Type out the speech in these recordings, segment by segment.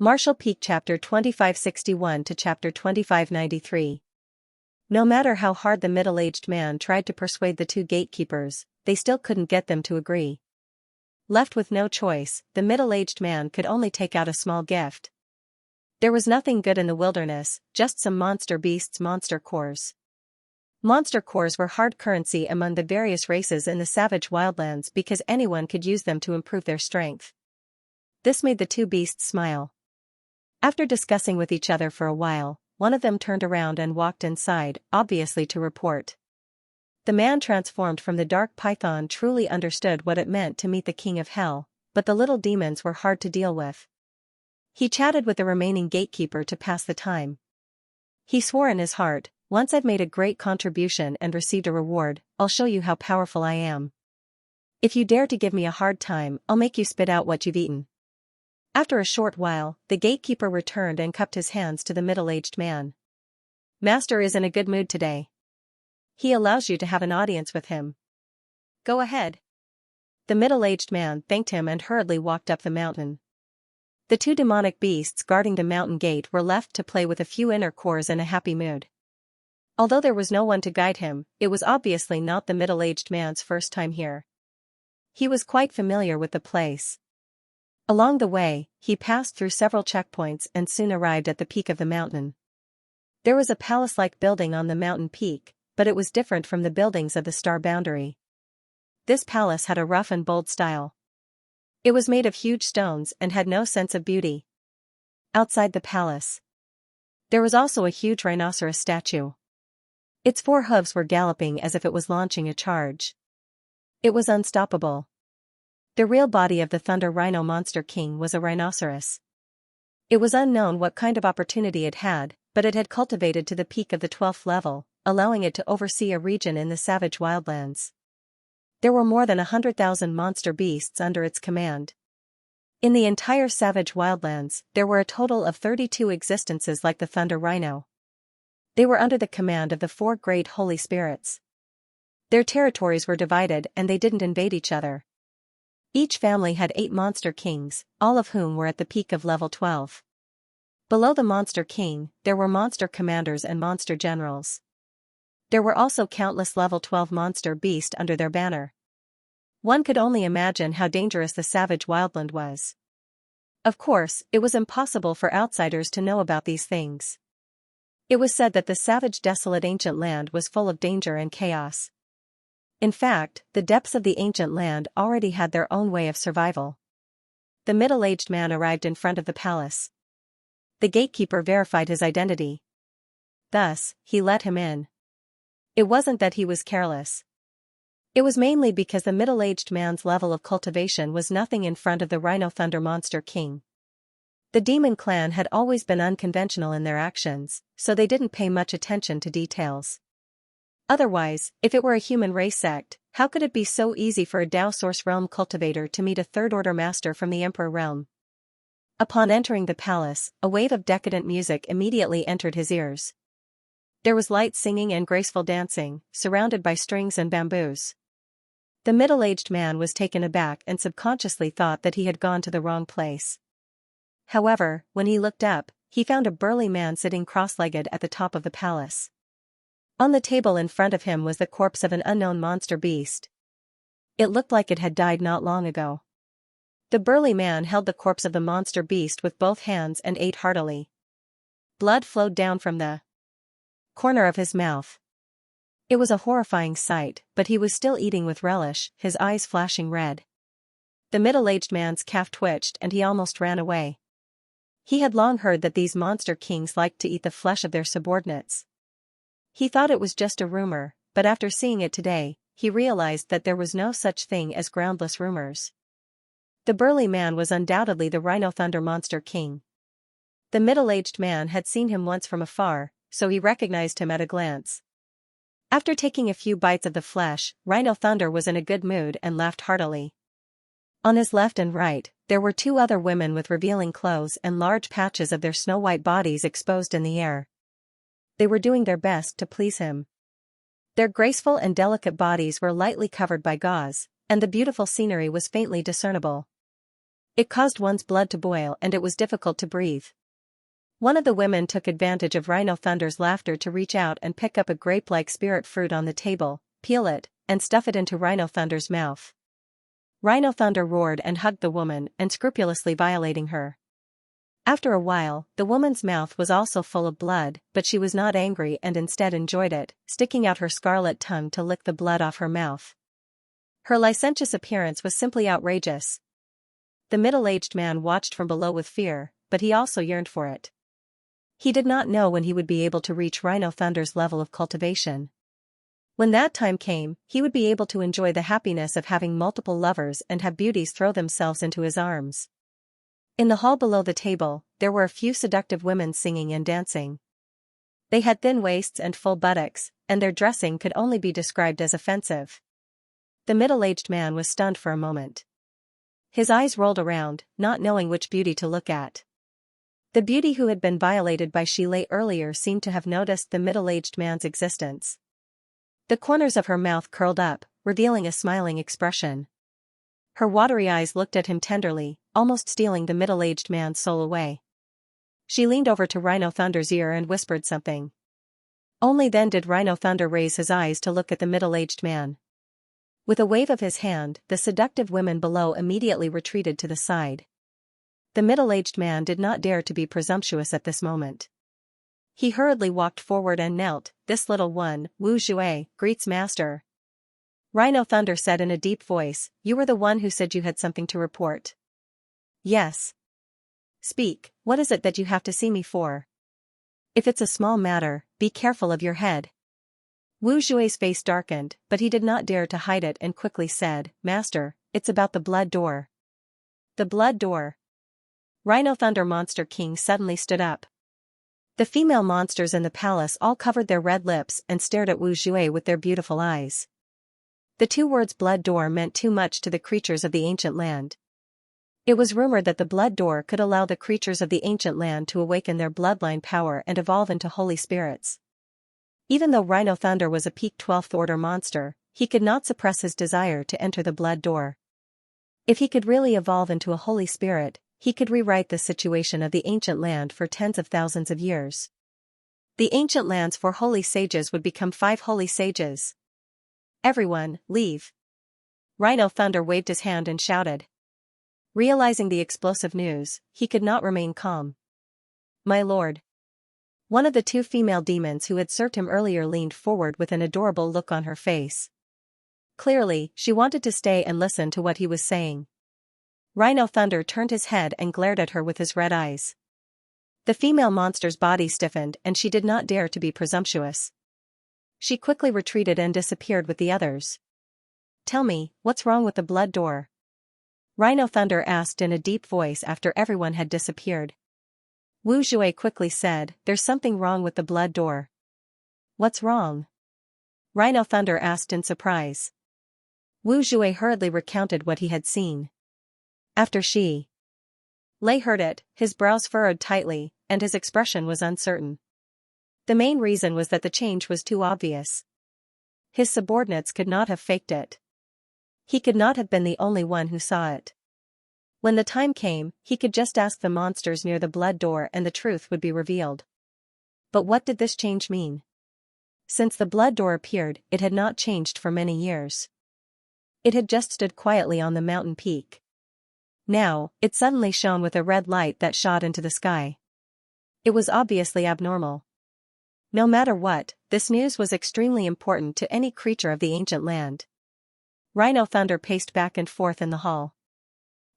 Martial Peak Chapter 2561 to Chapter 2593. No matter how hard the middle-aged man tried to persuade the two gatekeepers, they still couldn't get them to agree. Left with no choice, the middle-aged man could only take out a small gift. There was nothing good in the wilderness, just some monster beasts, monster cores. Monster cores were hard currency among the various races in the savage wildlands because anyone could use them to improve their strength. This made the two beasts smile. After discussing with each other for a while, one of them turned around and walked inside, obviously to report. The man transformed from the dark python truly understood what it meant to meet the king of hell, but the little demons were hard to deal with. He chatted with the remaining gatekeeper to pass the time. He swore in his heart, "Once I've made a great contribution and received a reward, I'll show you how powerful I am. If you dare to give me a hard time, I'll make you spit out what you've eaten." After a short while, the gatekeeper returned and cupped his hands to the middle-aged man. "Master is in a good mood today. He allows you to have an audience with him. Go ahead." The middle-aged man thanked him and hurriedly walked up the mountain. The two demonic beasts guarding the mountain gate were left to play with a few inner cores in a happy mood. Although there was no one to guide him, it was obviously not the middle-aged man's first time here. He was quite familiar with the place. Along the way, he passed through several checkpoints and soon arrived at the peak of the mountain. There was a palace-like building on the mountain peak, but it was different from the buildings of the star boundary. This palace had a rough and bold style. It was made of huge stones and had no sense of beauty. Outside the palace, there was also a huge rhinoceros statue. Its four hooves were galloping as if it was launching a charge. It was unstoppable. The real body of the Thunder Rhino Monster King was a rhinoceros. It was unknown what kind of opportunity it had, but it had cultivated to the peak of the 12th level, allowing it to oversee a region in the savage wildlands. There were more than 100,000 monster beasts under its command. In the entire savage wildlands, there were a total of 32 existences like the Thunder Rhino. They were under the command of the four great holy spirits. Their territories were divided and they didn't invade each other. Each family had 8 monster kings, all of whom were at the peak of level 12. Below the monster king, there were monster commanders and monster generals. There were also countless level 12 monster beasts under their banner. One could only imagine how dangerous the savage wildland was. Of course, it was impossible for outsiders to know about these things. It was said that the savage desolate ancient land was full of danger and chaos. In fact, the depths of the ancient land already had their own way of survival. The middle-aged man arrived in front of the palace. The gatekeeper verified his identity. Thus, he let him in. It wasn't that he was careless. It was mainly because the middle-aged man's level of cultivation was nothing in front of the Rhino Thunder Monster King. The demon clan had always been unconventional in their actions, so they didn't pay much attention to details. Otherwise, if it were a human race sect, how could it be so easy for a Dao Source Realm cultivator to meet a third-order master from the Emperor Realm? Upon entering the palace, a wave of decadent music immediately entered his ears. There was light singing and graceful dancing, surrounded by strings and bamboos. The middle-aged man was taken aback and subconsciously thought that he had gone to the wrong place. However, when he looked up, he found a burly man sitting cross-legged at the top of the palace. On the table in front of him was the corpse of an unknown monster beast. It looked like it had died not long ago. The burly man held the corpse of the monster beast with both hands and ate heartily. Blood flowed down from the corner of his mouth. It was a horrifying sight, but he was still eating with relish, his eyes flashing red. The middle-aged man's calf twitched and he almost ran away. He had long heard that these monster kings liked to eat the flesh of their subordinates. He thought it was just a rumor, but after seeing it today, he realized that there was no such thing as groundless rumors. The burly man was undoubtedly the Rhino Thunder Monster King. The middle-aged man had seen him once from afar, so he recognized him at a glance. After taking a few bites of the flesh, Rhino Thunder was in a good mood and laughed heartily. On his left and right, there were 2 other women with revealing clothes and large patches of their snow-white bodies exposed in the air. They were doing their best to please him. Their graceful and delicate bodies were lightly covered by gauze, and the beautiful scenery was faintly discernible. It caused one's blood to boil and it was difficult to breathe. One of the women took advantage of Rhino Thunder's laughter to reach out and pick up a grape-like spirit fruit on the table, peel it, and stuff it into Rhino Thunder's mouth. Rhino Thunder roared and hugged the woman, unscrupulously violating her. After a while, the woman's mouth was also full of blood, but she was not angry and instead enjoyed it, sticking out her scarlet tongue to lick the blood off her mouth. Her licentious appearance was simply outrageous. The middle-aged man watched from below with fear, but he also yearned for it. He did not know when he would be able to reach Rhino Thunder's level of cultivation. When that time came, he would be able to enjoy the happiness of having multiple lovers and have beauties throw themselves into his arms. In the hall below the table, there were a few seductive women singing and dancing. They had thin waists and full buttocks, and their dressing could only be described as offensive. The middle-aged man was stunned for a moment. His eyes rolled around, not knowing which beauty to look at. The beauty who had been violated by Shilei earlier seemed to have noticed the middle-aged man's existence. The corners of her mouth curled up, revealing a smiling expression. Her watery eyes looked at him tenderly, almost stealing the middle-aged man's soul away. She leaned over to Rhino Thunder's ear and whispered something. Only then did Rhino Thunder raise his eyes to look at the middle-aged man. With a wave of his hand, the seductive women below immediately retreated to the side. The middle-aged man did not dare to be presumptuous at this moment. He hurriedly walked forward and knelt. "This little one, Wu Jue, greets master." Rhino Thunder said in a deep voice, "You were the one who said you had something to report." "Yes." "Speak, what is it that you have to see me for?" "If it's a small matter, be careful of your head." Wu Jue's face darkened, but he did not dare to hide it and quickly said, "Master, it's about the blood door." "The blood door?" Rhino Thunder Monster King suddenly stood up. The female monsters in the palace all covered their red lips and stared at Wu Jue with their beautiful eyes. The two words blood door meant too much to the creatures of the ancient land. It was rumored that the blood door could allow the creatures of the ancient land to awaken their bloodline power and evolve into holy spirits. Even though Rhino Thunder was a peak 12th order monster, he could not suppress his desire to enter the blood door. If he could really evolve into a holy spirit, he could rewrite the situation of the ancient land for tens of thousands of years. The ancient land's 4 holy sages would become 5 holy sages. "Everyone, leave." Rhino Thunder waved his hand and shouted. Realizing the explosive news, he could not remain calm. "My lord." One of the 2 female demons who had served him earlier leaned forward with an adorable look on her face. Clearly, she wanted to stay and listen to what he was saying. Rhino Thunder turned his head and glared at her with his red eyes. The female monster's body stiffened and she did not dare to be presumptuous. She quickly retreated and disappeared with the others. "Tell me, what's wrong with the blood door?" Rhino Thunder asked in a deep voice after everyone had disappeared. Wu Jue quickly said, "There's something wrong with the blood door." "What's wrong?" Rhino Thunder asked in surprise. Wu Jue hurriedly recounted what he had seen. After Lei heard it, his brows furrowed tightly, and his expression was uncertain. The main reason was that the change was too obvious. His subordinates could not have faked it. He could not have been the only one who saw it. When the time came, he could just ask the monsters near the blood door and the truth would be revealed. But what did this change mean? Since the blood door appeared, it had not changed for many years. It had just stood quietly on the mountain peak. Now, it suddenly shone with a red light that shot into the sky. It was obviously abnormal. No matter what, this news was extremely important to any creature of the ancient land. Rhino Thunder paced back and forth in the hall.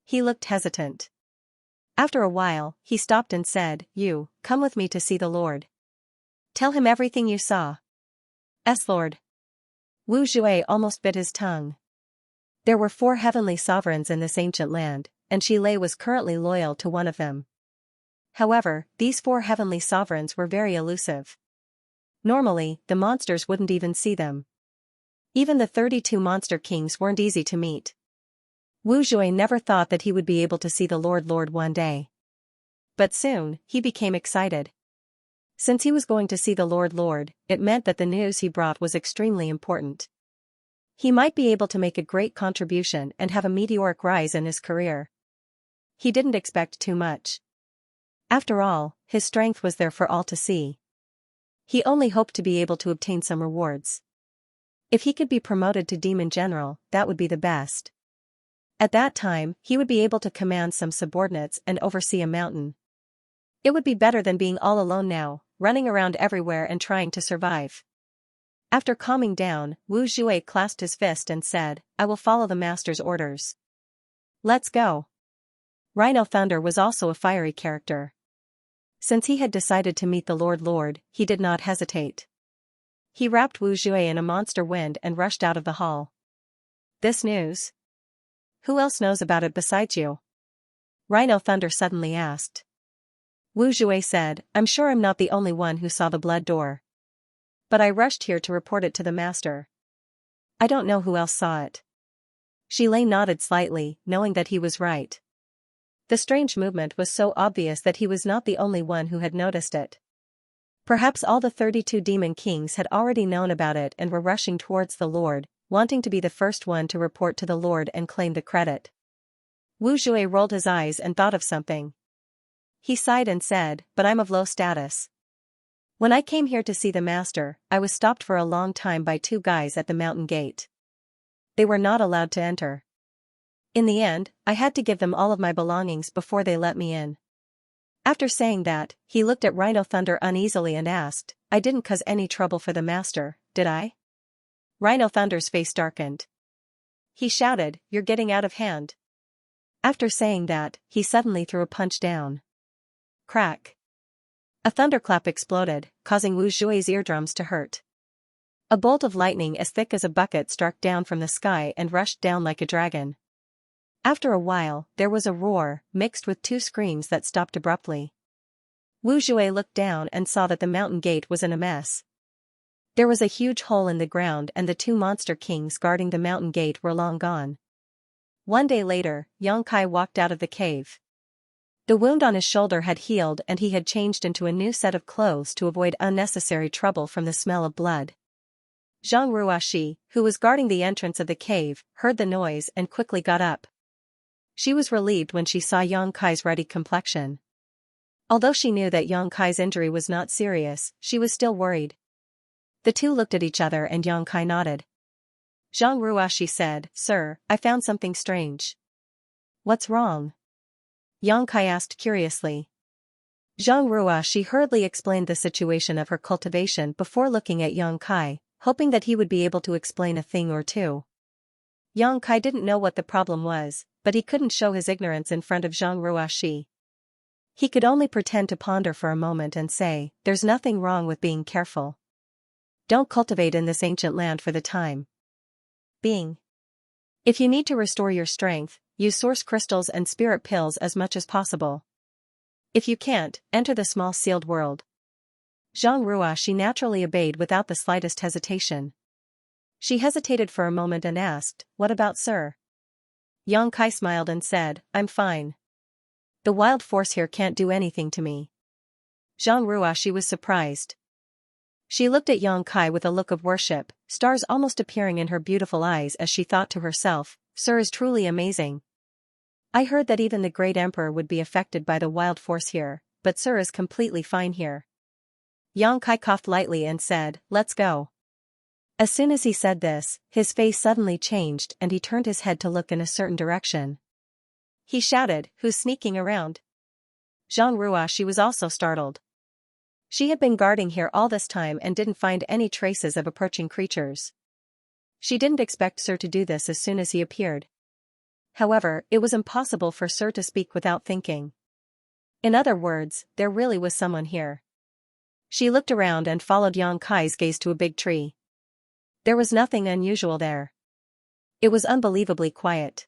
He looked hesitant. After a while, he stopped and said, "You, come with me to see the Lord. Tell him everything you saw." "Yes, Lord." Wu Jue almost bit his tongue. There were 4 heavenly sovereigns in this ancient land, and Shilei was currently loyal to one of them. However, these 4 heavenly sovereigns were very elusive. Normally, the monsters wouldn't even see them. Even the 32 monster kings weren't easy to meet. Wu Jue never thought that he would be able to see the Lord one day. But soon, he became excited. Since he was going to see the Lord, it meant that the news he brought was extremely important. He might be able to make a great contribution and have a meteoric rise in his career. He didn't expect too much. After all, his strength was there for all to see. He only hoped to be able to obtain some rewards. If he could be promoted to Demon General, that would be the best. At that time, he would be able to command some subordinates and oversee a mountain. It would be better than being all alone now, running around everywhere and trying to survive. After calming down, Wu Jue clasped his fist and said, I will follow the master's orders. Let's go. Rhino Thunder was also a fiery character. Since he had decided to meet the Lord, he did not hesitate. He wrapped Wu Jue in a monster wind and rushed out of the hall. This news? Who else knows about it besides you? Rhino Thunder suddenly asked. Wu Jue said, I'm sure I'm not the only one who saw the blood door. But I rushed here to report it to the master. I don't know who else saw it. Shilei nodded slightly, knowing that he was right. The strange movement was so obvious that he was not the only one who had noticed it. Perhaps all the 32 demon kings had already known about it and were rushing towards the Lord, wanting to be the first one to report to the Lord and claim the credit. Wu Jue rolled his eyes and thought of something. He sighed and said, but I'm of low status. When I came here to see the master, I was stopped for a long time by 2 guys at the mountain gate. They were not allowed to enter. In the end, I had to give them all of my belongings before they let me in. After saying that, he looked at Rhino Thunder uneasily and asked, I didn't cause any trouble for the master, did I? Rhino Thunder's face darkened. He shouted, you're getting out of hand. After saying that, he suddenly threw a punch down. Crack. A thunderclap exploded, causing Wu Jue's eardrums to hurt. A bolt of lightning as thick as a bucket struck down from the sky and rushed down like a dragon. After a while, there was a roar, mixed with 2 screams that stopped abruptly. Wu Jue looked down and saw that the mountain gate was in a mess. There was a huge hole in the ground and the 2 monster kings guarding the mountain gate were long gone. One day later, Xianxia walked out of the cave. The wound on his shoulder had healed and he had changed into a new set of clothes to avoid unnecessary trouble from the smell of blood. Zhang Ruashi, who was guarding the entrance of the cave, heard the noise and quickly got up. She was relieved when she saw Xianxia's ruddy complexion. Although she knew that Xianxia's injury was not serious, she was still worried. The two looked at each other and Xianxia nodded. Zhang Ruashi said, Sir, I found something strange. What's wrong? Xianxia asked curiously. Zhang Ruashi hurriedly explained the situation of her cultivation before looking at Xianxia, hoping that he would be able to explain a thing or two. Xianxia didn't know what the problem was, but he couldn't show his ignorance in front of Zhang Ruashi. He could only pretend to ponder for a moment and say, there's nothing wrong with being careful. Don't cultivate in this ancient land for the time being. If you need to restore your strength, use source crystals and spirit pills as much as possible. If you can't, enter the small sealed world. Zhang Ruashi naturally obeyed without the slightest hesitation. She hesitated for a moment and asked, what about Sir? Xianxia smiled and said, I'm fine. The wild force here can't do anything to me. Zhang Ruashi was surprised. She looked at Xianxia with a look of worship, stars almost appearing in her beautiful eyes as she thought to herself, Sir is truly amazing. I heard that even the great emperor would be affected by the wild force here, but Sir is completely fine here. Xianxia coughed lightly and said, let's go. As soon as he said this, his face suddenly changed and he turned his head to look in a certain direction. He shouted, who's sneaking around? Zhang Ruashi was also startled. She had been guarding here all this time and didn't find any traces of approaching creatures. She didn't expect Sir to do this as soon as he appeared. However, it was impossible for Sir to speak without thinking. In other words, there really was someone here. She looked around and followed Xianxia's gaze to a big tree. There was nothing unusual there. It was unbelievably quiet.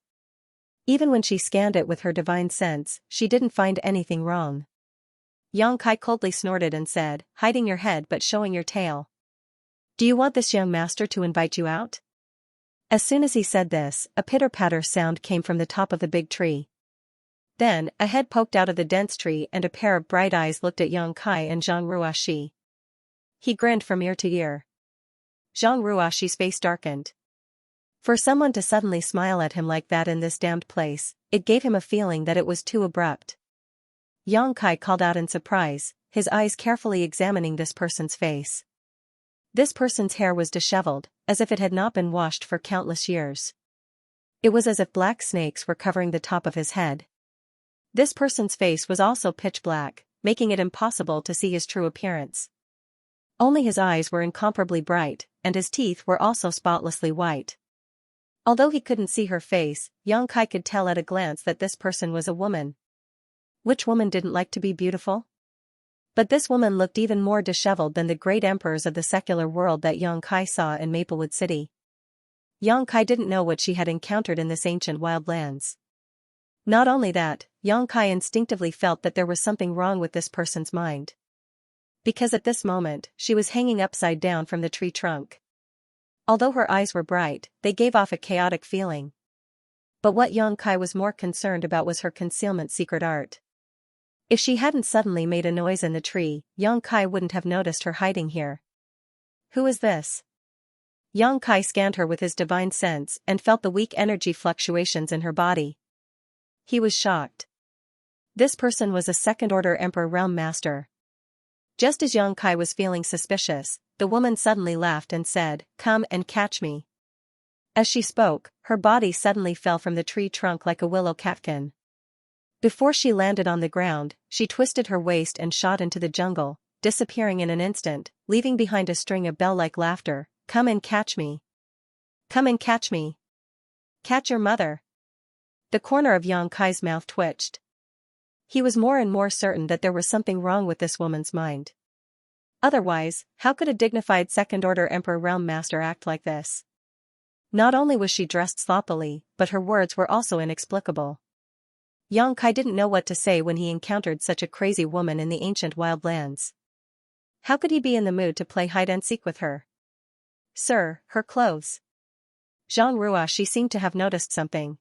Even when she scanned it with her divine sense, she didn't find anything wrong. Xianxia coldly snorted and said, hiding your head but showing your tail. Do you want this young master to invite you out? As soon as he said this, a pitter-patter sound came from the top of the big tree. Then, a head poked out of the dense tree and a pair of bright eyes looked at Xianxia and Zhang Ruashi. He grinned from ear to ear. Zhang Ruashi's face darkened. For someone to suddenly smile at him like that in this damned place, it gave him a feeling that it was too abrupt. Xianxia called out in surprise, his eyes carefully examining this person's face. This person's hair was disheveled, as if it had not been washed for countless years. It was as if black snakes were covering the top of his head. This person's face was also pitch black, making it impossible to see his true appearance. Only his eyes were incomparably bright, and his teeth were also spotlessly white. Although he couldn't see her face, Xianxia could tell at a glance that this person was a woman. Which woman didn't like to be beautiful? But this woman looked even more disheveled than the great emperors of the secular world that Xianxia saw in Maplewood City. Xianxia didn't know what she had encountered in this ancient wildlands. Not only that, Xianxia instinctively felt that there was something wrong with this person's mind. Because at this moment, she was hanging upside down from the tree trunk. Although her eyes were bright, they gave off a chaotic feeling. But what Xianxia was more concerned about was her concealment's secret art. If she hadn't suddenly made a noise in the tree, Xianxia wouldn't have noticed her hiding here. Who is this? Xianxia scanned her with his divine sense and felt the weak energy fluctuations in her body. He was shocked. This person was a second-order Emperor Realm Master. Just as Xianxia was feeling suspicious, the woman suddenly laughed and said, "Come and catch me." As she spoke, her body suddenly fell from the tree trunk like a willow catkin. Before she landed on the ground, she twisted her waist and shot into the jungle, disappearing in an instant, leaving behind a string of bell-like laughter. "Come and catch me. Come and catch me. Catch your mother." The corner of Xianxia's mouth twitched. He was more and more certain that there was something wrong with this woman's mind. Otherwise, how could a dignified second-order Emperor Realm Master act like this? Not only was she dressed sloppily, but her words were also inexplicable. Xianxia didn't know what to say when he encountered such a crazy woman in the ancient wildlands. How could he be in the mood to play hide-and-seek with her? Sir, her clothes. She seemed to have noticed something.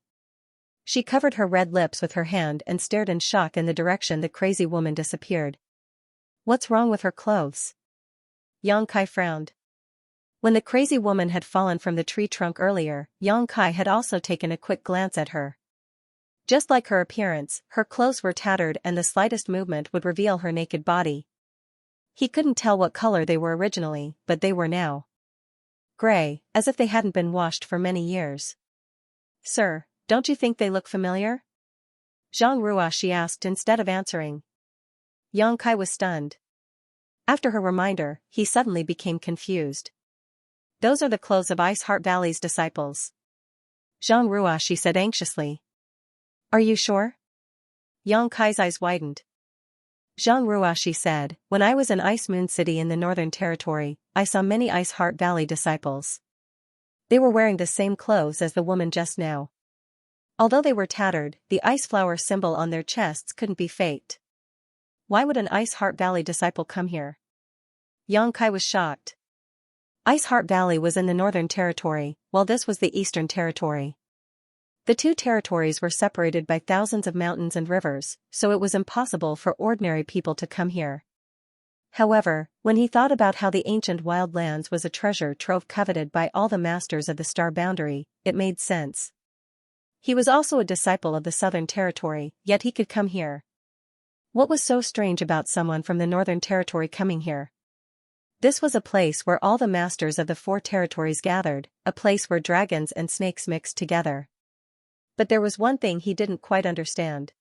She covered her red lips with her hand and stared in shock in the direction the crazy woman disappeared. What's wrong with her clothes? Xianxia frowned. When the crazy woman had fallen from the tree trunk earlier, Xianxia had also taken a quick glance at her. Just like her appearance, her clothes were tattered and the slightest movement would reveal her naked body. He couldn't tell what color they were originally, but they were now gray, as if they hadn't been washed for many years. Sir, don't you think they look familiar? She asked instead of answering. Xianxia was stunned. After her reminder, he suddenly became confused. Those are the clothes of Ice Heart Valley's disciples. She said anxiously. Are you sure? Xianxia's eyes widened. She said, when I was in Ice Moon City in the Northern Territory, I saw many Ice Heart Valley disciples. They were wearing the same clothes as the woman just now. Although they were tattered, the ice flower symbol on their chests couldn't be faked. Why would an Ice Heart Valley disciple come here? Xianxia was shocked. Ice Heart Valley was in the Northern Territory, while this was the Eastern Territory. The two territories were separated by thousands of mountains and rivers, so it was impossible for ordinary people to come here. However, when he thought about how the ancient wildlands was a treasure trove coveted by all the masters of the Star Boundary, it made sense. He was also a disciple of the Southern Territory, yet he could come here. What was so strange about someone from the Northern Territory coming here? This was a place where all the masters of the four territories gathered, a place where dragons and snakes mixed together. But there was one thing he didn't quite understand.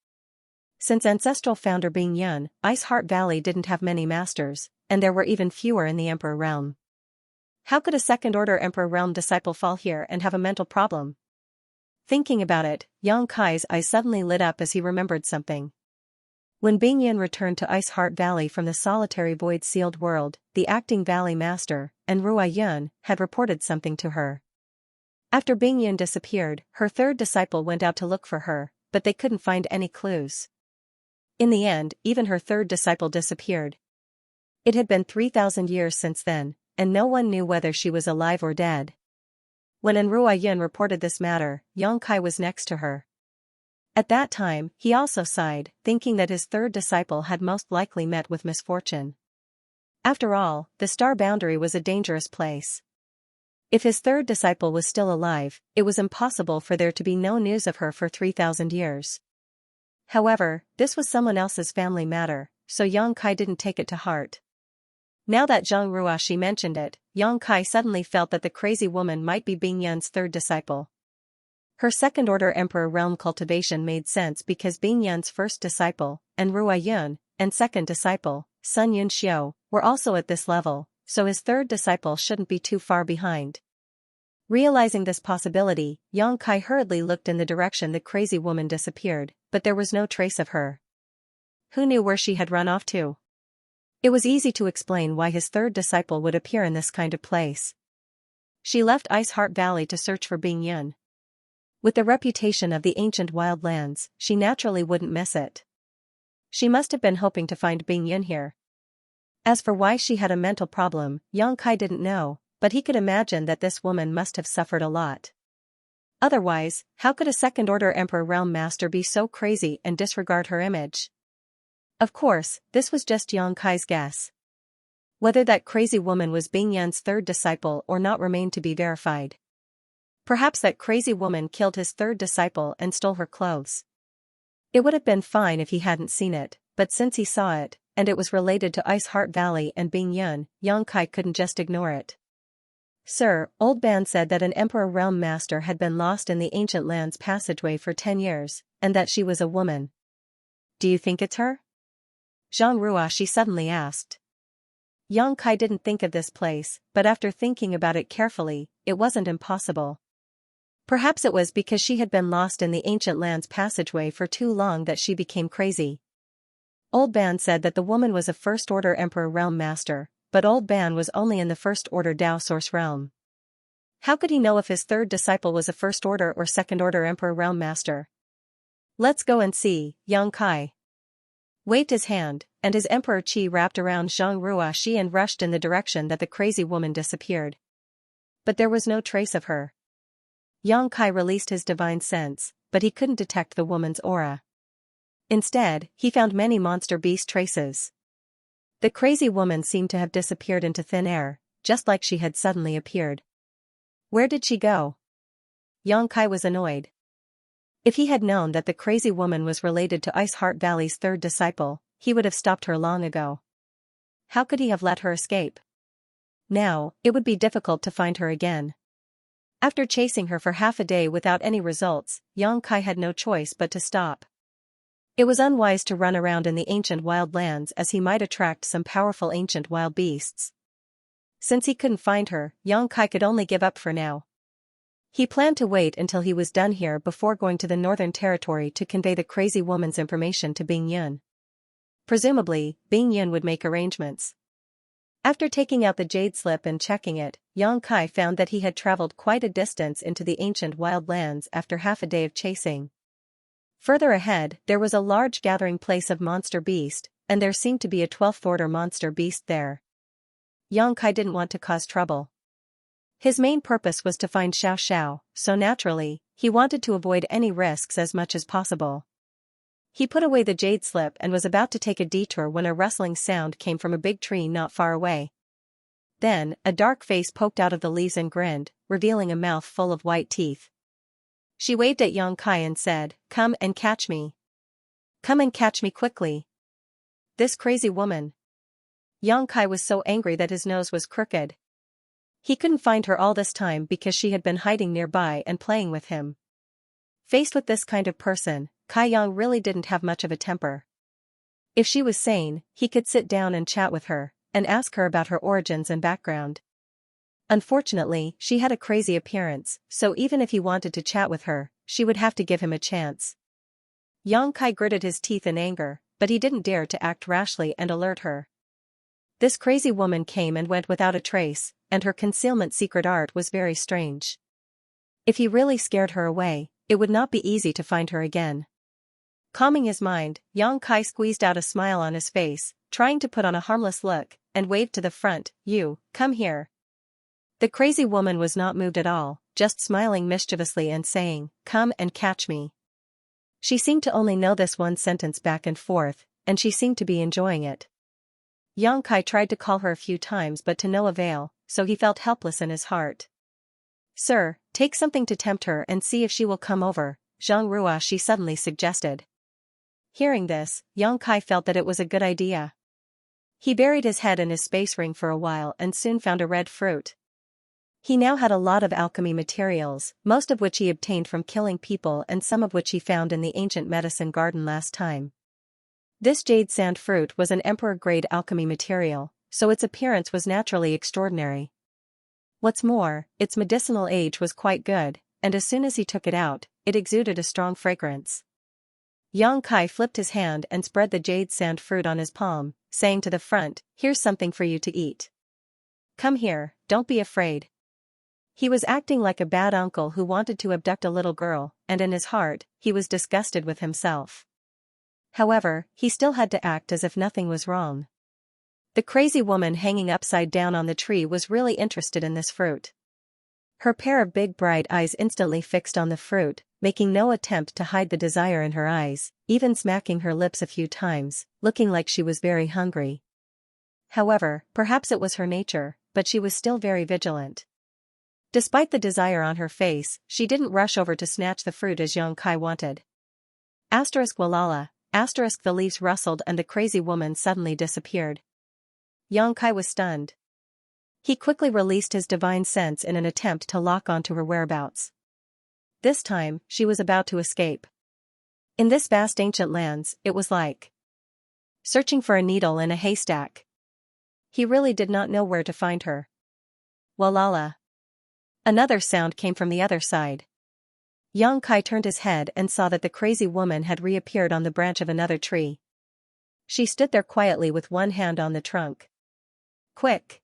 Since ancestral founder Bing Yun, Ice Heart Valley didn't have many masters, and there were even fewer in the Emperor Realm. How could a second-order Emperor Realm disciple fall here and have a mental problem? Thinking about it, Xianxia's eyes suddenly lit up as he remembered something. When Bing Yun returned to Ice Heart Valley from the solitary void-sealed world, the acting Valley Master, and Ruai Yun, had reported something to her. After Bing Yun disappeared, her third disciple went out to look for her, but they couldn't find any clues. In the end, even her third disciple disappeared. It had been 3,000 years since then, and no one knew whether she was alive or dead. When Ruai Yun reported this matter, Xianxia was next to her. At that time, he also sighed, thinking that his third disciple had most likely met with misfortune. After all, the Star Boundary was a dangerous place. If his third disciple was still alive, it was impossible for there to be no news of her for 3,000 years. However, this was someone else's family matter, so Yang Kai didn't take it to heart. Now that Zhang Ruoxi mentioned it, Yang Kai suddenly felt that the crazy woman might be Bing Yan's third disciple. Her second-order Emperor realm cultivation made sense because Bing Yan's first disciple, and Ruo Yun, and second disciple, Sun Yun Xiu, were also at this level, so his third disciple shouldn't be too far behind. Realizing this possibility, Yang Kai hurriedly looked in the direction the crazy woman disappeared, but there was no trace of her. Who knew where she had run off to? It was easy to explain why his third disciple would appear in this kind of place. She left Ice Heart Valley to search for Bing Yun. With the reputation of the ancient wildlands, she naturally wouldn't miss it. She must have been hoping to find Bing Yun here. As for why she had a mental problem, Yang Kai didn't know, but he could imagine that this woman must have suffered a lot. Otherwise, how could a second-order Emperor Realm Master be so crazy and disregard her image? Of course, this was just Yang Kai's guess. Whether that crazy woman was Bing Yan's third disciple or not remained to be verified. Perhaps that crazy woman killed his third disciple and stole her clothes. It would have been fine if he hadn't seen it, but since he saw it, and it was related to Ice Heart Valley and Bing Yun, Yang Kai couldn't just ignore it. Sir, Old Ban said that an Emperor Realm Master had been lost in the ancient land's passageway for 10 years, and that she was a woman. Do you think it's her? Zhang Ruoxi suddenly asked. Yang Kai didn't think of this place, but after thinking about it carefully, it wasn't impossible. Perhaps it was because she had been lost in the ancient land's passageway for too long that she became crazy. Old Ban said that the woman was a first-order Emperor Realm Master, but Old Ban was only in the first-order Dao Source realm. How could he know if his third disciple was a first-order or second-order Emperor Realm Master? Let's go and see, Yang Kai waved his hand, and his Emperor Qi wrapped around Zhang Ruoxi and rushed in the direction that the crazy woman disappeared. But there was no trace of her. Yang Kai released his divine sense, but he couldn't detect the woman's aura. Instead, he found many monster beast traces. The crazy woman seemed to have disappeared into thin air, just like she had suddenly appeared. Where did she go? Yang Kai was annoyed. If he had known that the crazy woman was related to Ice Heart Valley's third disciple, he would have stopped her long ago. How could he have let her escape? Now, it would be difficult to find her again. After chasing her for half a day without any results, Yang Kai had no choice but to stop. It was unwise to run around in the ancient wild lands as he might attract some powerful ancient wild beasts. Since he couldn't find her, Yang Kai could only give up for now. He planned to wait until he was done here before going to the Northern Territory to convey the crazy woman's information to Bing Yun. Presumably, Bing Yun would make arrangements. After taking out the jade slip and checking it, Yang Kai found that he had traveled quite a distance into the ancient wild lands after half a day of chasing. Further ahead, there was a large gathering place of monster beast, and there seemed to be a 12th-order monster beast there. Yang Kai didn't want to cause trouble. His main purpose was to find Xiao, so naturally, he wanted to avoid any risks as much as possible. He put away the jade slip and was about to take a detour when a rustling sound came from a big tree not far away. Then, a dark face poked out of the leaves and grinned, revealing a mouth full of white teeth. She waved at Yang Kai and said, "Come and catch me. Come and catch me quickly. This crazy woman." Yang Kai was so angry that his nose was crooked. He couldn't find her all this time because she had been hiding nearby and playing with him. Faced with this kind of person, Kai Yang really didn't have much of a temper. If she was sane, he could sit down and chat with her, and ask her about her origins and background. Unfortunately, she had a crazy appearance, so even if he wanted to chat with her, she would have to give him a chance. Yang Kai gritted his teeth in anger, but he didn't dare to act rashly and alert her. This crazy woman came and went without a trace, and her concealment secret art was very strange. If he really scared her away, it would not be easy to find her again. Calming his mind, Yang Kai squeezed out a smile on his face, trying to put on a harmless look, and waved to the front, "You, come here." The crazy woman was not moved at all, just smiling mischievously and saying, "Come and catch me." She seemed to only know this one sentence back and forth, and she seemed to be enjoying it. Yang Kai tried to call her a few times but to no avail, so he felt helpless in his heart. Sir, take something to tempt her and see if she will come over, Zhang Rua she suddenly suggested. Hearing this, Yang Kai felt that it was a good idea. He buried his head in his space ring for a while and soon found a red fruit. He now had a lot of alchemy materials, most of which he obtained from killing people and some of which he found in the ancient medicine garden last time. This jade sand fruit was an emperor-grade alchemy material, so its appearance was naturally extraordinary. What's more, its medicinal age was quite good, and as soon as he took it out, it exuded a strong fragrance. Yang Kai flipped his hand and spread the jade sand fruit on his palm, saying to the front, "Here's something for you to eat. Come here, don't be afraid." He was acting like a bad uncle who wanted to abduct a little girl, and in his heart, he was disgusted with himself. However, he still had to act as if nothing was wrong. The crazy woman hanging upside down on the tree was really interested in this fruit. Her pair of big bright eyes instantly fixed on the fruit, making no attempt to hide the desire in her eyes, even smacking her lips a few times, looking like she was very hungry. However, perhaps it was her nature, but she was still very vigilant. Despite the desire on her face, she didn't rush over to snatch the fruit as Yang Kai wanted. Walala, the leaves rustled and the crazy woman suddenly disappeared. Yang Kai was stunned. He quickly released his divine sense in an attempt to lock onto her whereabouts. This time, she was about to escape. In this vast ancient lands, it was like searching for a needle in a haystack. He really did not know where to find her. Walala. Another sound came from the other side. Yang Kai turned his head and saw that the crazy woman had reappeared on the branch of another tree. She stood there quietly with one hand on the trunk. Quick!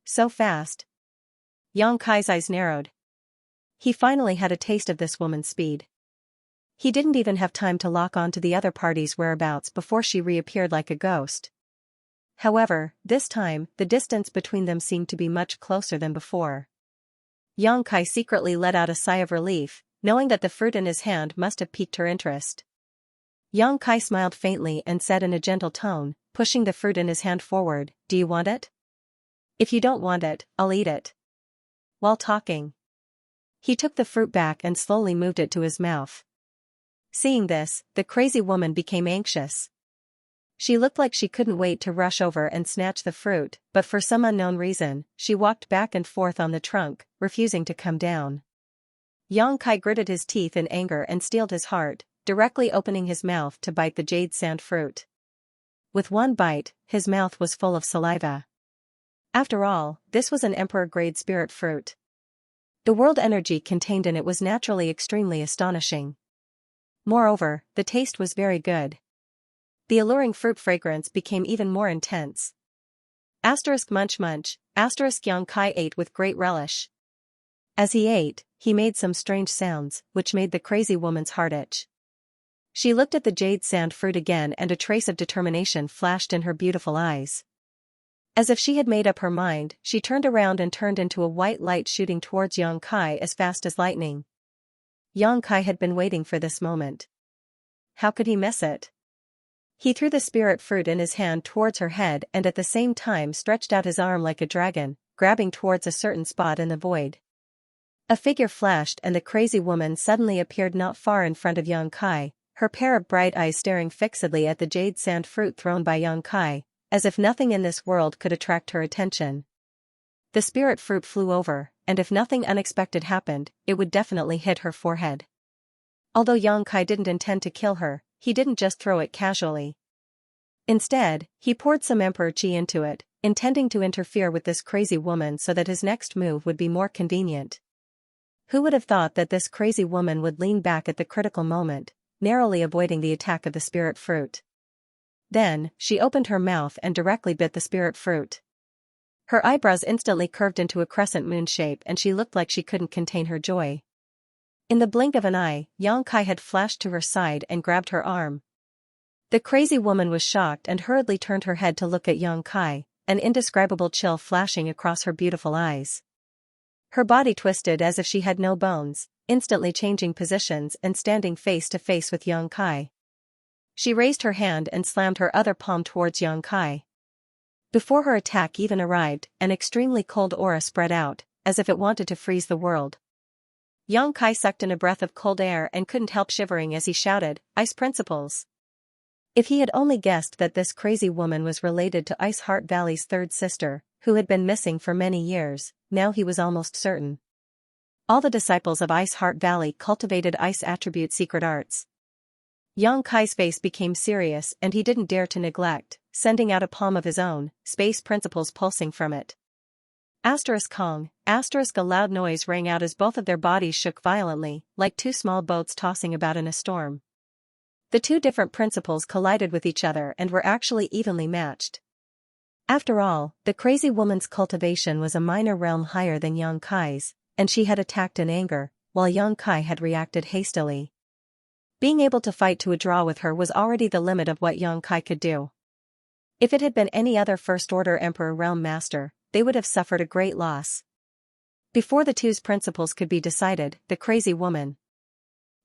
So fast! Yang Kai's eyes narrowed. He finally had a taste of this woman's speed. He didn't even have time to lock on to the other party's whereabouts before she reappeared like a ghost. However, this time, the distance between them seemed to be much closer than before. Yang Kai secretly let out a sigh of relief, knowing that the fruit in his hand must have piqued her interest. Yang Kai smiled faintly and said in a gentle tone, pushing the fruit in his hand forward, "Do you want it? If you don't want it, I'll eat it." While talking, he took the fruit back and slowly moved it to his mouth. Seeing this, the crazy woman became anxious. She looked like she couldn't wait to rush over and snatch the fruit, but for some unknown reason, she walked back and forth on the trunk, refusing to come down. Yang Kai gritted his teeth in anger and steeled his heart, directly opening his mouth to bite the jade sand fruit. With one bite, his mouth was full of saliva. After all, this was an emperor-grade spirit fruit. The world energy contained in it was naturally extremely astonishing. Moreover, the taste was very good. The alluring fruit fragrance became even more intense. Munch munch, Yang Kai ate with great relish. As he ate, he made some strange sounds, which made the crazy woman's heart itch. She looked at the jade sand fruit again and a trace of determination flashed in her beautiful eyes. As if she had made up her mind, she turned around and turned into a white light shooting towards Yang Kai as fast as lightning. Yang Kai had been waiting for this moment. How could he miss it? He threw the spirit fruit in his hand towards her head and at the same time stretched out his arm like a dragon, grabbing towards a certain spot in the void. A figure flashed and the crazy woman suddenly appeared not far in front of Yang Kai, her pair of bright eyes staring fixedly at the jade sand fruit thrown by Yang Kai, as if nothing in this world could attract her attention. The spirit fruit flew over, and if nothing unexpected happened, it would definitely hit her forehead. Although Yang Kai didn't intend to kill her, he didn't just throw it casually. Instead, he poured some emperor chi into it, intending to interfere with this crazy woman so that his next move would be more convenient. Who would have thought that this crazy woman would lean back at the critical moment, narrowly avoiding the attack of the spirit fruit? Then, she opened her mouth and directly bit the spirit fruit. Her eyebrows instantly curved into a crescent moon shape and she looked like she couldn't contain her joy. In the blink of an eye, Yang Kai had flashed to her side and grabbed her arm. The crazy woman was shocked and hurriedly turned her head to look at Yang Kai, an indescribable chill flashing across her beautiful eyes. Her body twisted as if she had no bones, instantly changing positions and standing face to face with Yang Kai. She raised her hand and slammed her other palm towards Yang Kai. Before her attack even arrived, an extremely cold aura spread out, as if it wanted to freeze the world. Yang Kai sucked in a breath of cold air and couldn't help shivering as he shouted, "Ice principles!" If he had only guessed that this crazy woman was related to Ice Heart Valley's third sister, who had been missing for many years, now he was almost certain. All the disciples of Ice Heart Valley cultivated ice attribute secret arts. Yang Kai's face became serious and he didn't dare to neglect, sending out a palm of his own, space principles pulsing from it. Kong, a loud noise rang out as both of their bodies shook violently, like two small boats tossing about in a storm. The two different principles collided with each other and were actually evenly matched. After all, the crazy woman's cultivation was a minor realm higher than Yang Kai's, and she had attacked in anger, while Yang Kai had reacted hastily. Being able to fight to a draw with her was already the limit of what Yang Kai could do. If it had been any other First-Order Emperor Realm Master, they would have suffered a great loss. Before the two's principles could be decided, the crazy woman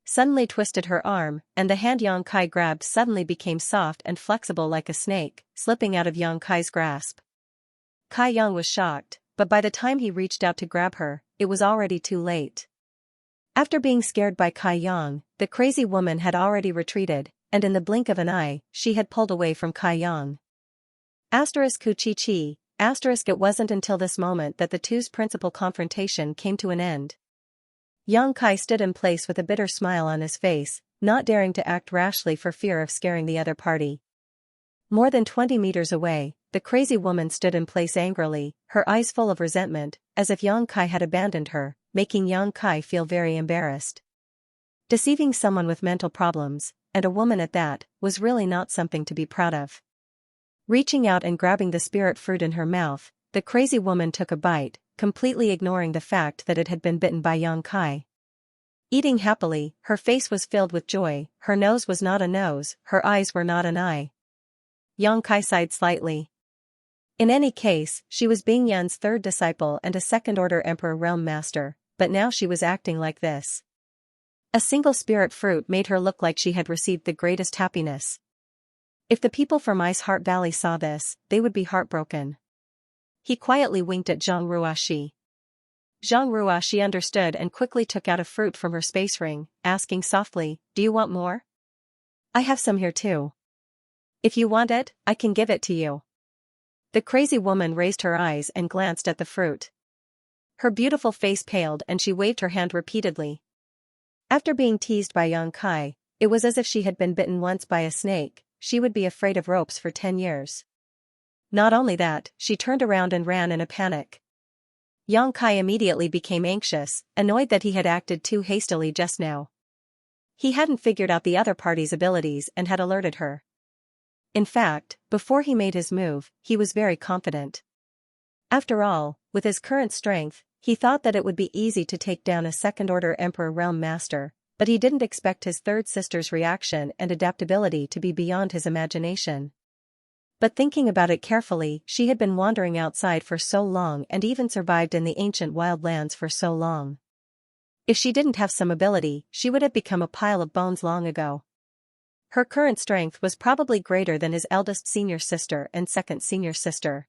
suddenly twisted her arm, and the hand Yang Kai grabbed suddenly became soft and flexible like a snake, slipping out of Yang Kai's grasp. Kai Yang was shocked, but by the time he reached out to grab her, it was already too late. After being scared by Kai Yang, the crazy woman had already retreated, and in the blink of an eye, she had pulled away from Kai Yang. Kuchi-chi, it wasn't until this moment that the two's principal confrontation came to an end. Yang Kai stood in place with a bitter smile on his face, not daring to act rashly for fear of scaring the other party. More than 20 meters away, the crazy woman stood in place angrily, her eyes full of resentment, as if Yang Kai had abandoned her, making Yang Kai feel very embarrassed. Deceiving someone with mental problems, and a woman at that, was really not something to be proud of. Reaching out and grabbing the spirit fruit in her mouth, the crazy woman took a bite, completely ignoring the fact that it had been bitten by Yang Kai. Eating happily, her face was filled with joy, her nose was not a nose, her eyes were not an eye. Yang Kai sighed slightly. In any case, she was Bing Yan's third disciple and a second-order Emperor Realm Master, but now she was acting like this. A single spirit fruit made her look like she had received the greatest happiness. If the people from Ice Heart Valley saw this, they would be heartbroken. He quietly winked at Zhang Ruoxi. Zhang Ruoxi understood and quickly took out a fruit from her space ring, asking softly, "Do you want more? I have some here too. If you want it, I can give it to you." The crazy woman raised her eyes and glanced at the fruit. Her beautiful face paled and she waved her hand repeatedly. After being teased by Yang Kai, it was as if she had been bitten once by a snake. She would be afraid of ropes for 10 years. Not only that, she turned around and ran in a panic. Yang Kai immediately became anxious, annoyed that he had acted too hastily just now. He hadn't figured out the other party's abilities and had alerted her. In fact, before he made his move, he was very confident. After all, with his current strength, he thought that it would be easy to take down a second-order Emperor Realm Master, but he didn't expect his third sister's reaction and adaptability to be beyond his imagination. But thinking about it carefully, she had been wandering outside for so long and even survived in the ancient wildlands for so long. If she didn't have some ability, she would have become a pile of bones long ago. Her current strength was probably greater than his eldest senior sister and second senior sister.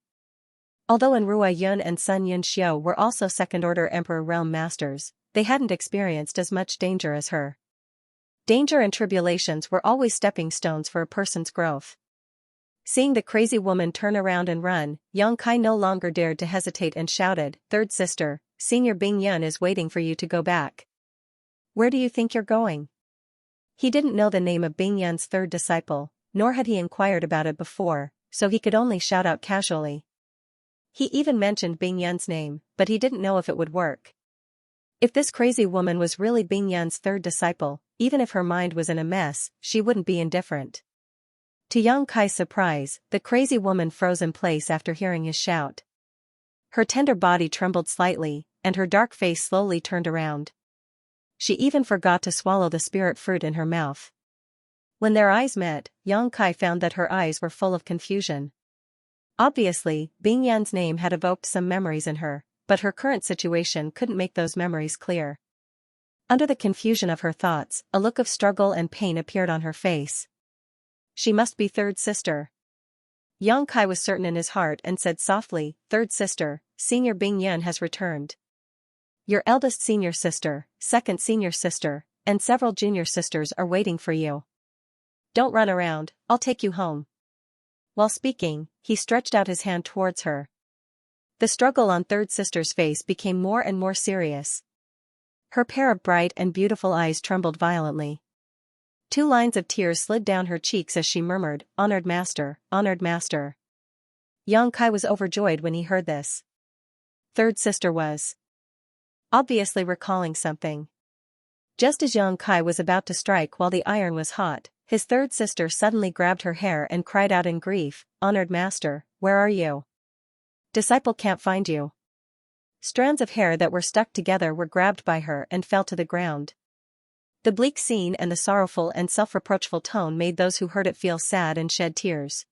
Although Enrua Yun and Sun Yun Xiu were also second-order Emperor Realm Masters, they hadn't experienced as much danger as her. Danger and tribulations were always stepping stones for a person's growth. Seeing the crazy woman turn around and run, Yang Kai no longer dared to hesitate and shouted, "Third sister, Senior Bing Yun is waiting for you to go back. Where do you think you're going?" He didn't know the name of Bing Yun's third disciple, nor had he inquired about it before, so he could only shout out casually. He even mentioned Bing Yun's name, but he didn't know if it would work. If this crazy woman was really Bing Yun's third disciple, even if her mind was in a mess, she wouldn't be indifferent. To Yang Kai's surprise, the crazy woman froze in place after hearing his shout. Her tender body trembled slightly, and her dark face slowly turned around. She even forgot to swallow the spirit fruit in her mouth. When their eyes met, Yang Kai found that her eyes were full of confusion. Obviously, Bing Yan's name had evoked some memories in her, but her current situation couldn't make those memories clear. Under the confusion of her thoughts, a look of struggle and pain appeared on her face. She must be third sister. Yang Kai was certain in his heart and said softly, "Third sister, Senior Bing Yan has returned." Your eldest senior sister, second senior sister, and several junior sisters are waiting for you. Don't run around, I'll take you home." While speaking, he stretched out his hand towards her. The struggle on third sister's face became more and more serious. Her pair of bright and beautiful eyes trembled violently. 2 lines of tears slid down her cheeks as she murmured, "Honored master, honored master." Xianxia was overjoyed when he heard this. Third sister was obviously recalling something. Just as Xianxia was about to strike while the iron was hot, his third sister suddenly grabbed her hair and cried out in grief, "Honored master, where are you? Disciple can't find you." Strands of hair that were stuck together were grabbed by her and fell to the ground. The bleak scene and the sorrowful and self-reproachful tone made those who heard it feel sad and shed tears.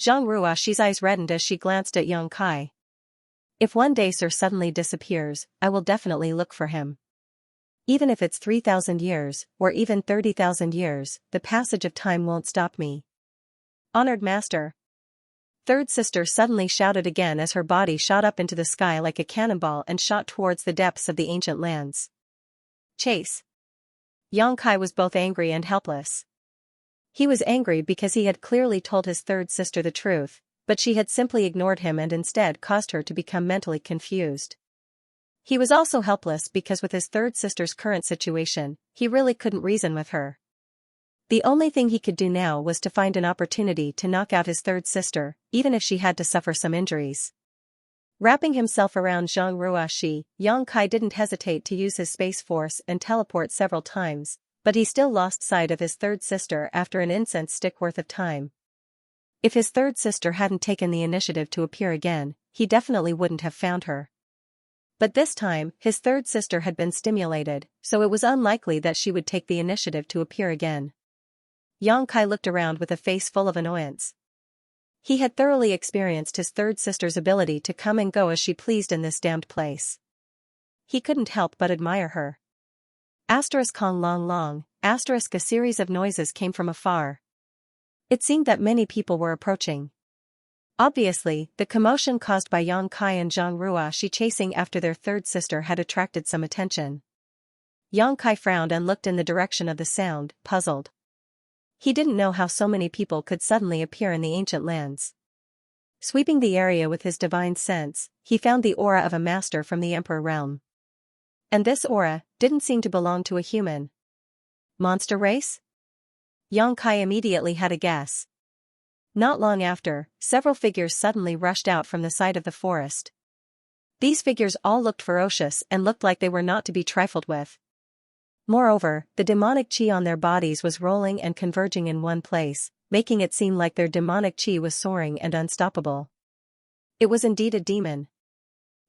Zhang Ruoxi's eyes reddened as she glanced at Xianxia. "If one day Sir suddenly disappears, I will definitely look for him. Even if it's 3,000 years, or even 30,000 years, the passage of time won't stop me." "Honored master." Third sister suddenly shouted again as her body shot up into the sky like a cannonball and shot towards the depths of the ancient lands. "Chase." Xianxia was both angry and helpless. He was angry because he had clearly told his third sister the truth, but she had simply ignored him and instead caused her to become mentally confused. He was also helpless because with his third sister's current situation, he really couldn't reason with her. The only thing he could do now was to find an opportunity to knock out his third sister, even if she had to suffer some injuries. Wrapping himself around Zhang Ruoxi, Xianxia didn't hesitate to use his space force and teleport several times, but he still lost sight of his third sister after an incense stick worth of time. If his third sister hadn't taken the initiative to appear again, he definitely wouldn't have found her. But this time, his third sister had been stimulated, so it was unlikely that she would take the initiative to appear again. Xianxia looked around with a face full of annoyance. He had thoroughly experienced his third sister's ability to come and go as she pleased in this damned place. He couldn't help but admire her. Kong long long, a series of noises came from afar. It seemed that many people were approaching. Obviously, the commotion caused by Xianxia and Zhang Ruoxi chasing after their third sister had attracted some attention. Xianxia frowned and looked in the direction of the sound, puzzled. He didn't know how so many people could suddenly appear in the ancient lands. Sweeping the area with his divine sense, he found the aura of a master from the Emperor realm. And this aura didn't seem to belong to a human. Monster race? Xianxia immediately had a guess. Not long after, several figures suddenly rushed out from the side of the forest. These figures all looked ferocious and looked like they were not to be trifled with. Moreover, the demonic chi on their bodies was rolling and converging in one place, making it seem like their demonic chi was soaring and unstoppable. It was indeed a demon.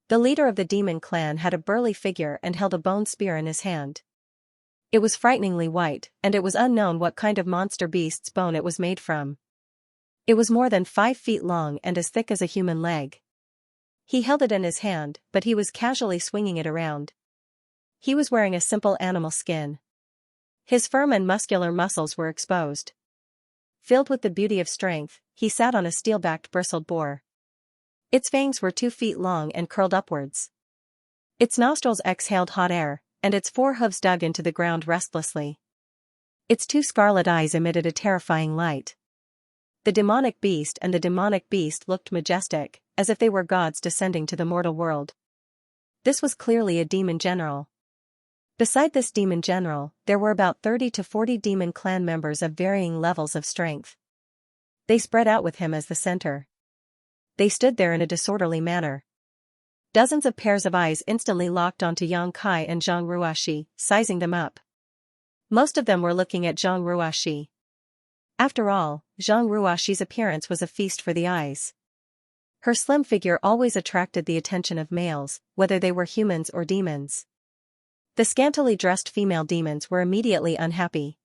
The leader of the demon clan had a burly figure and held a bone spear in his hand. It was frighteningly white, and it was unknown what kind of monster beast's bone it was made from. It was more than 5 feet long and as thick as a human leg. He held it in his hand, but he was casually swinging it around. He was wearing a simple animal skin. His firm and muscular muscles were exposed. Filled with the beauty of strength, he sat on a steel-backed bristled boar. Its fangs were 2 feet long and curled upwards. Its nostrils exhaled hot air, and its 4 hooves dug into the ground restlessly. Its 2 scarlet eyes emitted a terrifying light. The demonic beast and the demonic beast looked majestic, as if they were gods descending to the mortal world. This was clearly a demon general. Beside this demon general, there were about 30 to 40 demon clan members of varying levels of strength. They spread out with him as the center. They stood there in a disorderly manner. Dozens of pairs of eyes instantly locked onto Xianxia and Zhang Ruoxi, sizing them up. Most of them were looking at Zhang Ruoxi. After all, Zhang Ruoxi's appearance was a feast for the eyes. Her slim figure always attracted the attention of males, whether they were humans or demons. The scantily dressed female demons were immediately unhappy.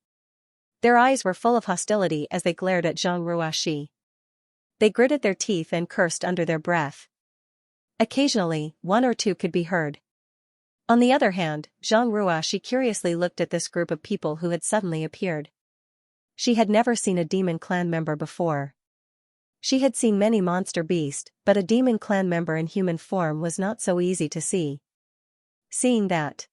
Their eyes were full of hostility as they glared at Zhang Ruoxi. They gritted their teeth and cursed under their breath. Occasionally, 1 or 2 could be heard. On the other hand, Zhang Ruoxi curiously looked at this group of people who had suddenly appeared. She had never seen a demon clan member before. She had seen many monster beasts, but a demon clan member in human form was not so easy to see. Seeing that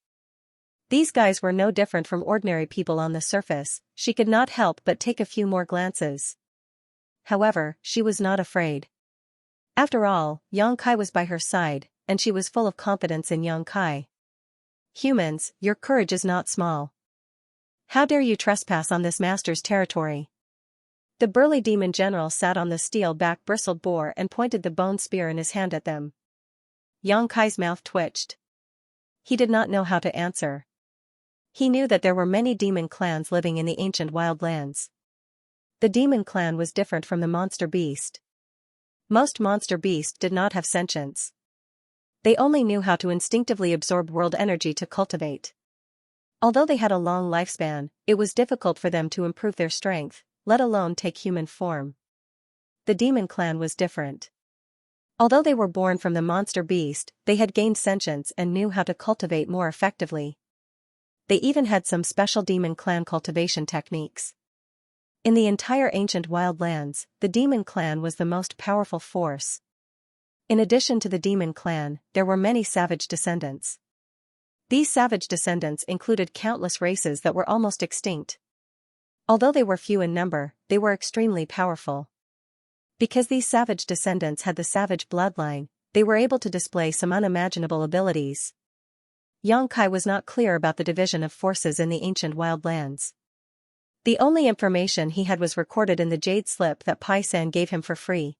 these guys were no different from ordinary people on the surface, she could not help but take a few more glances. However, she was not afraid. After all, Xianxia was by her side, and she was full of confidence in Xianxia. Humans, your courage is not small. How dare you trespass on this master's territory? The burly demon general sat on the steel-backed bristled boar and pointed the bone spear in his hand at them. Xianxia's mouth twitched. He did not know how to answer. He knew that there were many demon clans living in the ancient wildlands. The demon clan was different from the monster beast. Most monster beasts did not have sentience. They only knew how to instinctively absorb world energy to cultivate. Although they had a long lifespan, it was difficult for them to improve their strength, let alone take human form. The demon clan was different. Although they were born from the monster beast, they had gained sentience and knew how to cultivate more effectively. They even had some special demon clan cultivation techniques. In the entire ancient wildlands, the demon clan was the most powerful force. In addition to the demon clan, there were many savage descendants. These savage descendants included countless races that were almost extinct. Although they were few in number, they were extremely powerful. Because these savage descendants had the savage bloodline, they were able to display some unimaginable abilities. Xianxia was not clear about the division of forces in the ancient wildlands. The only information he had was recorded in the jade slip that Pai San gave him for free.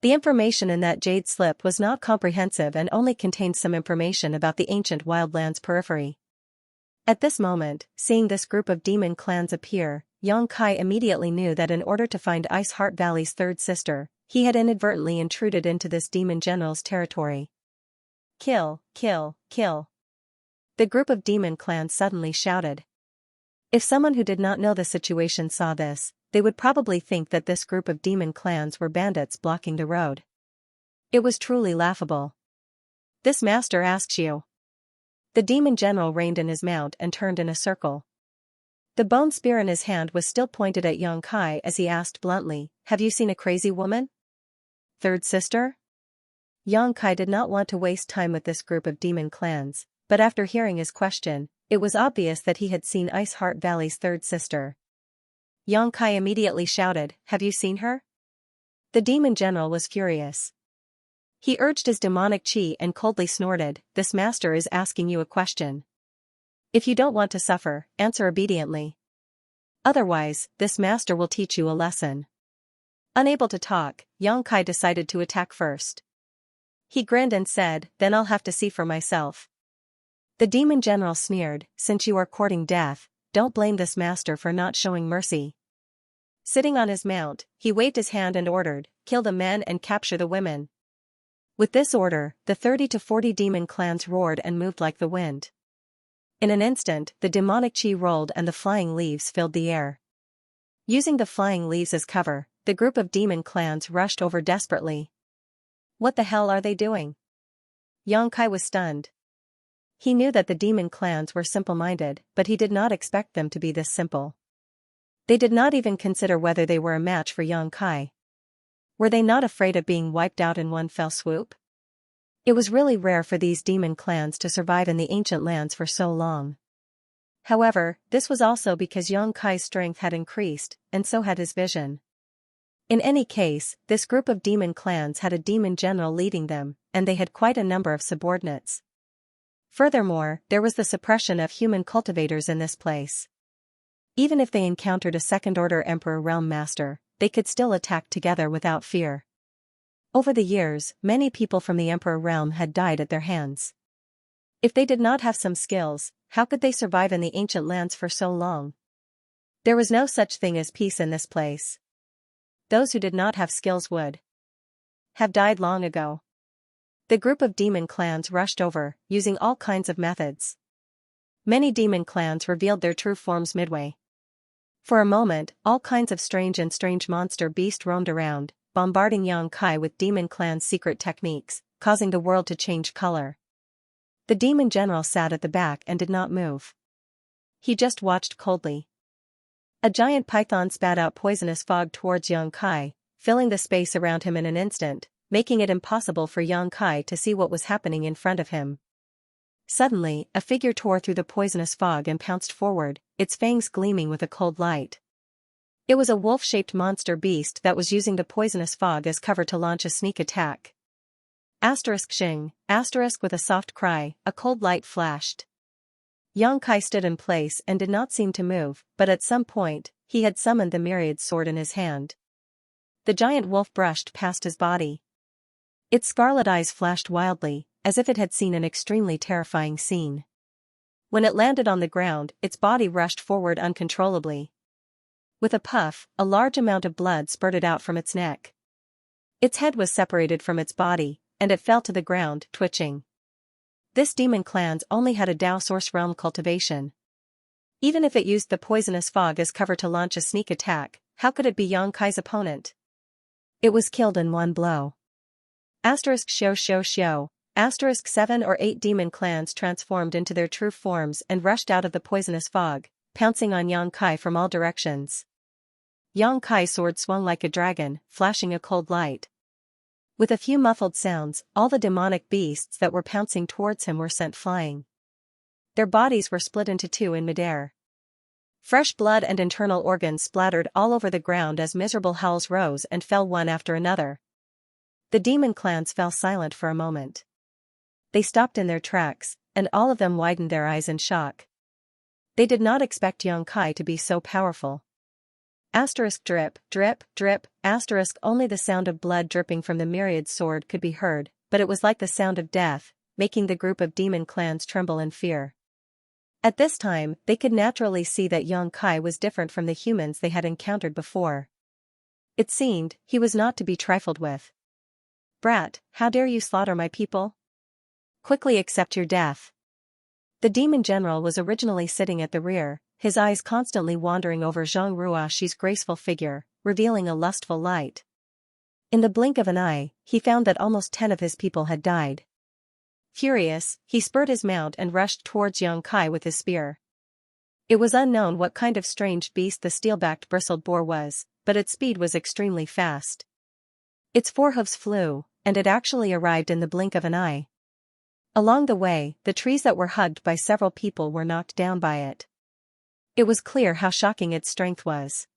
The information in that jade slip was not comprehensive and only contained some information about the ancient wildlands periphery. At this moment, seeing this group of demon clans appear, Xianxia immediately knew that in order to find Ice Heart Valley's third sister, he had inadvertently intruded into this demon general's territory. Kill, kill, kill. The group of demon clans suddenly shouted. If someone who did not know the situation saw this, they would probably think that this group of demon clans were bandits blocking the road. It was truly laughable. This master asks you. The demon general reined in his mount and turned in a circle. The bone spear in his hand was still pointed at Xianxia as he asked bluntly, "Have you seen a crazy woman? Third sister?" Xianxia did not want to waste time with this group of demon clans, but after hearing his question, it was obvious that he had seen Ice Heart Valley's third sister. Xianxia immediately shouted, "Have you seen her?" The demon general was furious. He urged his demonic chi and coldly snorted, "This master is asking you a question. If you don't want to suffer, answer obediently. Otherwise, this master will teach you a lesson." Unable to talk, Xianxia decided to attack first. He grinned and said, "Then I'll have to see for myself." The demon general sneered, "Since you are courting death, don't blame this master for not showing mercy." Sitting on his mount, he waved his hand and ordered, "Kill the men and capture the women." With this order, the 30 to 40 demon clans roared and moved like the wind. In an instant, the demonic chi rolled and the flying leaves filled the air. Using the flying leaves as cover, the group of demon clans rushed over desperately. What the hell are they doing? Xianxia was stunned. He knew that the demon clans were simple-minded, but he did not expect them to be this simple. They did not even consider whether they were a match for Xianxia. Were they not afraid of being wiped out in one fell swoop? It was really rare for these demon clans to survive in the ancient lands for so long. However, this was also because Xianxia's strength had increased, and so had his vision. In any case, this group of demon clans had a demon general leading them, and they had quite a number of subordinates. Furthermore, there was the suppression of human cultivators in this place. Even if they encountered a second-order Emperor Realm Master, they could still attack together without fear. Over the years, many people from the Emperor Realm had died at their hands. If they did not have some skills, how could they survive in the ancient lands for so long? There was no such thing as peace in this place. Those who did not have skills would have died long ago. The group of demon clans rushed over, using all kinds of methods. Many demon clans revealed their true forms midway. For a moment, all kinds of strange monster beasts roamed around, bombarding Xianxia with demon clan's secret techniques, causing the world to change color. The demon general sat at the back and did not move. He just watched coldly. A giant python spat out poisonous fog towards Xianxia, filling the space around him in an instant, making it impossible for Xianxia to see what was happening in front of him. Suddenly, a figure tore through the poisonous fog and pounced forward, its fangs gleaming with a cold light. It was a wolf-shaped monster beast that was using the poisonous fog as cover to launch a sneak attack. Xing, with a soft cry, a cold light flashed. Xianxia stood in place and did not seem to move, but at some point, he had summoned the myriad sword in his hand. The giant wolf brushed past his body. Its scarlet eyes flashed wildly, as if it had seen an extremely terrifying scene. When it landed on the ground, its body rushed forward uncontrollably. With a puff, a large amount of blood spurted out from its neck. Its head was separated from its body, and it fell to the ground, twitching. This demon clan's only had a Dao Source Realm cultivation. Even if it used the poisonous fog as cover to launch a sneak attack, how could it be Xianxia's opponent? It was killed in one blow. Xiao. 7 or 8 demon clans transformed into their true forms and rushed out of the poisonous fog, pouncing on Xianxia from all directions. Xianxia's sword swung like a dragon, flashing a cold light. With a few muffled sounds, all the demonic beasts that were pouncing towards him were sent flying. Their bodies were split into two in midair. Fresh blood and internal organs splattered all over the ground as miserable howls rose and fell one after another. The demon clans fell silent for a moment. They stopped in their tracks, and all of them widened their eyes in shock. They did not expect Xianxia to be so powerful. Drip, drip, drip, only the sound of blood dripping from the myriad sword could be heard, but it was like the sound of death, making the group of demon clans tremble in fear. At this time, they could naturally see that Xianxia was different from the humans they had encountered before. It seemed, he was not to be trifled with. "Brat, how dare you slaughter my people? Quickly accept your death." The demon general was originally sitting at the rear, his eyes constantly wandering over Zhang Ruoxi's graceful figure, revealing a lustful light. In the blink of an eye, he found that almost 10 of his people had died. Furious, he spurred his mount and rushed towards Xianxia with his spear. It was unknown what kind of strange beast the steel-backed bristled boar was, but its speed was extremely fast. Its forehoofs flew, and it actually arrived in the blink of an eye. Along the way, the trees that were hugged by several people were knocked down by it. It was clear how shocking its strength was.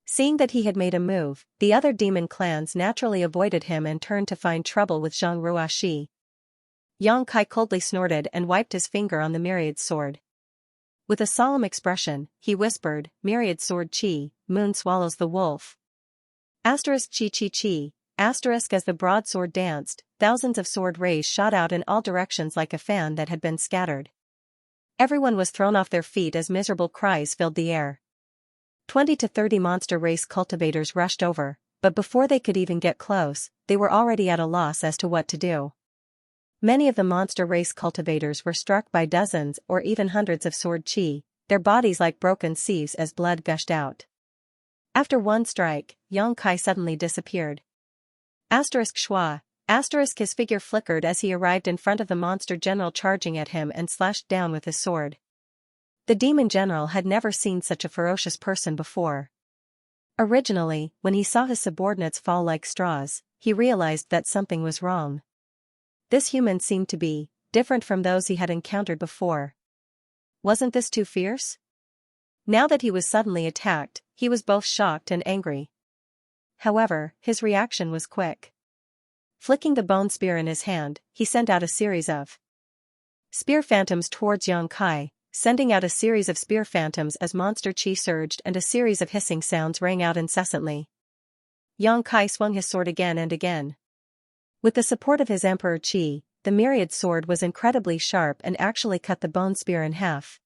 Seeing that he had made a move, the other demon clans naturally avoided him and turned to find trouble with Zhang Ruoxi. Xianxia coldly snorted and wiped his finger on the myriad sword. With a solemn expression, he whispered, "Myriad sword chi, moon swallows the wolf." Chi chi chi. As the broadsword danced, thousands of sword rays shot out in all directions like a fan that had been scattered. Everyone was thrown off their feet as miserable cries filled the air. 20 to 30 monster race cultivators rushed over, but before they could even get close, they were already at a loss as to what to do. Many of the monster race cultivators were struck by dozens or even hundreds of sword chi, their bodies like broken sieves as blood gushed out. After one strike, Xianxia suddenly disappeared. Schwa. His figure flickered as he arrived in front of the monster general charging at him and slashed down with his sword. The demon general had never seen such a ferocious person before. Originally, when he saw his subordinates fall like straws, he realized that something was wrong. This human seemed to be different from those he had encountered before. Wasn't this too fierce? Now that he was suddenly attacked, he was both shocked and angry. However, his reaction was quick. Flicking the bone spear in his hand, he sent out a series of spear phantoms towards Xianxia, sending out a series of spear phantoms as monster chi surged and a series of hissing sounds rang out incessantly. Xianxia swung his sword again and again. With the support of his emperor chi, the myriad sword was incredibly sharp and actually cut the bone spear in half.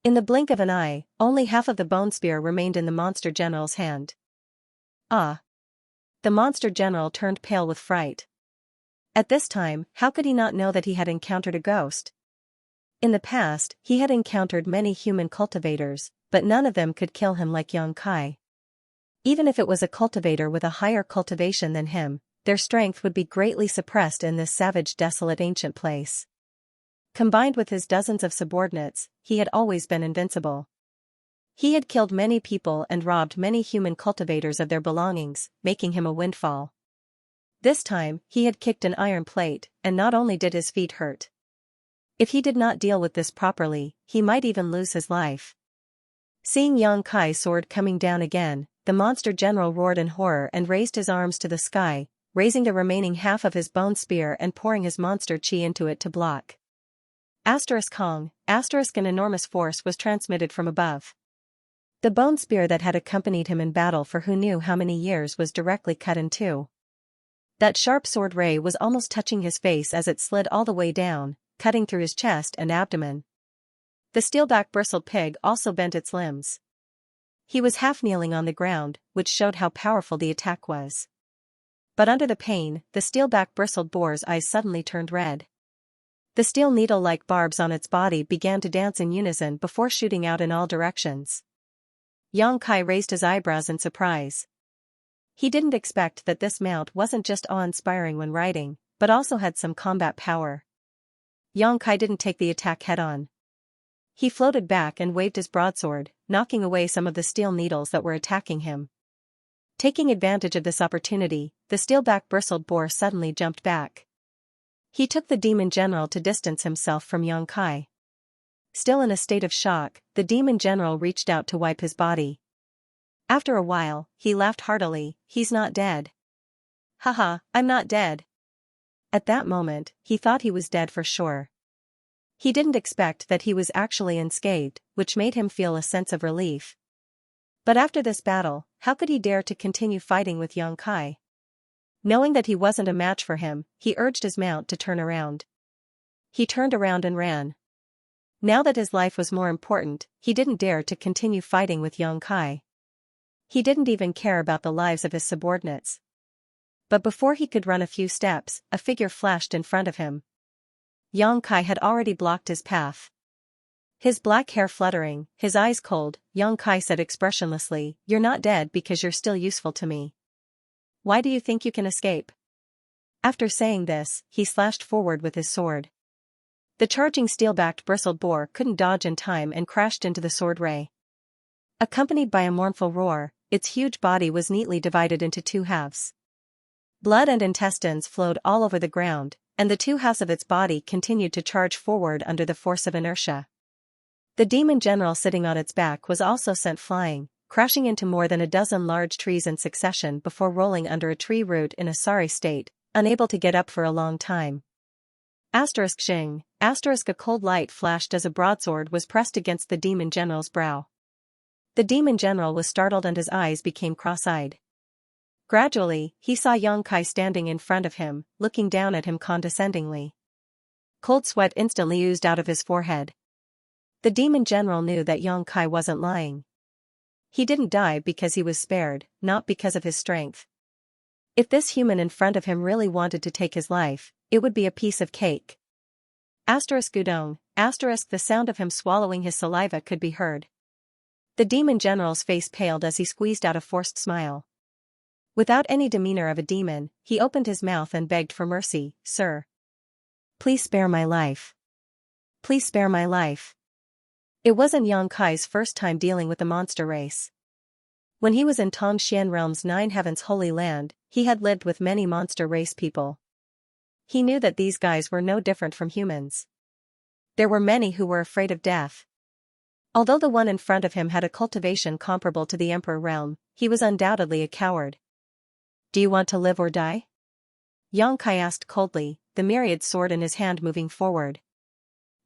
In the blink of an eye, only half of the bone spear remained in the monster general's hand. Ah! The monster general turned pale with fright. At this time, how could he not know that he had encountered a ghost? In the past, he had encountered many human cultivators, but none of them could kill him like Xianxia. Even if it was a cultivator with a higher cultivation than him, their strength would be greatly suppressed in this savage, desolate ancient place. Combined with his dozens of subordinates, he had always been invincible. He had killed many people and robbed many human cultivators of their belongings, making him a windfall. This time, he had kicked an iron plate, and not only did his feet hurt. If he did not deal with this properly, he might even lose his life. Seeing Xianxia's sword coming down again, the monster general roared in horror and raised his arms to the sky, raising the remaining half of his bone spear and pouring his monster chi into it to block. Kong, an enormous force was transmitted from above. The bone spear that had accompanied him in battle for who knew how many years was directly cut in two. That sharp sword ray was almost touching his face as it slid all the way down, cutting through his chest and abdomen. The steelback bristled pig also bent its limbs. He was half kneeling on the ground, which showed how powerful the attack was. But under the pain, the steelback bristled boar's eyes suddenly turned red. The steel needle-like barbs on its body began to dance in unison before shooting out in all directions. Xianxia raised his eyebrows in surprise. He didn't expect that this mount wasn't just awe-inspiring when riding, but also had some combat power. Xianxia didn't take the attack head-on. He floated back and waved his broadsword, knocking away some of the steel needles that were attacking him. Taking advantage of this opportunity, the steelback bristled boar suddenly jumped back. He took the demon general to distance himself from Xianxia. Still in a state of shock, the demon general reached out to wipe his body. After a while, he laughed heartily. "He's not dead." "Haha, I'm not dead." At that moment, he thought he was dead for sure. He didn't expect that he was actually unscathed, which made him feel a sense of relief. But after this battle, how could he dare to continue fighting with Xianxia? Knowing that he wasn't a match for him, he urged his mount to turn around. He turned around and ran. Now that his life was more important, he didn't dare to continue fighting with Xianxia. He didn't even care about the lives of his subordinates. But before he could run a few steps, a figure flashed in front of him. Xianxia had already blocked his path. His black hair fluttering, his eyes cold, Xianxia said expressionlessly, "You're not dead because you're still useful to me. Why do you think you can escape?" After saying this, he slashed forward with his sword. The charging steel-backed bristled boar couldn't dodge in time and crashed into the sword ray. Accompanied by a mournful roar, its huge body was neatly divided into two halves. Blood and intestines flowed all over the ground, and the two halves of its body continued to charge forward under the force of inertia. The demon general sitting on its back was also sent flying, crashing into more than a dozen large trees in succession before rolling under a tree root in a sorry state, unable to get up for a long time. Xing, a cold light flashed as a broadsword was pressed against the demon general's brow. The demon general was startled and his eyes became cross-eyed. Gradually, he saw Xianxia standing in front of him, looking down at him condescendingly. Cold sweat instantly oozed out of his forehead. The demon general knew that Xianxia wasn't lying. He didn't die because he was spared, not because of his strength. If this human in front of him really wanted to take his life, it would be a piece of cake. Gudong, the sound of him swallowing his saliva could be heard. The demon general's face paled as he squeezed out a forced smile. Without any demeanor of a demon, he opened his mouth and begged for mercy. "Sir. Please spare my life. Please spare my life." It wasn't Xianxia's first time dealing with the monster race. When he was in Tongxian Realm's Nine Heavens Holy Land, he had lived with many monster race people. He knew that these guys were no different from humans. There were many who were afraid of death. Although the one in front of him had a cultivation comparable to the Emperor realm, he was undoubtedly a coward. "Do you want to live or die?" Xianxia asked coldly, the myriad sword in his hand moving forward.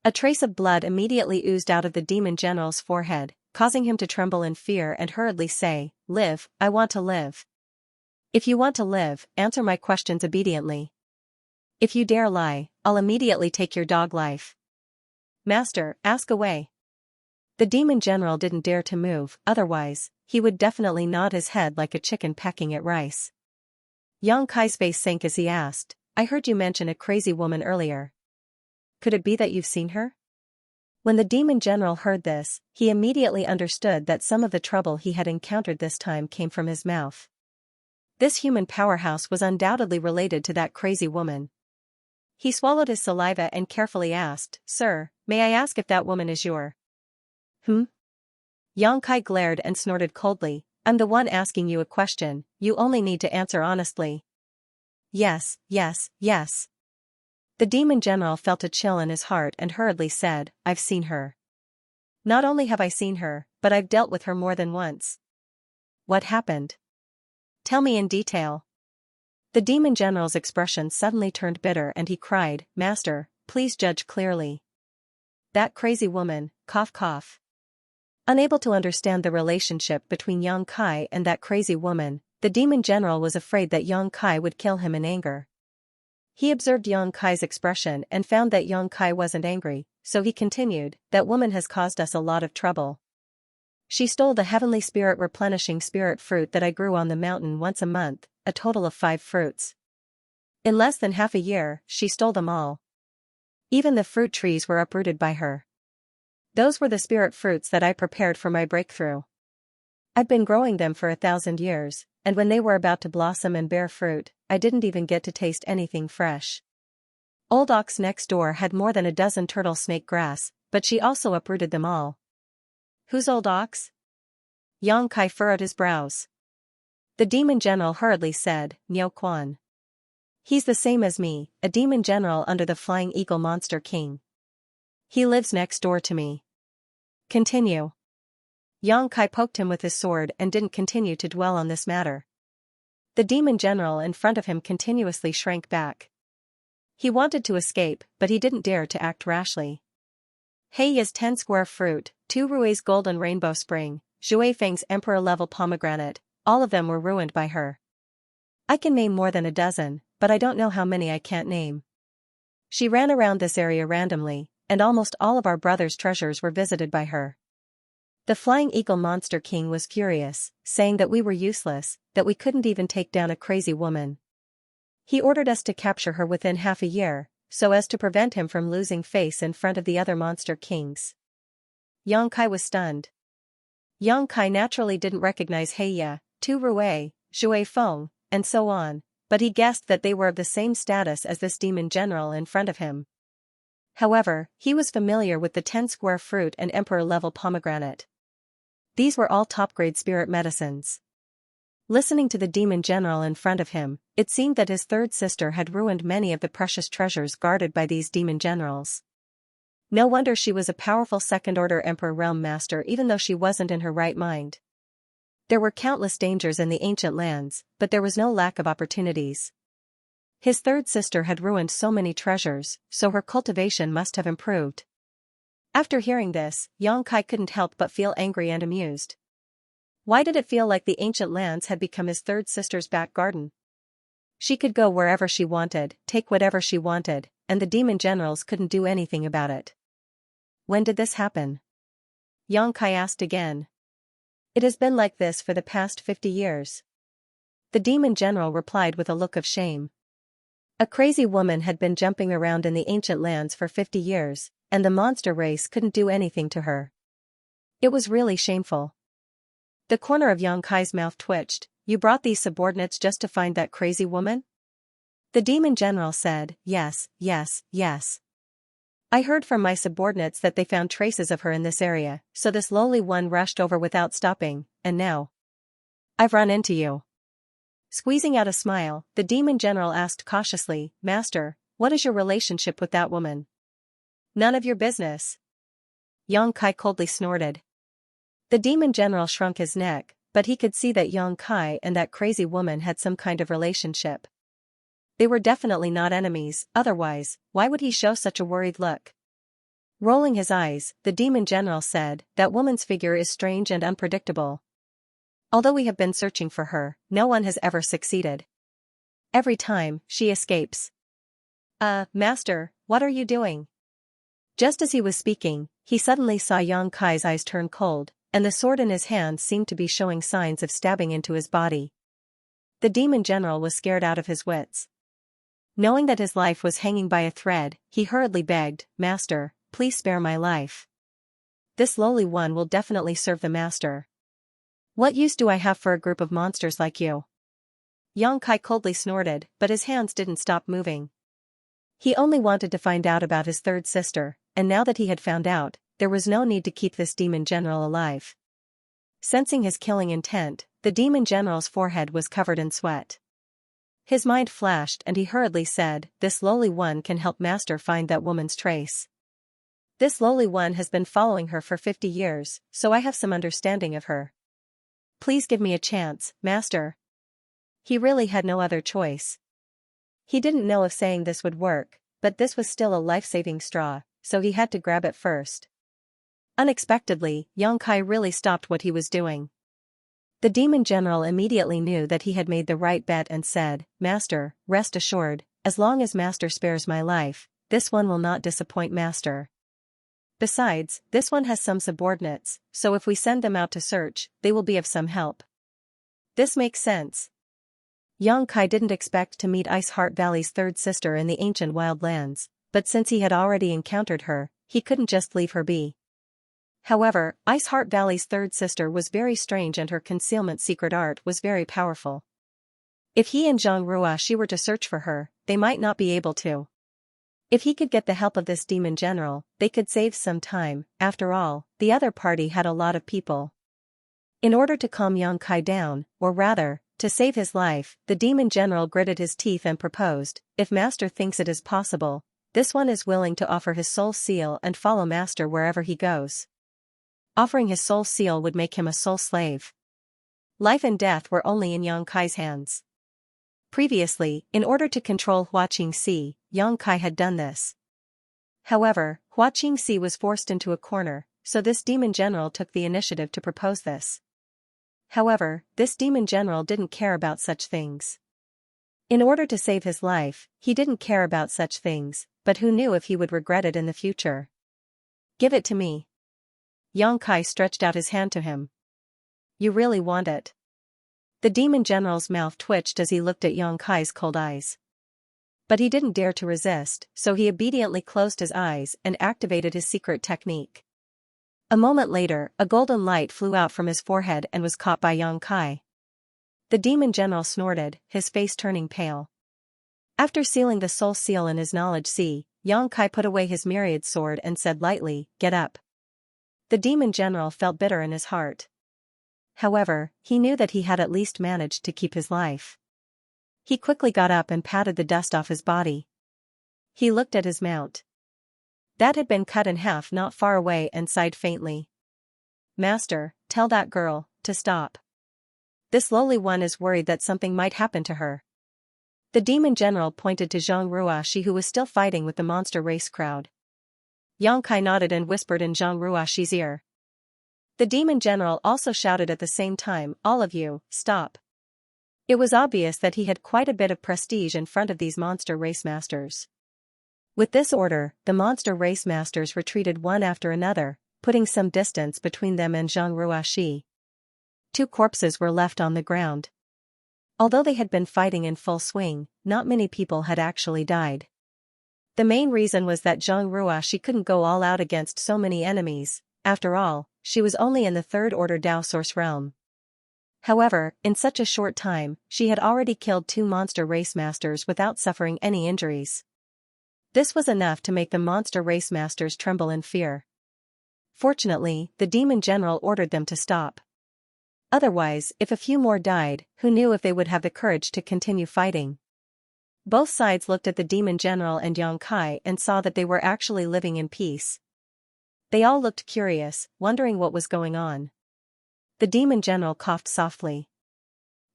A trace of blood immediately oozed out of the demon general's forehead, causing him to tremble in fear and hurriedly say, "Live, I want to live. If you want to live, answer my questions obediently. If you dare lie, I'll immediately take your dog life." "Master, ask away." The demon general didn't dare to move, otherwise, he would definitely nod his head like a chicken pecking at rice. Xianxia's face sank as he asked, "I heard you mention a crazy woman earlier. Could it be that you've seen her?" When the demon general heard this, he immediately understood that some of the trouble he had encountered this time came from his mouth. This human powerhouse was undoubtedly related to that crazy woman. He swallowed his saliva and carefully asked, "Sir, may I ask if that woman is your—" Xianxia glared and snorted coldly, "I'm the one asking you a question, you only need to answer honestly." "Yes, yes, yes." The demon general felt a chill in his heart and hurriedly said, I've seen her. Not only have I seen her, but I've dealt with her more than once. What happened? Tell me in detail. The demon general's expression suddenly turned bitter and he cried, Master, please judge clearly. That crazy woman, cough cough. Unable to understand the relationship between Yang Kai and that crazy woman, the demon general was afraid that Yang Kai would kill him in anger. He observed Yang Kai's expression and found that Yang Kai wasn't angry, so he continued, that woman has caused us a lot of trouble. She stole the heavenly spirit replenishing spirit fruit that I grew on the mountain once a month, a total of 5 fruits. In less than half a year, she stole them all. Even the fruit trees were uprooted by her. Those were the spirit fruits that I prepared for my breakthrough. I'd been growing them for 1,000 years, and when they were about to blossom and bear fruit, I didn't even get to taste anything fresh. Old Ox next door had more than a dozen turtle snake grass, but she also uprooted them all. Who's Old Ox? Yang Kai furrowed his brows. The demon general hurriedly said, Niao Quan. He's the same as me, a demon general under the Flying Eagle Monster King. He lives next door to me. Continue. Yang Kai poked him with his sword and didn't continue to dwell on this matter. The demon general in front of him continuously shrank back. He wanted to escape, but he didn't dare to act rashly. Heiya's 10 square fruit, 2 Rui's golden rainbow spring, Zhui Feng's emperor-level pomegranate, all of them were ruined by her. I can name more than a dozen, but I don't know how many I can't name. She ran around this area randomly, and almost all of our brother's treasures were visited by her. The Flying Eagle Monster King was furious, saying that we were useless, that we couldn't even take down a crazy woman. He ordered us to capture her within half a year, so as to prevent him from losing face in front of the other monster kings. Yang Kai was stunned. Yang Kai naturally didn't recognize Heiya, Tu Rui, Zhui Feng, and so on, but he guessed that they were of the same status as this demon general in front of him. However, he was familiar with the 10 square fruit and emperor-level pomegranate. These were all top-grade spirit medicines. Listening to the demon general in front of him, it seemed that his third sister had ruined many of the precious treasures guarded by these demon generals. No wonder she was a powerful second-order Emperor Realm Master even though she wasn't in her right mind. There were countless dangers in the ancient lands, but there was no lack of opportunities. His third sister had ruined so many treasures, so her cultivation must have improved. After hearing this, Yang Kai couldn't help but feel angry and amused. Why did it feel like the ancient lands had become his third sister's back garden? She could go wherever she wanted, take whatever she wanted, and the demon generals couldn't do anything about it. When did this happen? Yang Kai asked again. It has been like this for the past 50 years. The demon general replied with a look of shame. A crazy woman had been jumping around in the ancient lands for 50 years, and the monster race couldn't do anything to her. It was really shameful. The corner of Yang Kai's mouth twitched. You brought these subordinates just to find that crazy woman? The demon general said, yes, yes, yes. I heard from my subordinates that they found traces of her in this area, so this lowly one rushed over without stopping, and now I've run into you. Squeezing out a smile, the demon general asked cautiously, Master, what is your relationship with that woman? None of your business. Yang Kai coldly snorted. The demon general shrunk his neck, but he could see that Yang Kai and that crazy woman had some kind of relationship. They were definitely not enemies, otherwise, why would he show such a worried look? Rolling his eyes, the demon general said, that woman's figure is strange and unpredictable. Although we have been searching for her, no one has ever succeeded. Every time, she escapes. Master, what are you doing? Just as he was speaking, he suddenly saw Yang Kai's eyes turn cold, and the sword in his hand seemed to be showing signs of stabbing into his body. The demon general was scared out of his wits. Knowing that his life was hanging by a thread, he hurriedly begged, Master, please spare my life. This lowly one will definitely serve the master. What use do I have for a group of monsters like you? Yang Kai coldly snorted, but his hands didn't stop moving. He only wanted to find out about his third sister, and now that he had found out, there was no need to keep this demon general alive. Sensing his killing intent, the demon general's forehead was covered in sweat. His mind flashed and he hurriedly said, "This lowly one can help Master find that woman's trace. This lowly one has been following her for 50 years, so I have some understanding of her. Please give me a chance, Master." He really had no other choice. He didn't know if saying this would work, but this was still a life-saving straw, so he had to grab it first. Unexpectedly, Xianxia really stopped what he was doing. The demon general immediately knew that he had made the right bet and said, "Master, rest assured, as long as Master spares my life, this one will not disappoint Master. Besides, this one has some subordinates, so if we send them out to search, they will be of some help." This makes sense. Xianxia didn't expect to meet Ice Heart Valley's third sister in the ancient wildlands, but since he had already encountered her, he couldn't just leave her be. However, Ice Heart Valley's third sister was very strange and her concealment secret art was very powerful. If he and Xianxia were to search for her, they might not be able to. If he could get the help of this demon general, they could save some time. After all, the other party had a lot of people. In order to calm Xianxia down, or rather, to save his life, the demon general gritted his teeth and proposed, "If Master thinks it is possible, this one is willing to offer his soul seal and follow Master wherever he goes." Offering his soul seal would make him a soul slave. Life and death were only in Xianxia's hands. Previously, in order to control Xianxia, Xianxia had done this. However, Xianxia was forced into a corner, so this demon general took the initiative to propose this. However, this demon general didn't care about such things. In order to save his life, he didn't care about such things, but who knew if he would regret it in the future. "Give it to me." Xianxia stretched out his hand to him. "You really want it?" The demon general's mouth twitched as he looked at Xianxia's cold eyes. But he didn't dare to resist, so he obediently closed his eyes and activated his secret technique. A moment later, a golden light flew out from his forehead and was caught by Xianxia. The demon general snorted, his face turning pale. After sealing the soul seal in his knowledge sea, Xianxia put away his myriad sword and said lightly, "Get up." The demon general felt bitter in his heart. However, he knew that he had at least managed to keep his life. He quickly got up and patted the dust off his body. He looked at his mount. That had been cut in half not far away and sighed faintly. "Master, tell that girl to stop. This lowly one is worried that something might happen to her." The demon general pointed to Xianxia who was still fighting with the monster race crowd. Xianxia nodded and whispered in Xianxia's ear. The demon general also shouted at the same time, "All of you, stop." It was obvious that he had quite a bit of prestige in front of these monster race masters. With this order, the monster race masters retreated one after another, putting some distance between them and Xianxia. 2 corpses were left on the ground. Although they had been fighting in full swing, not many people had actually died. The main reason was that Xianxia couldn't go all out against so many enemies. After all, she was only in the third order Dao Source realm. However, in such a short time, she had already killed 2 monster race masters without suffering any injuries. This was enough to make the monster race masters tremble in fear. Fortunately, the demon general ordered them to stop. Otherwise, if a few more died, who knew if they would have the courage to continue fighting? Both sides looked at the demon general and Xianxia and saw that they were actually living in peace. They all looked curious, wondering what was going on. The demon general coughed softly.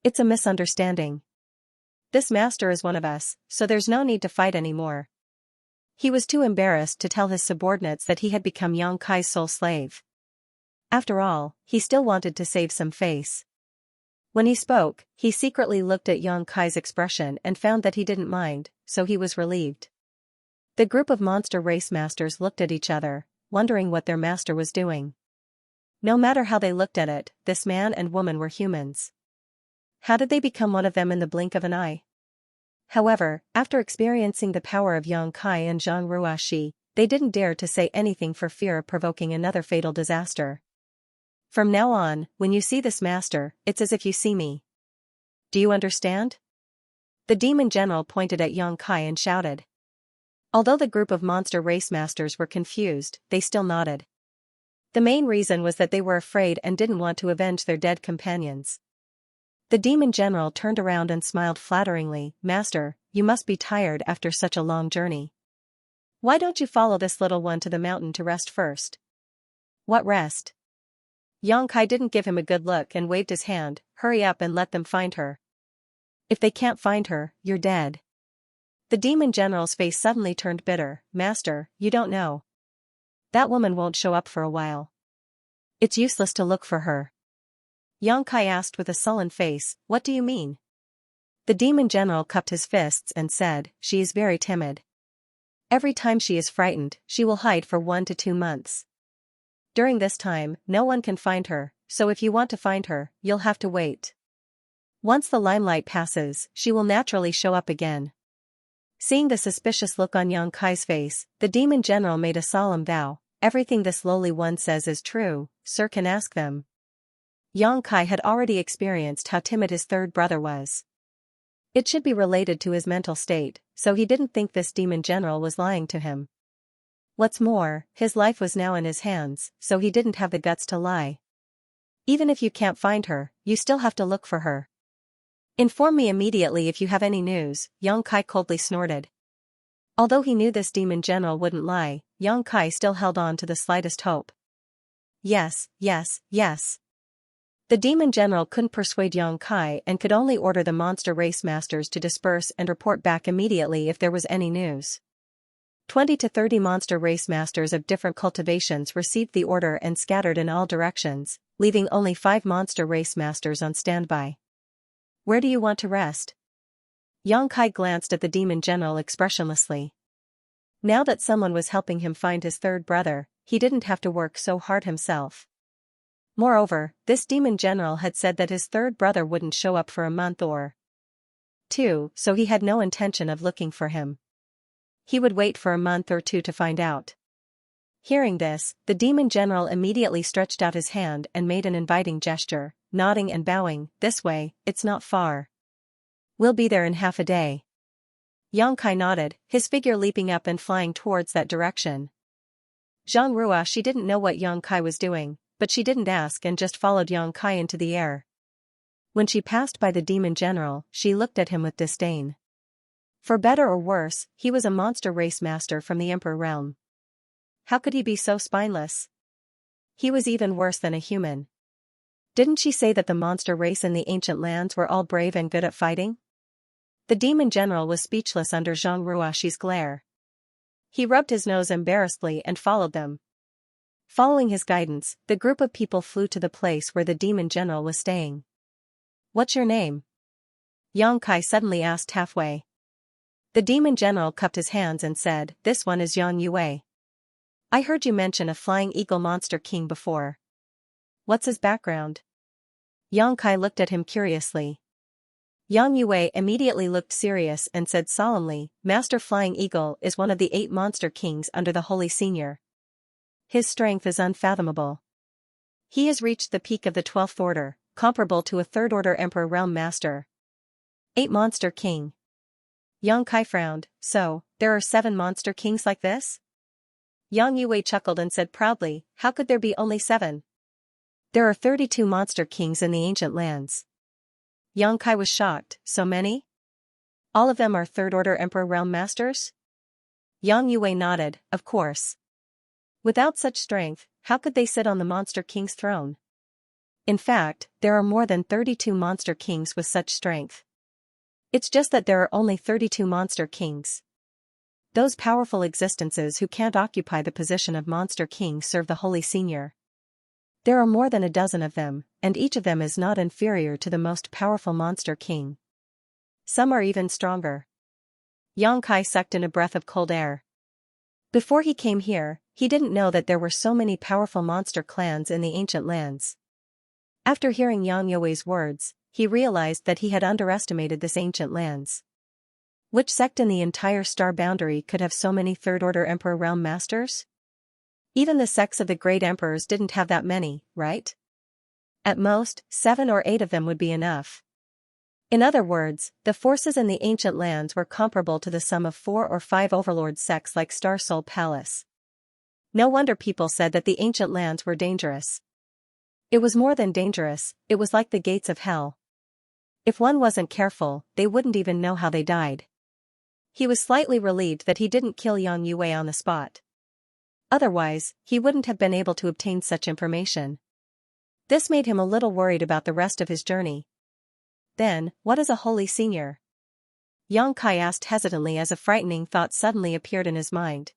"It's a misunderstanding. This master is one of us, so there's no need to fight anymore." He was too embarrassed to tell his subordinates that he had become Xianxia's soul slave. After all, he still wanted to save some face. When he spoke, he secretly looked at Xianxia's expression and found that he didn't mind, so he was relieved. The group of monster race masters looked at each other, wondering what their master was doing. No matter how they looked at it, this man and woman were humans. How did they become one of them in the blink of an eye? However, after experiencing the power of Xianxia and Xianxia, they didn't dare to say anything for fear of provoking another fatal disaster. "From now on, when you see this master, it's as if you see me. Do you understand?" The demon general pointed at Xianxia and shouted. Although the group of monster race masters were confused, they still nodded. The main reason was that they were afraid and didn't want to avenge their dead companions. The demon general turned around and smiled flatteringly. Master, you must be tired after such a long journey. Why don't you follow this little one to the mountain to rest first? What rest? Xianxia didn't give him a good look and waved his hand. Hurry up and let them find her. If they can't find her, you're dead. The demon general's face suddenly turned bitter. Master, you don't know. That woman won't show up for a while. It's useless to look for her. Xianxia asked with a sullen face. What do you mean? The demon general cupped his fists and said, she is very timid. Every time she is frightened, she will hide for 1 to 2 months. During this time, no one can find her, so if you want to find her, you'll have to wait. Once the limelight passes, she will naturally show up again. Seeing the suspicious look on Xianxia's face, the demon general made a solemn vow. Everything this lowly one says is true, sir can ask them. Xianxia had already experienced how timid his third brother was. It should be related to his mental state, so he didn't think this demon general was lying to him. What's more, his life was now in his hands, so he didn't have the guts to lie. Even if you can't find her, you still have to look for her. Inform me immediately if you have any news, Xianxia coldly snorted. Although he knew this demon general wouldn't lie, Xianxia still held on to the slightest hope. Yes, yes, yes. The demon general couldn't persuade Xianxia and could only order the monster race masters to disperse and report back immediately if there was any news. 20 to 30 monster race masters of different cultivations received the order and scattered in all directions, leaving only 5 monster race masters on standby. Where do you want to rest? Xianxia glanced at the demon general expressionlessly. Now that someone was helping him find his third brother, he didn't have to work so hard himself. Moreover, this demon general had said that his third brother wouldn't show up for a month or 2, so he had no intention of looking for him. He would wait for a month or 2 to find out. Hearing this, the demon general immediately stretched out his hand and made an inviting gesture, nodding and bowing. This way, it's not far. We'll be there in half a day. Xianxia nodded, his figure leaping up and flying towards that direction. Xianxia, she didn't know what Xianxia was doing, but she didn't ask and just followed Xianxia into the air. When she passed by the demon general, she looked at him with disdain. For better or worse, he was a monster race master from the Emperor realm. How could he be so spineless? He was even worse than a human. Didn't she say that the monster race in the ancient lands were all brave and good at fighting? The demon general was speechless under Xianxia's glare. He rubbed his nose embarrassedly and followed them. Following his guidance, the group of people flew to the place where the demon general was staying. What's your name? Xianxia suddenly asked halfway. The demon general cupped his hands and said, this one is Xianxia. I heard you mention a flying eagle monster king before. What's his background? Xianxia looked at him curiously. Xianxia immediately looked serious and said solemnly, Master Flying Eagle is one of the 8 monster kings under the Holy Senior. His strength is unfathomable. He has reached the peak of the 12th order, comparable to a 3rd order Emperor Realm Master. 8 monster king. Xianxia frowned. So, there are 7 monster kings like this? Xianxia chuckled and said proudly, how could there be only 7? There are 32 monster kings in the ancient lands. Xianxia was shocked. So many? All of them are 3rd order Emperor Realm Masters? Xianxia nodded, of course. Without such strength, how could they sit on the monster king's throne? In fact, there are more than 32 monster kings with such strength. It's just that there are only 32 monster kings. Those powerful existences who can't occupy the position of monster king serve the Holy Senior. There are more than a dozen of them, and each of them is not inferior to the most powerful monster king. Some are even stronger. Xianxia sucked in a breath of cold air. Before he came here, he didn't know that there were so many powerful monster clans in the ancient lands. After hearing Xianxia's words, he realized that he had underestimated this ancient lands. Which sect in the entire star boundary could have so many 3rd order Emperor Realm Masters? Even the sects of the great emperors didn't have that many, right? At most, 7 or 8 of them would be enough. In other words, the forces in the ancient lands were comparable to the sum of 4 or 5 overlord sects like Star Soul Palace. No wonder people said that the ancient lands were dangerous. It was more than dangerous, it was like the gates of hell. If one wasn't careful, they wouldn't even know how they died. He was slightly relieved that he didn't kill Yang Yue on the spot. Otherwise, he wouldn't have been able to obtain such information. This made him a little worried about the rest of his journey. Then, what is a holy senior? Yang Kai asked hesitantly as a frightening thought suddenly appeared in his mind.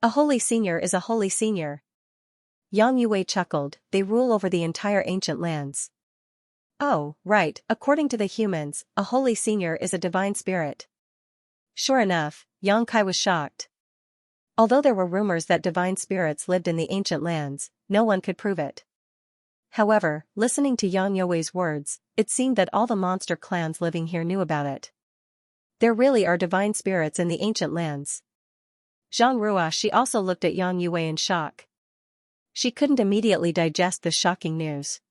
A holy senior is a holy senior. Yang Yue chuckled, they rule over the entire ancient lands. Oh, right, according to the humans, a holy senior is a divine spirit. Sure enough, Yang Kai was shocked. Although there were rumors that divine spirits lived in the ancient lands, no one could prove it. However, listening to Yang Yue's words, it seemed that all the monster clans living here knew about it. There really are divine spirits in the ancient lands. Zhang Ruoxi also looked at Yang Yue in shock. She couldn't immediately digest the shocking news.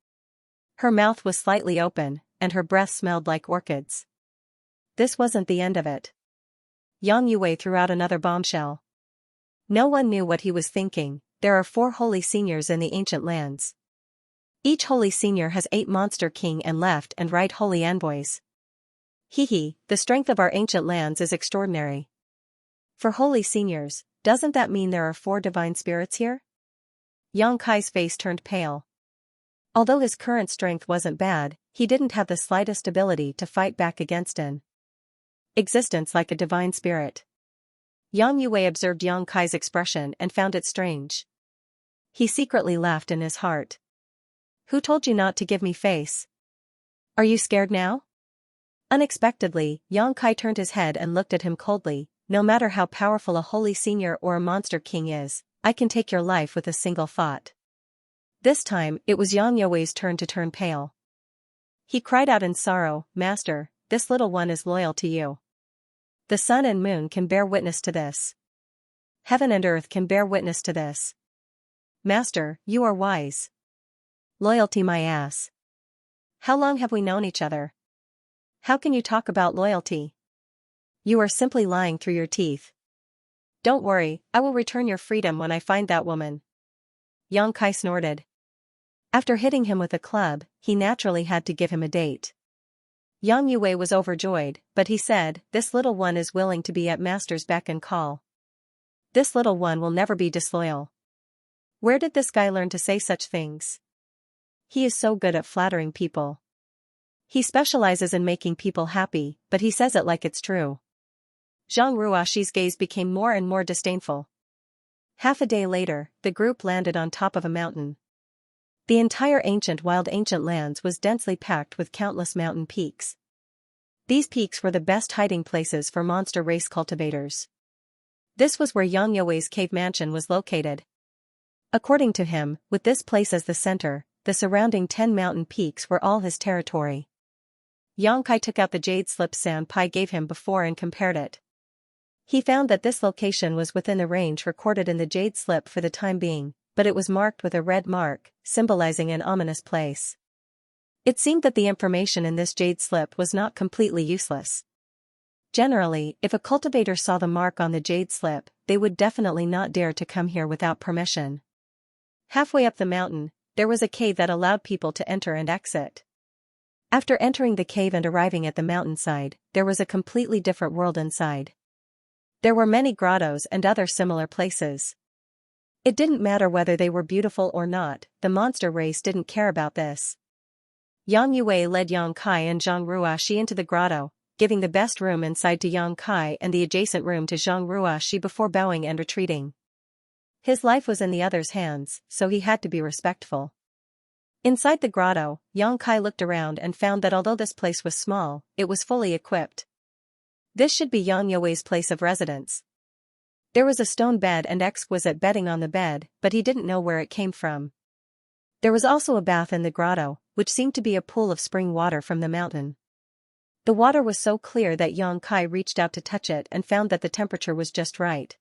Her mouth was slightly open, and her breath smelled like orchids. This wasn't the end of it. Yang Yue threw out another bombshell. No one knew what he was thinking. There are 4 holy seniors in the ancient lands. Each holy senior has 8 monster king and left and right holy envoys. Hee, the strength of our ancient lands is extraordinary. For holy seniors, doesn't that mean there are 4 divine spirits here? Yang Kai's face turned pale. Although his current strength wasn't bad, he didn't have the slightest ability to fight back against an existence like a divine spirit. Yang Yue observed Yang Kai's expression and found it strange. He secretly laughed in his heart. Who told you not to give me face? Are you scared now? Unexpectedly, Yang Kai turned his head and looked at him coldly. No matter how powerful a holy senior or a monster king is, I can take your life with a single thought. This time, it was Yang Yue's turn to turn pale. He cried out in sorrow, Master, this little one is loyal to you. The sun and moon can bear witness to this. Heaven and earth can bear witness to this. Master, you are wise. Loyalty my ass. How long have we known each other? How can you talk about loyalty? You are simply lying through your teeth. Don't worry, I will return your freedom when I find that woman. Yang Kai snorted. After hitting him with a club, he naturally had to give him a date. Yang Yue was overjoyed, but he said, this little one is willing to be at Master's beck and call. This little one will never be disloyal. Where did this guy learn to say such things? He is so good at flattering people. He specializes in making people happy, but he says it like it's true. Zhang Ruoxi's gaze became more and more disdainful. Half a day later, the group landed on top of a mountain. The entire ancient lands was densely packed with countless mountain peaks. These peaks were the best hiding places for monster race cultivators. This was where Yang Yue's cave mansion was located. According to him, with this place as the center, the surrounding 10 mountain peaks were all his territory. Yang Kai took out the jade slip Sanpai gave him before and compared it. He found that this location was within the range recorded in the jade slip for the time being, but it was marked with a red mark, symbolizing an ominous place. It seemed that the information in this jade slip was not completely useless. Generally, if a cultivator saw the mark on the jade slip, they would definitely not dare to come here without permission. Halfway up the mountain, there was a cave that allowed people to enter and exit. After entering the cave and arriving at the mountainside, there was a completely different world inside. There were many grottos and other similar places. It didn't matter whether they were beautiful or not, the monster race didn't care about this. Yang Yue led Yang Kai and Zhang Ruoxi into the grotto, giving the best room inside to Yang Kai and the adjacent room to Zhang Ruoxi before bowing and retreating. His life was in the other's hands, so he had to be respectful. Inside the grotto, Yang Kai looked around and found that although this place was small, it was fully equipped. This should be Yang Yue's place of residence. There was a stone bed and exquisite bedding on the bed, but he didn't know where it came from. There was also a bath in the grotto, which seemed to be a pool of spring water from the mountain. The water was so clear that Yang Kai reached out to touch it and found that the temperature was just right.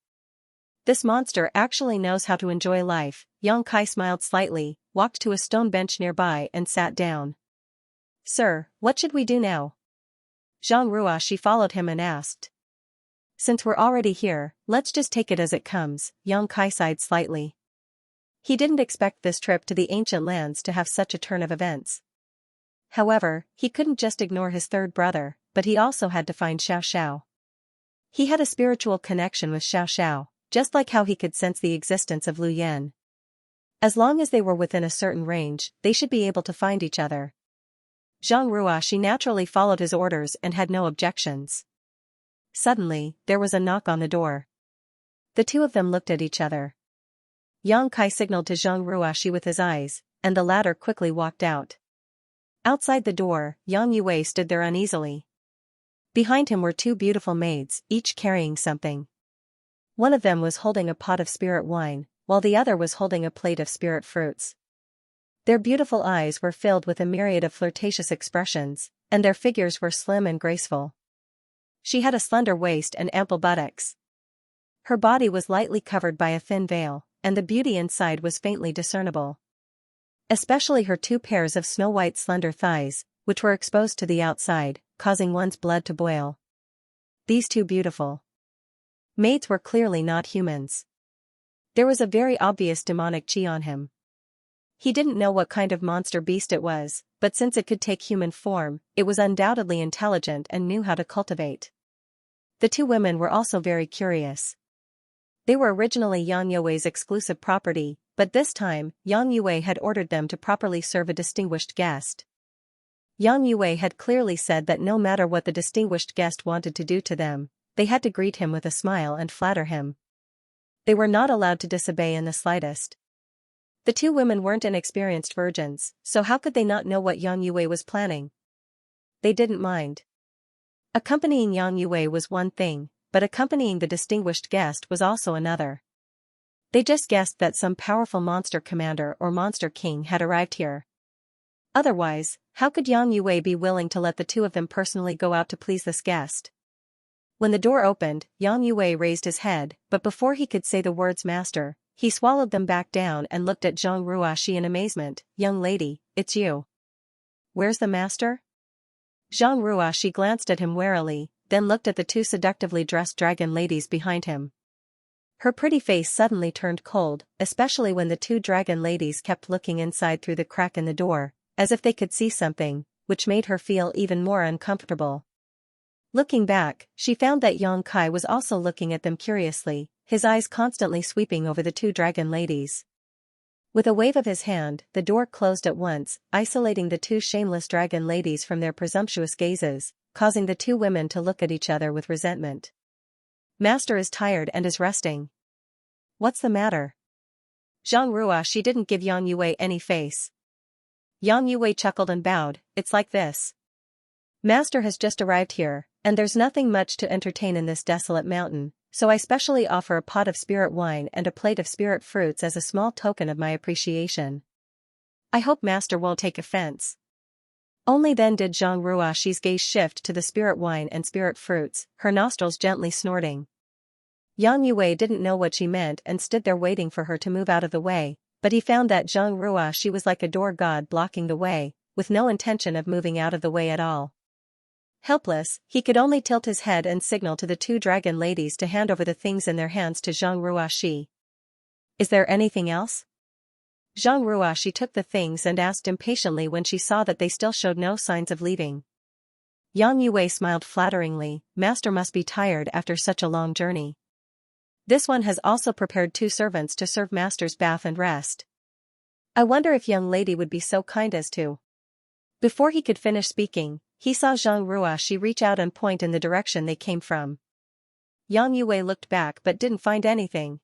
This monster actually knows how to enjoy life. Yang Kai smiled slightly, walked to a stone bench nearby and sat down. Sir, what should we do now? Zhang Ruoxi followed him and asked. Since we're already here, let's just take it as it comes, Yang Kai sighed slightly. He didn't expect this trip to the ancient lands to have such a turn of events. However, he couldn't just ignore his third brother, but he also had to find Xiao. He had a spiritual connection with Xiao, just like how he could sense the existence of Lu Yan. As long as they were within a certain range, they should be able to find each other. Zhang Ruoxi naturally followed his orders and had no objections. Suddenly, there was a knock on the door. The two of them looked at each other. Yang Kai signaled to Zhang Ruoxi with his eyes, and the latter quickly walked out. Outside the door, Yang Yue stood there uneasily. Behind him were two beautiful maids, each carrying something. One of them was holding a pot of spirit wine, while the other was holding a plate of spirit fruits. Their beautiful eyes were filled with a myriad of flirtatious expressions, and their figures were slim and graceful. She had a slender waist and ample buttocks. Her body was lightly covered by a thin veil, and the beauty inside was faintly discernible. Especially her two pairs of snow-white slender thighs, which were exposed to the outside, causing one's blood to boil. These two beautiful maids were clearly not humans. There was a very obvious demonic chi on him. He didn't know what kind of monster beast it was, but since it could take human form, it was undoubtedly intelligent and knew how to cultivate. The two women were also very curious. They were originally Yang Yue's exclusive property, but this time, Yang Yue had ordered them to properly serve a distinguished guest. Yang Yue had clearly said that no matter what the distinguished guest wanted to do to them, they had to greet him with a smile and flatter him. They were not allowed to disobey in the slightest. The two women weren't inexperienced virgins, so how could they not know what Yang Yue was planning? They didn't mind. Accompanying Yang Yue was one thing, but accompanying the distinguished guest was also another. They just guessed that some powerful monster commander or monster king had arrived here. Otherwise, how could Yang Yue be willing to let the two of them personally go out to please this guest? When the door opened, Yang Yue raised his head, but before he could say the words master, he swallowed them back down and looked at Zhang Ruoxi in amazement. Young lady, it's you. Where's the master? Zhang Ruoxi glanced at him warily, then looked at the two seductively dressed dragon ladies behind him. Her pretty face suddenly turned cold, especially when the two dragon ladies kept looking inside through the crack in the door, as if they could see something, which made her feel even more uncomfortable. Looking back, she found that Yang Kai was also looking at them curiously, his eyes constantly sweeping over the two dragon ladies. With a wave of his hand, the door closed at once, isolating the two shameless dragon ladies from their presumptuous gazes, causing the two women to look at each other with resentment. Master is tired and is resting. What's the matter? Zhang Ruoxi didn't give Yang Yue any face. Yang Yue chuckled and bowed. It's like this. Master has just arrived here, and there's nothing much to entertain in this desolate mountain, so I specially offer a pot of spirit wine and a plate of spirit fruits as a small token of my appreciation. I hope Master won't take offense. Only then did Zhang Ruoxi's gaze shift to the spirit wine and spirit fruits, her nostrils gently snorting. Yang Yue didn't know what she meant and stood there waiting for her to move out of the way, but he found that Zhang Ruoxi was like a door god blocking the way, with no intention of moving out of the way at all. Helpless, he could only tilt his head and signal to the two dragon ladies to hand over the things in their hands to Zhang Ruoxi. Is there anything else? Zhang Ruoxi took the things and asked impatiently when she saw that they still showed no signs of leaving. Yang Yue smiled flatteringly. Master must be tired after such a long journey. This one has also prepared two servants to serve Master's bath and rest. I wonder if young lady would be so kind as to. Before he could finish speaking, he saw Zhang Ruoxi reach out and point in the direction they came from. Yang Yue looked back but didn't find anything.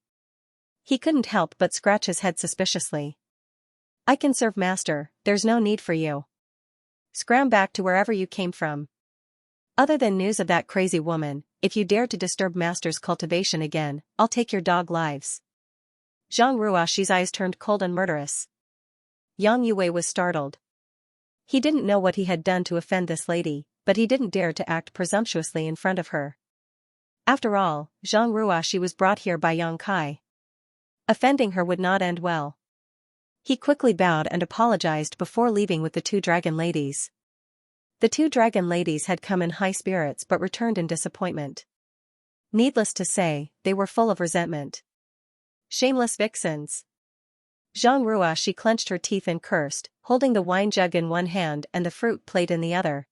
He couldn't help but scratch his head suspiciously. I can serve Master, there's no need for you. Scram back to wherever you came from. Other than news of that crazy woman, if you dare to disturb Master's cultivation again, I'll take your dog lives. Zhang Ruoxi's eyes turned cold and murderous. Yang Yue was startled. He didn't know what he had done to offend this lady, but he didn't dare to act presumptuously in front of her. After all, Zhang Ruoxi was brought here by Yang Kai. Offending her would not end well. He quickly bowed and apologized before leaving with the two dragon ladies. The two dragon ladies had come in high spirits but returned in disappointment. Needless to say, they were full of resentment. Shameless vixens. Zhang Rua she clenched her teeth and cursed, holding the wine jug in one hand and the fruit plate in the other.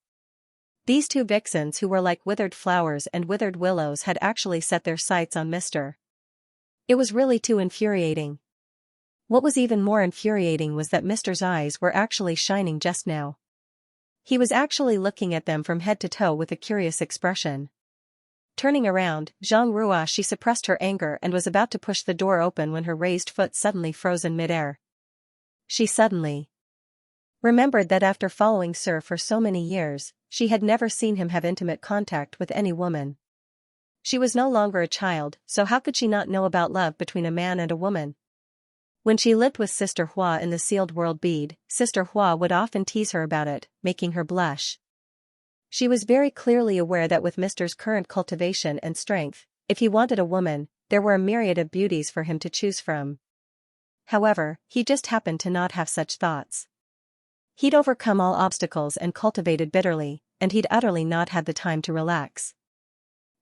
These two vixens who were like withered flowers and withered willows had actually set their sights on Mr. It was really too infuriating. What was even more infuriating was that Mr.'s eyes were actually shining just now. He was actually looking at them from head to toe with a curious expression. Turning around, Zhang Rua she suppressed her anger and was about to push the door open when her raised foot suddenly froze in midair. She suddenly remembered that after following Sir for so many years, she had never seen him have intimate contact with any woman. She was no longer a child, so how could she not know about love between a man and a woman? When she lived with Sister Hua in the sealed world bead, Sister Hua would often tease her about it, making her blush. She was very clearly aware that with Mr.'s current cultivation and strength, if he wanted a woman, there were a myriad of beauties for him to choose from. However, he just happened to not have such thoughts. He'd overcome all obstacles and cultivated bitterly, and he'd utterly not had the time to relax.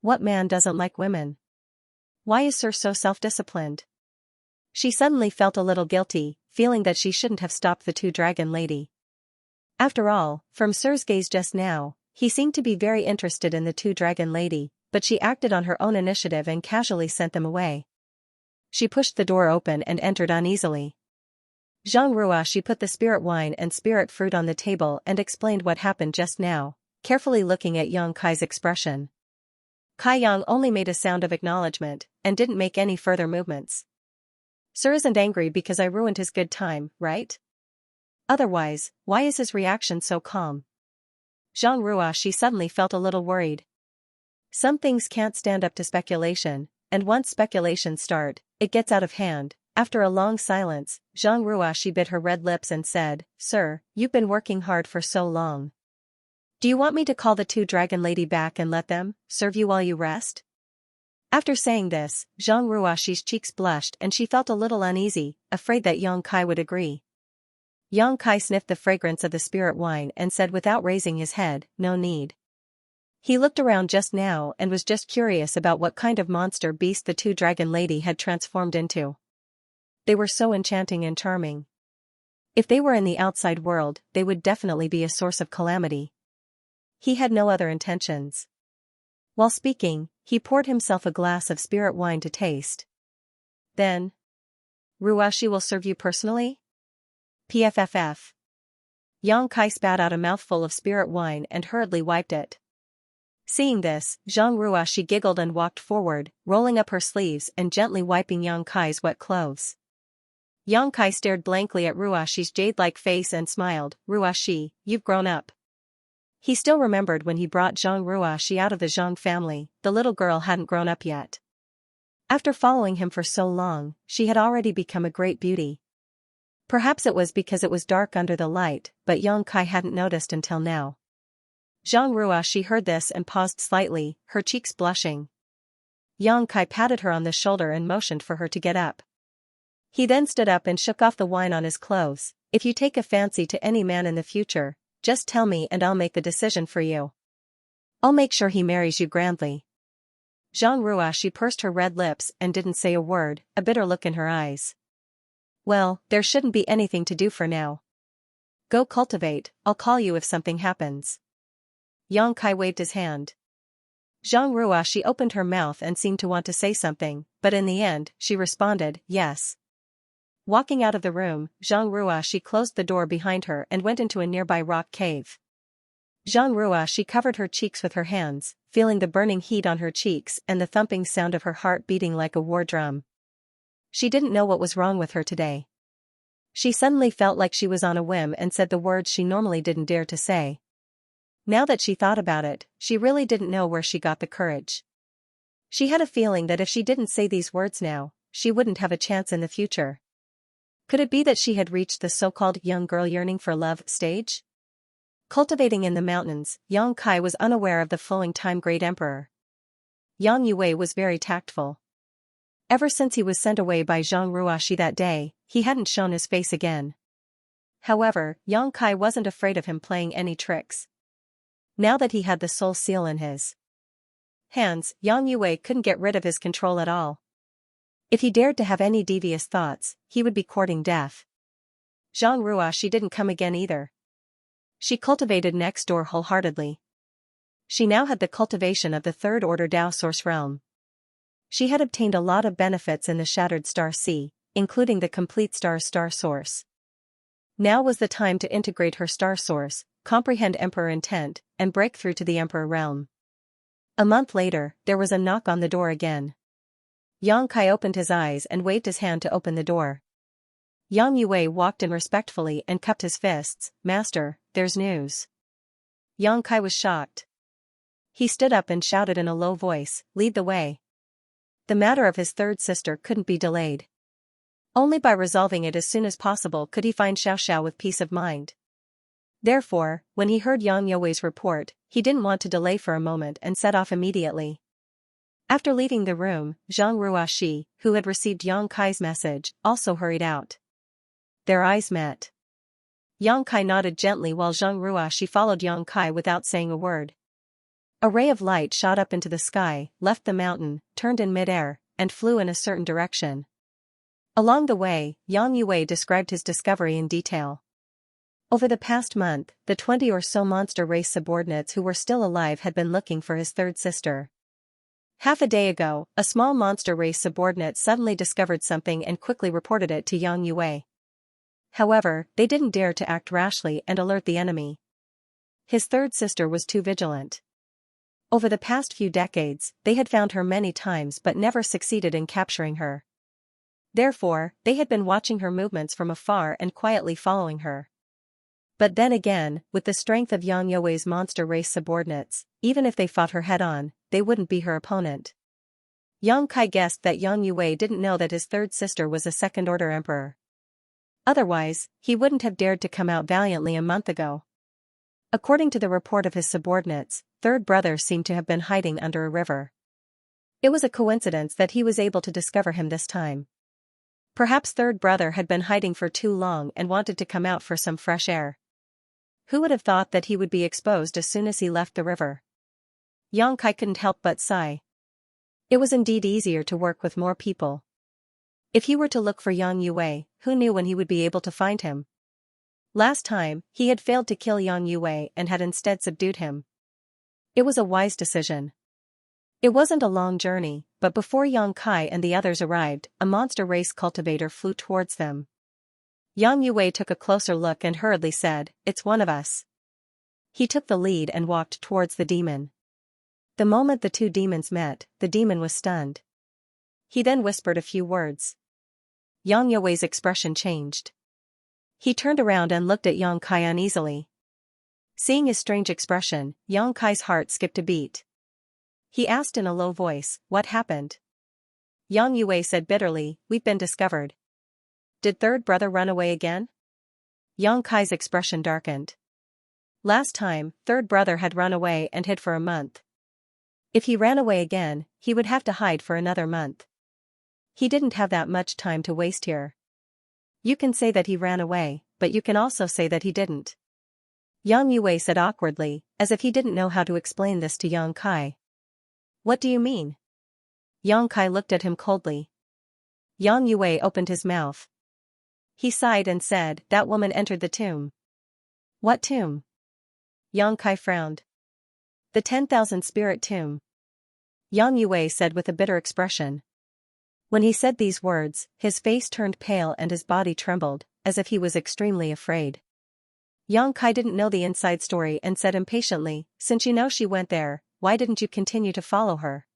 What man doesn't like women? Why is Sir so self-disciplined? She suddenly felt a little guilty, feeling that she shouldn't have stopped the two-dragon lady. After all, from Sir's gaze just now, he seemed to be very interested in the two-dragon lady, but she acted on her own initiative and casually sent them away. She pushed the door open and entered uneasily. Zhang Rua she put the spirit wine and spirit fruit on the table and explained what happened just now, carefully looking at Yang Kai's expression. Kai Yang only made a sound of acknowledgement, and didn't make any further movements. Sir isn't angry because I ruined his good time, right? Otherwise, why is his reaction so calm? Zhang Rua she suddenly felt a little worried. Some things can't stand up to speculation, and once speculations start, it gets out of hand. After a long silence, Zhang Rua she bit her red lips and said, "Sir, you've been working hard for so long. Do you want me to call the two-dragon lady back and let them serve you while you rest?" After saying this, Zhang Rua she's cheeks blushed and she felt a little uneasy, afraid that Yang Kai would agree. Yang Kai sniffed the fragrance of the spirit wine and said without raising his head, "No need." He looked around just now and was just curious about what kind of monster beast the two-dragon lady had transformed into. They were so enchanting and charming. If they were in the outside world, they would definitely be a source of calamity. He had no other intentions. While speaking, he poured himself a glass of spirit wine to taste. Then, "Ruashi will serve you personally?" PFFF. Yang Kai spat out a mouthful of spirit wine and hurriedly wiped it. Seeing this, Zhang Rua she giggled and walked forward, rolling up her sleeves and gently wiping Yang Kai's wet clothes. Yang Kai stared blankly at Ruashi's jade-like face and smiled, "Ruashi, you've grown up." He still remembered when he brought Zhang Ruashi out of the Zhang family, the little girl hadn't grown up yet. After following him for so long, she had already become a great beauty. Perhaps it was because it was dark under the light, but Yang Kai hadn't noticed until now. Zhang Rua she heard this and paused slightly, her cheeks blushing. Yang Kai patted her on the shoulder and motioned for her to get up. He then stood up and shook off the wine on his clothes. "If you take a fancy to any man in the future, just tell me and I'll make the decision for you. I'll make sure he marries you grandly." Zhang Rua she pursed her red lips and didn't say a word, a bitter look in her eyes. "Well, there shouldn't be anything to do for now. Go cultivate, I'll call you if something happens." Yang Kai waved his hand. Zhang Rua she opened her mouth and seemed to want to say something, but in the end, she responded, "Yes." Walking out of the room, Zhang Rua she closed the door behind her and went into a nearby rock cave. Zhang Rua she covered her cheeks with her hands, feeling the burning heat on her cheeks and the thumping sound of her heart beating like a war drum. She didn't know what was wrong with her today. She suddenly felt like she was on a whim and said the words she normally didn't dare to say. Now that she thought about it, she really didn't know where she got the courage. She had a feeling that if she didn't say these words now, she wouldn't have a chance in the future. Could it be that she had reached the so-called young girl yearning for love stage? Cultivating in the mountains, Yang Kai was unaware of the flowing time Great Emperor. Yang Yue was very tactful. Ever since he was sent away by Zhang Ruashi that day, he hadn't shown his face again. However, Yang Kai wasn't afraid of him playing any tricks. Now that he had the soul seal in his hands, Yang Yue couldn't get rid of his control at all. If he dared to have any devious thoughts, he would be courting death. Xianxia she didn't come again either. She cultivated next door wholeheartedly. She now had the cultivation of the third order Tao source realm. She had obtained a lot of benefits in the shattered star sea, including the complete star source. Now was the time to integrate her star source, comprehend Emperor intent, and break through to the Emperor realm. A month later, there was a knock on the door again. Yang Kai opened his eyes and waved his hand to open the door. Yang Yue walked in respectfully and cupped his fists. "Master, there's news." Yang Kai was shocked. He stood up and shouted in a low voice, "Lead the way." The matter of his third sister couldn't be delayed. Only by resolving it as soon as possible could he find Xiaoxiao with peace of mind. Therefore, when he heard Yang Yue's report, he didn't want to delay for a moment and set off immediately. After leaving the room, Xianxia, who had received Yang Kai's message, also hurried out. Their eyes met. Yang Kai nodded gently while Xianxia followed Yang Kai without saying a word. A ray of light shot up into the sky, left the mountain, turned in midair, and flew in a certain direction. Along the way, Yang Yue described his discovery in detail. Over the past month, the 20 or so monster race subordinates who were still alive had been looking for his third sister. Half a day ago, a small monster race subordinate suddenly discovered something and quickly reported it to Yang Yue. However, they didn't dare to act rashly and alert the enemy. His third sister was too vigilant. Over the past few decades, they had found her many times but never succeeded in capturing her. Therefore, they had been watching her movements from afar and quietly following her. But then again, with the strength of Yang Yue's monster race subordinates, even if they fought her head-on, they wouldn't be her opponent. Yang Kai guessed that Yang Yue didn't know that his third sister was a second-order emperor. Otherwise, he wouldn't have dared to come out valiantly a month ago. According to the report of his subordinates, third brother seemed to have been hiding under a river. It was a coincidence that he was able to discover him this time. Perhaps third brother had been hiding for too long and wanted to come out for some fresh air. Who would have thought that he would be exposed as soon as he left the river? Yang Kai couldn't help but sigh. It was indeed easier to work with more people. If he were to look for Yang Yue, who knew when he would be able to find him? Last time, he had failed to kill Yang Yue and had instead subdued him. It was a wise decision. It wasn't a long journey, but before Yang Kai and the others arrived, a monster race cultivator flew towards them. Yang Yue took a closer look and hurriedly said, "It's one of us." He took the lead and walked towards the demon. The moment the two demons met, the demon was stunned. He then whispered a few words. Yang Yue's expression changed. He turned around and looked at Yang Kai uneasily. Seeing his strange expression, Yang Kai's heart skipped a beat. He asked in a low voice, "What happened?" Yang Yue said bitterly, "We've been discovered." Did third brother run away again? Yang Kai's expression darkened. Last time, third brother had run away and hid for a month. If he ran away again, he would have to hide for another month. He didn't have that much time to waste here. You can say that he ran away, but you can also say that he didn't. Yang Yue said awkwardly, as if he didn't know how to explain this to Yang Kai. What do you mean? Yang Kai looked at him coldly. Yang Yue opened his mouth. He sighed and said, "That woman entered the tomb." What tomb? Yang Kai frowned. The 10,000 spirit tomb. Yang Yue said with a bitter expression. When he said these words, his face turned pale and his body trembled, as if he was extremely afraid. Yang Kai didn't know the inside story and said impatiently, "Since you know she went there, why didn't you continue to follow her?"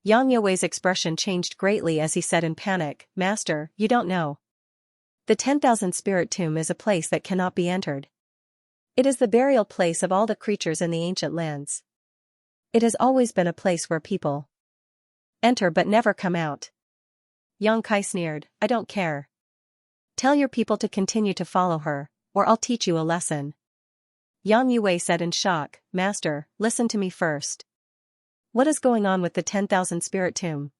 Yang Yue's expression changed greatly as he said in panic, "Master, you don't know. The 10,000 spirit tomb is a place that cannot be entered. It is the burial place of all the creatures in the ancient lands. It has always been a place where people enter but never come out." Yang Kai sneered, "I don't care. Tell your people to continue to follow her, or I'll teach you a lesson." Yang Yue said in shock, "Master, listen to me first. What is going on with the 10,000 spirit tomb?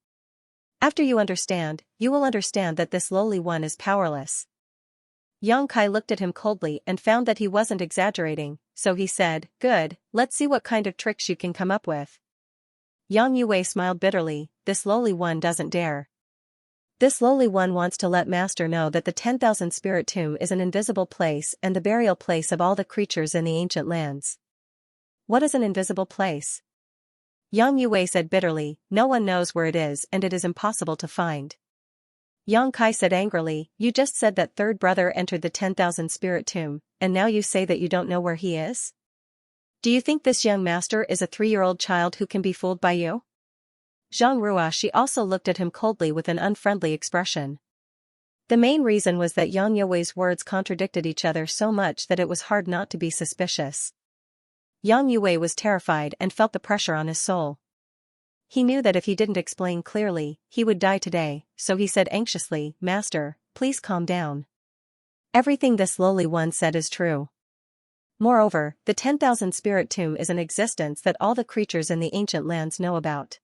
After you will understand that this lowly one is powerless." Yang Kai looked at him coldly and found that he wasn't exaggerating, so he said, "Good, let's see what kind of tricks you can come up with." Yang Yue smiled bitterly, "This lowly one doesn't dare." This lowly one wants to let Master know that the 10,000 spirit tomb is an invisible place and the burial place of all the creatures in the ancient lands. What is an invisible place? Yang Yue said bitterly, no one knows where it is and it is impossible to find. Yang Kai said angrily, you just said that third brother entered the 10,000 spirit tomb, and now you say that you don't know where he is? Do you think this young master is a 3-year-old child who can be fooled by you? Zhang Ruoxi also looked at him coldly with an unfriendly expression. The main reason was that Yang Yue's words contradicted each other so much that it was hard not to be suspicious. Yang Yue was terrified and felt the pressure on his soul. He knew that if he didn't explain clearly, he would die today, so he said anxiously, Master, please calm down. Everything this lowly one said is true. Moreover, the 10,000 spirit tomb is an existence that all the creatures in the ancient lands know about.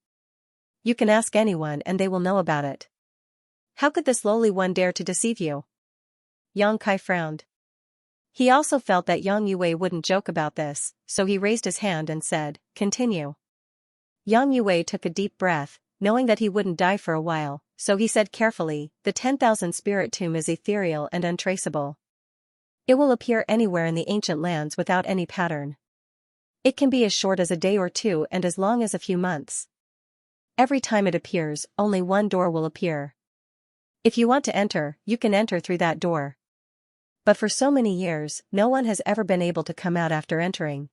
You can ask anyone and they will know about it. How could this lowly one dare to deceive you? Yang Kai frowned. He also felt that Yang Yue wouldn't joke about this, so he raised his hand and said, continue. Yang Yue took a deep breath, knowing that he wouldn't die for a while, so he said carefully, the 10,000 spirit tomb is ethereal and untraceable. It will appear anywhere in the ancient lands without any pattern. It can be as short as a day or two and as long as a few months. Every time it appears, only one door will appear. If you want to enter, you can enter through that door. But for so many years, no one has ever been able to come out after entering.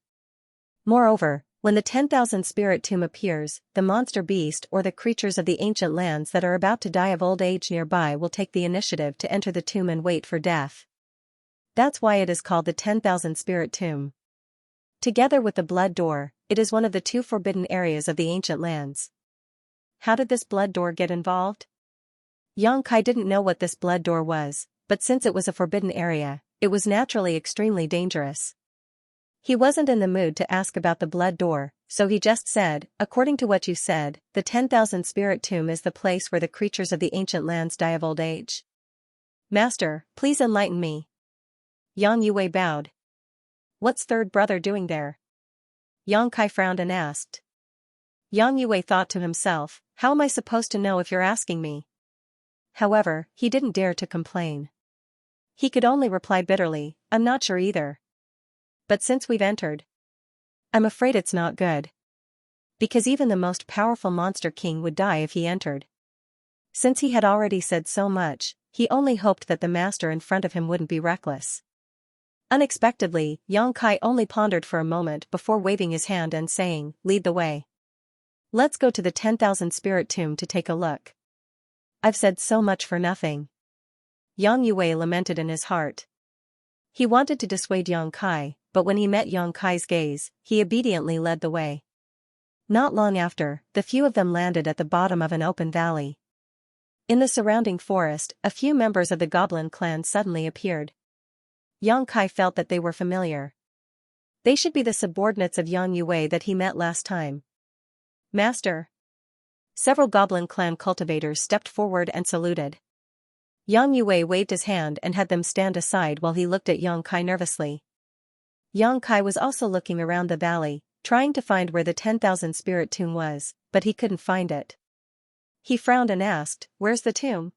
Moreover, when the 10,000 spirit tomb appears, the monster beast or the creatures of the ancient lands that are about to die of old age nearby will take the initiative to enter the tomb and wait for death. That's why it is called the 10,000 spirit tomb. Together with the blood door, it is one of the 2 forbidden areas of the ancient lands. How did this blood door get involved? Yang Kai didn't know what this blood door was, but since it was a forbidden area, it was naturally extremely dangerous. He wasn't in the mood to ask about the blood door, so he just said, according to what you said, the 10,000 spirit tomb is the place where the creatures of the ancient lands die of old age. Master, please enlighten me. Yang Yue bowed. What's third brother doing there? Yang Kai frowned and asked. Yang Yue thought to himself, how am I supposed to know if you're asking me? However, he didn't dare to complain. He could only reply bitterly, I'm not sure either. But since we've entered, I'm afraid it's not good. Because even the most powerful monster king would die if he entered. Since he had already said so much, he only hoped that the master in front of him wouldn't be reckless. Unexpectedly, Yang Kai only pondered for a moment before waving his hand and saying, lead the way. Let's go to the 10,000 spirit tomb to take a look. I've said so much for nothing. Yang Yue lamented in his heart. He wanted to dissuade Yang Kai, but when he met Yang Kai's gaze, he obediently led the way. Not long after, the few of them landed at the bottom of an open valley. In the surrounding forest, a few members of the goblin clan suddenly appeared. Yang Kai felt that they were familiar. They should be the subordinates of Yang Yue that he met last time. Master. Several goblin clan cultivators stepped forward and saluted. Yang Yue waved his hand and had them stand aside while he looked at Yang Kai nervously. Yang Kai was also looking around the valley, trying to find where the 10,000 spirit tomb was, but he couldn't find it. He frowned and asked, where's the tomb?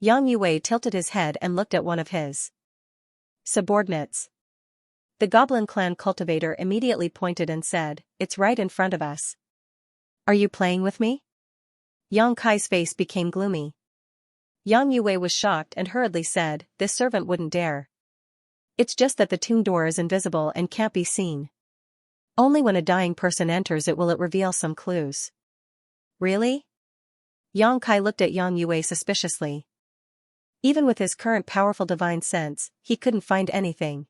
Yang Yue tilted his head and looked at one of his subordinates. The goblin clan cultivator immediately pointed and said, it's right in front of us. Are you playing with me? Yang Kai's face became gloomy. Yang Yue was shocked and hurriedly said, this servant wouldn't dare. It's just that the tomb door is invisible and can't be seen. Only when a dying person enters it will it reveal some clues. Really? Yang Kai looked at Yang Yue suspiciously. Even with his current powerful divine sense, he couldn't find anything.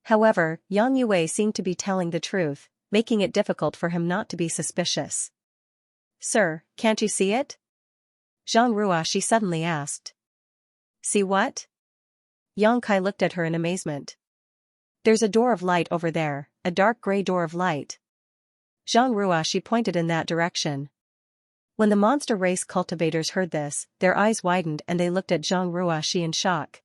However, Yang Yue seemed to be telling the truth, making it difficult for him not to be suspicious. Sir, can't you see it? Zhang Ruoxi suddenly asked. See what? Yang Kai looked at her in amazement. There's a door of light over there, a dark gray door of light. Zhang Ruoxi pointed in that direction. When the monster race cultivators heard this, their eyes widened and they looked at Zhang Ruoxi in shock.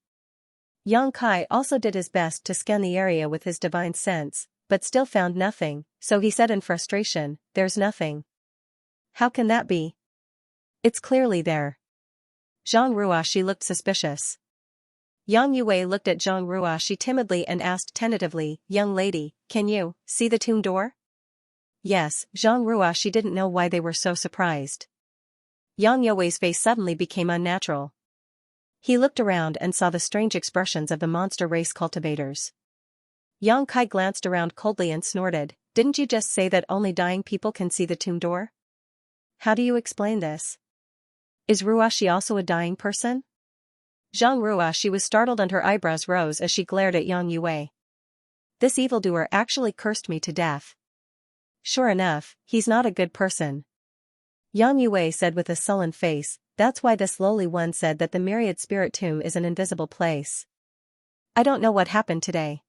Yang Kai also did his best to scan the area with his divine sense, but still found nothing, so he said in frustration, there's nothing. How can that be? It's clearly there. Zhang Ruoxi looked suspicious. Yang Yue looked at Zhang Ruoxi timidly and asked tentatively, "Young lady, can you see the tomb door?" Yes, Zhang Ruoxi didn't know why they were so surprised. Yang Yue's face suddenly became unnatural. He looked around and saw the strange expressions of the monster race cultivators. Yang Kai glanced around coldly and snorted, "Didn't you just say that only dying people can see the tomb door? How do you explain this? Is Ruoxi also a dying person?" Zhang Ruoxi was startled and her eyebrows rose as she glared at Yang Yue. This evildoer actually cursed me to death. Sure enough, he's not a good person. Yang Yue said with a sullen face, "That's why this lowly one said that the myriad spirit tomb is an invisible place. I don't know what happened today."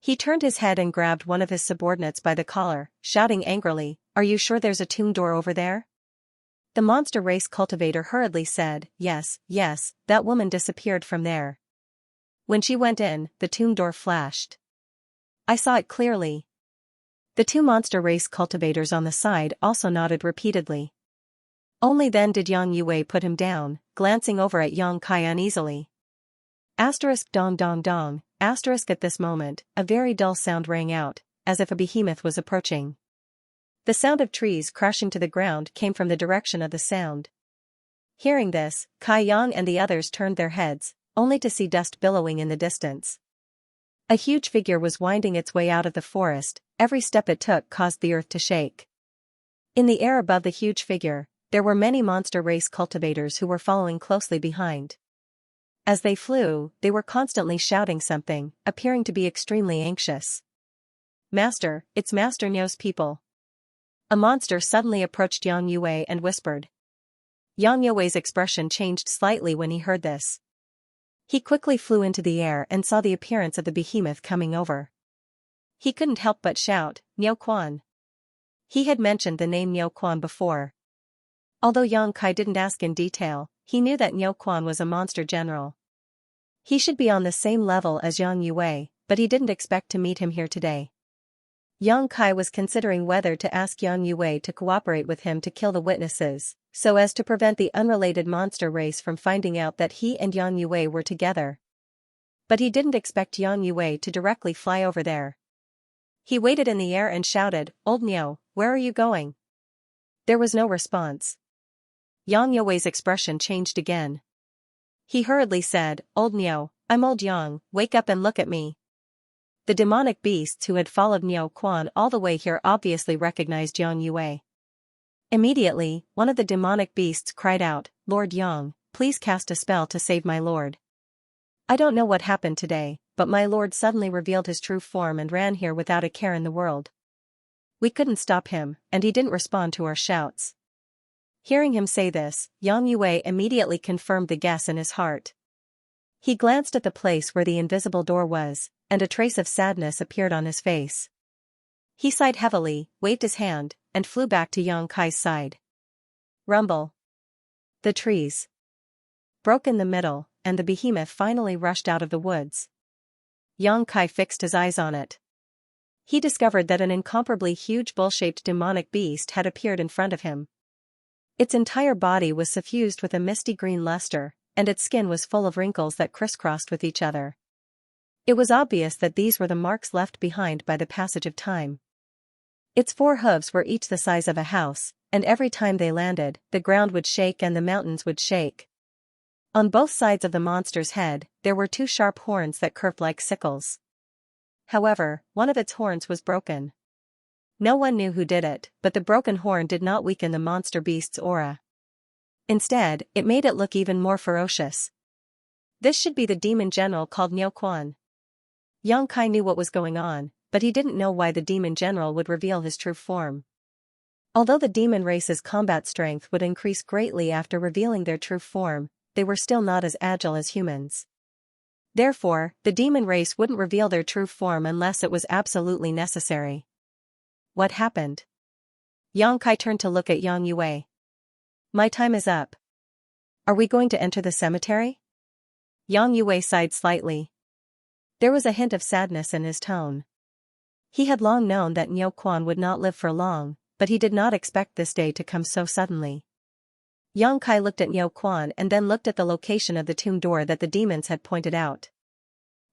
He turned his head and grabbed one of his subordinates by the collar, shouting angrily, "Are you sure there's a tomb door over there?" The monster race cultivator hurriedly said, "Yes, yes, that woman disappeared from there. When she went in, the tomb door flashed. I saw it clearly." The two monster race cultivators on the side also nodded repeatedly. Only then did Yang Yue put him down, glancing over at Yang Kai uneasily. Asterisk dong dong dong, asterisk at this moment, a very dull sound rang out, as if a behemoth was approaching. The sound of trees crashing to the ground came from the direction of the sound. Hearing this, Kai Yang and the others turned their heads, only to see dust billowing in the distance. A huge figure was winding its way out of the forest, every step it took caused the earth to shake. In the air above the huge figure, there were many monster race cultivators who were following closely behind. As they flew, they were constantly shouting something, appearing to be extremely anxious. "Master, it's Master Niu's people." A monster suddenly approached Yang Yue and whispered. Yang Yue's expression changed slightly when he heard this. He quickly flew into the air and saw the appearance of the behemoth coming over. He couldn't help but shout, "Niu Quan." He had mentioned the name Niu Quan before. Although Yang Kai didn't ask in detail, he knew that Niu Quan was a monster general. He should be on the same level as Yang Yue, but he didn't expect to meet him here today. Yang Kai was considering whether to ask Yang Yue to cooperate with him to kill the witnesses, so as to prevent the unrelated monster race from finding out that he and Yang Yue were together. But he didn't expect Yang Yue to directly fly over there. He waited in the air and shouted, "Old Niu, where are you going?" There was no response. Yang Yue's expression changed again. He hurriedly said, "Old Niu, I'm Old Yang, wake up and look at me." The demonic beasts who had followed Niu Quan all the way here obviously recognized Yang Yue. Immediately, one of the demonic beasts cried out, "Lord Yang, please cast a spell to save my lord. I don't know what happened today, but my lord suddenly revealed his true form and ran here without a care in the world. We couldn't stop him, and he didn't respond to our shouts." Hearing him say this, Yang Yue immediately confirmed the guess in his heart. He glanced at the place where the invisible door was, and a trace of sadness appeared on his face. He sighed heavily, waved his hand, and flew back to Yang Kai's side. Rumble. The trees broke in the middle, and the behemoth finally rushed out of the woods. Yang Kai fixed his eyes on it. He discovered that an incomparably huge bull-shaped demonic beast had appeared in front of him. Its entire body was suffused with a misty green luster, and its skin was full of wrinkles that crisscrossed with each other. It was obvious that these were the marks left behind by the passage of time. Its 4 hooves were each the size of a house, and every time they landed, the ground would shake and the mountains would shake. On both sides of the monster's head, there were 2 sharp horns that curved like sickles. However, one of its horns was broken. No one knew who did it, but the broken horn did not weaken the monster beast's aura. Instead, it made it look even more ferocious. This should be the demon general called Niu Quan. Yang Kai knew what was going on, but he didn't know why the demon general would reveal his true form. Although the demon race's combat strength would increase greatly after revealing their true form, they were still not as agile as humans. Therefore, the demon race wouldn't reveal their true form unless it was absolutely necessary. What happened? Yang Kai turned to look at Yang Yue. "My time is up. Are we going to enter the cemetery?" Yang Yue sighed slightly. There was a hint of sadness in his tone. He had long known that Niu Quan would not live for long, but he did not expect this day to come so suddenly. Yang Kai looked at Niu Quan and then looked at the location of the tomb door that the demons had pointed out.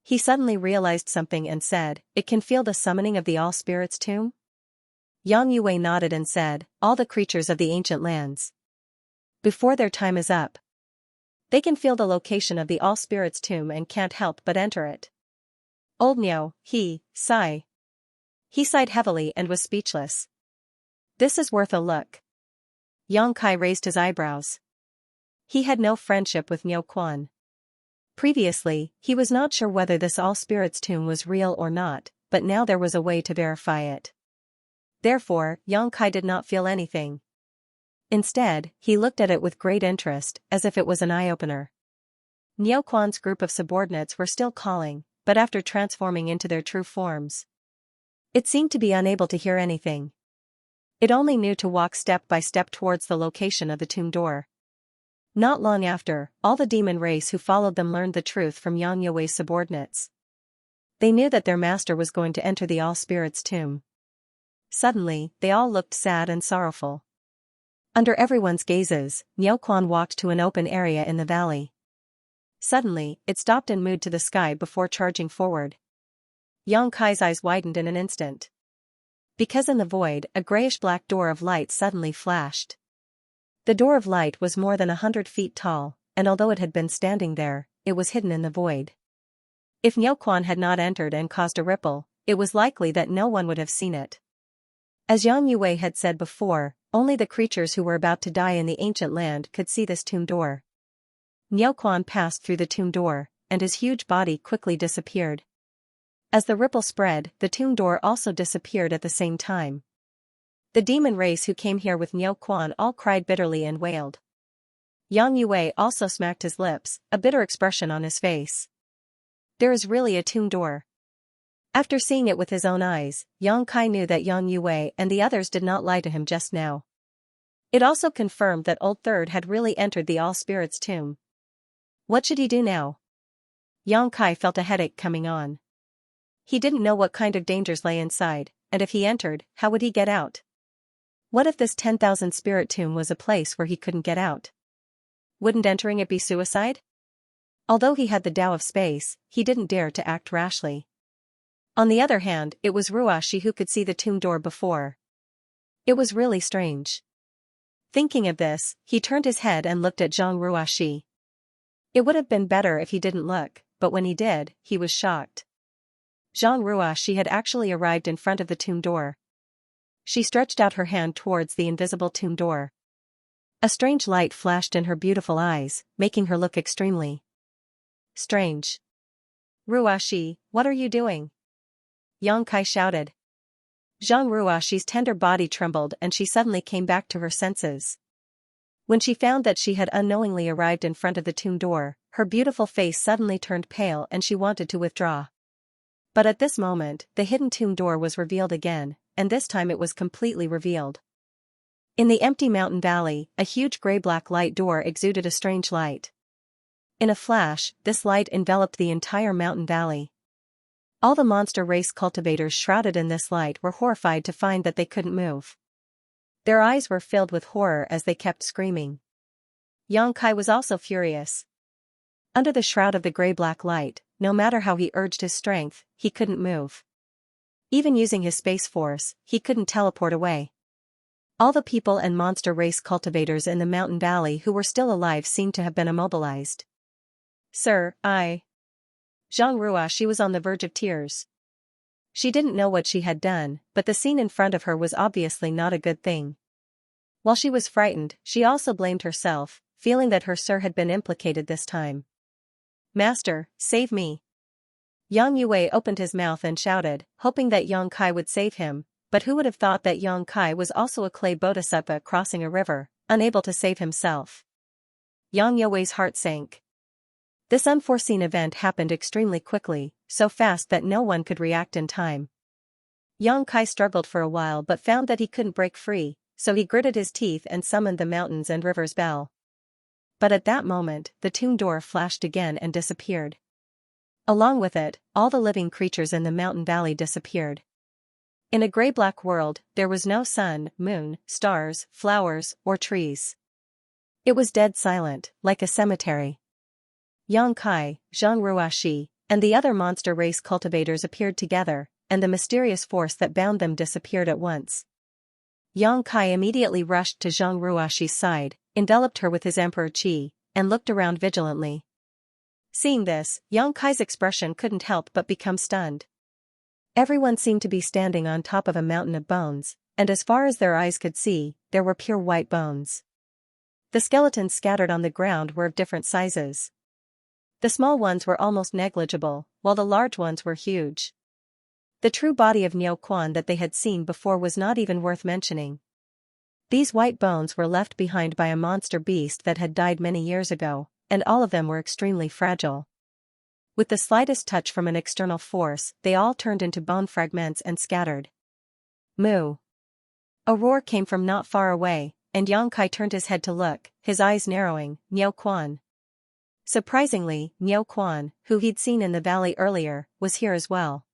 He suddenly realized something and said, "It can feel the summoning of the All-Spirits tomb?" Yang Yue nodded and said, "All the creatures of the ancient lands. Before their time is up, they can feel the location of the All-Spirits tomb and can't help but enter it." Old Niu, sigh. He sighed heavily and was speechless. "This is worth a look." Yang Kai raised his eyebrows. He had no friendship with Niu Quan. Previously, he was not sure whether this All-Spirits tomb was real or not, but now there was a way to verify it. Therefore, Yang Kai did not feel anything. Instead, he looked at it with great interest, as if it was an eye-opener. Niu Quan's group of subordinates were still calling, but after transforming into their true forms, it seemed to be unable to hear anything. It only knew to walk step by step towards the location of the tomb door. Not long after, all the demon race who followed them learned the truth from Yang Yue's subordinates. They knew that their master was going to enter the All-Spirits tomb. Suddenly, they all looked sad and sorrowful. Under everyone's gazes, Niu Quan walked to an open area in the valley. Suddenly, it stopped and moved to the sky before charging forward. Yang Kai's eyes widened in an instant. Because in the void, a grayish-black door of light suddenly flashed. The door of light was more than 100 feet tall, and although it had been standing there, it was hidden in the void. If Niu Quan had not entered and caused a ripple, it was likely that no one would have seen it. As Yang Yue had said before, only the creatures who were about to die in the ancient land could see this tomb door. Niu Quan passed through the tomb door, and his huge body quickly disappeared. As the ripple spread, the tomb door also disappeared at the same time. The demon race who came here with Niu Quan all cried bitterly and wailed. Yang Yue also smacked his lips, a bitter expression on his face. There is really a tomb door. After seeing it with his own eyes, Yang Kai knew that Yang Yue and the others did not lie to him just now. It also confirmed that Old Third had really entered the All-Spirits tomb. What should he do now? Yang Kai felt a headache coming on. He didn't know what kind of dangers lay inside, and if he entered, how would he get out? What if this 10,000 spirit tomb was a place where he couldn't get out? Wouldn't entering it be suicide? Although he had the Tao of space, he didn't dare to act rashly. On the other hand, it was Ruashi who could see the tomb door before. It was really strange. Thinking of this, he turned his head and looked at Zhang Ruashi. It would have been better if he didn't look, but when he did, he was shocked. Zhang Ruashi had actually arrived in front of the tomb door. She stretched out her hand towards the invisible tomb door. A strange light flashed in her beautiful eyes, making her look extremely strange. "Ruashi, what are you doing?" Yang Kai shouted. Zhang Ruashi's tender body trembled and she suddenly came back to her senses. When she found that she had unknowingly arrived in front of the tomb door, her beautiful face suddenly turned pale and she wanted to withdraw. But at this moment, the hidden tomb door was revealed again, and this time it was completely revealed. In the empty mountain valley, a huge gray-black light door exuded a strange light. In a flash, this light enveloped the entire mountain valley. All the monster race cultivators shrouded in this light were horrified to find that they couldn't move. Their eyes were filled with horror as they kept screaming. Yang Kai was also furious. Under the shroud of the gray-black light, no matter how he urged his strength, he couldn't move. Even using his space force, he couldn't teleport away. All the people and monster race cultivators in the mountain valley who were still alive seemed to have been immobilized. "Sir, Zhang Ruashi was on the verge of tears. She didn't know what she had done, but the scene in front of her was obviously not a good thing. While she was frightened, she also blamed herself, feeling that her sir had been implicated this time. "Master, save me." Yang Yue opened his mouth and shouted, hoping that Yang Kai would save him, but who would have thought that Yang Kai was also a clay bodhisattva crossing a river, unable to save himself. Yang Yue's heart sank. This unforeseen event happened extremely quickly, so fast that no one could react in time. Yang Kai struggled for a while but found that he couldn't break free, so he gritted his teeth and summoned the mountains and rivers bell. But at that moment, the tomb door flashed again and disappeared. Along with it, all the living creatures in the mountain valley disappeared. In a gray-black world, there was no sun, moon, stars, flowers, or trees. It was dead silent, like a cemetery. Yang Kai, Zhang Ruashi, and the other monster race cultivators appeared together, and the mysterious force that bound them disappeared at once. Yang Kai immediately rushed to Zhang Ruashi's side, enveloped her with his emperor qi, and looked around vigilantly. Seeing this, Yang Kai's expression couldn't help but become stunned. Everyone seemed to be standing on top of a mountain of bones, and as far as their eyes could see, there were pure white bones. The skeletons scattered on the ground were of different sizes. The small ones were almost negligible, while the large ones were huge. The true body of Niu Quan that they had seen before was not even worth mentioning. These white bones were left behind by a monster beast that had died many years ago, and all of them were extremely fragile. With the slightest touch from an external force, they all turned into bone fragments and scattered. Moo! A roar came from not far away, and Yang Kai turned his head to look, his eyes narrowing. Niu Quan. Surprisingly, Niu Quan, who he'd seen in the valley earlier, was here as well.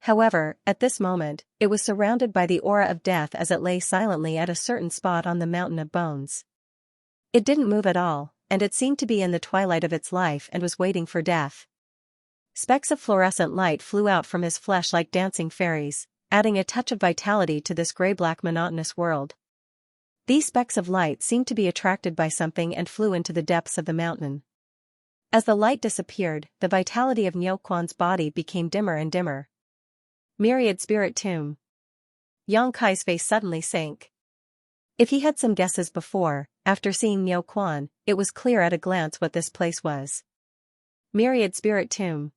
However, at this moment, it was surrounded by the aura of death as it lay silently at a certain spot on the mountain of bones. It didn't move at all, and it seemed to be in the twilight of its life and was waiting for death. Specks of fluorescent light flew out from his flesh like dancing fairies, adding a touch of vitality to this gray-black monotonous world. These specks of light seemed to be attracted by something and flew into the depths of the mountain. As the light disappeared, the vitality of Niu Quan's body became dimmer and dimmer. Myriad Spirit Tomb. Yang Kai's face suddenly sank. If he had some guesses before, after seeing Niu Quan, it was clear at a glance what this place was. Myriad Spirit Tomb.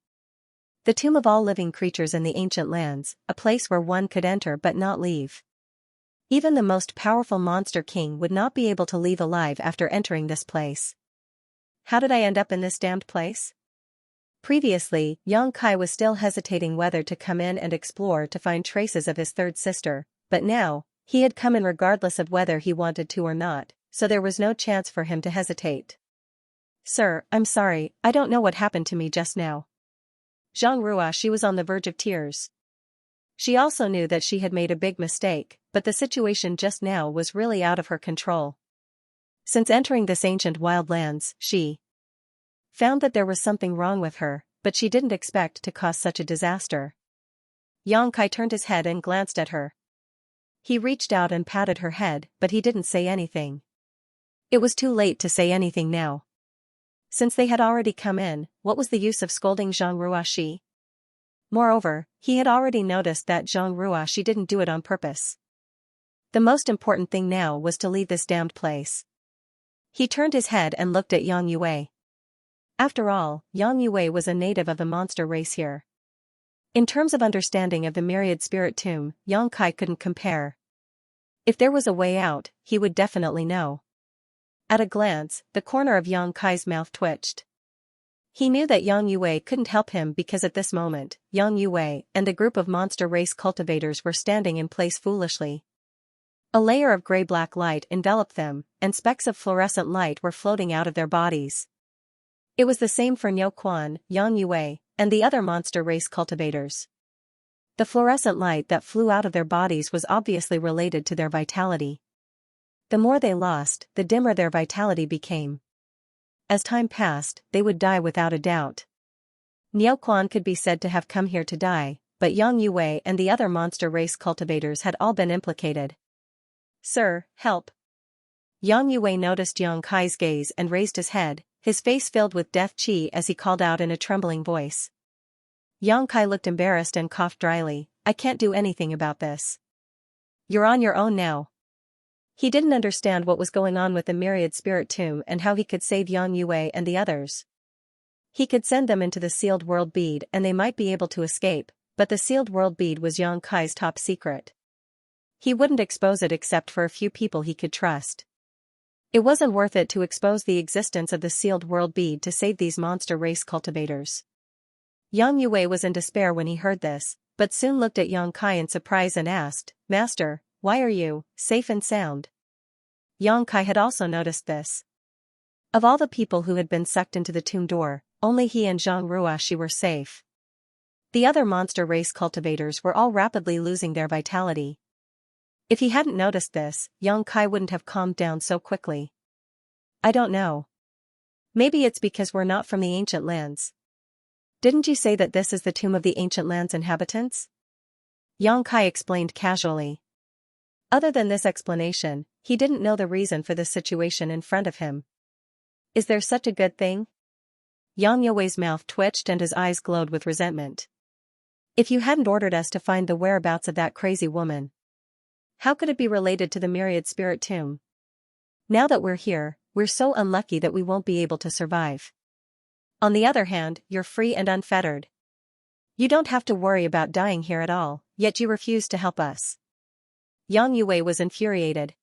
The tomb of all living creatures in the ancient lands, a place where one could enter but not leave. Even the most powerful monster king would not be able to leave alive after entering this place. How did I end up in this damned place? Previously, Yang Kai was still hesitating whether to come in and explore to find traces of his third sister, but now, he had come in regardless of whether he wanted to or not, so there was no chance for him to hesitate. Sir, I'm sorry, I don't know what happened to me just now. Zhang Ruashi was on the verge of tears. She also knew that she had made a big mistake, but the situation just now was really out of her control. Since entering this ancient wildlands, she found that there was something wrong with her, but she didn't expect to cause such a disaster. Yang Kai turned his head and glanced at her. He reached out and patted her head, but he didn't say anything. It was too late to say anything now. Since they had already come in, what was the use of scolding Zhang Ruashi? Moreover, he had already noticed that Zhang Ruashi didn't do it on purpose. The most important thing now was to leave this damned place. He turned his head and looked at Yang Yue. After all, Yang Yue was a native of the monster race here. In terms of understanding of the Myriad Spirit Tomb, Yang Kai couldn't compare. If there was a way out, he would definitely know. At a glance, the corner of Yang Kai's mouth twitched. He knew that Yang Yue couldn't help him because at this moment, Yang Yue and the group of monster race cultivators were standing in place foolishly. A layer of gray-black light enveloped them, and specks of fluorescent light were floating out of their bodies. It was the same for Niu Quan, Yang Yue, and the other monster race cultivators. The fluorescent light that flew out of their bodies was obviously related to their vitality. The more they lost, the dimmer their vitality became. As time passed, they would die without a doubt. Niu Quan could be said to have come here to die, but Yang Yue and the other monster race cultivators had all been implicated. Sir, help. Yang Yue noticed Yang Kai's gaze and raised his head, his face filled with death qi as he called out in a trembling voice. Yang Kai looked embarrassed and coughed dryly. I can't do anything about this. You're on your own now. He didn't understand what was going on with the Myriad Spirit Tomb and how he could save Yang Yue and the others. He could send them into the sealed world bead and they might be able to escape, but the sealed world bead was Yang Kai's top secret. He wouldn't expose it except for a few people he could trust. It wasn't worth it to expose the existence of the sealed world bead to save these monster race cultivators. Yang Yue was in despair when he heard this, but soon looked at Yang Kai in surprise and asked, Master, why are you safe and sound? Yang Kai had also noticed this. Of all the people who had been sucked into the tomb door, only he and Zhang Ruashi were safe. The other monster race cultivators were all rapidly losing their vitality. If he hadn't noticed this, Yang Kai wouldn't have calmed down so quickly. I don't know. Maybe it's because we're not from the ancient lands. Didn't you say that this is the tomb of the ancient land's inhabitants? Xianxia explained casually. Other than this explanation, he didn't know the reason for this situation in front of him. Is there such a good thing? Yang Yue's mouth twitched and his eyes glowed with resentment. If you hadn't ordered us to find the whereabouts of that crazy woman, how could it be related to the myriad spirit tomb? Now that we're here, we're so unlucky that we won't be able to survive. On the other hand, you're free and unfettered. You don't have to worry about dying here at all, yet you refuse to help us. Yang Yue was infuriated.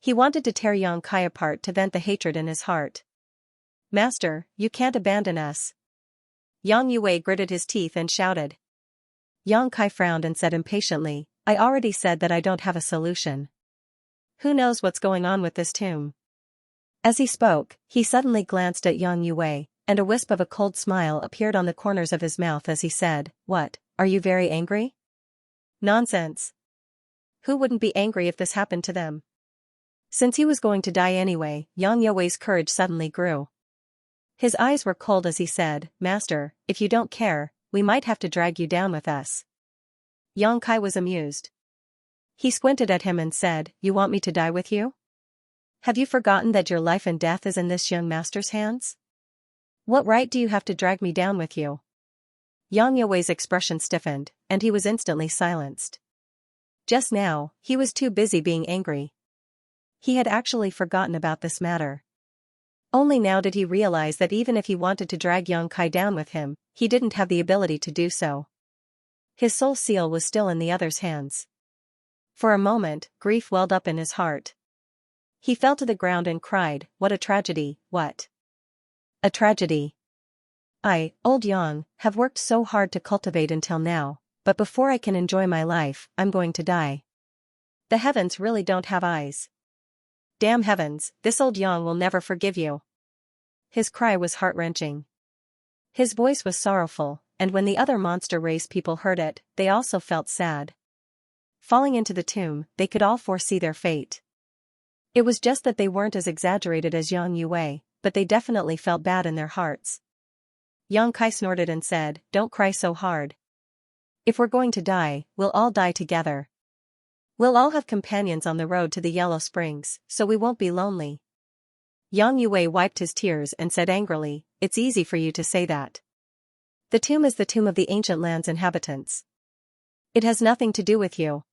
He wanted to tear Xianxia apart to vent the hatred in his heart. Master, you can't abandon us. Yang Yue gritted his teeth and shouted. Xianxia frowned and said impatiently, I already said that I don't have a solution. Who knows what's going on with this tomb? As he spoke, he suddenly glanced at Yang Yue, and a wisp of a cold smile appeared on the corners of his mouth as he said, What, are you very angry? Nonsense. Who wouldn't be angry if this happened to them? Since he was going to die anyway, Yang Yue's courage suddenly grew. His eyes were cold as he said, Master, if you don't care, we might have to drag you down with us. Xianxia was amused. He squinted at him and said, You want me to die with you? Have you forgotten that your life and death is in this young master's hands? What right do you have to drag me down with you? Yang Yue's expression stiffened, and he was instantly silenced. Just now, he was too busy being angry. He had actually forgotten about this matter. Only now did he realize that even if he wanted to drag Xianxia down with him, he didn't have the ability to do so. His soul seal was still in the other's hands. For a moment, grief welled up in his heart. He fell to the ground and cried, What a tragedy, what? A tragedy. I, old Yang, have worked so hard to cultivate until now, but before I can enjoy my life, I'm going to die. The heavens really don't have eyes. Damn heavens, this old Yang will never forgive you. His cry was heart-wrenching. His voice was sorrowful, and when the other monster race people heard it, they also felt sad. Falling into the tomb, they could all foresee their fate. It was just that they weren't as exaggerated as Yang Yue, but they definitely felt bad in their hearts. Xianxia snorted and said, Don't cry so hard. If we're going to die, we'll all die together. We'll all have companions on the road to the Yellow Springs, so we won't be lonely. Yang Yue wiped his tears and said angrily, It's easy for you to say that. The tomb is the tomb of the ancient land's inhabitants. It has nothing to do with you.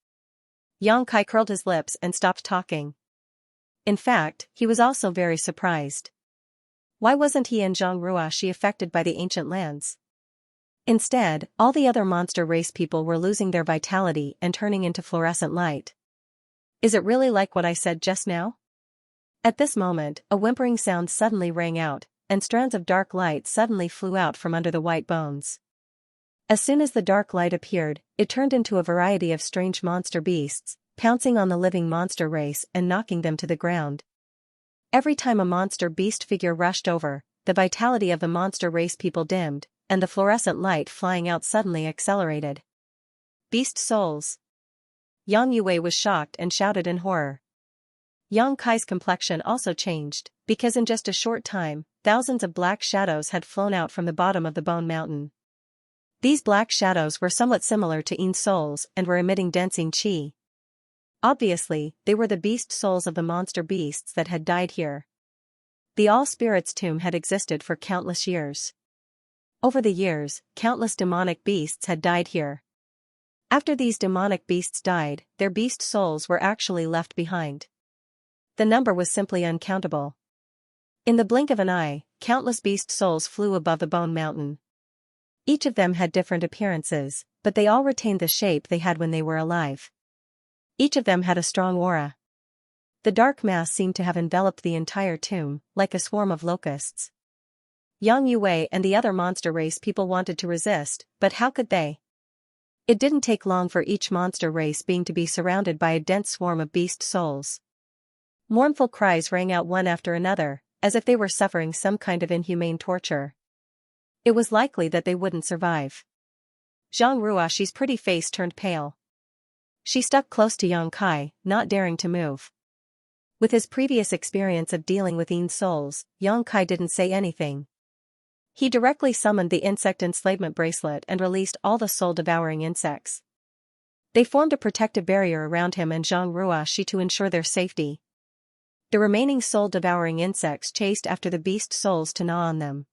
Xianxia curled his lips and stopped talking. In fact, he was also very surprised. Why wasn't he and Zhang Ruashi affected by the ancient lands? Instead, all the other monster race people were losing their vitality and turning into fluorescent light. Is it really like what I said just now? At this moment, a whimpering sound suddenly rang out, and strands of dark light suddenly flew out from under the white bones. As soon as the dark light appeared, it turned into a variety of strange monster beasts, pouncing on the living monster race and knocking them to the ground. Every time a monster beast figure rushed over, the vitality of the monster race people dimmed, and the fluorescent light flying out suddenly accelerated. Beast souls! Yang Yue was shocked and shouted in horror. Xianxia's complexion also changed, because in just a short time, thousands of black shadows had flown out from the bottom of the Bone Mountain. These black shadows were somewhat similar to Yin souls and were emitting dancing qi. Obviously, they were the beast souls of the monster beasts that had died here. The All-Spirits tomb had existed for countless years. Over the years, countless demonic beasts had died here. After these demonic beasts died, their beast souls were actually left behind. The number was simply uncountable. In the blink of an eye, countless beast souls flew above the Bone Mountain. Each of them had different appearances, but they all retained the shape they had when they were alive. Each of them had a strong aura. The dark mass seemed to have enveloped the entire tomb, like a swarm of locusts. Yang Yue and the other monster race people wanted to resist, but how could they? It didn't take long for each monster race being to be surrounded by a dense swarm of beast souls. Mournful cries rang out one after another, as if they were suffering some kind of inhumane torture. It was likely that they wouldn't survive. Zhang Ruashi's pretty face turned pale. She stuck close to Xianxia, not daring to move. With his previous experience of dealing with Yin souls, Xianxia didn't say anything. He directly summoned the insect enslavement bracelet and released all the soul-devouring insects. They formed a protective barrier around him and Zhang Ruoxi to ensure their safety. The remaining soul-devouring insects chased after the beast souls to gnaw on them.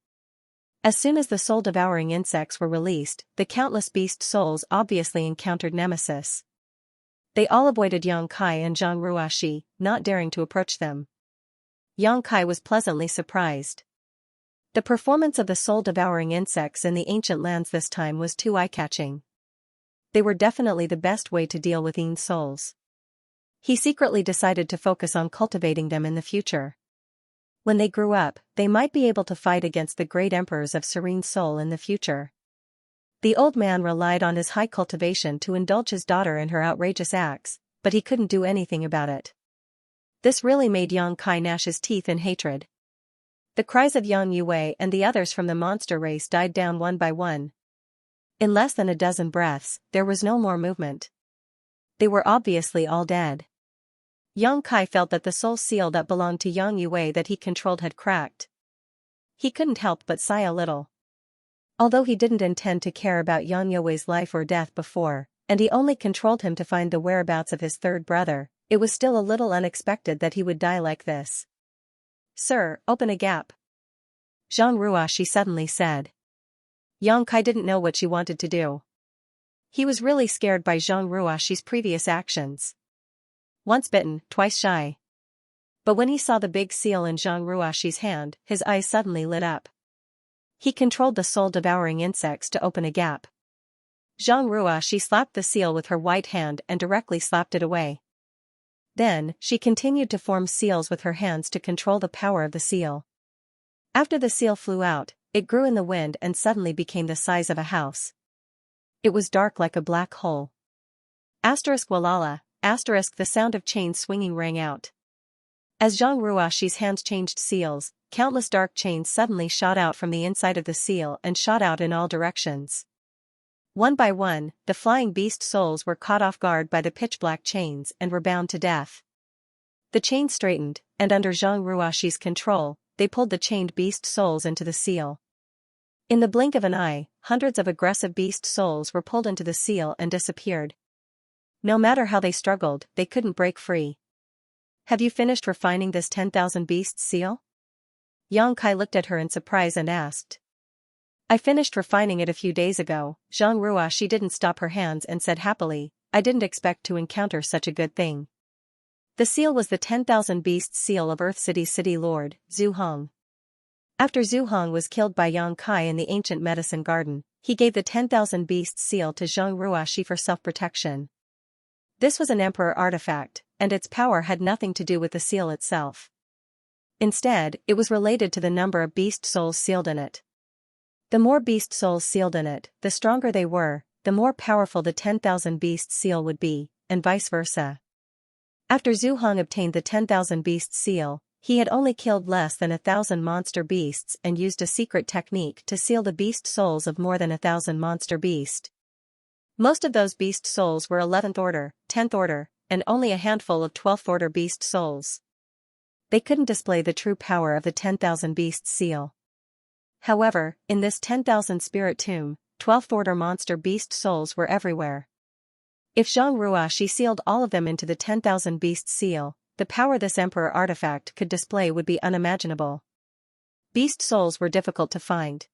As soon as the soul-devouring insects were released, the countless beast souls obviously encountered nemesis. They all avoided Xianxia and Zhang Ruoxi, not daring to approach them. Xianxia was pleasantly surprised. The performance of the soul-devouring insects in the ancient lands this time was too eye-catching. They were definitely the best way to deal with Yin souls. He secretly decided to focus on cultivating them in the future. When they grew up, they might be able to fight against the great emperors of serene soul in the future. The old man relied on his high cultivation to indulge his daughter in her outrageous acts, but he couldn't do anything about it. This really made Xianxia gnash his teeth in hatred. The cries of Yang Yue and the others from the monster race died down one by one. In less than a dozen breaths, there was no more movement. They were obviously all dead. Xianxia felt that the soul seal that belonged to Yang Yue that he controlled had cracked. He couldn't help but sigh a little. Although he didn't intend to care about Yang Yue's life or death before, and he only controlled him to find the whereabouts of his third brother, it was still a little unexpected that he would die like this. "Sir, open a gap," Zhang Ruoxi suddenly said. Xianxia didn't know what she wanted to do. He was really scared by Zhang Ruoxi's previous actions. Once bitten, twice shy. But when he saw the big seal in Zhang Ruoxi's hand, his eyes suddenly lit up. He controlled the soul-devouring insects to open a gap. Zhang Ruoxi slapped the seal with her white hand and directly slapped it away. Then, she continued to form seals with her hands to control the power of the seal. After the seal flew out, it grew in the wind and suddenly became the size of a house. It was dark like a black hole. Asterisk walala, asterisk the sound of chains swinging rang out. As Zhang Ruoxi's hands changed seals, countless dark chains suddenly shot out from the inside of the seal and shot out in all directions. One by one, the flying beast souls were caught off guard by the pitch-black chains and were bound to death. The chains straightened, and under Zhang Ruoxi's control, they pulled the chained beast souls into the seal. In the blink of an eye, hundreds of aggressive beast souls were pulled into the seal and disappeared. No matter how they struggled, they couldn't break free. "Have you finished refining this 10,000 beasts seal?" Xianxia looked at her in surprise and asked. "I finished refining it a few days ago." Zhang Ruoxi didn't stop her hands and said happily, "I didn't expect to encounter such a good thing." The seal was the 10,000 beasts seal of Earth City's city lord, Zhu Hong. After Zhu Hong was killed by Xianxia in the ancient medicine garden, he gave the 10,000 beasts seal to Zhang Ruoxi for self-protection. This was an emperor artifact, and its power had nothing to do with the seal itself. Instead, it was related to the number of beast souls sealed in it. The more beast souls sealed in it, the stronger they were, the more powerful the 10,000 beast seal would be, and vice versa. After Zhu Hong obtained the 10,000 beast seal, he had only killed less than 1,000 monster beasts and used a secret technique to seal the beast souls of more than 1,000 monster beasts. Most of those beast souls were 11th order, 10th order, and only a handful of 12th order beast souls. They couldn't display the true power of the 10,000 beast seal. However, in this 10,000 spirit tomb, 12th order monster beast souls were everywhere. If Zhang Ruoxi sealed all of them into the 10,000 beast seal, the power this emperor artifact could display would be unimaginable. Beast souls were difficult to find.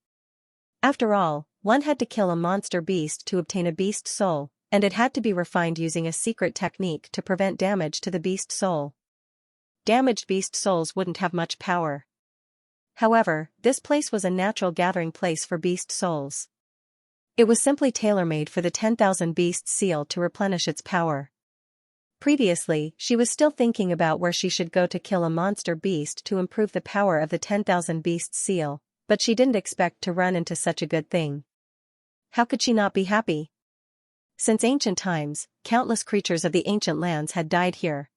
After all, one had to kill a monster beast to obtain a beast soul, and it had to be refined using a secret technique to prevent damage to the beast soul. Damaged beast souls wouldn't have much power. However, this place was a natural gathering place for beast souls. It was simply tailor-made for the 10,000 beast seal to replenish its power. Previously, she was still thinking about where she should go to kill a monster beast to improve the power of the 10,000 beast seal, but she didn't expect to run into such a good thing. How could she not be happy? Since ancient times, countless creatures of the ancient lands had died here.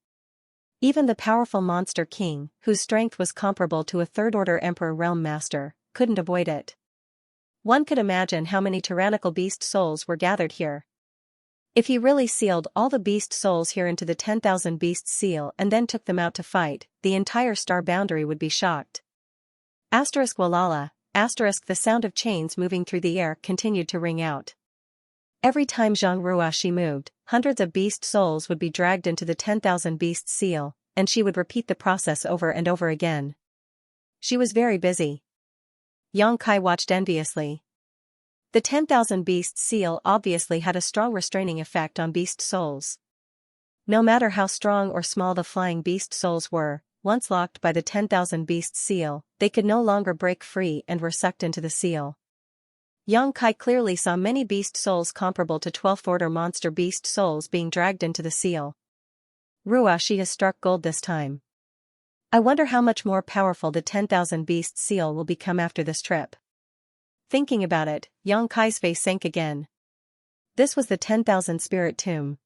Even the powerful monster king, whose strength was comparable to a third-order emperor realm master, couldn't avoid it. One could imagine how many tyrannical beast souls were gathered here. If he really sealed all the beast souls here into the 10,000 beasts seal and then took them out to fight, the entire star boundary would be shocked. Asterisk walala, asterisk the sound of chains moving through the air continued to ring out. Every time Zhang Ruoxi moved, hundreds of beast souls would be dragged into the 10,000 beasts seal, and she would repeat the process over and over again. She was very busy. Yang Kai watched enviously. The 10,000 beasts seal obviously had a strong restraining effect on beast souls. No matter how strong or small the flying beast souls were, once locked by the 10,000 beasts seal, they could no longer break free and were sucked into the seal. Yang Kai clearly saw many beast souls comparable to 12th order monster beast souls being dragged into the seal. Ruoxi has struck gold this time. I wonder how much more powerful the 10,000 beast seal will become after this trip. Thinking about it, Yang Kai's face sank again. This was the 10,000 spirit tomb.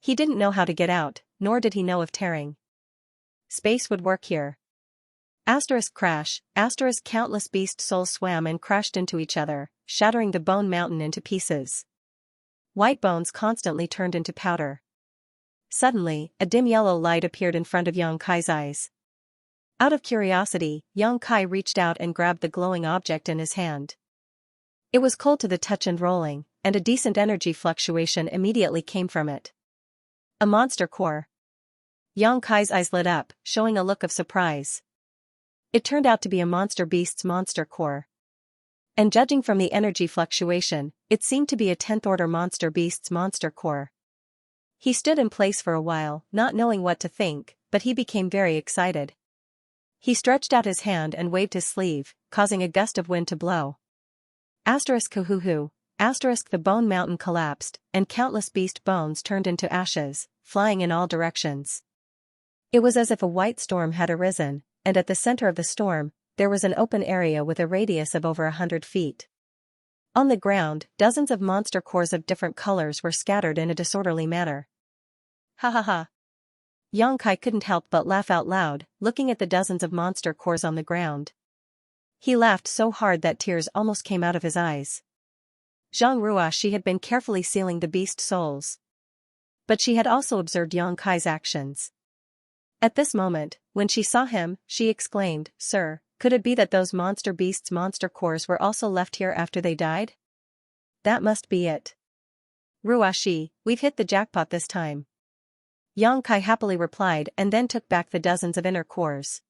He didn't know how to get out, nor did he know of tearing. Space would work here. Asterisk crash, asterisk countless beast souls swam and crashed into each other, shattering the bone mountain into pieces. White bones constantly turned into powder. Suddenly, a dim yellow light appeared in front of Yang Kai's eyes. Out of curiosity, Yang Kai reached out and grabbed the glowing object in his hand. It was cold to the touch and rolling, and a decent energy fluctuation immediately came from it. A monster core. Yang Kai's eyes lit up, showing a look of surprise. It turned out to be a monster beast's monster core. And judging from the energy fluctuation, it seemed to be a 10th order monster beast's monster core. He stood in place for a while, not knowing what to think, but he became very excited. He stretched out his hand and waved his sleeve, causing a gust of wind to blow. Asterisk hoo-hoo-hoo, asterisk the bone mountain collapsed, and countless beast bones turned into ashes, flying in all directions. It was as if a white storm had arisen, and at the center of the storm, there was an open area with a radius of over 100 feet. On the ground, dozens of monster cores of different colors were scattered in a disorderly manner. Ha ha ha. Yang Kai couldn't help but laugh out loud, looking at the dozens of monster cores on the ground. He laughed so hard that tears almost came out of his eyes. Zhang Ruoxi had been carefully sealing the beast souls. But she had also observed Yang Kai's actions. At this moment, when she saw him, she exclaimed, "Sir, could it be that those monster beasts' monster cores were also left here after they died? That must be it. Ruoxi, we've hit the jackpot this time." Yang Kai happily replied and then took back the dozens of inner cores.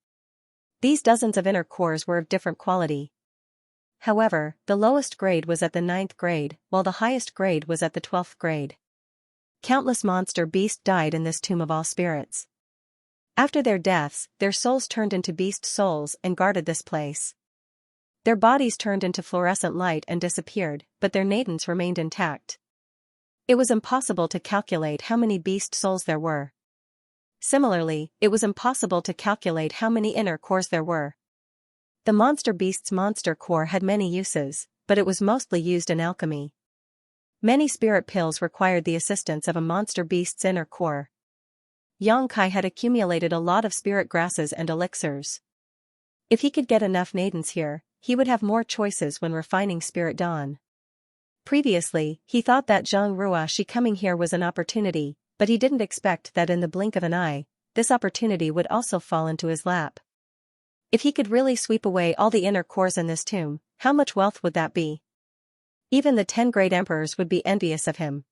These dozens of inner cores were of different quality. However, the lowest grade was at the 9th grade, while the highest grade was at the 12th grade. Countless monster beasts died in this tomb of all spirits. After their deaths, their souls turned into beast souls and guarded this place. Their bodies turned into fluorescent light and disappeared, but their nadens remained intact. It was impossible to calculate how many beast souls there were. Similarly, it was impossible to calculate how many inner cores there were. The monster beast's monster core had many uses, but it was mostly used in alchemy. Many spirit pills required the assistance of a monster beast's inner core. Yang Kai had accumulated a lot of spirit grasses and elixirs. If he could get enough nadens here, he would have more choices when refining spirit dawn. Previously, he thought that Zhang Ruoxi coming here was an opportunity, but he didn't expect that in the blink of an eye, this opportunity would also fall into his lap. If he could really sweep away all the inner cores in this tomb, how much wealth would that be? Even the 10 great emperors would be envious of him.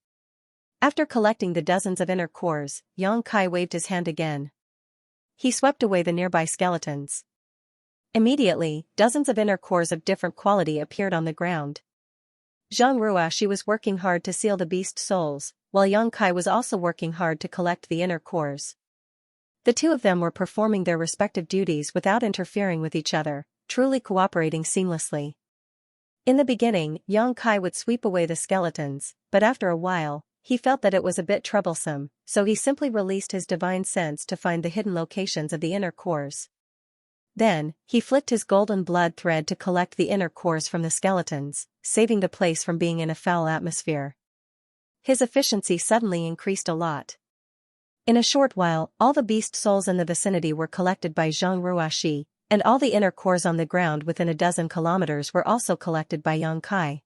After collecting the dozens of inner cores, Yang Kai waved his hand again. He swept away the nearby skeletons. Immediately, dozens of inner cores of different quality appeared on the ground. Zhang Ruoxi was working hard to seal the beast souls, while Yang Kai was also working hard to collect the inner cores. The two of them were performing their respective duties without interfering with each other, truly cooperating seamlessly. In the beginning, Yang Kai would sweep away the skeletons, but after a while, he felt that it was a bit troublesome, so he simply released his divine sense to find the hidden locations of the inner cores. Then, he flicked his golden blood thread to collect the inner cores from the skeletons, saving the place from being in a foul atmosphere. His efficiency suddenly increased a lot. In a short while, all the beast souls in the vicinity were collected by Zhang Ruoxi, and all the inner cores on the ground within a dozen kilometers were also collected by Yang Kai.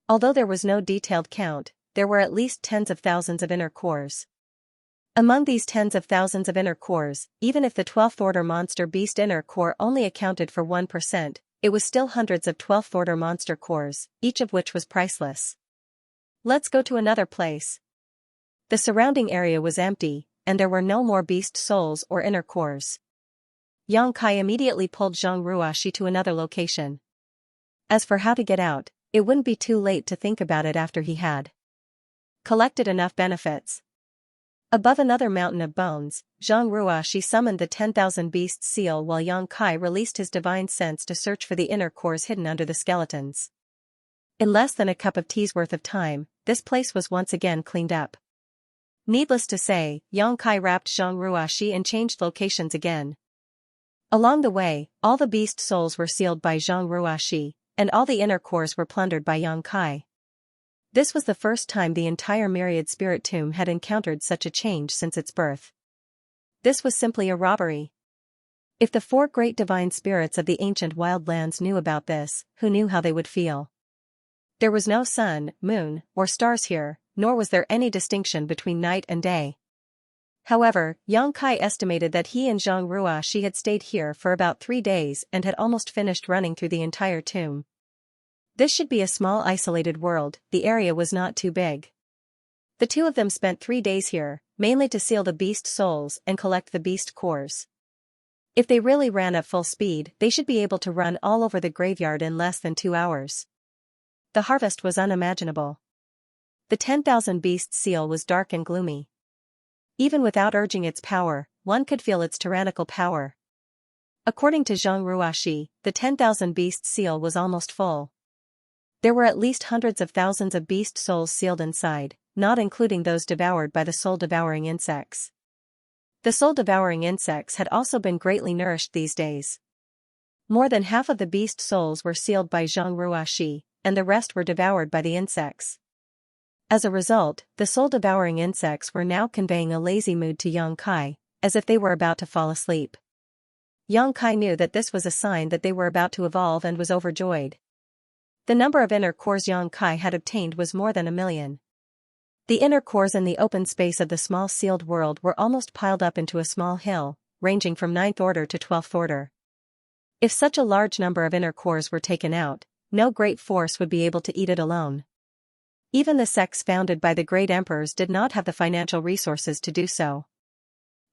Although there was no detailed count, there were at least tens of thousands of inner cores. Among these tens of thousands of inner cores, even if the 12th order monster beast inner core only accounted for 1%, it was still hundreds of 12th order monster cores, each of which was priceless. Let's go to another place. The surrounding area was empty, and there were no more beast souls or inner cores. Xianxia immediately pulled Zhang Ruoxi to another location. As for how to get out, it wouldn't be too late to think about it after he had collected enough benefits. Above another mountain of bones, Zhang Ruoxi summoned the 10,000 beasts seal while Xianxia released his divine sense to search for the inner cores hidden under the skeletons. In less than a cup of tea's worth of time, this place was once again cleaned up. Needless to say, Xianxia wrapped Zhang Ruoxi and changed locations again. Along the way, all the beast souls were sealed by Zhang Ruoxi, and all the inner cores were plundered by Xianxia. This was the first time the entire myriad spirit tomb had encountered such a change since its birth. This was simply a robbery. If the 4 great divine spirits of the ancient wildlands knew about this, who knew how they would feel? There was no sun, moon, or stars here, nor was there any distinction between night and day. However, Xianxia estimated that he and Zhang Ruoxi had stayed here for about 3 days and had almost finished running through the entire tomb. This should be a small isolated world, the area was not too big. The two of them spent 3 days here, mainly to seal the beast souls and collect the beast cores. If they really ran at full speed, they should be able to run all over the graveyard in less than 2 hours. The harvest was unimaginable. The 10,000 beast seal was dark and gloomy. Even without urging its power, one could feel its tyrannical power. According to Zhang Ruoxi, the 10,000 beast seal was almost full. There were at least hundreds of thousands of beast souls sealed inside, not including those devoured by the soul-devouring insects. The soul-devouring insects had also been greatly nourished these days. More than half of the beast souls were sealed by Zhang Ruoxi, and the rest were devoured by the insects. As a result, the soul-devouring insects were now conveying a lazy mood to Xianxia, as if they were about to fall asleep. Xianxia knew that this was a sign that they were about to evolve and was overjoyed. The number of inner cores Xianxia had obtained was more than 1 million. The inner cores in the open space of the small sealed world were almost piled up into a small hill, ranging from 9th order to 12th order. If such a large number of inner cores were taken out, no great force would be able to eat it alone. Even the sects founded by the great emperors did not have the financial resources to do so.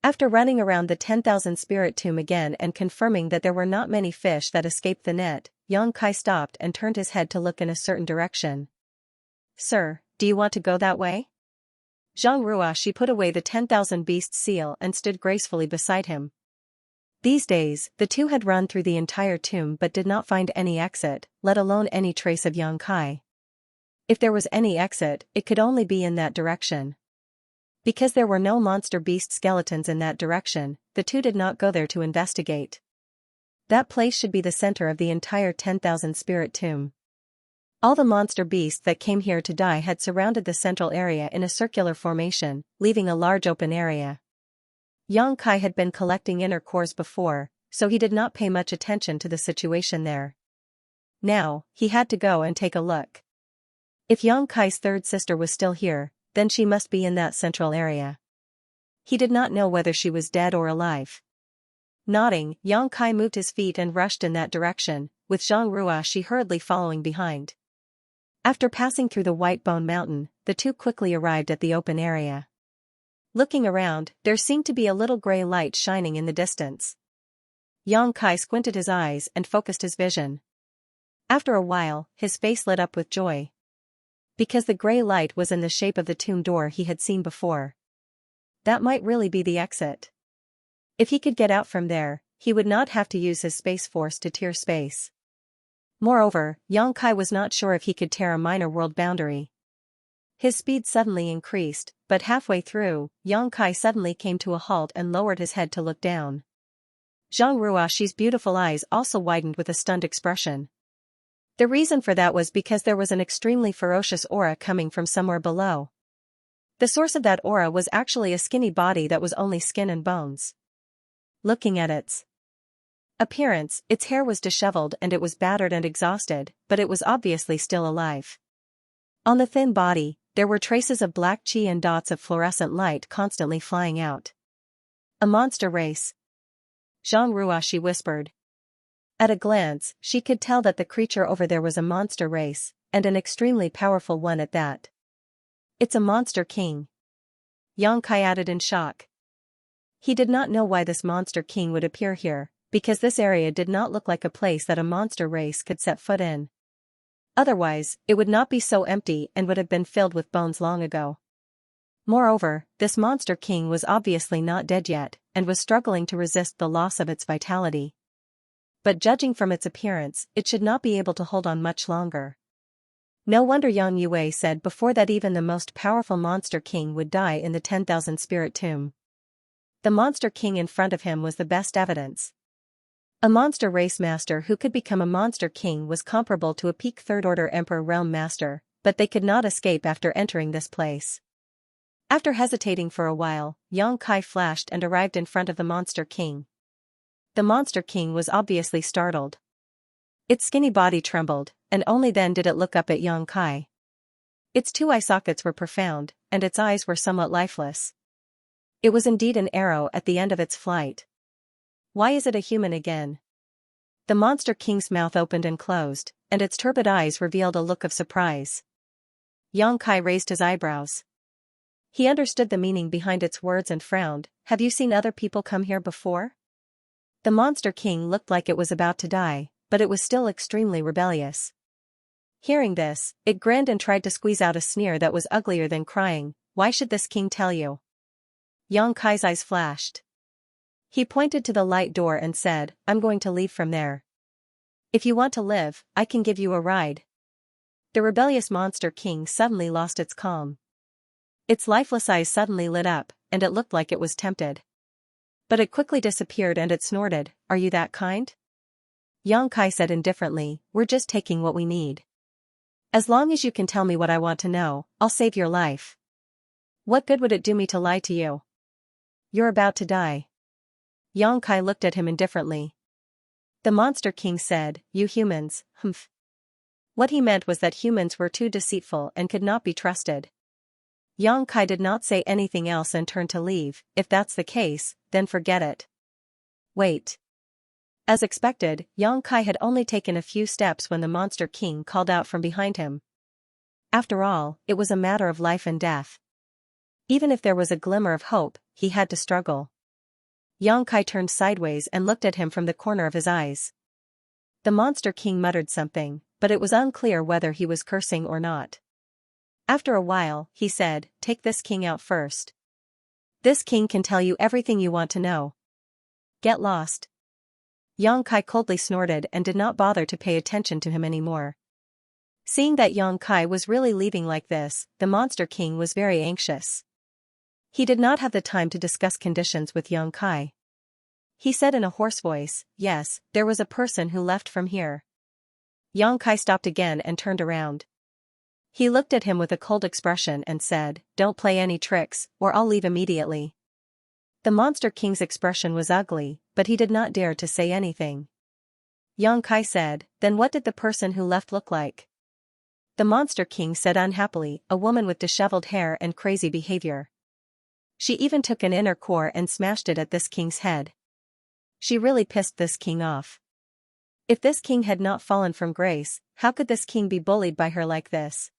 After running around the 10,000 spirit tomb again and confirming that there were not many fish that escaped the net, Xianxia stopped and turned his head to look in a certain direction. "Sir, do you want to go that way?" Zhang Ruoxi put away the 10,000 beast seal and stood gracefully beside him. These days, the two had run through the entire tomb but did not find any exit, let alone any trace of Xianxia. If there was any exit, it could only be in that direction. Because there were no monster beast skeletons in that direction, the two did not go there to investigate. That place should be the center of the entire 10,000 spirit tomb. All the monster beasts that came here to die had surrounded the central area in a circular formation, leaving a large open area. Xianxia had been collecting inner cores before, so he did not pay much attention to the situation there. Now, he had to go and take a look. If Xianxia's third sister was still here, then she must be in that central area. He did not know whether she was dead or alive. Nodding, Xianxia moved his feet and rushed in that direction, with Zhang Ruoxi hurriedly following behind. After passing through the White Bone Mountain, the two quickly arrived at the open area. Looking around, there seemed to be a little gray light shining in the distance. Xianxia squinted his eyes and focused his vision. After a while, his face lit up with joy. Because the gray light was in the shape of the tomb door he had seen before. That might really be the exit. If he could get out from there, he would not have to use his space force to tear space. Moreover, Xianxia was not sure if he could tear a minor world boundary. His speed suddenly increased, but halfway through, Xianxia suddenly came to a halt and lowered his head to look down. Zhang Ruoxi's beautiful eyes also widened with a stunned expression. The reason for that was because there was an extremely ferocious aura coming from somewhere below. The source of that aura was actually a skinny body that was only skin and bones. Looking at its appearance, its hair was disheveled and it was battered and exhausted, but it was obviously still alive. On the thin body, there were traces of black chi and dots of fluorescent light constantly flying out. A monster race. Zhang Ruoxi whispered. At a glance, she could tell that the creature over there was a monster race, and an extremely powerful one at that. It's a monster king. Yang Kai added in shock. He did not know why this monster king would appear here, because this area did not look like a place that a monster race could set foot in. Otherwise, it would not be so empty and would have been filled with bones long ago. Moreover, this monster king was obviously not dead yet, and was struggling to resist the loss of its vitality. But judging from its appearance, it should not be able to hold on much longer. No wonder Yang Yue said before that even the most powerful monster king would die in the 10,000 spirit tomb. The monster king in front of him was the best evidence. A monster race master who could become a monster king was comparable to a peak third-order emperor realm master, but they could not escape after entering this place. After hesitating for a while, Yang Kai flashed and arrived in front of the monster king. The monster king was obviously startled. Its skinny body trembled, and only then did it look up at Yang Kai. Its two eye sockets were profound, and its eyes were somewhat lifeless. It was indeed an arrow at the end of its flight. Why is it a human again? The monster king's mouth opened and closed, and its turbid eyes revealed a look of surprise. Yang Kai raised his eyebrows. He understood the meaning behind its words and frowned. Have you seen other people come here before? The monster king looked like it was about to die, but it was still extremely rebellious. Hearing this, it grinned and tried to squeeze out a sneer that was uglier than crying. Why should this king tell you? Yang Kai's eyes flashed. He pointed to the light door and said, I'm going to leave from there. If you want to live, I can give you a ride. The rebellious monster king suddenly lost its calm. Its lifeless eyes suddenly lit up, and it looked like it was tempted. But it quickly disappeared and it snorted, Are you that kind? Yang Kai said indifferently, We're just taking what we need. As long as you can tell me what I want to know, I'll save your life. What good would it do me to lie to you? You're about to die. Yang Kai looked at him indifferently. The monster king said, You humans, humph. What he meant was that humans were too deceitful and could not be trusted. Yang Kai did not say anything else and turned to leave. If that's the case, then forget it. Wait. As expected, Yang Kai had only taken a few steps when the monster king called out from behind him. After all, it was a matter of life and death. Even if there was a glimmer of hope, he had to struggle. Yang Kai turned sideways and looked at him from the corner of his eyes. The monster king muttered something, but it was unclear whether he was cursing or not. After a while, he said, Take this king out first. This king can tell you everything you want to know. Get lost. Yang Kai coldly snorted and did not bother to pay attention to him anymore. Seeing that Yang Kai was really leaving like this, the monster king was very anxious. He did not have the time to discuss conditions with Yang Kai. He said in a hoarse voice, Yes, there was a person who left from here. Yang Kai stopped again and turned around. He looked at him with a cold expression and said, Don't play any tricks, or I'll leave immediately. The monster king's expression was ugly, but he did not dare to say anything. Yang Kai said, Then what did the person who left look like? The monster king said unhappily, A woman with disheveled hair and crazy behavior. She even took an inner core and smashed it at this king's head. She really pissed this king off. If this king had not fallen from grace, how could this king be bullied by her like this?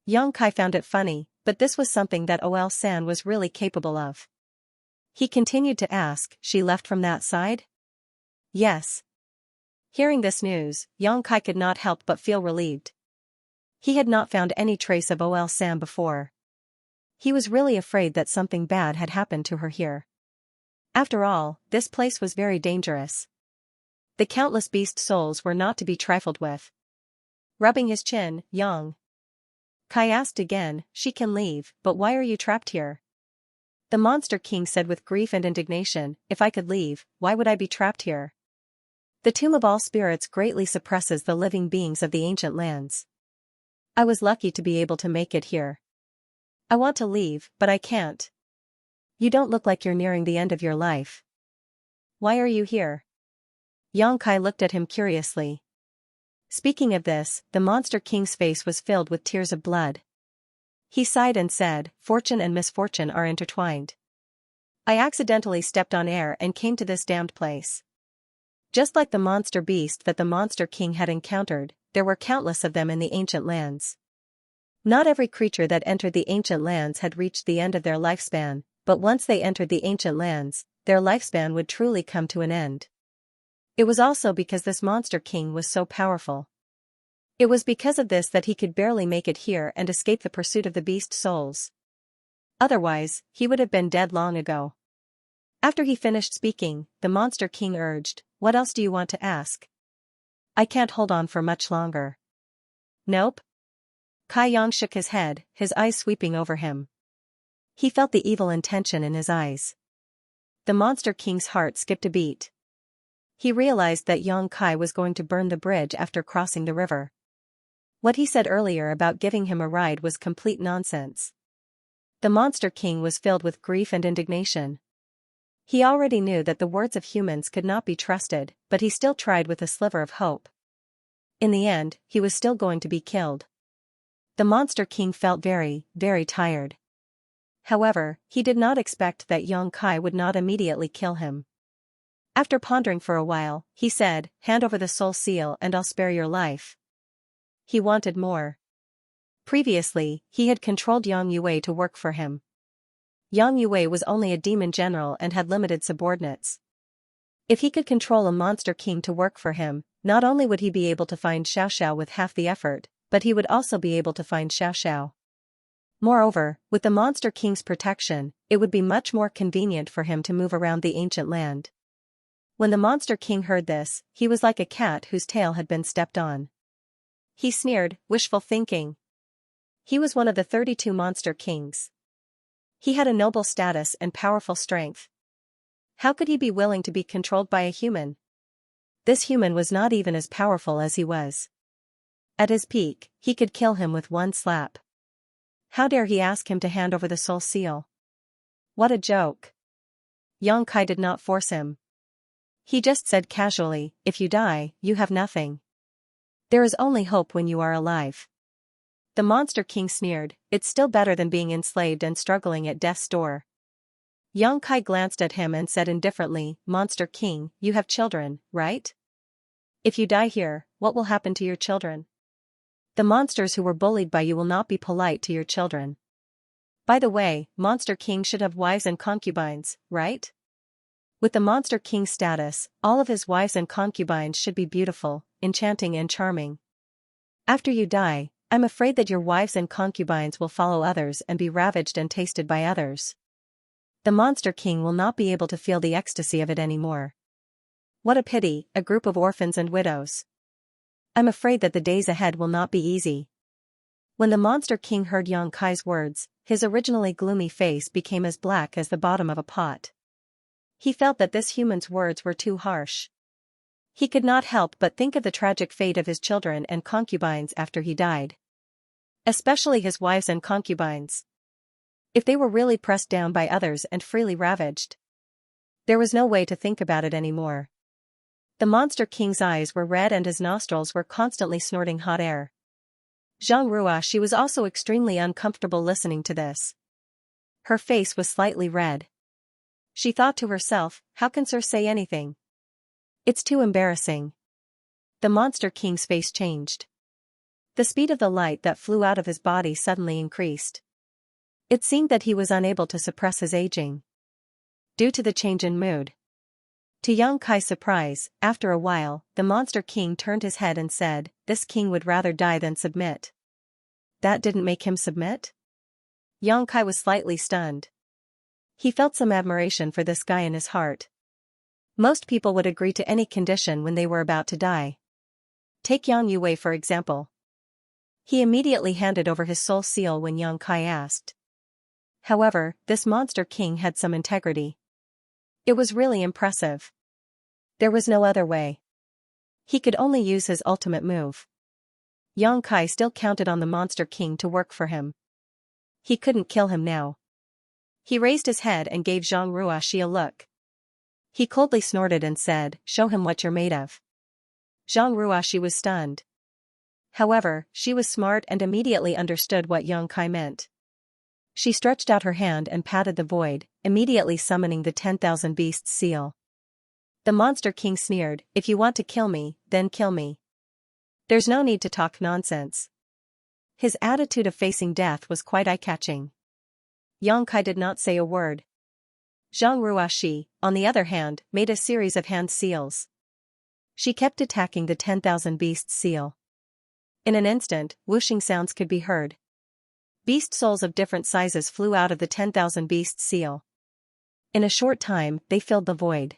Yang Kai found it funny, but this was something that Oel-san was really capable of. He continued to ask, She left from that side? Yes. Hearing this news, Yang Kai could not help but feel relieved. He had not found any trace of Oel-san before. He was really afraid that something bad had happened to her here. After all, this place was very dangerous. The countless beast souls were not to be trifled with. Rubbing his chin, Yang Kai asked again, She can leave, but why are you trapped here? The monster king said with grief and indignation, If I could leave, why would I be trapped here? The tomb of all spirits greatly suppresses the living beings of the ancient lands. I was lucky to be able to make it here. I want to leave, but I can't. You don't look like you're nearing the end of your life. Why are you here? Yang Kai looked at him curiously. Speaking of this, the monster king's face was filled with tears of blood. He sighed and said, "Fortune and misfortune are intertwined. I accidentally stepped on air and came to this damned place." Just like the monster beast that the Monster King had encountered, there were countless of them in the ancient lands. Not every creature that entered the ancient lands had reached the end of their lifespan, but once they entered the ancient lands, their lifespan would truly come to an end. It was also because this Monster King was so powerful. It was because of this that he could barely make it here and escape the pursuit of the beast souls. Otherwise, he would have been dead long ago. After he finished speaking, the Monster King urged, "What else do you want to ask? I can't hold on for much longer." "Nope." Kai Yang shook his head, his eyes sweeping over him. He felt the evil intention in his eyes. The Monster King's heart skipped a beat. He realized that Yang Kai was going to burn the bridge after crossing the river. What he said earlier about giving him a ride was complete nonsense. The Monster King was filled with grief and indignation. He already knew that the words of humans could not be trusted, but he still tried with a sliver of hope. In the end, he was still going to be killed. The Monster King felt very, very tired. However, he did not expect that Yang Kai would not immediately kill him. After pondering for a while, he said, "Hand over the soul seal and I'll spare your life." He wanted more. Previously, he had controlled Yang Yue to work for him. Yang Yue was only a demon general and had limited subordinates. If he could control a Monster King to work for him, not only would he be able to find Xiaoxiao with half the effort, but he would also be able to find Xiaoxiao. Moreover, with the Monster King's protection, it would be much more convenient for him to move around the ancient land. When the Monster King heard this, he was like a cat whose tail had been stepped on. He sneered, "Wishful thinking." He was one of the 32 Monster Kings. He had a noble status and powerful strength. How could he be willing to be controlled by a human? This human was not even as powerful as he was. At his peak, he could kill him with one slap. How dare he ask him to hand over the soul seal? What a joke. Yang Kai did not force him. He just said casually, "If you die, you have nothing. There is only hope when you are alive." The Monster King sneered, "It's still better than being enslaved and struggling at death's door." Yang Kai glanced at him and said indifferently, "Monster King, you have children, right? If you die here, what will happen to your children? The monsters who were bullied by you will not be polite to your children. By the way, Monster King should have wives and concubines, right? With the Monster King's status, all of his wives and concubines should be beautiful, enchanting and charming. After you die, I'm afraid that your wives and concubines will follow others and be ravaged and tasted by others. The Monster King will not be able to feel the ecstasy of it anymore. What a pity, a group of orphans and widows. I'm afraid that the days ahead will not be easy." When the Monster King heard Yang Kai's words, his originally gloomy face became as black as the bottom of a pot. He felt that this human's words were too harsh. He could not help but think of the tragic fate of his children and concubines after he died. Especially his wives and concubines. If they were really pressed down by others and freely ravaged. There was no way to think about it anymore. The Monster King's eyes were red and his nostrils were constantly snorting hot air. Xianxia, she was also extremely uncomfortable listening to this. Her face was slightly red. She thought to herself, "How can Sir say anything? It's too embarrassing." The Monster King's face changed. The speed of the light that flew out of his body suddenly increased. It seemed that he was unable to suppress his aging. Due to the change in mood. To Yang Kai's surprise, after a while, the Monster King turned his head and said, "This king would rather die than submit." That didn't make him submit? Yang Kai was slightly stunned. He felt some admiration for this guy in his heart. Most people would agree to any condition when they were about to die. Take Yang Yue for example. He immediately handed over his soul seal when Yang Kai asked. However, this Monster King had some integrity. It was really impressive. There was no other way. He could only use his ultimate move. Yang Kai still counted on the Monster King to work for him. He couldn't kill him now. He raised his head and gave Xianxia a look. He coldly snorted and said, "Show him what you're made of." Xianxia was stunned. However, she was smart and immediately understood what Yang Kai meant. She stretched out her hand and patted the void, immediately summoning the 10,000 beasts seal. The Monster King sneered, "If you want to kill me, then kill me. There's no need to talk nonsense." His attitude of facing death was quite eye-catching. Xianxia did not say a word. Zhang Ruaxi, on the other hand, made a series of hand seals. She kept attacking the 10,000 beasts seal. In an instant, whooshing sounds could be heard. Beast souls of different sizes flew out of the 10,000 beasts seal. In a short time, they filled the void.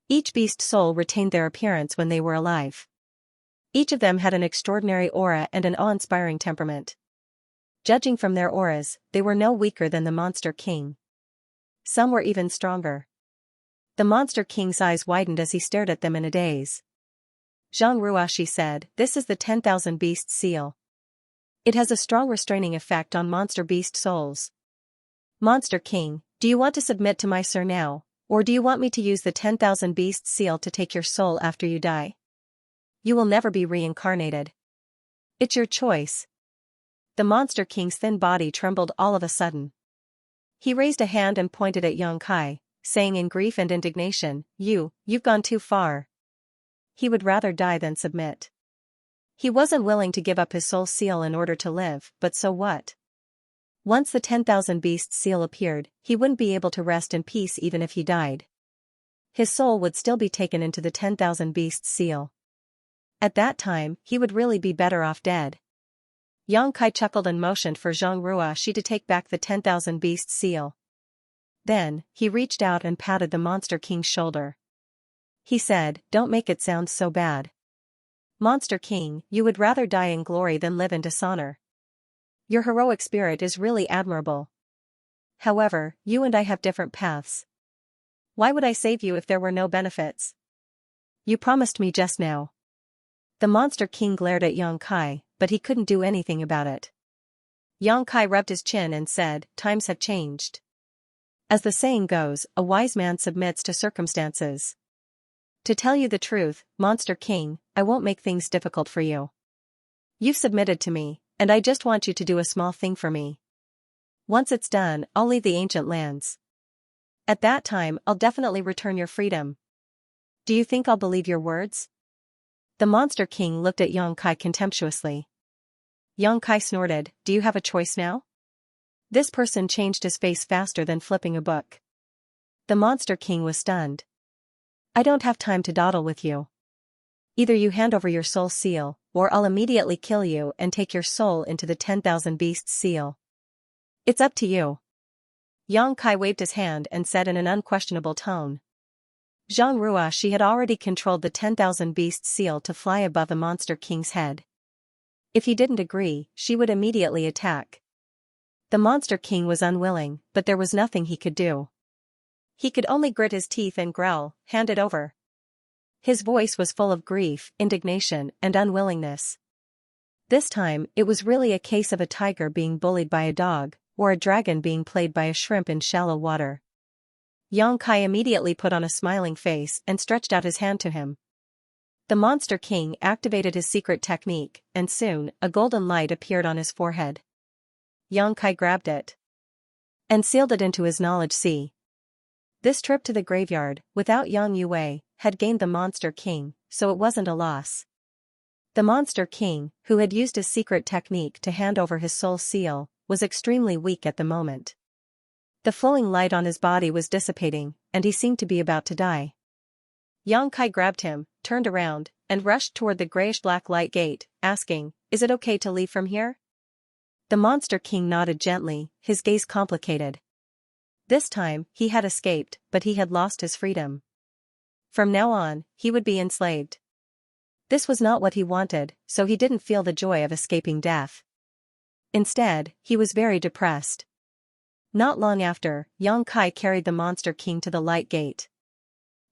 Each beast soul retained their appearance when they were alive. Each of them had an extraordinary aura and an awe-inspiring temperament. Judging from their auras, they were no weaker than the Monster King. Some were even stronger. The Monster King's eyes widened as he stared at them in a daze. Zhang Ruaxi said, "This is the 10,000 beast seal. It has a strong restraining effect on monster beast souls. Monster King, do you want to submit to my sir now, or do you want me to use the 10,000 beast seal to take your soul after you die? You will never be reincarnated. It's your choice." The Monster King's thin body trembled all of a sudden. He raised a hand and pointed at Xianxia, saying in grief and indignation, You've gone too far." He would rather die than submit. He wasn't willing to give up his soul seal in order to live, but so what? Once the 10,000 beasts seal appeared, he wouldn't be able to rest in peace even if he died. His soul would still be taken into the 10,000 beasts seal. At that time, he would really be better off dead. Xianxia chuckled and motioned for Zhang Ruaxi to take back the 10,000 beasts seal. Then, he reached out and patted the Monster King's shoulder. He said, "Don't make it sound so bad. Monster King, you would rather die in glory than live in dishonor. Your heroic spirit is really admirable. However, you and I have different paths. Why would I save you if there were no benefits? You promised me just now." The Monster King glared at Xianxia, but he couldn't do anything about it. Xianxia rubbed his chin and said, "Times have changed. As the saying goes, a wise man submits to circumstances. To tell you the truth, Monster King, I won't make things difficult for you. You've submitted to me, and I just want you to do a small thing for me. Once it's done, I'll leave the ancient lands. At that time, I'll definitely return your freedom. Do you think I'll believe your words?" The Monster King looked at Xianxia contemptuously. Xianxia snorted, "Do you have a choice now?" This person changed his face faster than flipping a book. The Monster King was stunned. "I don't have time to dawdle with you. Either you hand over your soul seal, or I'll immediately kill you and take your soul into the 10,000 beasts seal. It's up to you." Xianxia waved his hand and said in an unquestionable tone. Zhang Ruaxi had already controlled the 10,000 beasts seal to fly above the Monster King's head. If he didn't agree, she would immediately attack. The Monster King was unwilling, but there was nothing he could do. He could only grit his teeth and growl, "Hand it over." His voice was full of grief, indignation, and unwillingness. This time, it was really a case of a tiger being bullied by a dog, or a dragon being played by a shrimp in shallow water. Xianxia immediately put on a smiling face and stretched out his hand to him. The Monster King activated his secret technique, and soon, a golden light appeared on his forehead. Xianxia grabbed it and sealed it into his knowledge sea. This trip to the graveyard, without Yang Yue, had gained the Monster King, so it wasn't a loss. The Monster King, who had used his secret technique to hand over his soul seal, was extremely weak at the moment. The flowing light on his body was dissipating, and he seemed to be about to die. Xianxia grabbed him, turned around, and rushed toward the grayish-black light gate, asking, "Is it okay to leave from here?" The Monster King nodded gently, his gaze complicated. This time, he had escaped, but he had lost his freedom. From now on, he would be enslaved. This was not what he wanted, so he didn't feel the joy of escaping death. Instead, he was very depressed. Not long after, Xianxia carried the Monster King to the light gate.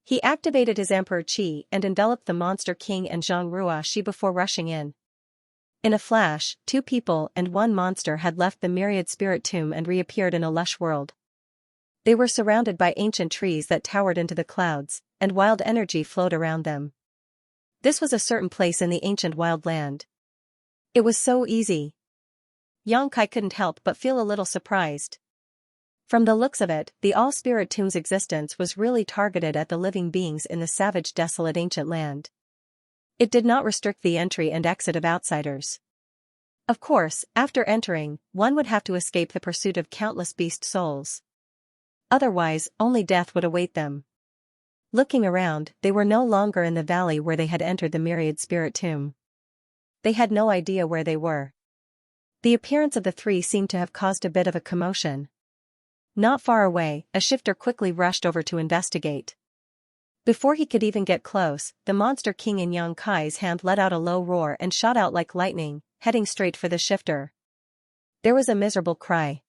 He activated his Emperor Qi and enveloped the Monster King and Zhang Ruaxi before rushing in. In a flash, 2 people and 1 monster had left the myriad spirit tomb and reappeared in a lush world. They were surrounded by ancient trees that towered into the clouds, and wild energy flowed around them. This was a certain place in the ancient wild land. It was so easy. Yang Kai couldn't help but feel a little surprised. From the looks of it, the All-Spirit Tomb's existence was really targeted at the living beings in the savage, desolate ancient land. It did not restrict the entry and exit of outsiders. Of course, after entering, one would have to escape the pursuit of countless beast souls. Otherwise, only death would await them. Looking around, they were no longer in the valley where they had entered the myriad spirit tomb. They had no idea where they were. The appearance of the three seemed to have caused a bit of a commotion. Not far away, a shifter quickly rushed over to investigate. Before he could even get close, the Monster King in Yang Kai's hand let out a low roar and shot out like lightning, heading straight for the shifter. There was a miserable cry.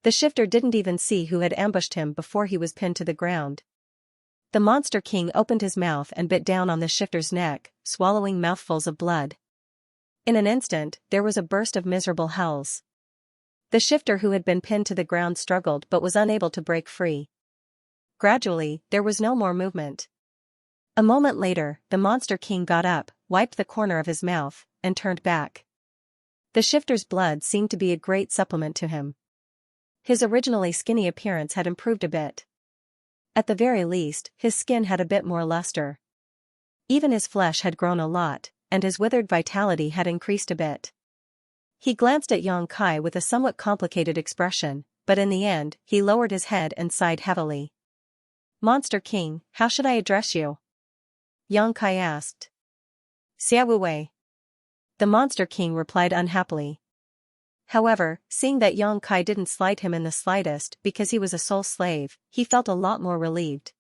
The shifter didn't even see who had ambushed him before he was pinned to the ground. The Monster King opened his mouth and bit down on the shifter's neck, swallowing mouthfuls of blood. In an instant, there was a burst of miserable howls. The shifter who had been pinned to the ground struggled but was unable to break free. Gradually, there was no more movement. A moment later, the Monster King got up, wiped the corner of his mouth, and turned back. The shifter's blood seemed to be a great supplement to him. His originally skinny appearance had improved a bit. At the very least, his skin had a bit more luster. Even his flesh had grown a lot, and his withered vitality had increased a bit. He glanced at Yang Kai with a somewhat complicated expression, but in the end, he lowered his head and sighed heavily. "Monster King, how should I address you?" Yang Kai asked. "Xia Wu Wei." The Monster King replied unhappily. However, seeing that Yang Kai didn't slight him in the slightest because he was a soul slave, he felt a lot more relieved.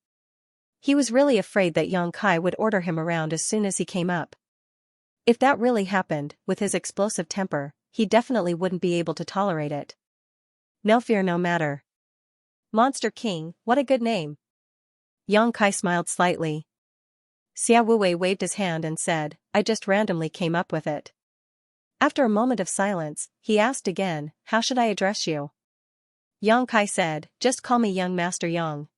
He was really afraid that Yang Kai would order him around as soon as he came up. If that really happened, with his explosive temper, he definitely wouldn't be able to tolerate it. "No fear, no matter." "Monster King, what a good name." Yang Kai smiled slightly. Xia Wuwei waved his hand and said, "I just randomly came up with it." After a moment of silence, he asked again, "How should I address you?" Yang Kai said, "Just call me Young Master Yang."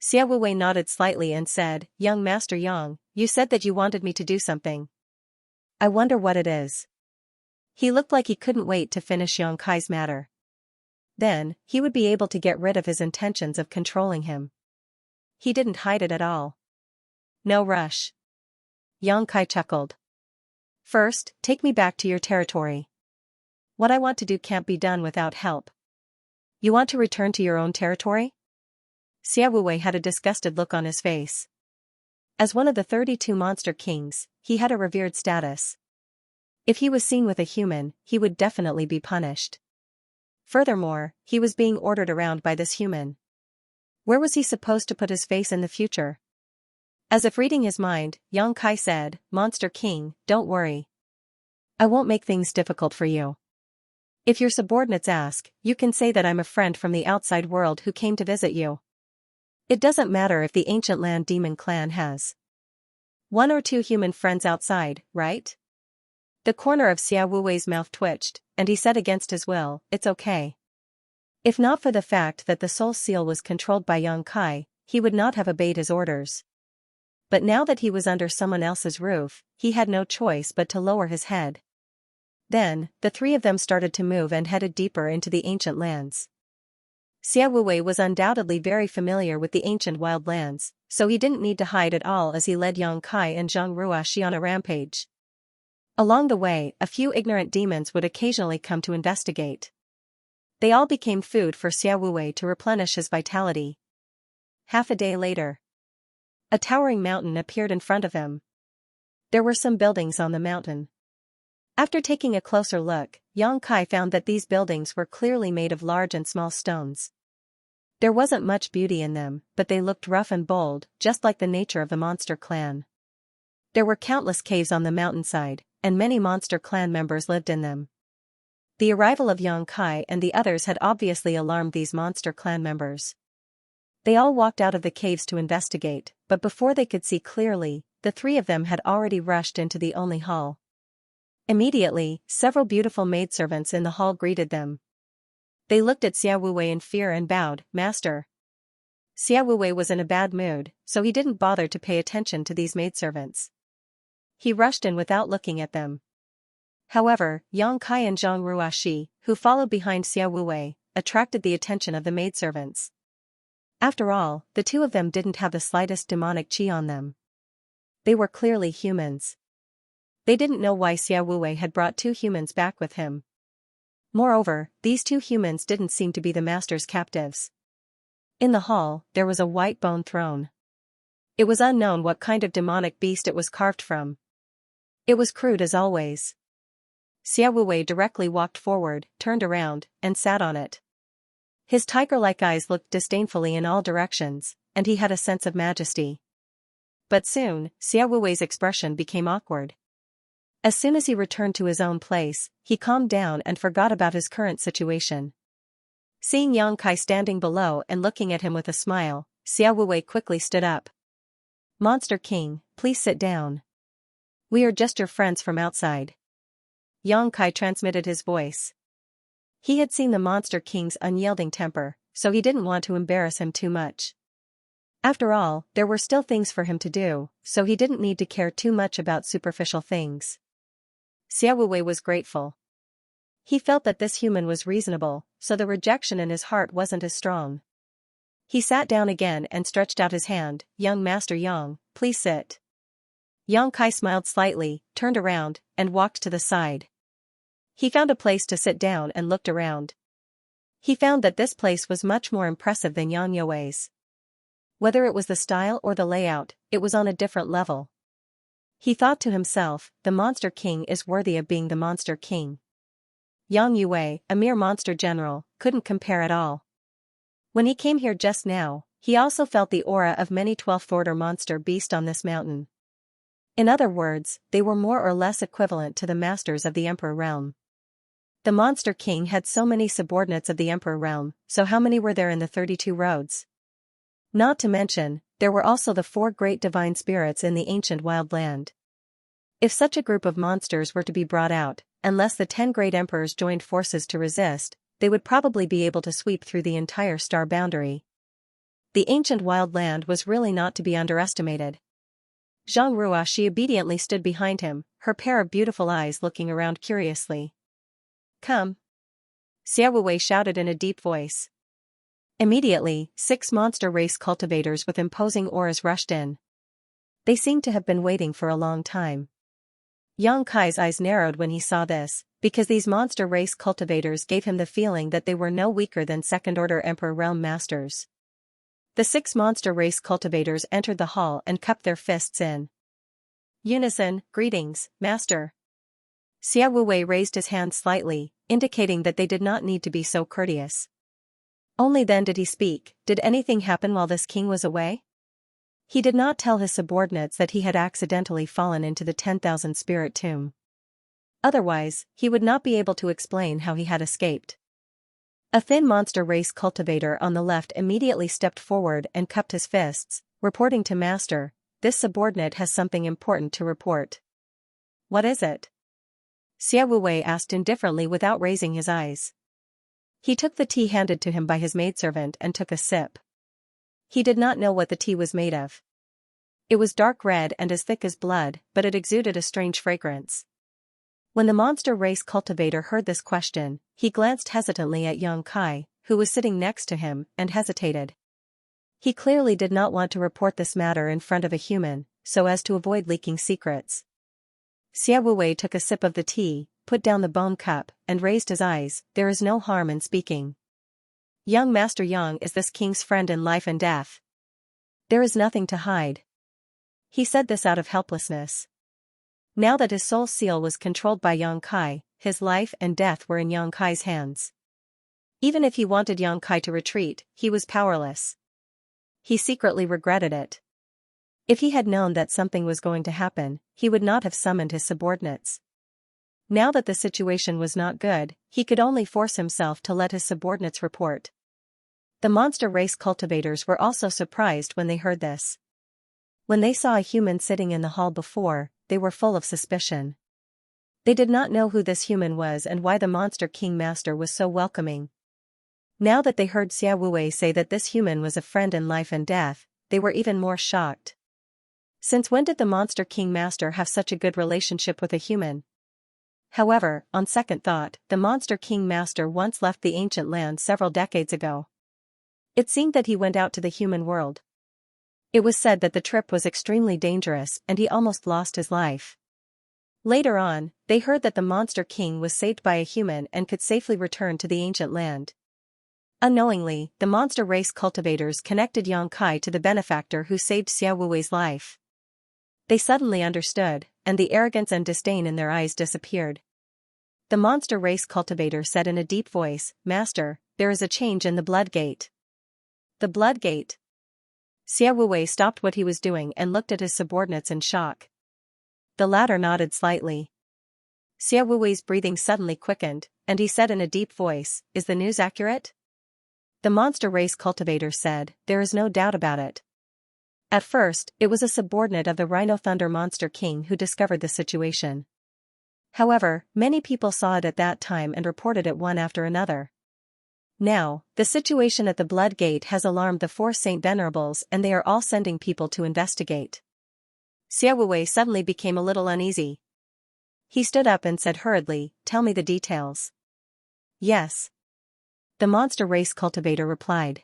Xia Wuwei nodded slightly and said, "Young Master Yang, you said that you wanted me to do something. I wonder what it is." He looked like he couldn't wait to finish Yang Kai's matter. Then, he would be able to get rid of his intentions of controlling him. He didn't hide it at all. "No rush." Yang Kai chuckled. "First, take me back to your territory. What I want to do can't be done without help." "You want to return to your own territory?" Xia Wuwei had a disgusted look on his face. As one of the 32 Monster Kings, he had a revered status. If he was seen with a human, he would definitely be punished. Furthermore, he was being ordered around by this human. Where was he supposed to put his face in the future? As if reading his mind, Yang Kai said, "Monster King, don't worry. I won't make things difficult for you. If your subordinates ask, you can say that I'm a friend from the outside world who came to visit you. It doesn't matter if the ancient land demon clan has 1 or 2 human friends outside, right?" The corner of Xia Wuwei's mouth twitched, and he said against his will, "It's okay." If not for the fact that the soul seal was controlled by Yang Kai, he would not have obeyed his orders. But now that he was under someone else's roof, he had no choice but to lower his head. Then, the three of them started to move and headed deeper into the ancient lands. Xia Wuwei was undoubtedly very familiar with the ancient wild lands, so he didn't need to hide at all as he led Yang Kai and Zhang Ruashi on a rampage. Along the way, a few ignorant demons would occasionally come to investigate. They all became food for Xia Wuwei to replenish his vitality. Half a day later, a towering mountain appeared in front of him. There were some buildings on the mountain. After taking a closer look, Yang Kai found that these buildings were clearly made of large and small stones. There wasn't much beauty in them, but they looked rough and bold, just like the nature of the monster clan. There were countless caves on the mountainside, and many monster clan members lived in them. The arrival of Yang Kai and the others had obviously alarmed these monster clan members. They all walked out of the caves to investigate, but before they could see clearly, the three of them had already rushed into the only hall. Immediately, several beautiful maidservants in the hall greeted them. They looked at Xia Wuwei in fear and bowed, "Master." Xia Wuwei was in a bad mood, so he didn't bother to pay attention to these maidservants. He rushed in without looking at them. However, Yang Kai and Zhang Ruaxi, who followed behind Xia Wuwei, attracted the attention of the maidservants. After all, the two of them didn't have the slightest demonic qi on them. They were clearly humans. They didn't know why Xia Wuwei had brought two humans back with him. Moreover, these two humans didn't seem to be the master's captives. In the hall, there was a white bone throne. It was unknown what kind of demonic beast it was carved from. It was crude as always. Xia Wuwei directly walked forward, turned around, and sat on it. His tiger-like eyes looked disdainfully in all directions, and he had a sense of majesty. But soon, Xia Wuwei's expression became awkward. As soon as he returned to his own place, he calmed down and forgot about his current situation. Seeing Yang Kai standing below and looking at him with a smile, Xia Wuwei quickly stood up. "Monster King, please sit down. We are just your friends from outside." Yang Kai transmitted his voice. He had seen the Monster King's unyielding temper, so he didn't want to embarrass him too much. After all, there were still things for him to do, so he didn't need to care too much about superficial things. Xia Wuwei was grateful. He felt that this human was reasonable, so the rejection in his heart wasn't as strong. He sat down again and stretched out his hand. "Young Master Yang, please sit." Yang Kai smiled slightly, turned around, and walked to the side. He found a place to sit down and looked around. He found that this place was much more impressive than Yang Yue's. Whether it was the style or the layout, it was on a different level. He thought to himself, the Monster King is worthy of being the Monster King. Yang Yue, a mere monster general, couldn't compare at all. When he came here just now, he also felt the aura of many 12th order monster beasts on this mountain. In other words, they were more or less equivalent to the masters of the Emperor realm. The Monster King had so many subordinates of the Emperor realm, so how many were there in the 32 roads? Not to mention, there were also the 4 great divine spirits in the ancient wild land. If such a group of monsters were to be brought out, unless the 10 great emperors joined forces to resist, they would probably be able to sweep through the entire star boundary. The ancient wild land was really not to be underestimated. Zhang Ruaxi obediently stood behind him, her pair of beautiful eyes looking around curiously. "Come!" Xia Wuwei shouted in a deep voice. Immediately, 6 monster race cultivators with imposing auras rushed in. They seemed to have been waiting for a long time. Yang Kai's eyes narrowed when he saw this, because these monster race cultivators gave him the feeling that they were no weaker than second-order Emperor realm masters. The 6 monster race cultivators entered the hall and cupped their fists in unison. "Greetings, Master." Xia Wuwei raised his hand slightly, indicating that they did not need to be so courteous. Only then did he speak. "Did anything happen while this king was away?" He did not tell his subordinates that he had accidentally fallen into the 10,000 spirit tomb. Otherwise, he would not be able to explain how he had escaped. A thin monster race cultivator on the left immediately stepped forward and cupped his fists, reporting to Master, "This subordinate has something important to report." "What is it?" Xia Wuwei asked indifferently without raising his eyes. He took the tea handed to him by his maidservant and took a sip. He did not know what the tea was made of. It was dark red and as thick as blood, but it exuded a strange fragrance. When the monster race cultivator heard this question, he glanced hesitantly at Yang Kai, who was sitting next to him, and hesitated. He clearly did not want to report this matter in front of a human, so as to avoid leaking secrets. Xia Wuwei took a sip of the tea, put down the bone cup, and raised his eyes. "There is no harm in speaking. Young Master Yang is this king's friend in life and death. There is nothing to hide." He said this out of helplessness. Now that his soul seal was controlled by Yang Kai, his life and death were in Yang Kai's hands. Even if he wanted Yang Kai to retreat, he was powerless. He secretly regretted it. If he had known that something was going to happen, he would not have summoned his subordinates. Now that the situation was not good, he could only force himself to let his subordinates report. The monster race cultivators were also surprised when they heard this. When they saw a human sitting in the hall before, they were full of suspicion. They did not know who this human was and why the Monster King Master was so welcoming. Now that they heard Xia Wuwei say that this human was a friend in life and death, they were even more shocked. Since when did the Monster King Master have such a good relationship with a human? However, on second thought, the Monster King Master once left the ancient land several decades ago. It seemed that he went out to the human world. It was said that the trip was extremely dangerous and he almost lost his life. Later on, they heard that the Monster King was saved by a human and could safely return to the ancient land. Unknowingly, the monster race cultivators connected Xianxia to the benefactor who saved Xia Wuwei's life. They suddenly understood, and the arrogance and disdain in their eyes disappeared. The monster race cultivator said in a deep voice, "Master, there is a change in the blood gate." The blood gate? Xia Wuwei stopped what he was doing and looked at his subordinates in shock. The latter nodded slightly. Xia Wuwei's breathing suddenly quickened, and he said in a deep voice, "Is the news accurate?" The monster race cultivator said, "There is no doubt about it." At first, it was a subordinate of the Rhino Thunder Monster King who discovered the situation. However, many people saw it at that time and reported it one after another. Now, the situation at the Blood Gate has alarmed the four Saint Venerables and they are all sending people to investigate. Xia Wuwei suddenly became a little uneasy. He stood up and said hurriedly, "Tell me the details." "Yes," the monster race cultivator replied.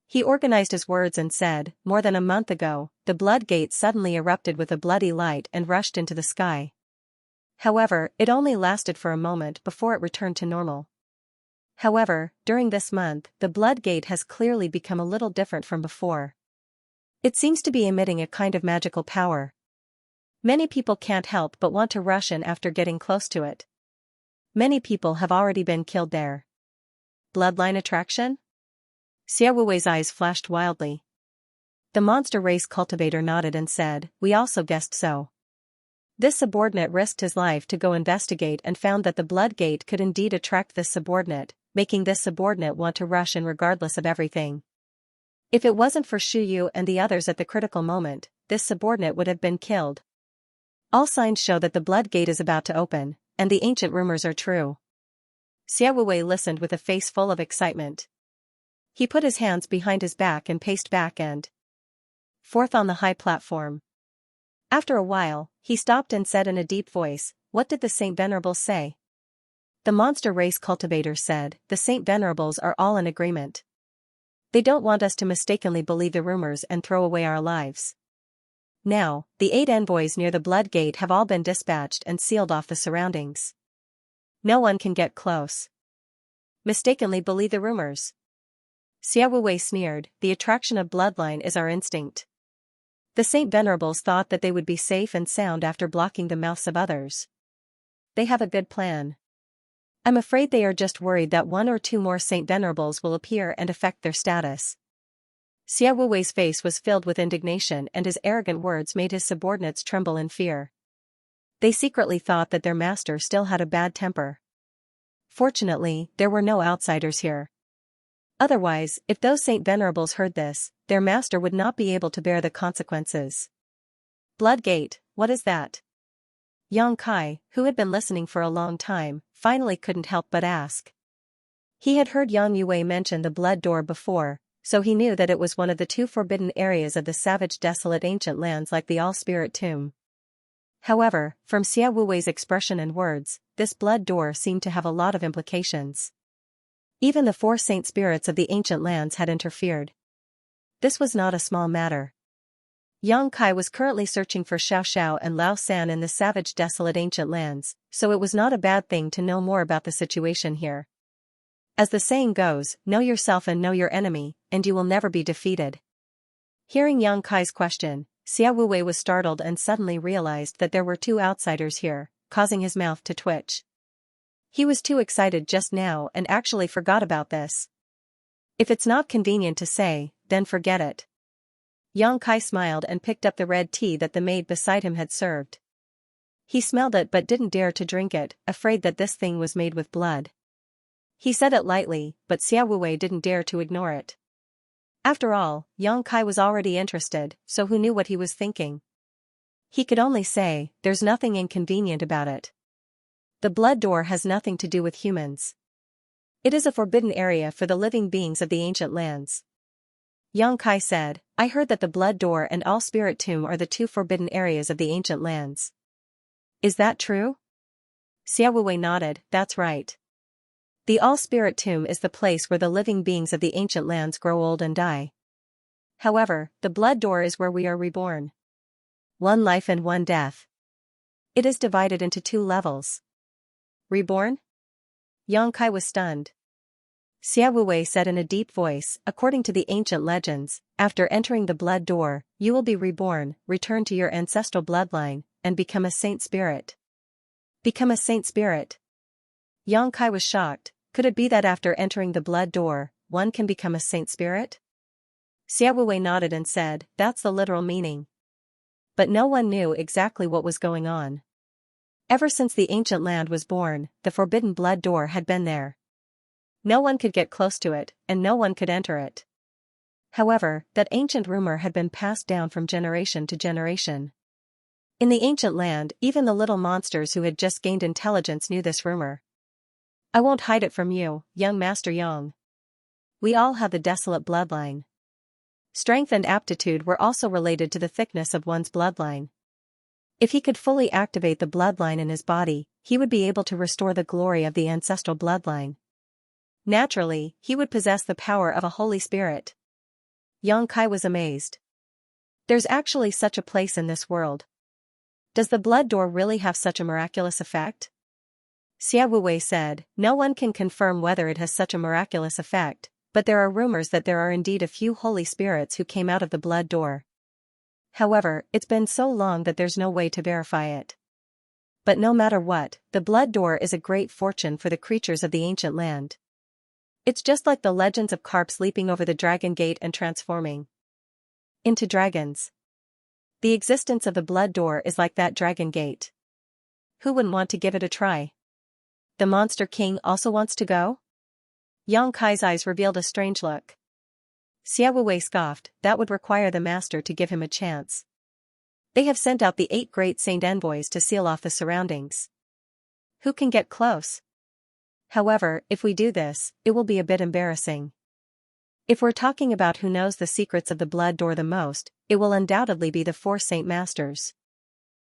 He organized his words and said, "More than a month ago, the Blood Gate suddenly erupted with a bloody light and rushed into the sky. However, it only lasted for a moment before it returned to normal. However, during this month, the Blood Gate has clearly become a little different from before. It seems to be emitting a kind of magical power. Many people can't help but want to rush in after getting close to it. Many people have already been killed there." Bloodline attraction? Xia Wuwei's eyes flashed wildly. The monster race cultivator nodded and said, "We also guessed so." This subordinate risked his life to go investigate and found that the Blood Gate could indeed attract this subordinate, making this subordinate want to rush in regardless of everything. If it wasn't for Shu Yu and the others at the critical moment, this subordinate would have been killed. All signs show that the Blood Gate is about to open, and the ancient rumors are true. Xia Wuwei listened with a face full of excitement. He put his hands behind his back and paced back and forth on the high platform. After a while, he stopped and said in a deep voice, "What did the Saint Venerables say?" The monster race cultivator said, "The Saint Venerables are all in agreement. They don't want us to mistakenly believe the rumors and throw away our lives. Now, the 8 envoys near the Blood Gate have all been dispatched and sealed off the surroundings. No one can get close. Mistakenly believe the rumors." Xia Wuwei sneered, "The attraction of bloodline is our instinct. The Saint Venerables thought that they would be safe and sound after blocking the mouths of others. They have a good plan. I'm afraid they are just worried that 1 or 2 more Saint Venerables will appear and affect their status." Xia Wuwei's face was filled with indignation and his arrogant words made his subordinates tremble in fear. They secretly thought that their master still had a bad temper. Fortunately, there were no outsiders here. Otherwise, if those Saint Venerables heard this, their master would not be able to bear the consequences. "Blood Gate, what is that?" Xianxia, who had been listening for a long time, finally couldn't help but ask. He had heard Yang Yue mention the Blood Door before, so he knew that it was one of the 2 forbidden areas of the savage desolate ancient lands like the All-Spirit Tomb. However, from Xia Wuwei's expression and words, this Blood Door seemed to have a lot of implications. Even the 4 saint spirits of the ancient lands had interfered. This was not a small matter. Xianxia was currently searching for Xiaoxiao and Lao San in the savage desolate ancient lands, so it was not a bad thing to know more about the situation here. As the saying goes, know yourself and know your enemy, and you will never be defeated. Hearing Xianxia's question, Xia Wuwei was startled and suddenly realized that there were 2 outsiders here, causing his mouth to twitch. He was too excited just now and actually forgot about this. If it's not convenient to say, then forget it. Xianxia smiled and picked up the red tea that the maid beside him had served. He smelled it but didn't dare to drink it, afraid that this thing was made with blood. He said it lightly, but Xia Wuwei didn't dare to ignore it. After all, Xianxia was already interested, so who knew what he was thinking? He could only say, "There's nothing inconvenient about it. The Blood Door has nothing to do with humans. It is a forbidden area for the living beings of the ancient lands." Xianxia said, "I heard that the Blood Door and All-Spirit Tomb are the 2 forbidden areas of the ancient lands. Is that true?" Xiaowei nodded, that's right. The All-Spirit Tomb is the place where the living beings of the ancient lands grow old and die. However, the Blood Door is where we are reborn. One life and one death. It is divided into 2 levels. Reborn? Yang Kai was stunned. Xiaowei said in a deep voice, according to the ancient legends, after entering the Blood Door, you will be reborn, return to your ancestral bloodline, and become a saint spirit. Become a saint spirit? Yang Kai was shocked. Could it be that after entering the Blood Door, one can become a saint spirit? Xiaowei nodded and said, that's the literal meaning. But no one knew exactly what was going on. Ever since the ancient land was born, the forbidden Blood Door had been there. No one could get close to it, and no one could enter it. However, that ancient rumor had been passed down from generation to generation. In the ancient land, even the little monsters who had just gained intelligence knew this rumor. I won't hide it from you, young Master Yang. We all have the desolate bloodline. Strength and aptitude were also related to the thickness of one's bloodline. If he could fully activate the bloodline in his body, he would be able to restore the glory of the ancestral bloodline. Naturally, he would possess the power of a Holy Spirit. Yang Kai was amazed. There's actually such a place in this world. Does the Blood Door really have such a miraculous effect? Xiaowei said, no one can confirm whether it has such a miraculous effect, but there are rumors that there are indeed a few holy spirits who came out of the Blood Door. However, it's been so long that there's no way to verify it. But no matter what, the Blood Door is a great fortune for the creatures of the ancient land. It's just like the legends of carps leaping over the dragon gate and transforming into dragons. The existence of the Blood Door is like that dragon gate. Who wouldn't want to give it a try? The Monster King also wants to go? Yang Kai's eyes revealed a strange look. Xiaowei scoffed, that would require the master to give him a chance. They have sent out the 8 great saint envoys to seal off the surroundings. Who can get close? However, if we do this, it will be a bit embarrassing. If we're talking about who knows the secrets of the Blood Door the most, it will undoubtedly be the 4 saint masters.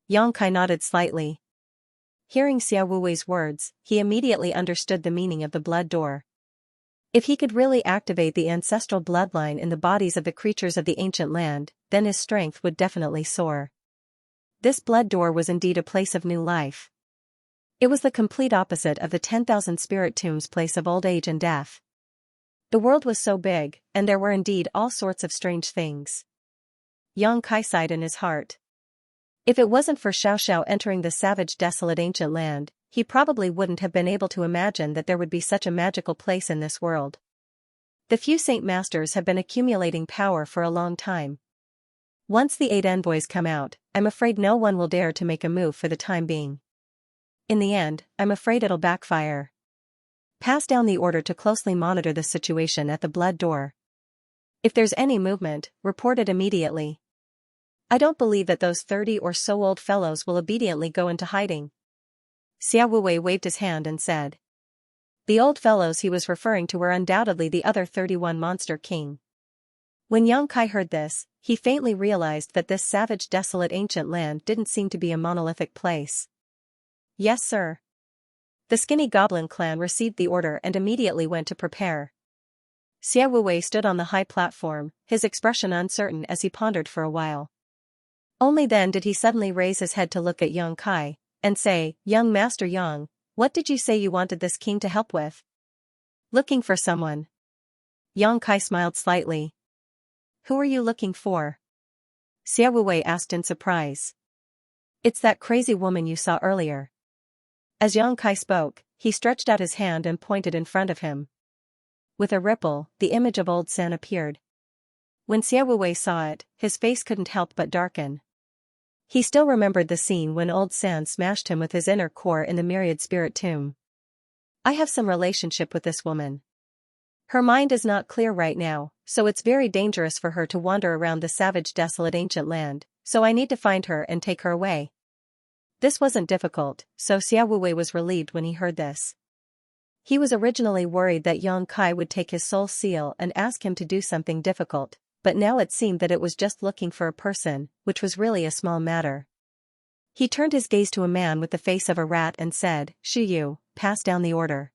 Yang Kai nodded slightly. Hearing Xiaowei's words, he immediately understood the meaning of the Blood Door. If he could really activate the ancestral bloodline in the bodies of the creatures of the ancient land, then his strength would definitely soar. This Blood Door was indeed a place of new life. It was the complete opposite of the 10,000 spirit tombs' place of old age and death. The world was so big, and there were indeed all sorts of strange things. Yang Kai sighed in his heart. If it wasn't for Xiao entering the savage desolate ancient land, he probably wouldn't have been able to imagine that there would be such a magical place in this world. The few saint masters have been accumulating power for a long time. Once the 8 envoys come out, I'm afraid no one will dare to make a move for the time being. In the end, I'm afraid it'll backfire. Pass down the order to closely monitor the situation at the Blood Door. If there's any movement, report it immediately. I don't believe that those 30 or so old fellows will obediently go into hiding. Xiaowei waved his hand and said. The old fellows he was referring to were undoubtedly the other 31 Monster King. When Yang Kai heard this, he faintly realized that this savage desolate ancient land didn't seem to be a monolithic place. Yes sir. The skinny goblin clan received the order and immediately went to prepare. Xiaowei stood on the high platform, his expression uncertain as he pondered for a while. Only then did he suddenly raise his head to look at Yang Kai, and say, Young Master Yang, what did you say you wanted this king to help with? Looking for someone. Yang Kai smiled slightly. Who are you looking for? Xiaowei asked in surprise. It's that crazy woman you saw earlier. As Yang Kai spoke, he stretched out his hand and pointed in front of him. With a ripple, the image of old San appeared. When Xiaowei saw it, his face couldn't help but darken. He still remembered the scene when old San smashed him with his inner core in the myriad spirit tomb. I have some relationship with this woman. Her mind is not clear right now, so it's very dangerous for her to wander around the savage desolate ancient land, so I need to find her and take her away. This wasn't difficult, so Xiaowei was relieved when he heard this. He was originally worried that Yang Kai would take his soul seal and ask him to do something difficult, but now it seemed that it was just looking for a person, which was really a small matter. He turned his gaze to a man with the face of a rat and said, "Shu Yu, pass down the order.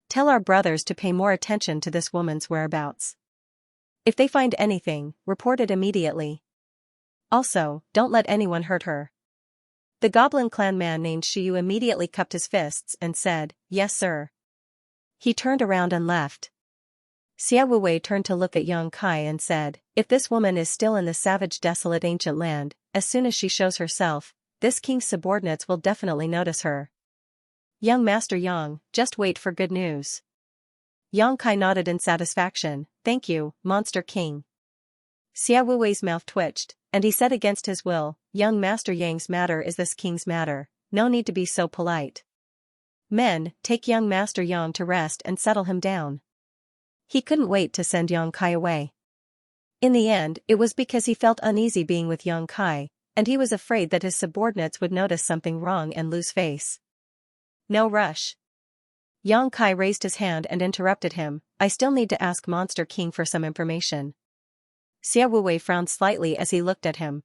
Tell our brothers to pay more attention to this woman's whereabouts. If they find anything, report it immediately. Also, don't let anyone hurt her." The goblin clan man named Shu Yu immediately cupped his fists and said, "Yes sir." He turned around and left. Xia Wuwei turned to look at Yang Kai and said, "If this woman is still in the savage desolate ancient land, as soon as she shows herself, this king's subordinates will definitely notice her. Young Master Yang, just wait for good news." Yang Kai nodded in satisfaction, "Thank you, Monster King." Xia Wuwei's mouth twitched, and he said against his will, "Young Master Yang's matter is this king's matter, no need to be so polite. Men, take young Master Yang to rest and settle him down." He couldn't wait to send Yang Kai away. In the end, it was because he felt uneasy being with Yang Kai, and he was afraid that his subordinates would notice something wrong and lose face. "No rush." Yang Kai raised his hand and interrupted him, "I still need to ask Monster King for some information." Xia Wuwei frowned slightly as he looked at him.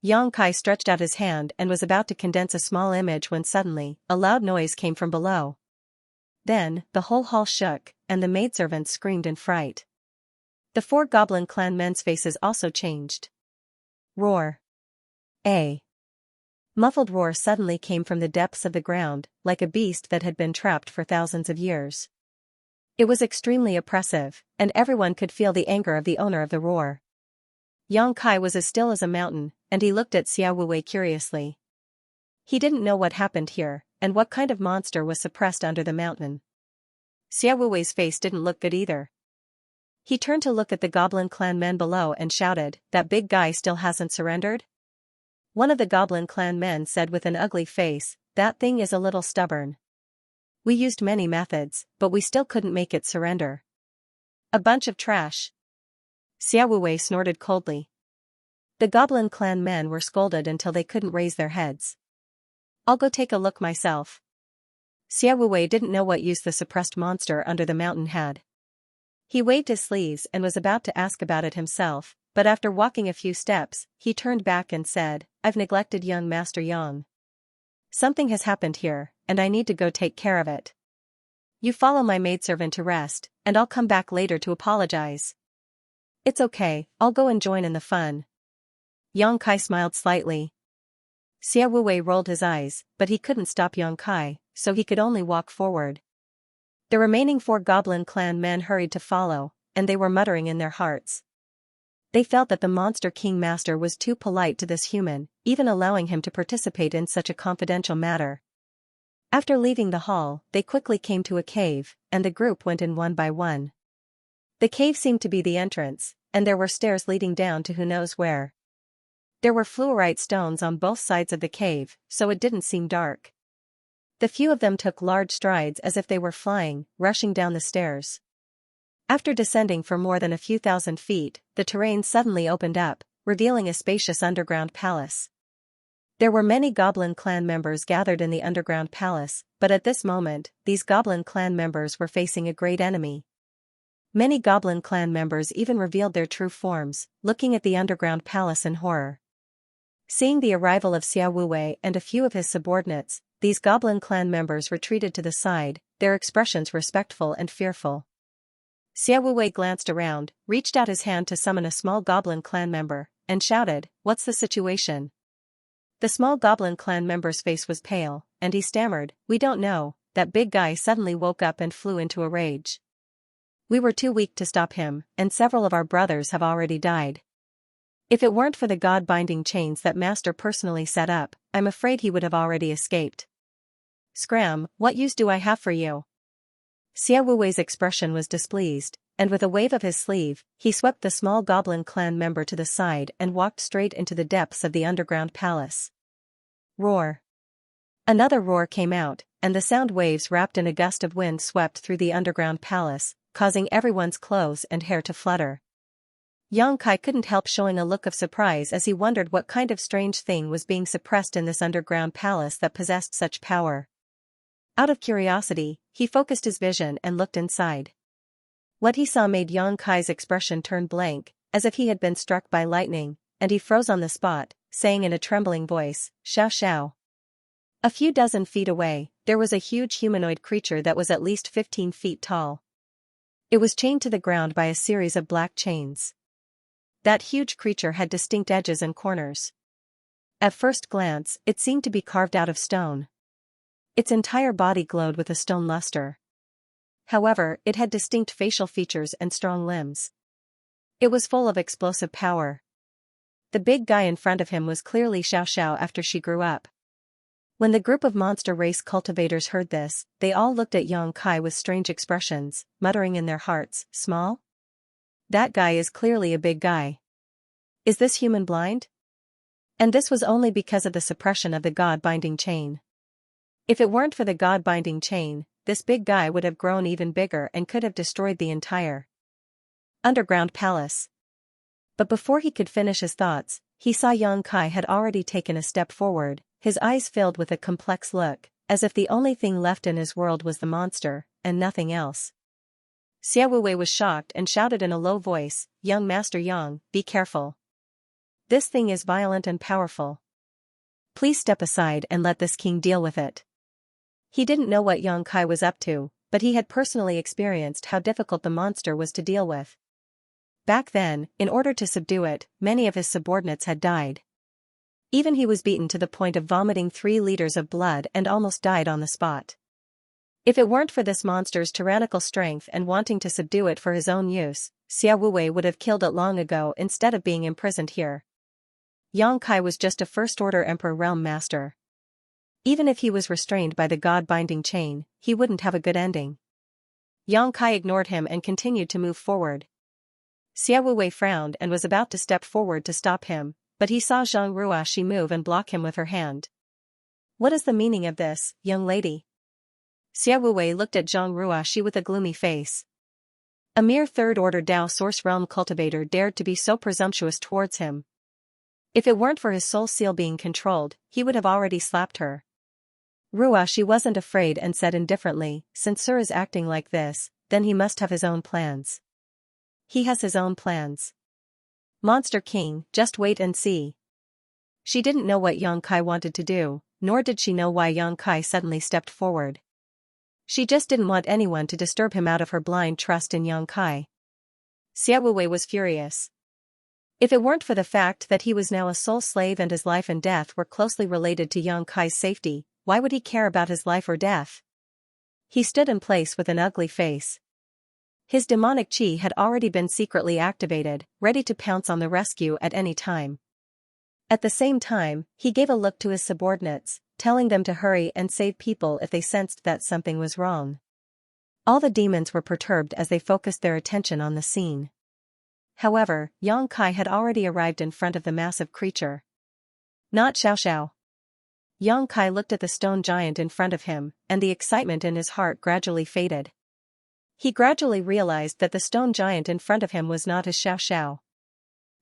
Yang Kai stretched out his hand and was about to condense a small image when suddenly, a loud noise came from below. Then, the whole hall shook, and the maidservants screamed in fright. The 4 goblin clan men's faces also changed. Roar. A muffled roar suddenly came from the depths of the ground, like a beast that had been trapped for thousands of years. It was extremely oppressive, and everyone could feel the anger of the owner of the roar. Yang Kai was as still as a mountain, and he looked at Xia Wuwei curiously. He didn't know what happened here, and what kind of monster was suppressed under the mountain. Xia Wuwei's face didn't look good either. He turned to look at the goblin clan men below and shouted, "That big guy still hasn't surrendered?" One of the goblin clan men said with an ugly face, "That thing is a little stubborn. We used many methods, but we still couldn't make it surrender. A bunch of trash." Xia Wuwei snorted coldly. The goblin clan men were scolded until they couldn't raise their heads. "I'll go take a look myself." Xia Wuwei didn't know what use the suppressed monster under the mountain had. He waved his sleeves and was about to ask about it himself, but after walking a few steps, he turned back and said, "I've neglected young Master Yang. Something has happened here, and I need to go take care of it. You follow my maidservant to rest, and I'll come back later to apologize." "It's okay, I'll go and join in the fun." Yang Kai smiled slightly. Xia Wuwei rolled his eyes, but he couldn't stop Yang Kai, so he could only walk forward. The remaining 4 goblin clan men hurried to follow, and they were muttering in their hearts. They felt that the Monster King Master was too polite to this human, even allowing him to participate in such a confidential matter. After leaving the hall, they quickly came to a cave, and the group went in one by one. The cave seemed to be the entrance, and there were stairs leading down to who knows where. There were fluorite stones on both sides of the cave, so it didn't seem dark. The few of them took large strides as if they were flying, rushing down the stairs. After descending for more than a few thousand feet, the terrain suddenly opened up, revealing a spacious underground palace. There were many goblin clan members gathered in the underground palace, but at this moment, these goblin clan members were facing a great enemy. Many goblin clan members even revealed their true forms, looking at the underground palace in horror. Seeing the arrival of Xia Wuwei and a few of his subordinates, these goblin clan members retreated to the side, their expressions respectful and fearful. Xia Wuwei glanced around, reached out his hand to summon a small goblin clan member, and shouted, "What's the situation?" The small goblin clan member's face was pale, and he stammered, "We don't know." That big guy suddenly woke up and flew into a rage. "We were too weak to stop him, and several of our brothers have already died. If it weren't for the god-binding chains that Master personally set up, I'm afraid he would have already escaped. Scram, what use do I have for you?" Xia Wuwei's expression was displeased, and with a wave of his sleeve, he swept the small goblin clan member to the side and walked straight into the depths of the underground palace. Roar. Another roar came out, and the sound waves wrapped in a gust of wind swept through the underground palace, causing everyone's clothes and hair to flutter. Yang Kai couldn't help showing a look of surprise as he wondered what kind of strange thing was being suppressed in this underground palace that possessed such power. Out of curiosity, he focused his vision and looked inside. What he saw made Yang Kai's expression turn blank, as if he had been struck by lightning, and he froze on the spot, saying in a trembling voice, Xiao. A few dozen feet away, there was a huge humanoid creature that was at least 15 feet tall. It was chained to the ground by a series of black chains. That huge creature had distinct edges and corners. At first glance, it seemed to be carved out of stone. Its entire body glowed with a stone luster. However, it had distinct facial features and strong limbs. It was full of explosive power. The big guy in front of him was clearly Xiao after she grew up. When the group of monster race cultivators heard this, they all looked at Yang Kai with strange expressions, muttering in their hearts, small? That guy is clearly a big guy. Is this human blind? And this was only because of the suppression of the god-binding chain. If it weren't for the god-binding chain, this big guy would have grown even bigger and could have destroyed the entire underground palace. But before he could finish his thoughts, he saw Yang Kai had already taken a step forward, his eyes filled with a complex look, as if the only thing left in his world was the monster, and nothing else. Xiaowei was shocked and shouted in a low voice, Young Master Yang, be careful. This thing is violent and powerful. Please step aside and let this king deal with it. He didn't know what Yang Kai was up to, but he had personally experienced how difficult the monster was to deal with. Back then, in order to subdue it, many of his subordinates had died. Even he was beaten to the point of vomiting 3 liters of blood and almost died on the spot. If it weren't for this monster's tyrannical strength and wanting to subdue it for his own use, Xiao Wuwei would have killed it long ago instead of being imprisoned here. Yang Kai was just a first-order Emperor Realm Master. Even if he was restrained by the god-binding chain, he wouldn't have a good ending. Yang Kai ignored him and continued to move forward. Xiao Wuwei frowned and was about to step forward to stop him, but he saw Zhang Ruashi move and block him with her hand. What is the meaning of this, young lady? Xiao Wuwei looked at Zhang Ruashi with a gloomy face. A mere third-order Dao Source Realm cultivator dared to be so presumptuous towards him. If it weren't for his soul seal being controlled, he would have already slapped her. Ruashi wasn't afraid and said indifferently, since Sir is acting like this, then he must have his own plans. He has his own plans. Monster King, just wait and see. She didn't know what Yang Kai wanted to do, nor did she know why Yang Kai suddenly stepped forward. She just didn't want anyone to disturb him out of her blind trust in Yang Kai. Xiao Wuwei was furious. If it weren't for the fact that he was now a soul slave and his life and death were closely related to Yang Kai's safety, why would he care about his life or death? He stood in place with an ugly face. His demonic chi had already been secretly activated, ready to pounce on the rescue at any time. At the same time, he gave a look to his subordinates, telling them to hurry and save people if they sensed that something was wrong. All the demons were perturbed as they focused their attention on the scene. However, Yang Kai had already arrived in front of the massive creature. Not Xiao. Yang Kai looked at the stone giant in front of him, and the excitement in his heart gradually faded. He gradually realized that the stone giant in front of him was not his Xiao.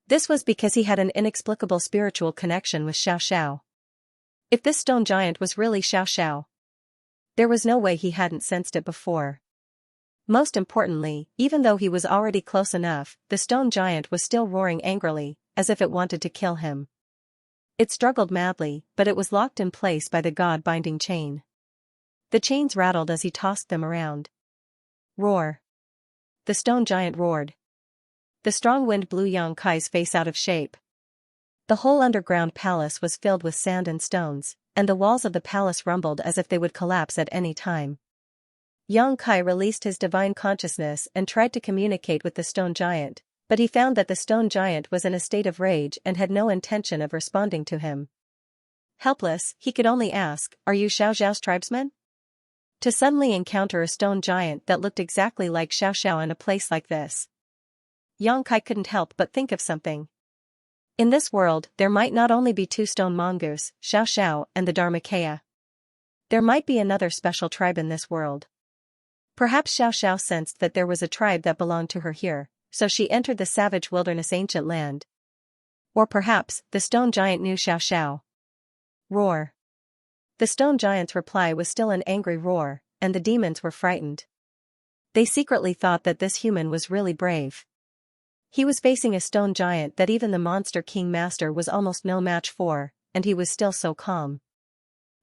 This was because he had an inexplicable spiritual connection with Xiao. If this stone giant was really Xiao, there was no way he hadn't sensed it before. Most importantly, even though he was already close enough, the stone giant was still roaring angrily, as if it wanted to kill him. It struggled madly, but it was locked in place by the god-binding chain. The chains rattled as he tossed them around. Roar. The stone giant roared. The strong wind blew Yang Kai's face out of shape. The whole underground palace was filled with sand and stones, and the walls of the palace rumbled as if they would collapse at any time. Yang Kai released his divine consciousness and tried to communicate with the stone giant, but he found that the stone giant was in a state of rage and had no intention of responding to him. Helpless, he could only ask, "Are you Xiao Xiao's tribesman?" To suddenly encounter a stone giant that looked exactly like Xiao in a place like this. Yang Kai couldn't help but think of something. In this world, there might not only be 2 stone mongoose, Xiao and the Dharmakaya. There might be another special tribe in this world. Perhaps Xiao sensed that there was a tribe that belonged to her here, so she entered the savage wilderness ancient land. Or perhaps, the stone giant knew Xiao. Roar. The stone giant's reply was still an angry roar, and the demons were frightened. They secretly thought that this human was really brave. He was facing a stone giant that even the Monster King Master was almost no match for, and he was still so calm.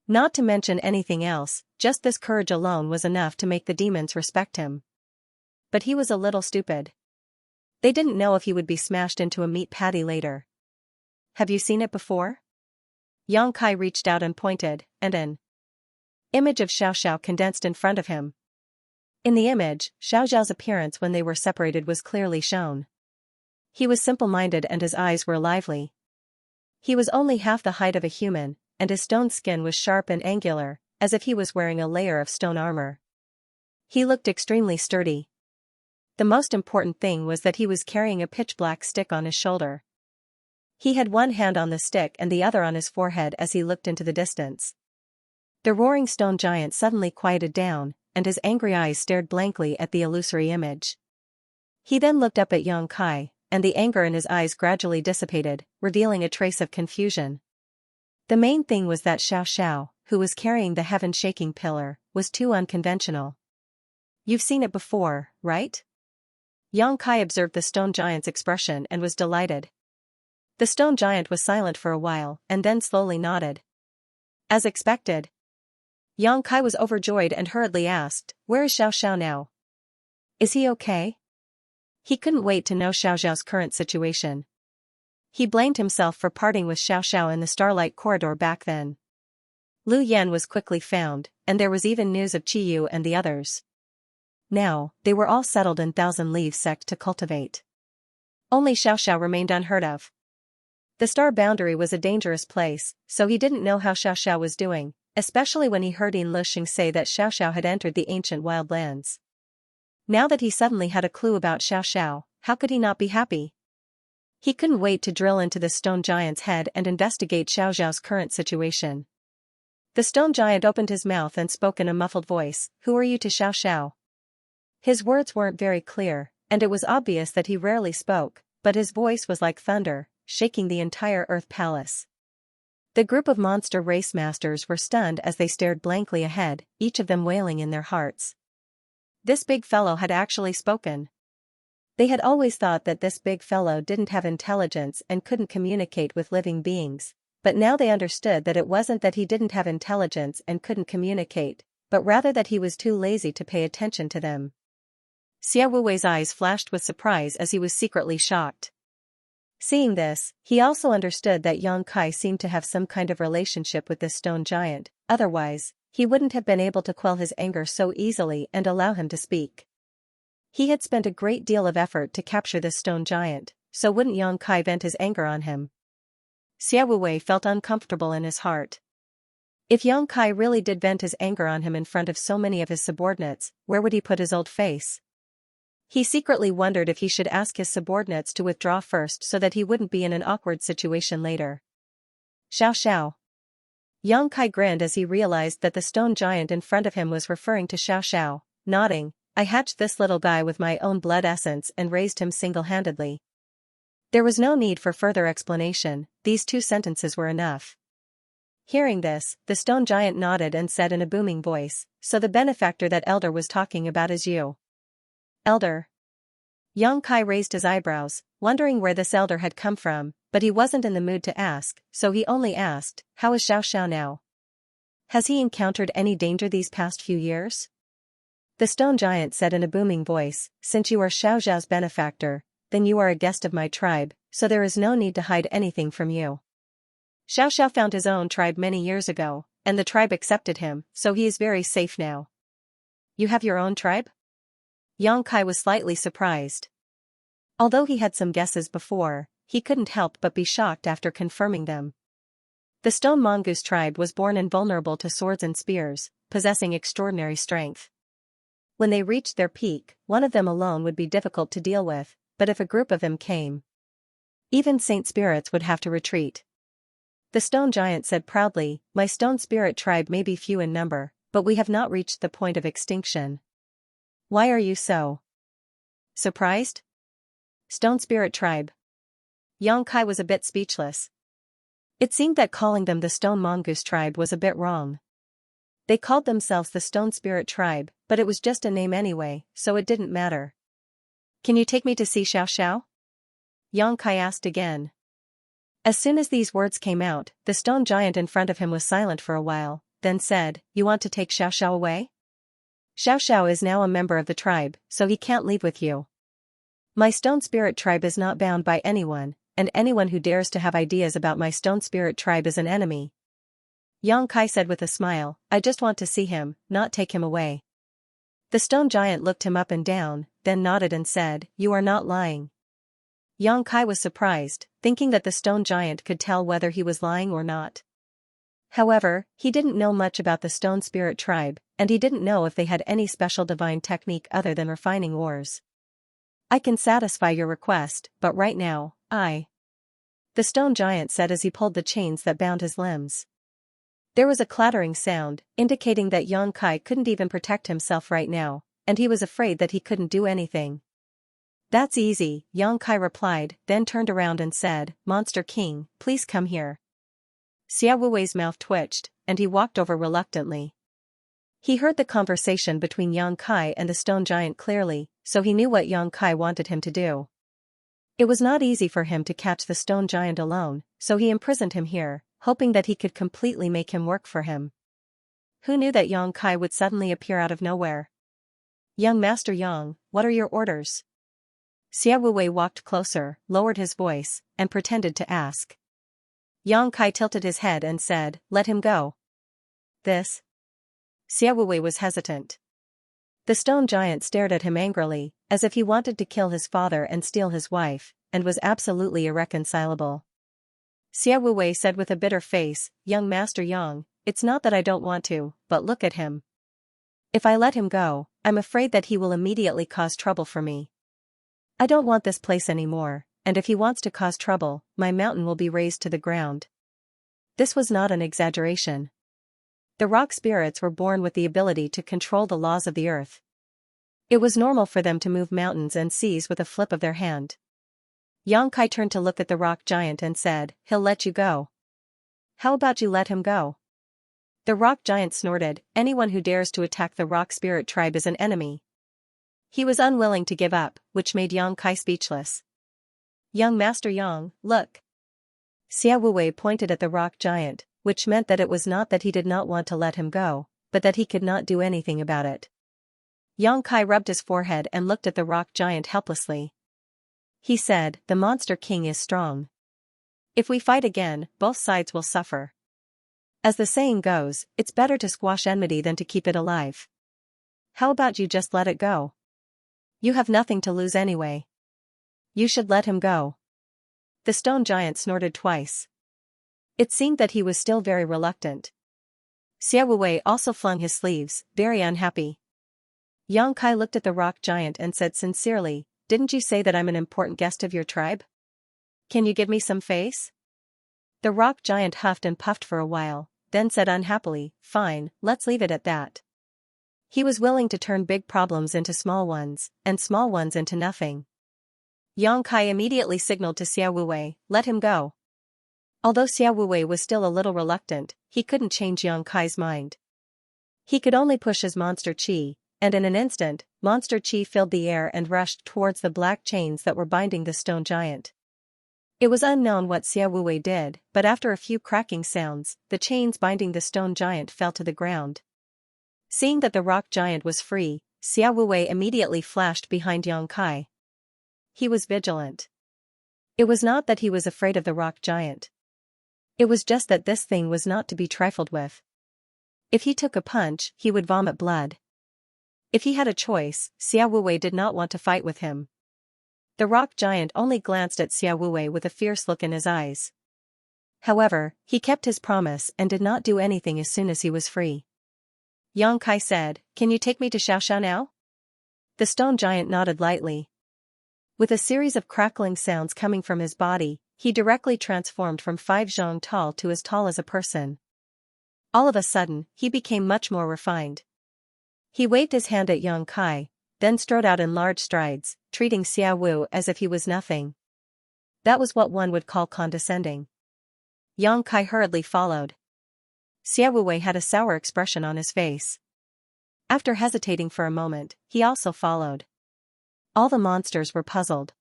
Not to mention anything else, just this courage alone was enough to make the demons respect him. But he was a little stupid. They didn't know if he would be smashed into a meat patty later. Have you seen it before? Xianxia reached out and pointed, and an image of Xiaoxiao condensed in front of him. In the image, Xiaoxiao's appearance when they were separated was clearly shown. He was simple-minded and his eyes were lively. He was only half the height of a human, and his stone skin was sharp and angular, as if he was wearing a layer of stone armor. He looked extremely sturdy. The most important thing was that he was carrying a pitch-black stick on his shoulder. He had one hand on the stick and the other on his forehead as he looked into the distance. The roaring stone giant suddenly quieted down, and his angry eyes stared blankly at the illusory image. He then looked up at Xianxia, and the anger in his eyes gradually dissipated, revealing a trace of confusion. The main thing was that Xiaoxiao, who was carrying the heaven-shaking pillar, was too unconventional. You've seen it before, right? Xianxia observed the stone giant's expression and was delighted. The stone giant was silent for a while and then slowly nodded. As expected. Xianxia was overjoyed and hurriedly asked, "Where is Xiaoxiao now? Is he okay?" He couldn't wait to know Xiaoxiao's current situation. He blamed himself for parting with Xiaoxiao in the Starlight Corridor back then. Lu Yan was quickly found, and there was even news of Qiyu and the others. Now, they were all settled in Thousand Leaves sect to cultivate. Only Xiaoxiao remained unheard of. The star boundary was a dangerous place, so he didn't know how Xiaoxiao was doing, especially when he heard In Lixing say that Xiaoxiao had entered the ancient wildlands. Now that he suddenly had a clue about Xiaoxiao, how could he not be happy? He couldn't wait to drill into the stone giant's head and investigate Xiaoxiao's current situation. The stone giant opened his mouth and spoke in a muffled voice, "Who are you to Xiaoxiao?" His words weren't very clear, and it was obvious that he rarely spoke, but his voice was like thunder, shaking the entire Earth Palace. The group of monster race masters were stunned as they stared blankly ahead, each of them wailing in their hearts. This big fellow had actually spoken. They had always thought that this big fellow didn't have intelligence and couldn't communicate with living beings, but now they understood that it wasn't that he didn't have intelligence and couldn't communicate, but rather that he was too lazy to pay attention to them. Xia Wuwei's eyes flashed with surprise as he was secretly shocked. Seeing this, he also understood that Xianxia seemed to have some kind of relationship with this stone giant, otherwise, he wouldn't have been able to quell his anger so easily and allow him to speak. He had spent a great deal of effort to capture this stone giant, so wouldn't Xianxia vent his anger on him? Xia Wuwei felt uncomfortable in his heart. If Xianxia really did vent his anger on him in front of so many of his subordinates, where would he put his old face? He secretly wondered if he should ask his subordinates to withdraw first so that he wouldn't be in an awkward situation later. Xiaoxiao. Xianxia grinned as he realized that the stone giant in front of him was referring to Xiaoxiao, nodding, "I hatched this little guy with my own blood essence and raised him single-handedly." There was no need for further explanation, these two sentences were enough. Hearing this, the stone giant nodded and said in a booming voice, "So the benefactor that Elder was talking about is you." Elder. Xianxia raised his eyebrows, wondering where this elder had come from, but he wasn't in the mood to ask, so he only asked, "How is Xiaoxiao now? Has he encountered any danger these past few years?" The stone giant said in a booming voice, "Since you are Xiaoxiao's benefactor, then you are a guest of my tribe, so there is no need to hide anything from you. Xiaoxiao found his own tribe many years ago, and the tribe accepted him, so he is very safe now." "You have your own tribe?" Xianxia was slightly surprised. Although he had some guesses before, he couldn't help but be shocked after confirming them. The stone mongoose tribe was born invulnerable to swords and spears, possessing extraordinary strength. When they reached their peak, one of them alone would be difficult to deal with, but if a group of them came, even saint spirits would have to retreat. The stone giant said proudly, "My stone spirit tribe may be few in number, but we have not reached the point of extinction." "Why are you so surprised?" Stone Spirit Tribe. Xianxia was a bit speechless. It seemed that calling them the Stone Mongoose Tribe was a bit wrong. They called themselves the Stone Spirit Tribe, but it was just a name anyway, so it didn't matter. "Can you take me to see Xiaoxiao?" Yang Kai asked again. As soon as these words came out, the stone giant in front of him was silent for a while, then said, "You want to take Xiaoxiao away? Xiaoxiao is now a member of the tribe, so he can't leave with you. My stone spirit tribe is not bound by anyone, and anyone who dares to have ideas about my stone spirit tribe is an enemy." Yang Kai said with a smile, "I just want to see him, not take him away." The stone giant looked him up and down, then nodded and said, "You are not lying." Yang Kai was surprised, thinking that the stone giant could tell whether he was lying or not. However, he didn't know much about the stone spirit tribe, and he didn't know if they had any special divine technique other than refining ores. "I can satisfy your request, but right now, the stone giant said as he pulled the chains that bound his limbs. There was a clattering sound, indicating that Yang Kai couldn't even protect himself right now, and he was afraid that he couldn't do anything. "That's easy," Yang Kai replied, then turned around and said, "Monster King, please come here." Xia Wuwei's mouth twitched, and he walked over reluctantly. He heard the conversation between Yang Kai and the stone giant clearly, so he knew what Yang Kai wanted him to do. It was not easy for him to catch the stone giant alone, so he imprisoned him here, hoping that he could completely make him work for him. Who knew that Yang Kai would suddenly appear out of nowhere? "Young Master Yang, what are your orders?" Xia Wuwei walked closer, lowered his voice, and pretended to ask. Yang Kai tilted his head and said, "Let him go." "This?" Xia Wuwei was hesitant. The stone giant stared at him angrily, as if he wanted to kill his father and steal his wife, and was absolutely irreconcilable. Xia Wuwei said with a bitter face, "Young Master Yang, it's not that I don't want to, but look at him. If I let him go, I'm afraid that he will immediately cause trouble for me. I don't want this place anymore, and if he wants to cause trouble, my mountain will be razed to the ground." This was not an exaggeration. The rock spirits were born with the ability to control the laws of the earth. It was normal for them to move mountains and seas with a flip of their hand. Yang Kai turned to look at the rock giant and said, "He'll let you go. How about you let him go?" The rock giant snorted, "Anyone who dares to attack the rock spirit tribe is an enemy." He was unwilling to give up, which made Yang Kai speechless. "Young Master Yang, look." Xia Wuwei pointed at the rock giant, which meant that it was not that he did not want to let him go, but that he could not do anything about it. Yang Kai rubbed his forehead and looked at the rock giant helplessly. He said, "The Monster King is strong. If we fight again, both sides will suffer. As the saying goes, it's better to squash enmity than to keep it alive. How about you just let it go? You have nothing to lose anyway. You should let him go." The stone giant snorted twice. It seemed that he was still very reluctant. Xia Wuwei also flung his sleeves, very unhappy. Yang Kai looked at the rock giant and said sincerely, "Didn't you say that I'm an important guest of your tribe? Can you give me some face?" The rock giant huffed and puffed for a while, then said unhappily, "Fine, let's leave it at that." He was willing to turn big problems into small ones, and small ones into nothing. Yang Kai immediately signaled to Xia Wuwei, "Let him go." Although Xia Wuwei was still a little reluctant, he couldn't change Yang Kai's mind. He could only push his monster chi, and in an instant, monster chi filled the air and rushed towards the black chains that were binding the stone giant. It was unknown what Xia Wuwei did, but after a few cracking sounds, the chains binding the stone giant fell to the ground. Seeing that the rock giant was free, Xia Wuwei immediately flashed behind Yang Kai. He was vigilant. It was not that he was afraid of the rock giant. It was just that this thing was not to be trifled with. If he took a punch, he would vomit blood. If he had a choice, Xia Wuwei did not want to fight with him. The rock giant only glanced at Xia Wuwei with a fierce look in his eyes. However, he kept his promise and did not do anything as soon as he was free. Yang Kai said, "Can you take me to Xiaoxiao now?" The stone giant nodded lightly. With a series of crackling sounds coming from his body, he directly transformed from 5 zhong tall to as tall as a person. All of a sudden, he became much more refined. He waved his hand at Yang Kai, then strode out in large strides, treating Xia Wu as if he was nothing. That was what one would call condescending. Yang Kai hurriedly followed. Xia Wuwei had a sour expression on his face. After hesitating for a moment, he also followed. All the monsters were puzzled.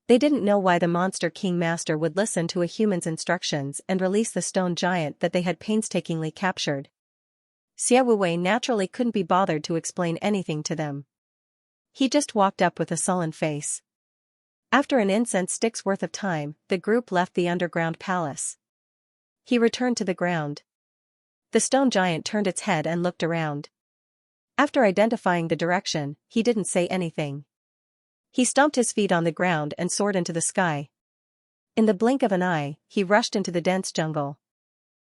They didn't know why the Monster King Master would listen to a human's instructions and release the stone giant that they had painstakingly captured. Xia Wuwei naturally couldn't be bothered to explain anything to them. He just walked up with a sullen face. After an incense stick's worth of time, the group left the underground palace. He returned to the ground. The stone giant turned its head and looked around. After identifying the direction, he didn't say anything. He stomped his feet on the ground and soared into the sky. In the blink of an eye, he rushed into the dense jungle.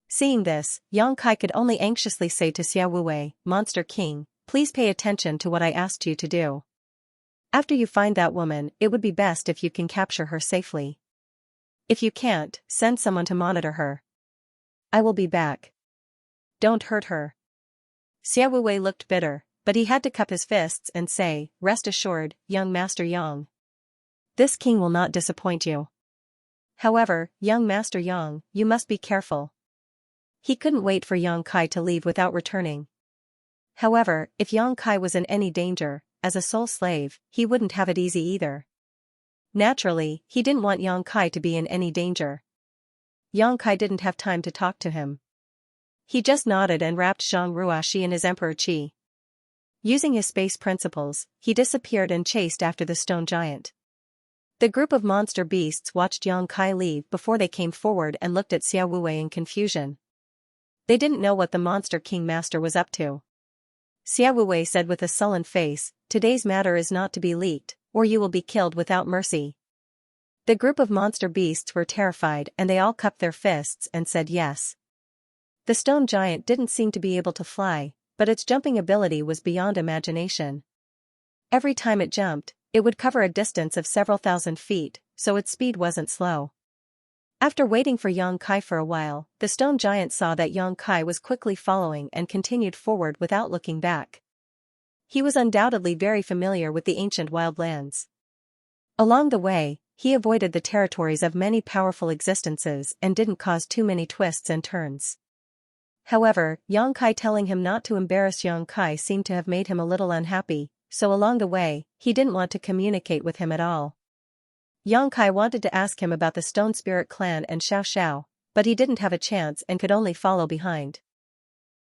Seeing this, Yang Kai could only anxiously say to Xia Wuwei, "Monster King, please pay attention to what I asked you to do. After you find that woman, it would be best if you can capture her safely. If you can't, send someone to monitor her. I will be back. Don't hurt her." Xia Wuwei looked bitter, but he had to cup his fists and say, "Rest assured, young Master Yang. This king will not disappoint you. However, young Master Yang, you must be careful." He couldn't wait for Yang Kai to leave without returning. However, if Yang Kai was in any danger, as a soul slave, he wouldn't have it easy either. Naturally, he didn't want Yang Kai to be in any danger. Yang Kai didn't have time to talk to him. He just nodded and wrapped Zhang Ruashi in his emperor qi. Using his space principles, he disappeared and chased after the stone giant. The group of monster beasts watched Yang Kai leave before they came forward and looked at Xia Wuwei in confusion. They didn't know what the Monster King Master was up to. Xia Wuwei said with a sullen face, "Today's matter is not to be leaked, or you will be killed without mercy." The group of monster beasts were terrified and they all cupped their fists and said yes. The stone giant didn't seem to be able to fly, but its jumping ability was beyond imagination. Every time it jumped, it would cover a distance of several thousand feet, so its speed wasn't slow. After waiting for Yang Kai for a while, the stone giant saw that Yang Kai was quickly following and continued forward without looking back. He was undoubtedly very familiar with the ancient wildlands. Along the way, he avoided the territories of many powerful existences and didn't cause too many twists and turns. However, Yang Kai telling him not to embarrass Yang Kai seemed to have made him a little unhappy, so along the way, he didn't want to communicate with him at all. Yang Kai wanted to ask him about the Stone Spirit Clan and Xiao, but he didn't have a chance and could only follow behind.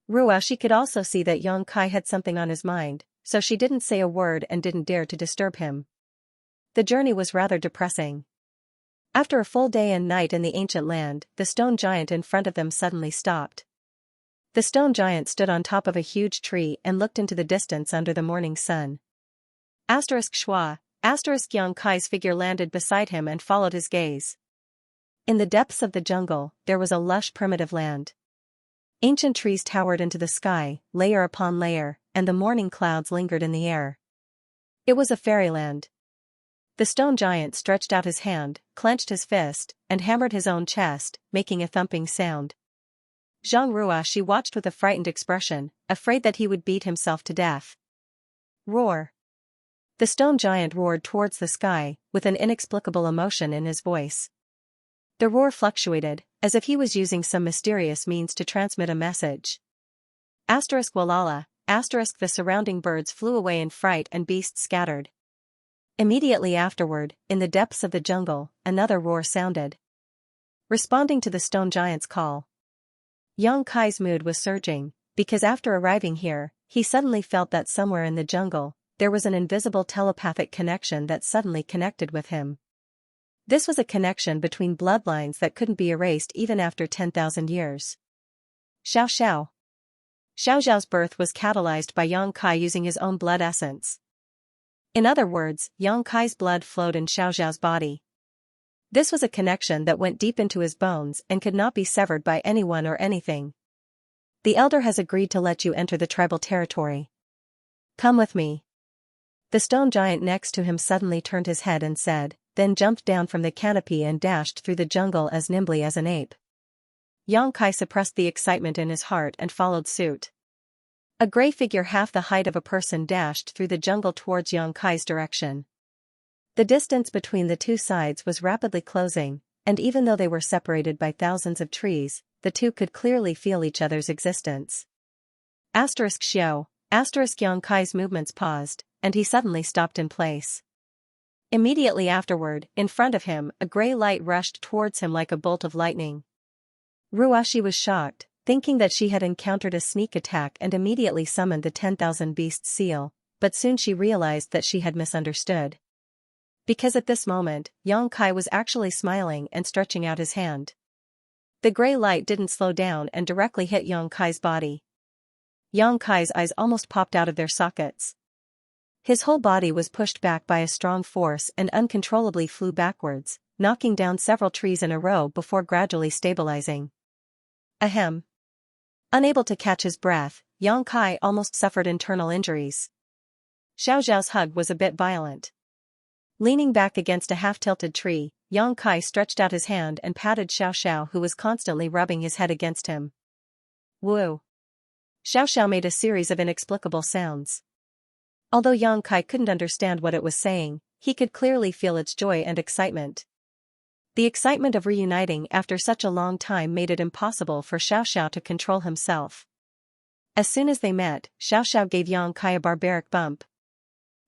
Ruashi could also see that Yang Kai had something on his mind, so she didn't say a word and didn't dare to disturb him. The journey was rather depressing. After a full day and night in the ancient land, the stone giant in front of them suddenly stopped. The stone giant stood on top of a huge tree and looked into the distance under the morning sun. *Schwa. Yang Kai's figure landed beside him and followed his gaze. In the depths of the jungle, there was a lush primitive land. Ancient trees towered into the sky, layer upon layer, and the morning clouds lingered in the air. It was a fairyland. The stone giant stretched out his hand, clenched his fist, and hammered his own chest, making a thumping sound. Zhang Ruashi watched with a frightened expression, afraid that he would beat himself to death. Roar! The stone giant roared towards the sky, with an inexplicable emotion in his voice. The roar fluctuated, as if he was using some mysterious means to transmit a message. *Walala, *the surrounding birds flew away in fright and beasts scattered. Immediately afterward, in the depths of the jungle, another roar sounded. Responding to the stone giant's call. Yang Kai's mood was surging, because after arriving here, he suddenly felt that somewhere in the jungle, there was an invisible telepathic connection that suddenly connected with him. This was a connection between bloodlines that couldn't be erased even after 10,000 years. Xiao. Xiao's birth was catalyzed by Yang Kai using his own blood essence. In other words, Yang Kai's blood flowed in Xiao's body. This was a connection that went deep into his bones and could not be severed by anyone or anything. The elder has agreed to let you enter the tribal territory. Come with me. The stone giant next to him suddenly turned his head and said, then jumped down from the canopy and dashed through the jungle as nimbly as an ape. Yang Kai suppressed the excitement in his heart and followed suit. A gray figure half the height of a person dashed through the jungle towards Yang Kai's direction. The distance between the two sides was rapidly closing, and even though they were separated by thousands of trees, the two could clearly feel each other's existence. *Xiao. Yang Kai's movements paused, and he suddenly stopped in place. Immediately afterward, in front of him, a gray light rushed towards him like a bolt of lightning. Ruashi was shocked, thinking that she had encountered a sneak attack and immediately summoned the 10,000 beasts seal, but soon she realized that she had misunderstood. Because at this moment, Yang Kai was actually smiling and stretching out his hand. The gray light didn't slow down and directly hit Yang Kai's body. Yang Kai's eyes almost popped out of their sockets. His whole body was pushed back by a strong force and uncontrollably flew backwards, knocking down several trees in a row before gradually stabilizing. Ahem. Unable to catch his breath, Yang Kai almost suffered internal injuries. Xiao Zhao's hug was a bit violent. Leaning back against a half-tilted tree, Yang Kai stretched out his hand and patted Xiao Xiao, who was constantly rubbing his head against him. Woo! Xiao Xiao made a series of inexplicable sounds. Although Yang Kai couldn't understand what it was saying, he could clearly feel its joy and excitement. The excitement of reuniting after such a long time made it impossible for Xiao Xiao to control himself. As soon as they met, Xiao Xiao gave Yang Kai a barbaric bump.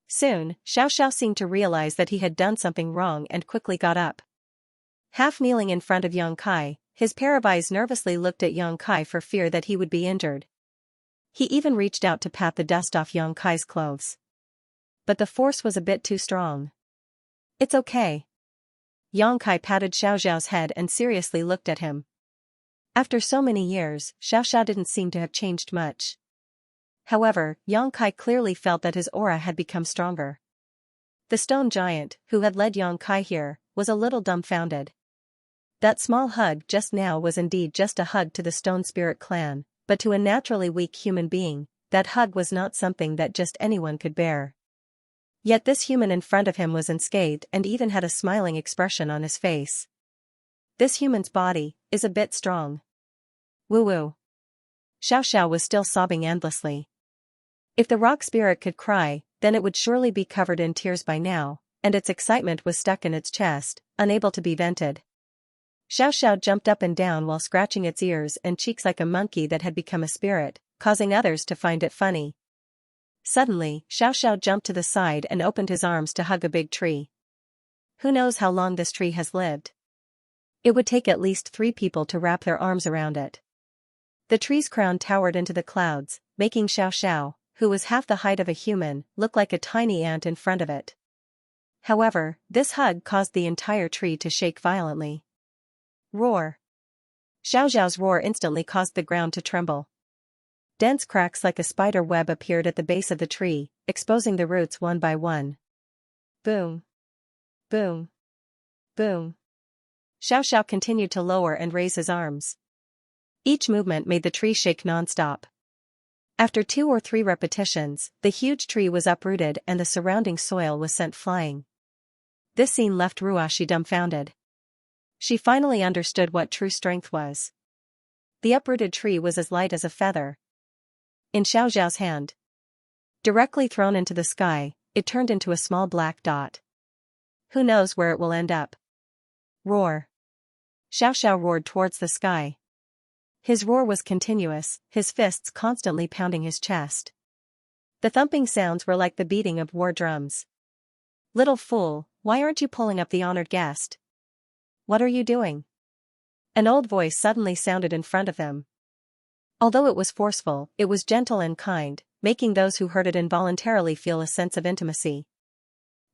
Soon, Xiao Xiao seemed to realize that he had done something wrong and quickly got up. Half kneeling in front of Yang Kai, his pair of eyes nervously looked at Yang Kai for fear that he would be injured. He even reached out to pat the dust off Yang Kai's clothes. But the force was a bit too strong. It's okay. Yang Kai patted Xiao Zhao's head and seriously looked at him. After so many years, Xiao Xiao didn't seem to have changed much. However, Yang Kai clearly felt that his aura had become stronger. The stone giant, who had led Yang Kai here, was a little dumbfounded. That small hug just now was indeed just a hug to the Stone Spirit clan, but to a naturally weak human being, that hug was not something that just anyone could bear. Yet this human in front of him was unscathed and even had a smiling expression on his face. This human's body is a bit strong. Woo-woo. Xiao Xiao was still sobbing endlessly. If the rock spirit could cry, then it would surely be covered in tears by now, and its excitement was stuck in its chest, unable to be vented. Xiao Xiao jumped up and down while scratching its ears and cheeks like a monkey that had become a spirit, causing others to find it funny. Suddenly, Xiao Xiao jumped to the side and opened his arms to hug a big tree. Who knows how long this tree has lived? It would take at least 3 people to wrap their arms around it. The tree's crown towered into the clouds, making Xiao Xiao, who was half the height of a human, look like a tiny ant in front of it. However, this hug caused the entire tree to shake violently. Roar! Xiao Zhao's roar instantly caused the ground to tremble. Dense cracks like a spider web appeared at the base of the tree, exposing the roots one by one. Boom! Boom! Boom! Xiao Xiao continued to lower and raise his arms. Each movement made the tree shake non-stop. After 2 or 3 repetitions, the huge tree was uprooted and the surrounding soil was sent flying. This scene left Ruashi dumbfounded. She finally understood what true strength was. The uprooted tree was as light as a feather. In Xiao Zhao's hand, directly thrown into the sky, it turned into a small black dot. Who knows where it will end up? Roar! Xiao Xiao roared towards the sky. His roar was continuous, his fists constantly pounding his chest. The thumping sounds were like the beating of war drums. Little fool, why aren't you pulling up the honored guest? What are you doing? An old voice suddenly sounded in front of them. Although it was forceful, it was gentle and kind, making those who heard it involuntarily feel a sense of intimacy.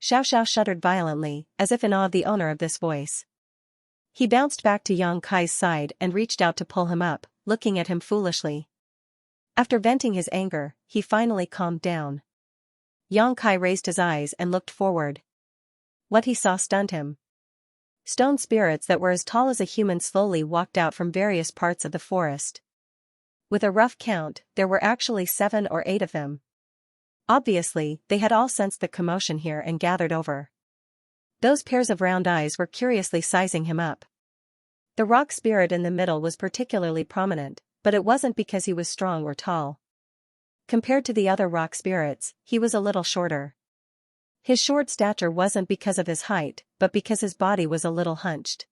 Xiao Xiao shuddered violently, as if in awe of the owner of this voice. He bounced back to Yang Kai's side and reached out to pull him up, looking at him foolishly. After venting his anger, he finally calmed down. Yang Kai raised his eyes and looked forward. What he saw stunned him. Stone spirits that were as tall as a human slowly walked out from various parts of the forest. With a rough count, there were actually 7 or 8 of them. Obviously, they had all sensed the commotion here and gathered over. Those pairs of round eyes were curiously sizing him up. The rock spirit in the middle was particularly prominent, but it wasn't because he was strong or tall. Compared to the other rock spirits, he was a little shorter. His short stature wasn't because of his height, but because his body was a little hunched.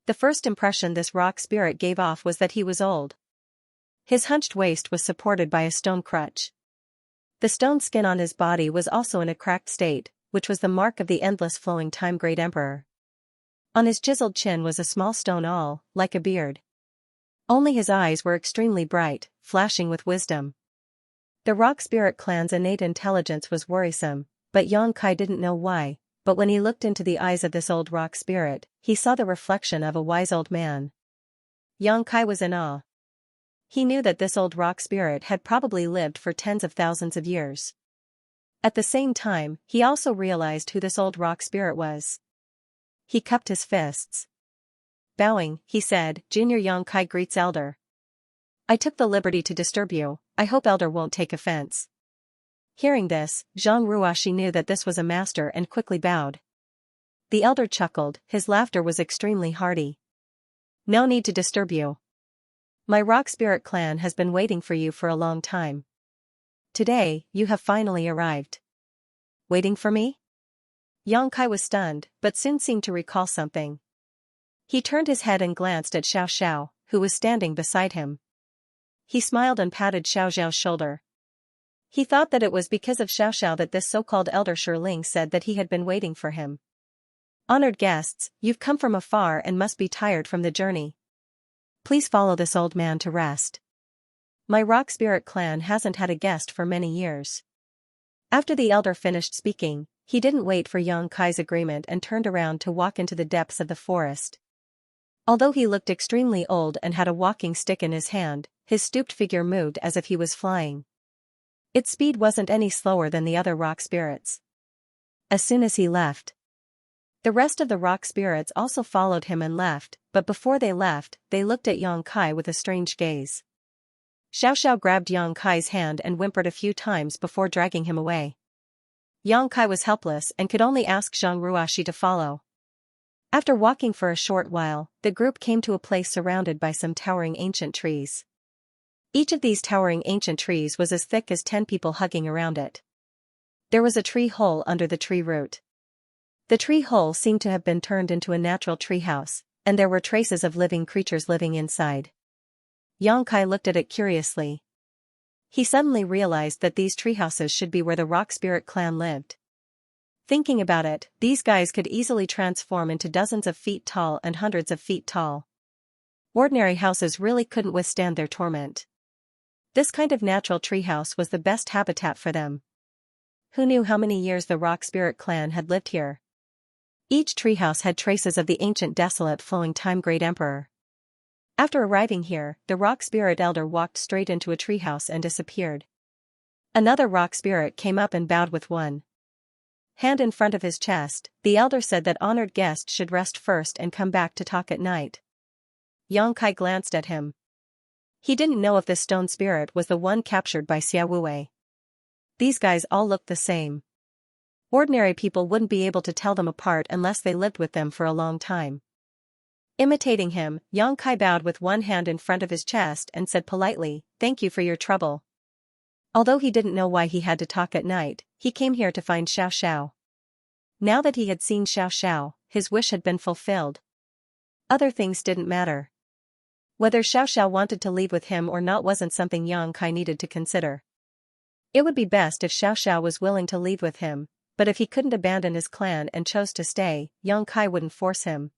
The first impression this rock spirit gave off was that he was old. His hunched waist was supported by a stone crutch. The stone skin on his body was also in a cracked state, which was the mark of the endless flowing time great emperor. On his chiseled chin was a small stone awl, like a beard. Only his eyes were extremely bright, flashing with wisdom. The rock spirit clan's innate intelligence was worrisome, but Xianxia didn't know why, but when he looked into the eyes of this old rock spirit, he saw the reflection of a wise old man. Xianxia was in awe. He knew that this old rock spirit had probably lived for tens of thousands of years. At the same time, he also realized who this old rock spirit was. He cupped his fists. Bowing, he said, "Junior Xianxia greets Elder. I took the liberty to disturb you, I hope Elder won't take offense." Hearing this, Zhang Ruoxi knew that this was a master and quickly bowed. The elder chuckled, his laughter was extremely hearty. "No need to disturb you. My rock spirit clan has been waiting for you for a long time. Today, you have finally arrived." "Waiting for me?" Xianxia was stunned, but soon seemed to recall something. He turned his head and glanced at Xiao, who was standing beside him. He smiled and patted Xiao's shoulder. He thought that it was because of Xiao that this so-called elder Shiling said that he had been waiting for him. "Honored guests, you've come from afar and must be tired from the journey. Please follow this old man to rest. My rock spirit clan hasn't had a guest for many years." After the elder finished speaking, he didn't wait for Xianxia's agreement and turned around to walk into the depths of the forest. Although he looked extremely old and had a walking stick in his hand, his stooped figure moved as if he was flying. Its speed wasn't any slower than the other rock spirits. As soon as he left, the rest of the rock spirits also followed him and left, but before they left, they looked at Xianxia with a strange gaze. Xiao grabbed Xianxia's hand and whimpered a few times before dragging him away. Xianxia was helpless and could only ask Zhang Ruoxi to follow. After walking for a short while, the group came to a place surrounded by some towering ancient trees. Each of these towering ancient trees was as thick as 10 people hugging around it. There was a tree hole under the tree root. The tree hole seemed to have been turned into a natural treehouse, and there were traces of living creatures living inside. Xianxia looked at it curiously. He suddenly realized that these treehouses should be where the rock spirit clan lived. Thinking about it, these guys could easily transform into dozens of feet tall and hundreds of feet tall. Ordinary houses really couldn't withstand their torment. This kind of natural treehouse was the best habitat for them. Who knew how many years the rock spirit clan had lived here? Each treehouse had traces of the ancient desolate flowing time great emperor. After arriving here, the rock spirit elder walked straight into a treehouse and disappeared. Another rock spirit came up and bowed with one hand in front of his chest. The elder said that honored guests should rest first and come back to talk at night. Xianxia glanced at him. He didn't know if this stone spirit was the one captured by Xiaowei. These guys all looked the same. Ordinary people wouldn't be able to tell them apart unless they lived with them for a long time. Imitating him, Xianxia bowed with one hand in front of his chest and said politely, "Thank you for your trouble." Although he didn't know why he had to talk at night, he came here to find Xiao. Now that he had seen Xiao, his wish had been fulfilled. Other things didn't matter. Whether Xiao wanted to leave with him or not wasn't something Xianxia needed to consider. It would be best if Xiao was willing to leave with him, but if he couldn't abandon his clan and chose to stay, Xianxia wouldn't force him.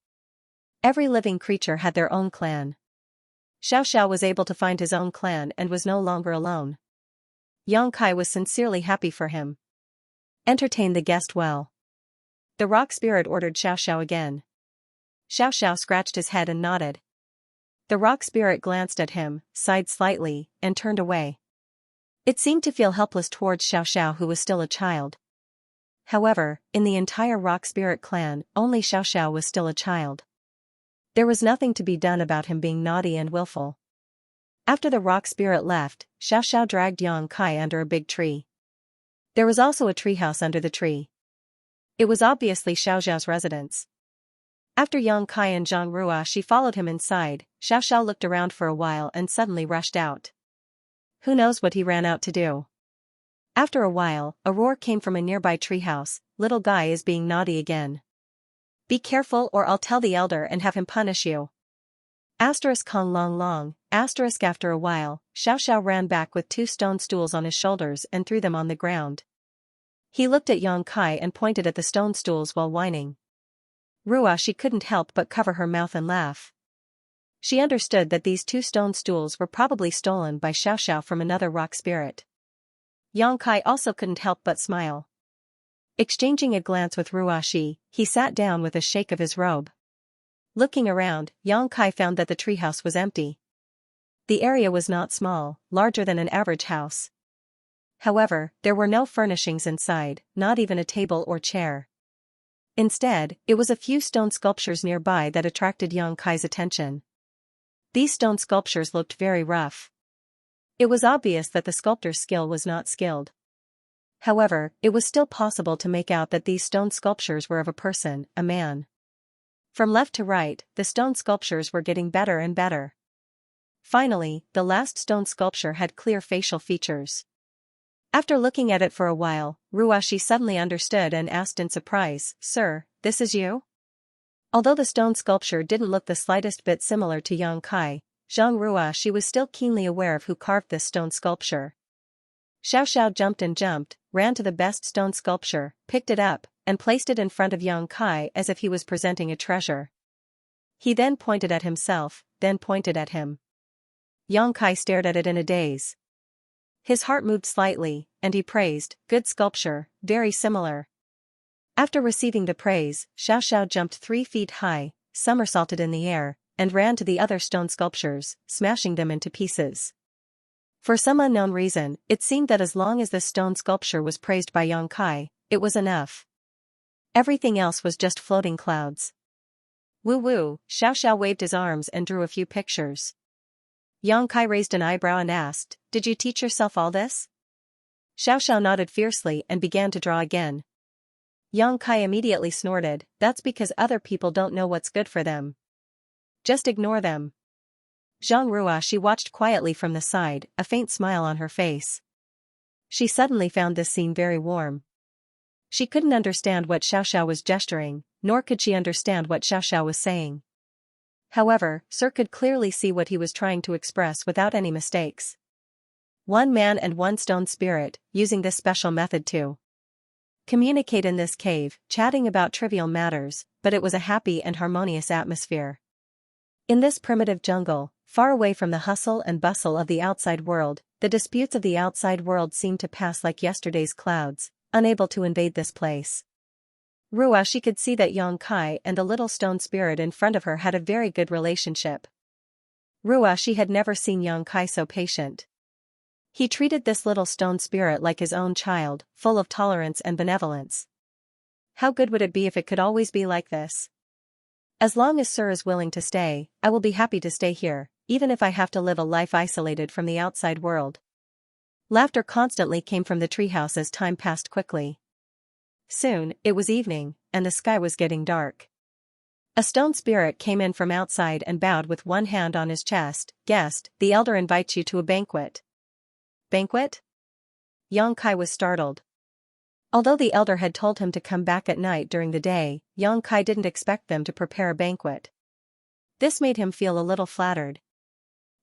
Every living creature had their own clan. Xiao was able to find his own clan and was no longer alone. Xianxia was sincerely happy for him. Entertain the guest well. The rock spirit ordered Xiao again. Xiao scratched his head and nodded. The rock spirit glanced at him, sighed slightly, and turned away. It seemed to feel helpless towards Xiao who was still a child. However, in the entire rock spirit clan, only Xiao was still a child. There was nothing to be done about him being naughty and willful. After the rock spirit left, Xiao dragged Xianxia under a big tree. There was also a treehouse under the tree. It was obviously Xiao's residence. After Xianxia and Zhang Ruoxi followed him inside, Xiao looked around for a while and suddenly rushed out. Who knows what he ran out to do? After a while, a roar came from a nearby treehouse. "Little guy is being naughty again. Be careful or I'll tell the elder and have him punish you." Kong long long. After a while, Xiao ran back with 2 stone stools on his shoulders and threw them on the ground. He looked at Yang Kai and pointed at the stone stools while whining. Ruoshi couldn't help but cover her mouth and laugh. She understood that these 2 stone stools were probably stolen by Xiaoxiao from another rock spirit. Yang Kai also couldn't help but smile. Exchanging a glance with Ruoshi, he sat down with a shake of his robe. Looking around, Yang Kai found that the treehouse was empty. The area was not small, larger than an average house. However, there were no furnishings inside, not even a table or chair. Instead, it was a few stone sculptures nearby that attracted Yang Kai's attention. These stone sculptures looked very rough. It was obvious that the sculptor's skill was not skilled. However, it was still possible to make out that these stone sculptures were of a person, a man. From left to right, the stone sculptures were getting better and better. Finally, the last stone sculpture had clear facial features. After looking at it for a while, Ruoshi suddenly understood and asked in surprise, "Sir, this is you?" Although the stone sculpture didn't look the slightest bit similar to Yang Kai, Zhang Ruoshi was still keenly aware of who carved this stone sculpture. Xiaoxiao jumped, ran to the best stone sculpture, picked it up, and placed it in front of Yang Kai as if he was presenting a treasure. He then pointed at himself, then pointed at him. Yang Kai stared at it in a daze. His heart moved slightly, and he praised, "Good sculpture, very similar." After receiving the praise, Xiaoxiao jumped 3 feet high, somersaulted in the air, and ran to the other stone sculptures, smashing them into pieces. For some unknown reason, it seemed that as long as this stone sculpture was praised by Yang Kai, it was enough. Everything else was just floating clouds. Woo-woo, Xiaoxiao waved his arms and drew a few pictures. Yang Kai raised an eyebrow and asked, "Did you teach yourself all this?" Xiaoxiao nodded fiercely and began to draw again. Yang Kai immediately snorted, "That's because other people don't know what's good for them. Just ignore them." Zhang Ruoshi watched quietly from the side, a faint smile on her face. She suddenly found this scene very warm. She couldn't understand what Xiaoxiao was gesturing, nor could she understand what Xiaoxiao was saying. However, Sir could clearly see what he was trying to express without any mistakes. One man and one stone spirit, using this special method to communicate in this cave, chatting about trivial matters, but it was a happy and harmonious atmosphere. In this primitive jungle, far away from the hustle and bustle of the outside world, the disputes of the outside world seemed to pass like yesterday's clouds, unable to invade this place. Ruoshi could see that Yang Kai and the little stone spirit in front of her had a very good relationship. Ruoshi had never seen Yang Kai so patient. He treated this little stone spirit like his own child, full of tolerance and benevolence. How good would it be if it could always be like this? As long as Sir is willing to stay, I will be happy to stay here, even if I have to live a life isolated from the outside world. Laughter constantly came from the treehouse as time passed quickly. Soon, it was evening, and the sky was getting dark. A stone spirit came in from outside and bowed with one hand on his chest. "Guest, the elder invites you to a banquet." "Banquet?" Yang Kai was startled. Although the elder had told him to come back at night during the day, Yang Kai didn't expect them to prepare a banquet. This made him feel a little flattered.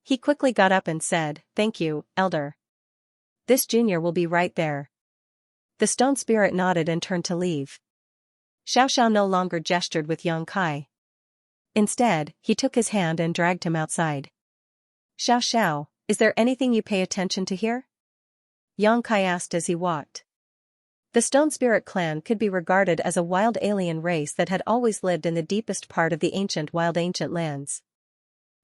He quickly got up and said, "Thank you, elder. This junior will be right there." The stone spirit nodded and turned to leave. Xiaoxiao no longer gestured with Yang Kai. Instead, he took his hand and dragged him outside. "Xiaoxiao, is there anything you pay attention to here?" Yang Kai asked as he walked. The stone spirit clan could be regarded as a wild alien race that had always lived in the deepest part of the ancient lands.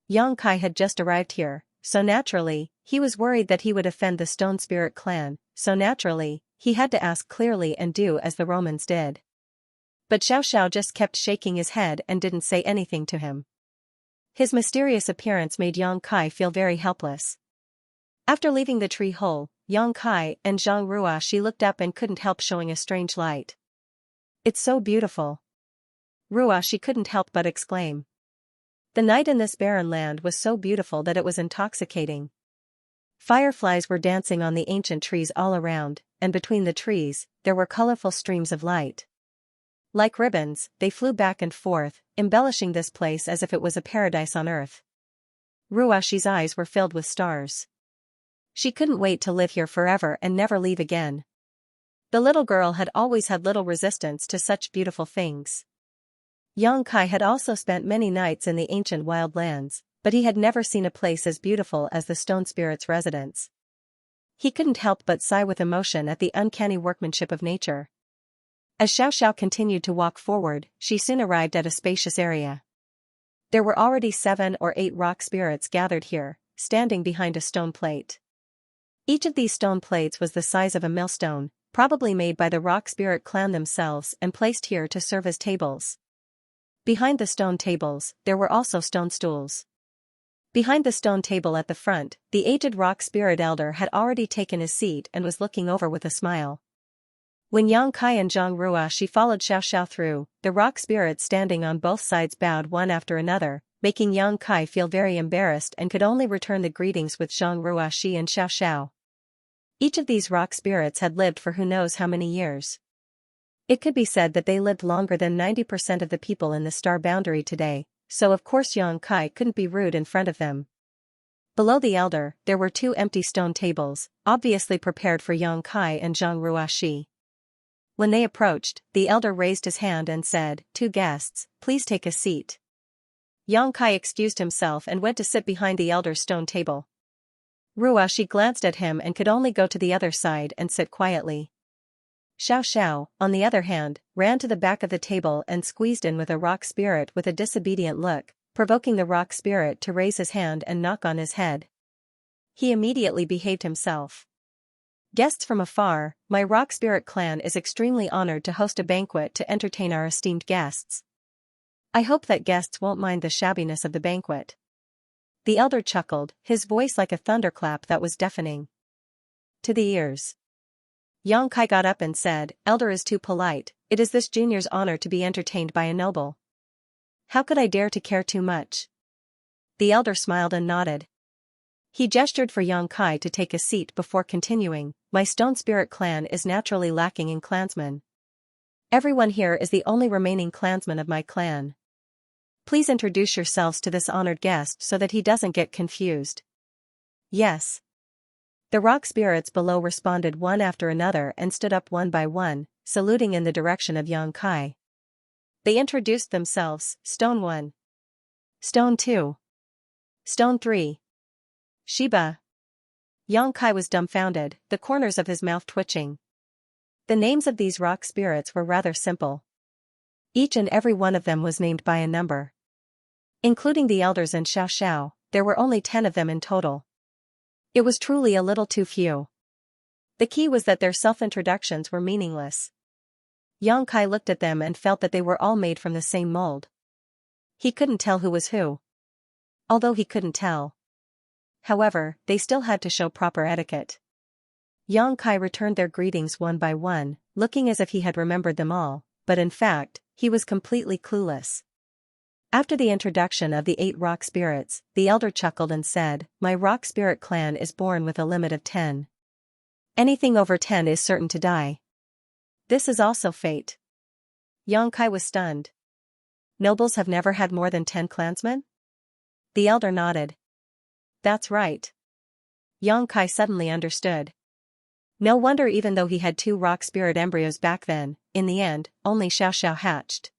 Yang Kai had just arrived here, so naturally, he was worried that he would offend the stone spirit clan, so naturally, he had to ask clearly and do as the Romans did. But Xiaoxiao just kept shaking his head and didn't say anything to him. His mysterious appearance made Yang Kai feel very helpless. After leaving the tree hole, Yang Kai and Zhang Ruoshi looked up and couldn't help showing a strange light. "It's so beautiful." Ruoshi couldn't help but exclaim. The night in this barren land was so beautiful that it was intoxicating. Fireflies were dancing on the ancient trees all around, and between the trees, there were colorful streams of light. Like ribbons, they flew back and forth, embellishing this place as if it was a paradise on earth. Ruoshi's eyes were filled with stars. She couldn't wait to live here forever and never leave again. The little girl had always had little resistance to such beautiful things. Xianxia had also spent many nights in the ancient wild lands, but he had never seen a place as beautiful as the stone spirit's residence. He couldn't help but sigh with emotion at the uncanny workmanship of nature. As Xiaoxiao continued to walk forward, she soon arrived at a spacious area. There were already 7 or 8 rock spirits gathered here, standing behind a stone plate. Each of these stone plates was the size of a millstone, probably made by the rock spirit clan themselves and placed here to serve as tables. Behind the stone tables, there were also stone stools. Behind the stone table at the front, the aged rock spirit elder had already taken his seat and was looking over with a smile. When Xianxia and Zhang Ruoxi followed Xiaoxiao through, the rock spirits standing on both sides bowed one after another, making Xianxia feel very embarrassed and could only return the greetings with Zhang Ruoxi and Xiaoxiao. Each of these rock spirits had lived for who knows how many years. It could be said that they lived longer than 90% of the people in the star boundary today, so of course Xianxia couldn't be rude in front of them. Below the elder, there were 2 empty stone tables, obviously prepared for Xianxia and Zhang Ruoxi. When they approached, the elder raised his hand and said, "2 guests, please take a seat." Xianxia excused himself and went to sit behind the elder's stone table. Ruoxi glanced at him and could only go to the other side and sit quietly. Xiaoxiao, on the other hand, ran to the back of the table and squeezed in with a rock spirit with a disobedient look, provoking the rock spirit to raise his hand and knock on his head. He immediately behaved himself. "Guests from afar, my rock spirit clan is extremely honored to host a banquet to entertain our esteemed guests. I hope that guests won't mind the shabbiness of the banquet." The elder chuckled, his voice like a thunderclap that was deafening to the ears. Xianxia got up and said, "Elder is too polite, it is this junior's honor to be entertained by a noble. How could I dare to care too much?" The elder smiled and nodded. He gestured for Xianxia to take a seat before continuing, "My stone spirit clan is naturally lacking in clansmen. Everyone here is the only remaining clansman of my clan. Please introduce yourselves to this honored guest so that he doesn't get confused." "Yes." The rock spirits below responded one after another and stood up one by one, saluting in the direction of Xianxia. They introduced themselves, Stone 1. Stone 2. Stone 3. Shiba. Xianxia was dumbfounded, the corners of his mouth twitching. The names of these rock spirits were rather simple. Each and every one of them was named by a number. Including the elders and Xiaoxiao, there were only 10 of them in total. It was truly a little too few. The key was that their self-introductions were meaningless. Xianxia looked at them and felt that they were all made from the same mold. He couldn't tell who was who. Although he couldn't tell. However, they still had to show proper etiquette. Xianxia returned their greetings one by one, looking as if he had remembered them all, but in fact, he was completely clueless. After the introduction of the 8 rock spirits, the elder chuckled and said, "My rock spirit clan is born with a limit of 10. Anything over 10 is certain to die. This is also fate." Xianxia was stunned. "Nobles have never had more than 10 clansmen?" The elder nodded. "That's right." Xianxia suddenly understood. No wonder, even though he had 2 rock spirit embryos back then, in the end, only Xiaoxiao hatched.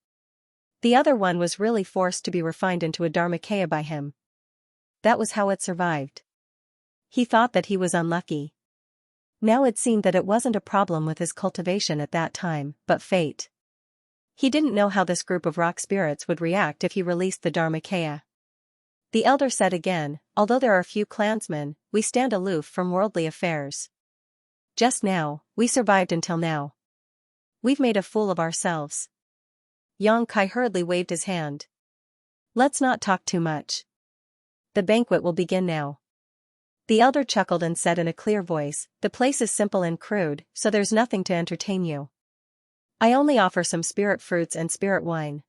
The other one was really forced to be refined into a Dharmakaya by him. That was how it survived. He thought that he was unlucky. Now it seemed that it wasn't a problem with his cultivation at that time, but fate. He didn't know how this group of rock spirits would react if he released the Dharmakaya. The elder said again, "Although there are few clansmen, we stand aloof from worldly affairs. Just now, we survived until now. We've made a fool of ourselves." Xianxia hurriedly waved his hand. "Let's not talk too much. The banquet will begin now." The elder chuckled and said in a clear voice, "The place is simple and crude, so there's nothing to entertain you. I only offer some spirit fruits and spirit wine.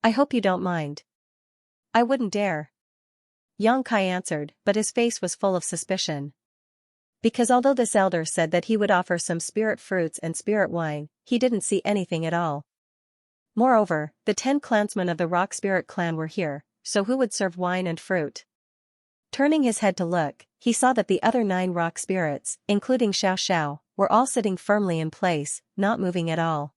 I hope you don't mind." "I wouldn't dare," Xianxia answered, but his face was full of suspicion. Because although this elder said that he would offer some spirit fruits and spirit wine, he didn't see anything at all. Moreover, the 10 clansmen of the rock spirit clan were here, so who would serve wine and fruit? Turning his head to look, he saw that the other 9 rock spirits, including Xiaoxiao, were all sitting firmly in place, not moving at all.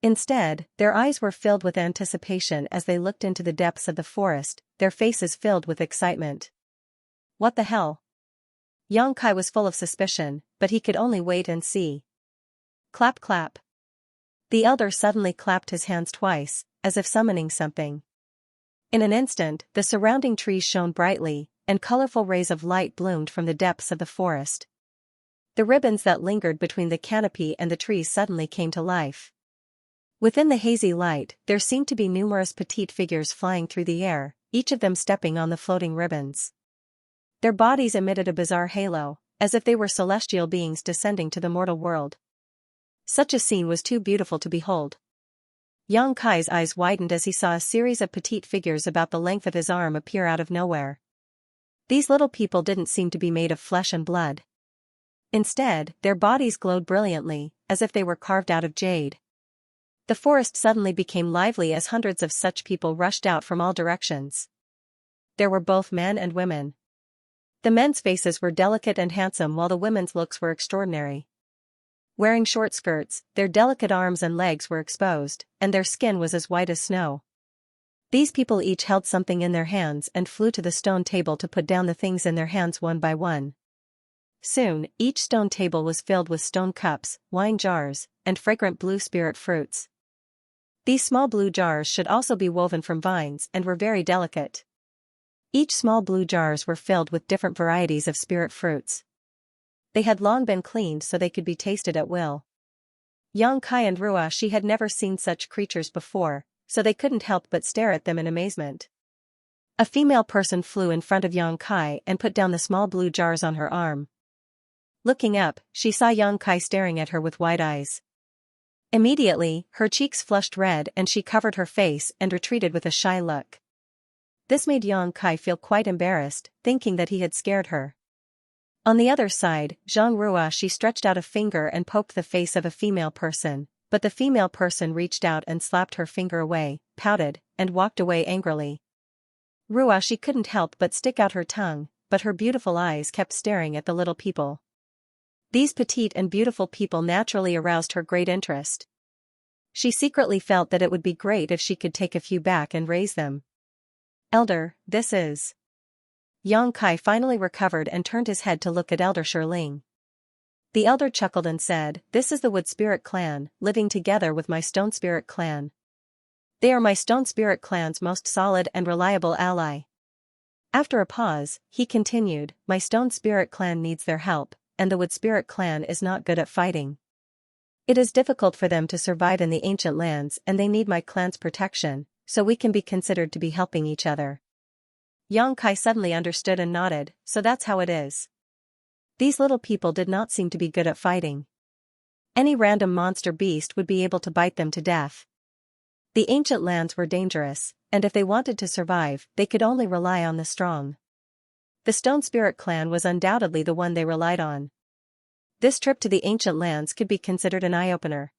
Instead, their eyes were filled with anticipation as they looked into the depths of the forest, their faces filled with excitement. What the hell? Xianxia was full of suspicion, but he could only wait and see. Clap clap. The elder suddenly clapped his hands twice, as if summoning something. In an instant, the surrounding trees shone brightly, and colorful rays of light bloomed from the depths of the forest. The ribbons that lingered between the canopy and the trees suddenly came to life. Within the hazy light, there seemed to be numerous petite figures flying through the air, each of them stepping on the floating ribbons. Their bodies emitted a bizarre halo, as if they were celestial beings descending to the mortal world. Such a scene was too beautiful to behold. Xianxia's eyes widened as he saw a series of petite figures about the length of his arm appear out of nowhere. These little people didn't seem to be made of flesh and blood. Instead, their bodies glowed brilliantly, as if they were carved out of jade. The forest suddenly became lively as hundreds of such people rushed out from all directions. There were both men and women. The men's faces were delicate and handsome while the women's looks were extraordinary. Wearing short skirts, their delicate arms and legs were exposed, and their skin was as white as snow. These people each held something in their hands and flew to the stone table to put down the things in their hands one by one. Soon, each stone table was filled with stone cups, wine jars, and fragrant blue spirit fruits. These small blue jars should also be woven from vines and were very delicate. Each small blue jars were filled with different varieties of spirit fruits. They had long been cleaned so they could be tasted at will. Xianxia and Ruoshi had never seen such creatures before, so they couldn't help but stare at them in amazement. A female person flew in front of Xianxia and put down the small blue jars on her arm. Looking up, she saw Xianxia staring at her with wide eyes. Immediately, her cheeks flushed red and she covered her face and retreated with a shy look. This made Xianxia feel quite embarrassed, thinking that he had scared her. On the other side, Ruoshi stretched out a finger and poked the face of a female person, but the female person reached out and slapped her finger away, pouted, and walked away angrily. Ruoshi couldn't help but stick out her tongue, but her beautiful eyes kept staring at the little people. These petite and beautiful people naturally aroused her great interest. She secretly felt that it would be great if she could take a few back and raise them. Elder, this is... Xianxia finally recovered and turned his head to look at Elder Shirling. The elder chuckled and said, "This is the Wood Spirit clan, living together with my Stone Spirit clan. They are my Stone Spirit clan's most solid and reliable ally." After a pause, he continued, "My Stone Spirit clan needs their help, and the Wood Spirit clan is not good at fighting. It is difficult for them to survive in the ancient lands and they need my clan's protection, so we can be considered to be helping each other." Xianxia suddenly understood and nodded, "So that's how it is." These little people did not seem to be good at fighting. Any random monster beast would be able to bite them to death. The ancient lands were dangerous, and if they wanted to survive, they could only rely on the strong. The Stone Spirit clan was undoubtedly the one they relied on. This trip to the ancient lands could be considered an eye-opener.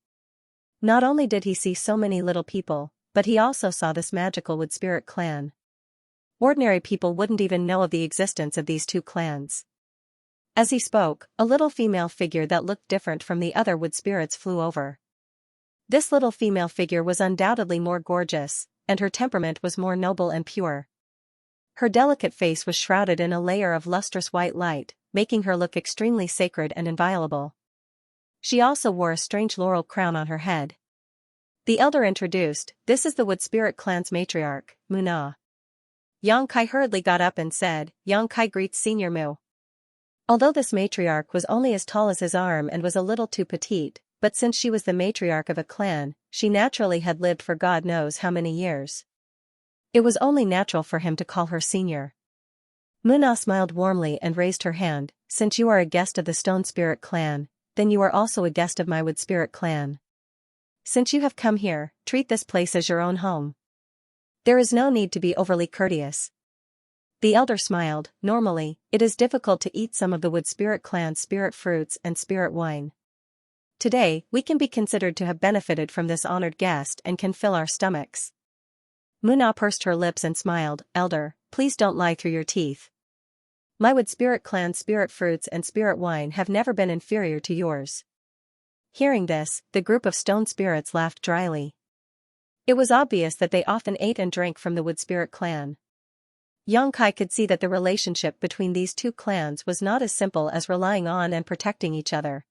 Not only did he see so many little people, but he also saw this magical Wood Spirit clan. Ordinary people wouldn't even know of the existence of these two clans. As he spoke, a little female figure that looked different from the other wood spirits flew over. This little female figure was undoubtedly more gorgeous, and her temperament was more noble and pure. Her delicate face was shrouded in a layer of lustrous white light, making her look extremely sacred and inviolable. She also wore a strange laurel crown on her head. The elder introduced, "This is the Wood Spirit clan's matriarch, Muna." Xianxia hurriedly got up and said, "Xianxia greets Senior Mu." Although this matriarch was only as tall as his arm and was a little too petite, but since she was the matriarch of a clan, she naturally had lived for God knows how many years. It was only natural for him to call her senior. Muna smiled warmly and raised her hand, "Since you are a guest of the Stone Spirit clan, then you are also a guest of my Wood Spirit clan. Since you have come here, treat this place as your own home. There is no need to be overly courteous." The elder smiled. "Normally, it is difficult to eat some of the Wood Spirit clan's spirit fruits and spirit wine. Today, we can be considered to have benefited from this honored guest and can fill our stomachs." Muna pursed her lips and smiled, "Elder, please don't lie through your teeth. My wood spirit clan's spirit fruits and spirit wine have never been inferior to yours. Hearing this, the group of stone spirits laughed dryly. It was obvious that they often ate and drank from the wood spirit clan. Xianxia could see that the relationship between these two clans was not as simple as relying on and protecting each other.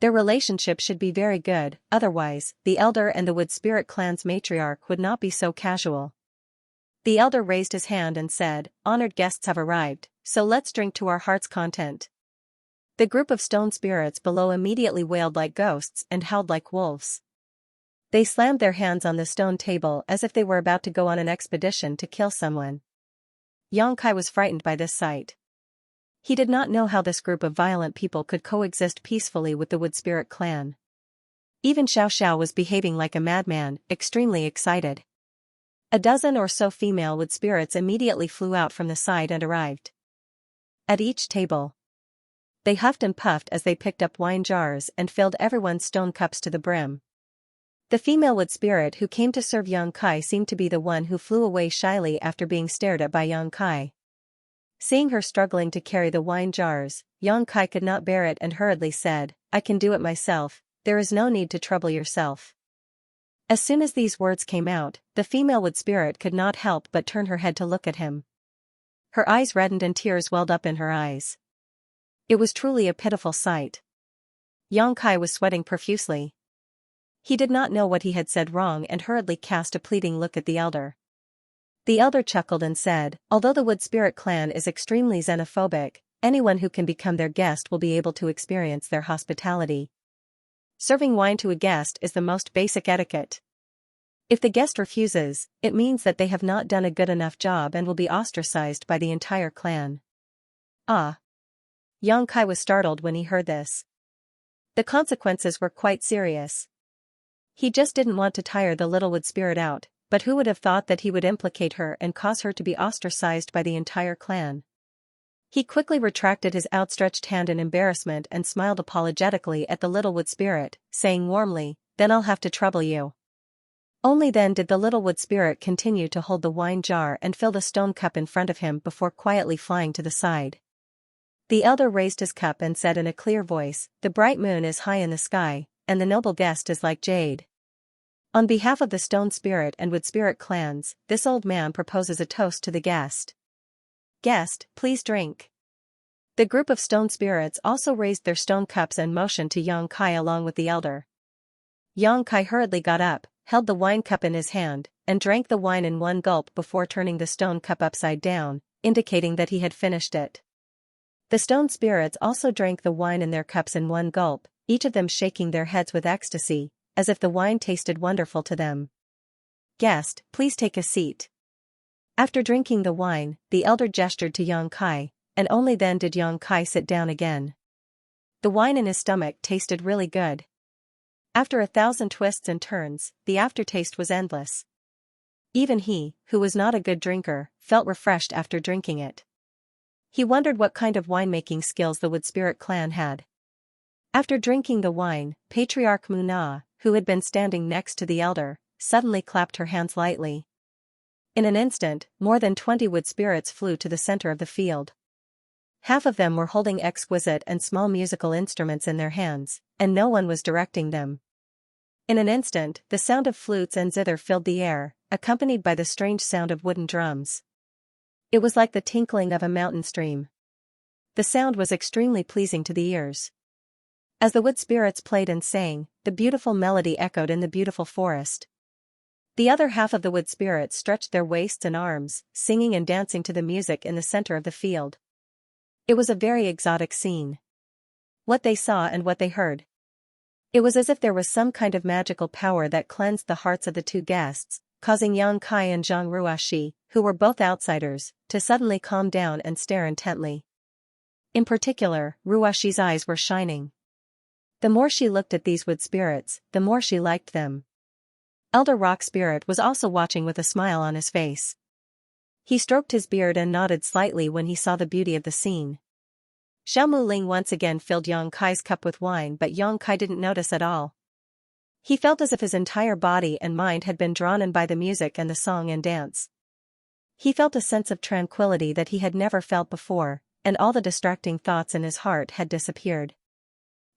Their relationship should be very good, otherwise, the elder and the wood spirit clan's matriarch would not be so casual. The elder raised his hand and said, "Honored guests have arrived, so let's drink to our heart's content." The group of stone spirits below immediately wailed like ghosts and howled like wolves. They slammed their hands on the stone table as if they were about to go on an expedition to kill someone. Xianxia was frightened by this sight. He did not know how this group of violent people could coexist peacefully with the wood spirit clan. Even Xiaoxiao was behaving like a madman, extremely excited. A dozen or so female wood spirits immediately flew out from the side and arrived. At each table, they huffed and puffed as they picked up wine jars and filled everyone's stone cups to the brim. The female wood spirit who came to serve Xianxia seemed to be the one who flew away shyly after being stared at by Xianxia. Seeing her struggling to carry the wine jars, Xianxia could not bear it and hurriedly said, "I can do it myself, there is no need to trouble yourself." As soon as these words came out, the female wood spirit could not help but turn her head to look at him. Her eyes reddened and tears welled up in her eyes. It was truly a pitiful sight. Xianxia was sweating profusely. He did not know what he had said wrong and hurriedly cast a pleading look at the elder. The elder chuckled and said, "Although the wood spirit clan is extremely xenophobic, anyone who can become their guest will be able to experience their hospitality. Serving wine to a guest is the most basic etiquette. If the guest refuses, it means that they have not done a good enough job and will be ostracized by the entire clan." Ah! Xianxia was startled when he heard this. The consequences were quite serious. He just didn't want to tire the little wood spirit out, but who would have thought that he would implicate her and cause her to be ostracized by the entire clan? He quickly retracted his outstretched hand in embarrassment and smiled apologetically at the little wood spirit, saying warmly, "Then I'll have to trouble you." Only then did the little wood spirit continue to hold the wine jar and fill the stone cup in front of him before quietly flying to the side. The elder raised his cup and said in a clear voice, "The bright moon is high in the sky, and the noble guest is like jade. On behalf of the stone spirit and wood spirit clans, this old man proposes a toast to the guest. Guest, please drink." The group of stone spirits also raised their stone cups and motioned to Xianxia along with the elder. Xianxia hurriedly got up, held the wine cup in his hand, and drank the wine in one gulp before turning the stone cup upside down, indicating that he had finished it. The stone spirits also drank the wine in their cups in one gulp, each of them shaking their heads with ecstasy, as if the wine tasted wonderful to them. "Guest, please take a seat." After drinking the wine, the elder gestured to Xianxia, and only then did Xianxia sit down again. The wine in his stomach tasted really good. After 1,000 twists and turns, the aftertaste was endless. Even he, who was not a good drinker, felt refreshed after drinking it. He wondered what kind of winemaking skills the wood spirit clan had. After drinking the wine, Patriarch Muna, who had been standing next to the elder, suddenly clapped her hands lightly. In an instant, more than 20 wood spirits flew to the center of the field. Half of them were holding exquisite and small musical instruments in their hands, and no one was directing them. In an instant, the sound of flutes and zither filled the air, accompanied by the strange sound of wooden drums. It was like the tinkling of a mountain stream. The sound was extremely pleasing to the ears. As the wood spirits played and sang, the beautiful melody echoed in the beautiful forest. The other half of the wood spirits stretched their waists and arms, singing and dancing to the music in the center of the field. It was a very exotic scene. What they saw and what they heard. It was as if there was some kind of magical power that cleansed the hearts of the two guests, causing Xianxia and Zhang Ruashi, who were both outsiders, to suddenly calm down and stare intently. In particular, Ruashi's eyes were shining. The more she looked at these wood spirits, the more she liked them. Elder Rock Spirit was also watching with a smile on his face. He stroked his beard and nodded slightly when he saw the beauty of the scene. Xiao Muling once again filled Xianxia's cup with wine, but Xianxia didn't notice at all. He felt as if his entire body and mind had been drawn in by the music and the song and dance. He felt a sense of tranquility that he had never felt before, and all the distracting thoughts in his heart had disappeared.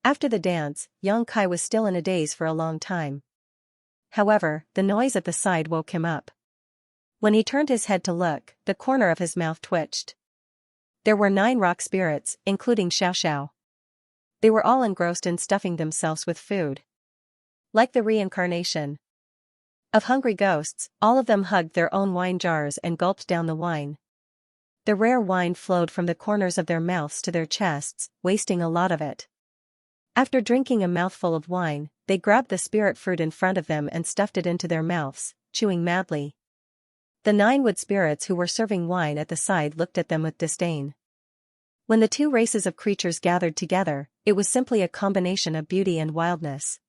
After the dance, Xianxia was still in a daze for a long time. However, the noise at the side woke him up. When he turned his head to look, the corner of his mouth twitched. There were 9 rock spirits, including Xiaoxiao. They were all engrossed in stuffing themselves with food. Like the reincarnation of hungry ghosts, all of them hugged their own wine jars and gulped down the wine. The rare wine flowed from the corners of their mouths to their chests, wasting a lot of it. After drinking a mouthful of wine, they grabbed the spirit fruit in front of them and stuffed it into their mouths, chewing madly. The 9 wood spirits who were serving wine at the side looked at them with disdain. When the 2 races of creatures gathered together, it was simply a combination of beauty and wildness.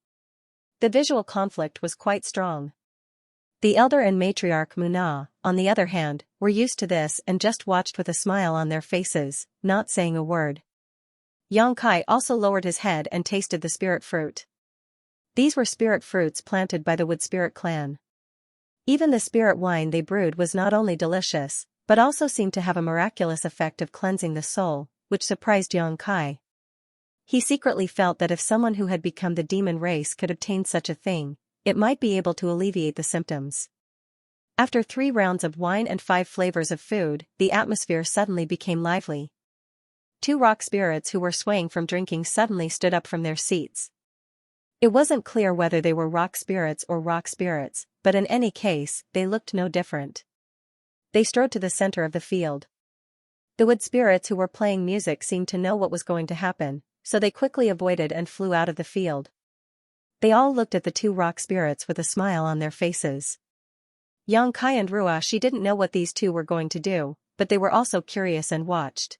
The visual conflict was quite strong. The elder and matriarch Muna, on the other hand, were used to this and just watched with a smile on their faces, not saying a word. Xianxia also lowered his head and tasted the spirit fruit. These were spirit fruits planted by the wood spirit clan. Even the spirit wine they brewed was not only delicious, but also seemed to have a miraculous effect of cleansing the soul, which surprised Xianxia. He secretly felt that if someone who had become the demon race could obtain such a thing, it might be able to alleviate the symptoms. After 3 rounds of wine and 5 flavors of food, the atmosphere suddenly became lively. 2 rock spirits who were swaying from drinking suddenly stood up from their seats. It wasn't clear whether they were rock spirits or rock spirits, but in any case, they looked no different. They strode to the center of the field. The wood spirits who were playing music seemed to know what was going to happen, so they quickly avoided and flew out of the field. They all looked at the 2 rock spirits with a smile on their faces. Xianxia and Ruoshi didn't know what these 2 were going to do, but they were also curious and watched.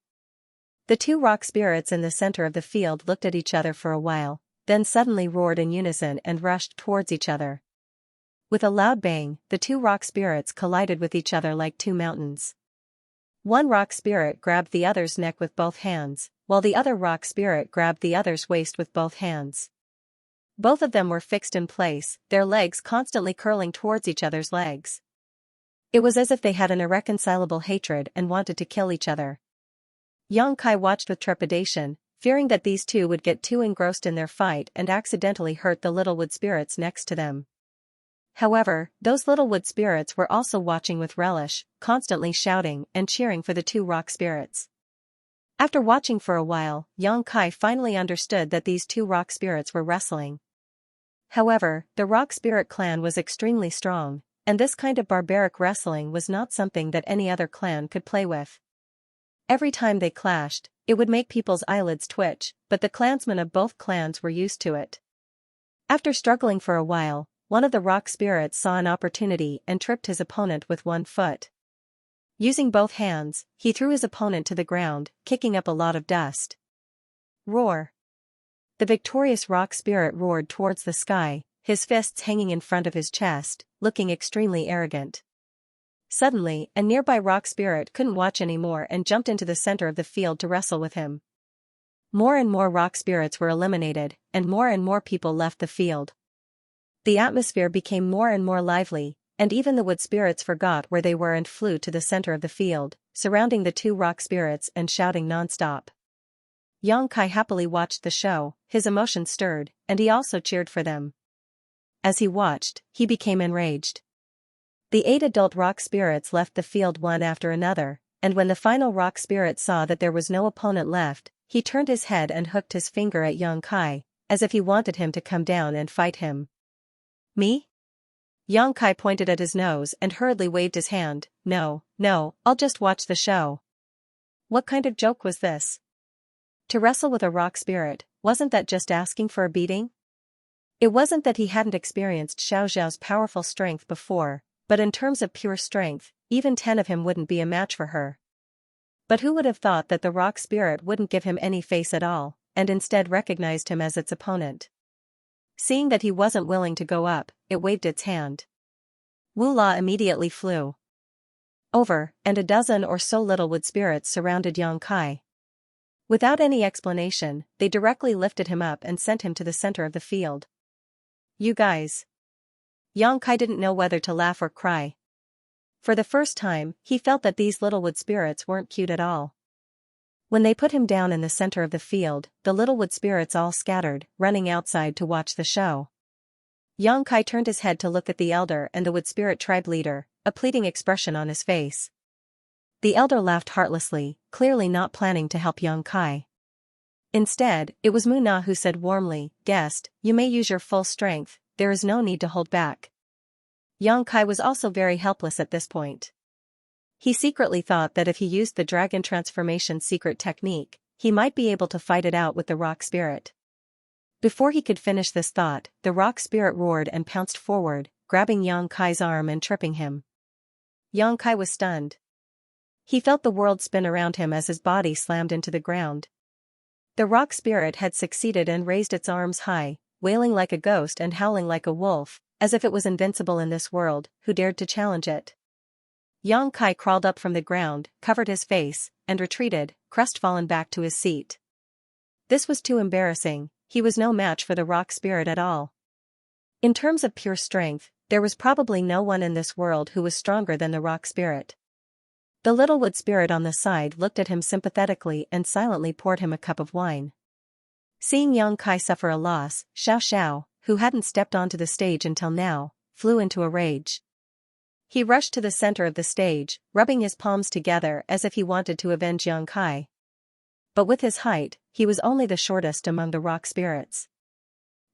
The 2 rock spirits in the center of the field looked at each other for a while, then suddenly roared in unison and rushed towards each other. With a loud bang, the 2 rock spirits collided with each other like 2 mountains. One rock spirit grabbed the other's neck with both hands, while the other rock spirit grabbed the other's waist with both hands. Both of them were fixed in place, their legs constantly curling towards each other's legs. It was as if they had an irreconcilable hatred and wanted to kill each other. Xianxia watched with trepidation, fearing that these 2 would get too engrossed in their fight and accidentally hurt the little wood spirits next to them. However, those little wood spirits were also watching with relish, constantly shouting and cheering for the 2 rock spirits. After watching for a while, Xianxia finally understood that these 2 rock spirits were wrestling. However, the rock spirit clan was extremely strong, and this kind of barbaric wrestling was not something that any other clan could play with. Every time they clashed, it would make people's eyelids twitch, but the clansmen of both clans were used to it. After struggling for a while, one of the rock spirits saw an opportunity and tripped his opponent with 1 foot. Using both hands, he threw his opponent to the ground, kicking up a lot of dust. Roar! The victorious rock spirit roared towards the sky, his fists hanging in front of his chest, looking extremely arrogant. Suddenly, a nearby rock spirit couldn't watch anymore and jumped into the center of the field to wrestle with him. More and more rock spirits were eliminated, and more people left the field. The atmosphere became more and more lively, and even the wood spirits forgot where they were and flew to the center of the field, surrounding the 2 rock spirits and shouting non-stop. Xianxia happily watched the show, his emotions stirred, and he also cheered for them. As he watched, he became enraged. The 8 adult rock spirits left the field one after another, and when the final rock spirit saw that there was no opponent left, he turned his head and hooked his finger at Xianxia, as if he wanted him to come down and fight him. Me? Xianxia pointed at his nose and hurriedly waved his hand. No, I'll just watch the show. What kind of joke was this? To wrestle with a rock spirit, wasn't that just asking for a beating? It wasn't that he hadn't experienced Xiaoxiao's powerful strength before, but in terms of pure strength, even 10 of him wouldn't be a match for her. But who would have thought that the rock spirit wouldn't give him any face at all, and instead recognized him as its opponent? Seeing that he wasn't willing to go up, it waved its hand. Wu La immediately flew over, and a dozen or so little wood spirits surrounded Xianxia. Without any explanation, they directly lifted him up and sent him to the center of the field. You guys. Xianxia didn't know whether to laugh or cry. For the first time, he felt that these little wood spirits weren't cute at all. When they put him down in the center of the field, the little wood spirits all scattered, running outside to watch the show. Xianxia turned his head to look at the elder and the wood spirit tribe leader, a pleading expression on his face. The elder laughed heartlessly, clearly not planning to help Xianxia. Instead, it was Muna who said warmly, "Guest, you may use your full strength, there is no need to hold back." Xianxia was also very helpless at this point. He secretly thought that if he used the dragon transformation secret technique, he might be able to fight it out with the rock spirit. Before he could finish this thought, the rock spirit roared and pounced forward, grabbing Xianxia's arm and tripping him. Xianxia was stunned. He felt the world spin around him as his body slammed into the ground. The rock spirit had succeeded and raised its arms high, wailing like a ghost and howling like a wolf, as if it was invincible in this world. Who dared to challenge it? Xianxia crawled up from the ground, covered his face, and retreated, crestfallen back to his seat. This was too embarrassing. He was no match for the rock spirit at all. In terms of pure strength, there was probably no one in this world who was stronger than the rock spirit. The little wood spirit on the side looked at him sympathetically and silently poured him a cup of wine. Seeing Xianxia suffer a loss, Xiao, who hadn't stepped onto the stage until now, flew into a rage. He rushed to the center of the stage, rubbing his palms together as if he wanted to avenge Xianxia. But with his height, he was only the shortest among the rock spirits.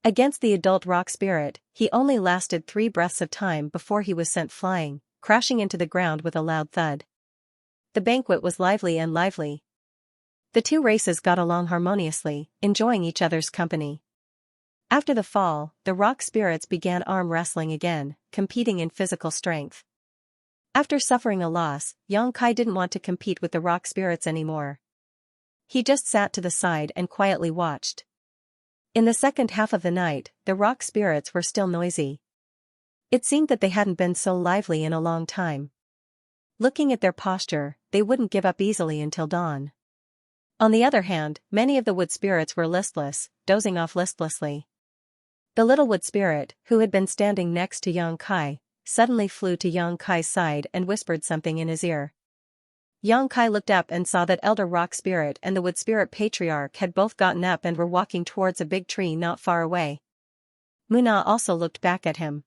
Against the adult rock spirit, he only lasted 3 breaths of time before he was sent flying, crashing into the ground with a loud thud. The banquet was lively. The two races got along harmoniously, enjoying each other's company. After the fall, the rock spirits began arm wrestling again, competing in physical strength. After suffering a loss, Xianxia didn't want to compete with the rock spirits anymore. He just sat to the side and quietly watched. In the second half of the night, the rock spirits were still noisy. It seemed that they hadn't been so lively in a long time. Looking at their posture, they wouldn't give up easily until dawn. On the other hand, many of the wood spirits were listless, dozing off listlessly. The little wood spirit, who had been standing next to Xianxia, suddenly flew to Xianxia's side and whispered something in his ear. Xianxia looked up and saw that elder rock spirit and the wood spirit patriarch had both gotten up and were walking towards a big tree not far away. Muna also looked back at him.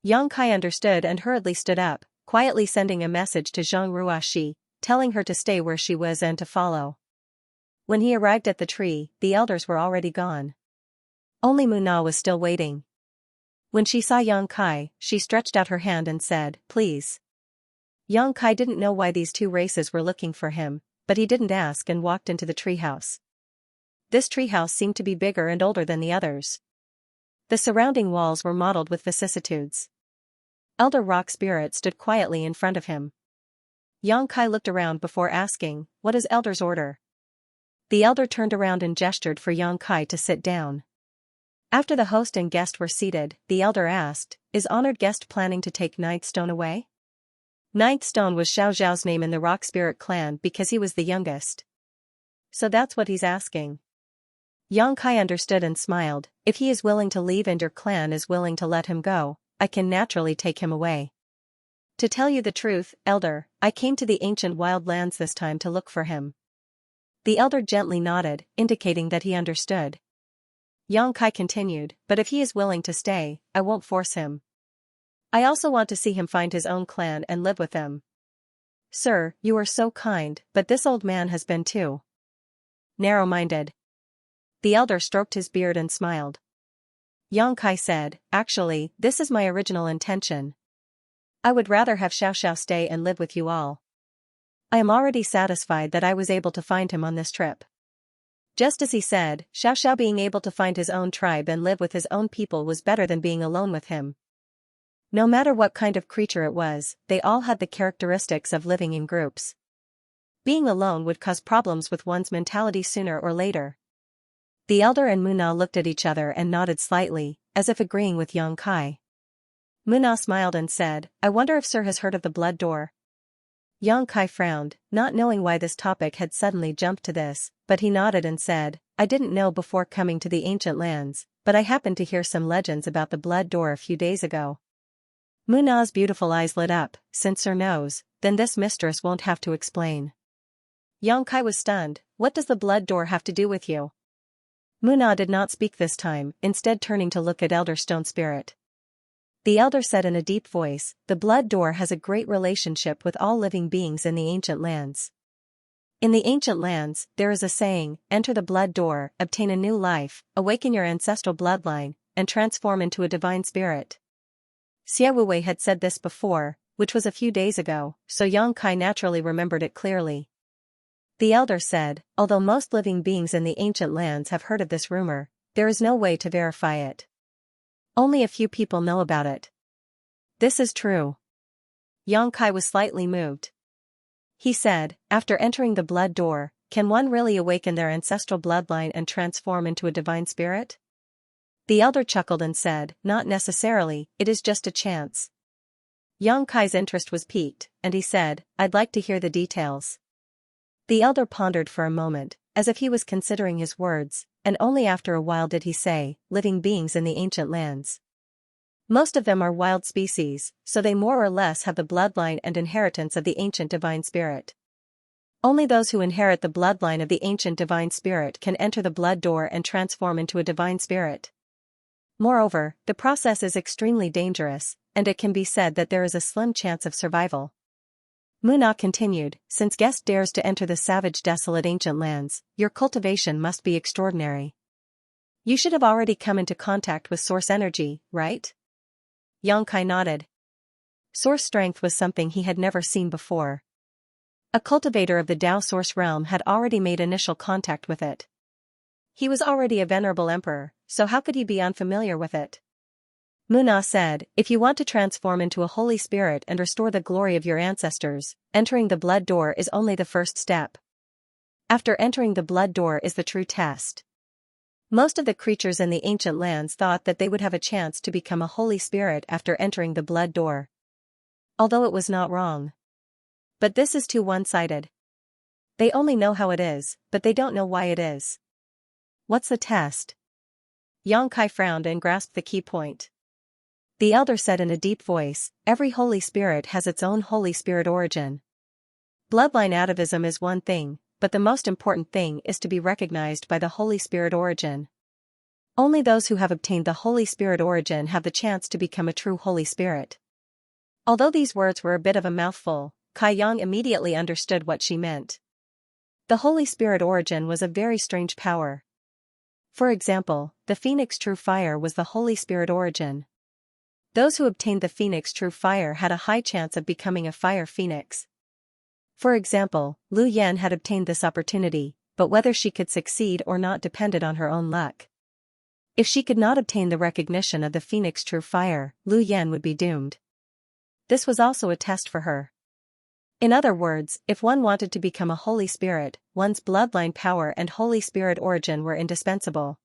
Xianxia understood and hurriedly stood up, quietly sending a message to Zhang Ruaxi, telling her to stay where she was and to follow. When he arrived at the tree, the elders were already gone. Only Muna was still waiting. When she saw Xianxia, she stretched out her hand and said, "Please." Xianxia didn't know why these two races were looking for him, but he didn't ask and walked into the treehouse. This treehouse seemed to be bigger and older than the others. The surrounding walls were mottled with vicissitudes. Elder rock spirit stood quietly in front of him. Xianxia looked around before asking, "What is elder's order?" The elder turned around and gestured for Xianxia to sit down. After the host and guest were seated, the elder asked, "Is honored guest planning to take Ninth Stone away?" Ninth Stone was Xiao Zhao's name in the rock spirit clan because he was the youngest. So that's what he's asking. Xianxia understood and smiled. "If he is willing to leave and your clan is willing to let him go, I can naturally take him away. To tell you the truth, elder, I came to the ancient wild lands this time to look for him." The elder gently nodded, indicating that he understood. Xianxia continued, "But if he is willing to stay, I won't force him. I also want to see him find his own clan and live with them." "Sir, you are so kind, but this old man has been too narrow-minded." The elder stroked his beard and smiled. Xianxia said, "Actually, this is my original intention. I would rather have Xiao stay and live with you all. I am already satisfied that I was able to find him on this trip." Just as he said, Xiao being able to find his own tribe and live with his own people was better than being alone with him. No matter what kind of creature it was, they all had the characteristics of living in groups. Being alone would cause problems with one's mentality sooner or later. The elder and Muna looked at each other and nodded slightly, as if agreeing with Xianxia. Muna smiled and said, "I wonder if Sir has heard of the blood door?" Xianxia frowned, not knowing why this topic had suddenly jumped to this, but he nodded and said, "I didn't know before coming to the ancient lands, but I happened to hear some legends about the blood door a few days ago." Muna's beautiful eyes lit up. "Since Sir knows, then this mistress won't have to explain." Yongkai was stunned. What does the blood door have to do with you? Muna did not speak this time, instead turning to look at Elder Stone Spirit. The elder said in a deep voice, the blood door has a great relationship with all living beings in the ancient lands. In the ancient lands, there is a saying, enter the blood door, obtain a new life, awaken your ancestral bloodline, and transform into a divine spirit. Xie Wuwei had said this before, which was a few days ago, so Yongkai naturally remembered it clearly. The elder said, although most living beings in the ancient lands have heard of this rumor, there is no way to verify it. Only a few people know about it. This is true. Yongkai was slightly moved. He said, after entering the blood door, can one really awaken their ancestral bloodline and transform into a divine spirit? The elder chuckled and said, not necessarily, it is just a chance. Yongkai's interest was piqued, and he said, I'd like to hear the details. The elder pondered for a moment, as if he was considering his words, and only after a while did he say, living beings in the ancient lands. Most of them are wild species, so they more or less have the bloodline and inheritance of the ancient divine spirit. Only those who inherit the bloodline of the ancient divine spirit can enter the blood door and transform into a divine spirit. Moreover, the process is extremely dangerous, and it can be said that there is a slim chance of survival. Muna continued, since guest dares to enter the savage desolate ancient lands, your cultivation must be extraordinary. You should have already come into contact with source energy, right? Yongkai nodded. Source strength was something he had never seen before. A cultivator of the Tao source realm had already made initial contact with it. He was already a venerable emperor, so how could he be unfamiliar with it? Muna said, if you want to transform into a holy spirit and restore the glory of your ancestors, entering the blood door is only the first step. After entering the blood door is the true test. Most of the creatures in the ancient lands thought that they would have a chance to become a holy spirit after entering the blood door. Although it was not wrong. But this is too one-sided. They only know how it is, but they don't know why it is. What's the test? Yongkai frowned and grasped the key point. The elder said in a deep voice, every holy spirit has its own holy spirit origin. Bloodline atavism is one thing, but the most important thing is to be recognized by the holy spirit origin. Only those who have obtained the holy spirit origin have the chance to become a true holy spirit. Although these words were a bit of a mouthful, Kai Yang immediately understood what she meant. The holy spirit origin was a very strange power. For example, the phoenix true fire was the holy spirit origin. Those who obtained the phoenix true fire had a high chance of becoming a fire phoenix. For example, Lu Yan had obtained this opportunity, but whether she could succeed or not depended on her own luck. If she could not obtain the recognition of the phoenix true fire, Lu Yan would be doomed. This was also a test for her. In other words, if one wanted to become a holy spirit, one's bloodline power and holy spirit origin were indispensable.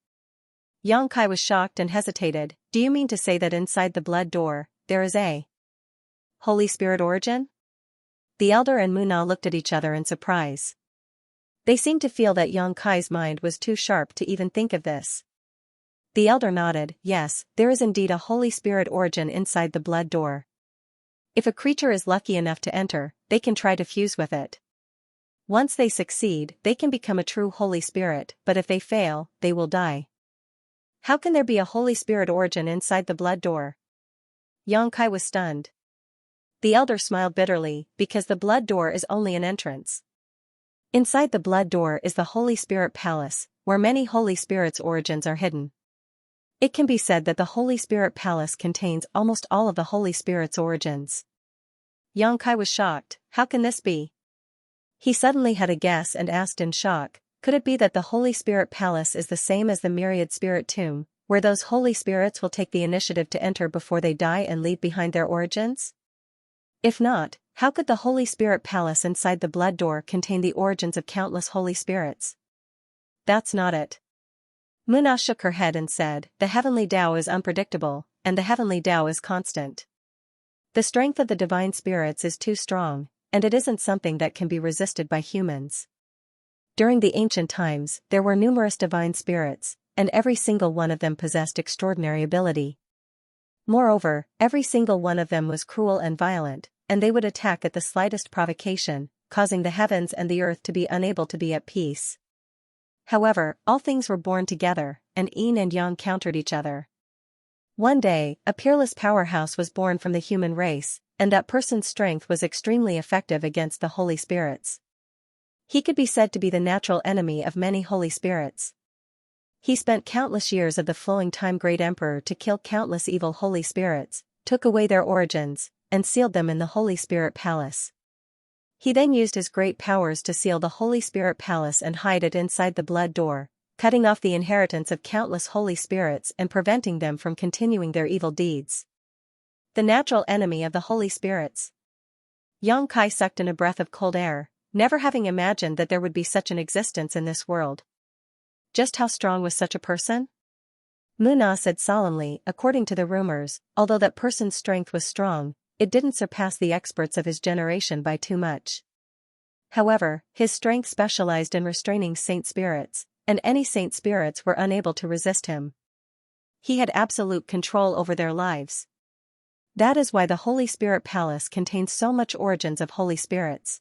Yongkai was shocked and hesitated. Do you mean to say that inside the blood door, there is a holy spirit origin? The elder and Muna looked at each other in surprise. They seemed to feel that Yongkai's mind was too sharp to even think of this. The elder nodded, yes, there is indeed a holy spirit origin inside the blood door. If a creature is lucky enough to enter, they can try to fuse with it. Once they succeed, they can become a true holy spirit, but if they fail, they will die. How can there be a holy spirit origin inside the blood door? Yongkai was stunned. The elder smiled bitterly, because the blood door is only an entrance. Inside the blood door is the Holy Spirit Palace, where many Holy Spirits' origins are hidden. It can be said that the Holy Spirit Palace contains almost all of the Holy Spirit's origins. Yongkai was shocked. How can this be? He suddenly had a guess and asked in shock, could it be that the Holy Spirit Palace is the same as the Myriad Spirit Tomb, where those Holy Spirits will take the initiative to enter before they die and leave behind their origins? If not, how could the Holy Spirit Palace inside the blood door contain the origins of countless Holy Spirits? That's not it. Muna shook her head and said, the heavenly Tao is unpredictable, and the heavenly Tao is constant. The strength of the divine spirits is too strong, and it isn't something that can be resisted by humans. During the ancient times, there were numerous divine spirits, and every single one of them possessed extraordinary ability. Moreover, every single one of them was cruel and violent, and they would attack at the slightest provocation, causing the heavens and the earth to be unable to be at peace. However, all things were born together, and yin and yang countered each other. One day, a peerless powerhouse was born from the human race, and that person's strength was extremely effective against the holy spirits. He could be said to be the natural enemy of many holy spirits. He spent countless years of the flowing time great emperor to kill countless evil holy spirits, took away their origins, and sealed them in the Holy Spirit Palace. He then used his great powers to seal the Holy Spirit Palace and hide it inside the blood door, cutting off the inheritance of countless holy spirits and preventing them from continuing their evil deeds. The natural enemy of the holy spirits. Yang Kai sucked in a breath of cold air, never having imagined that there would be such an existence in this world. Just how strong was such a person? Muna said solemnly, according to the rumors, although that person's strength was strong, it didn't surpass the experts of his generation by too much. However, his strength specialized in restraining saint spirits, and any saint spirits were unable to resist him. He had absolute control over their lives. That is why the Holy Spirit Palace contains so much origins of holy spirits.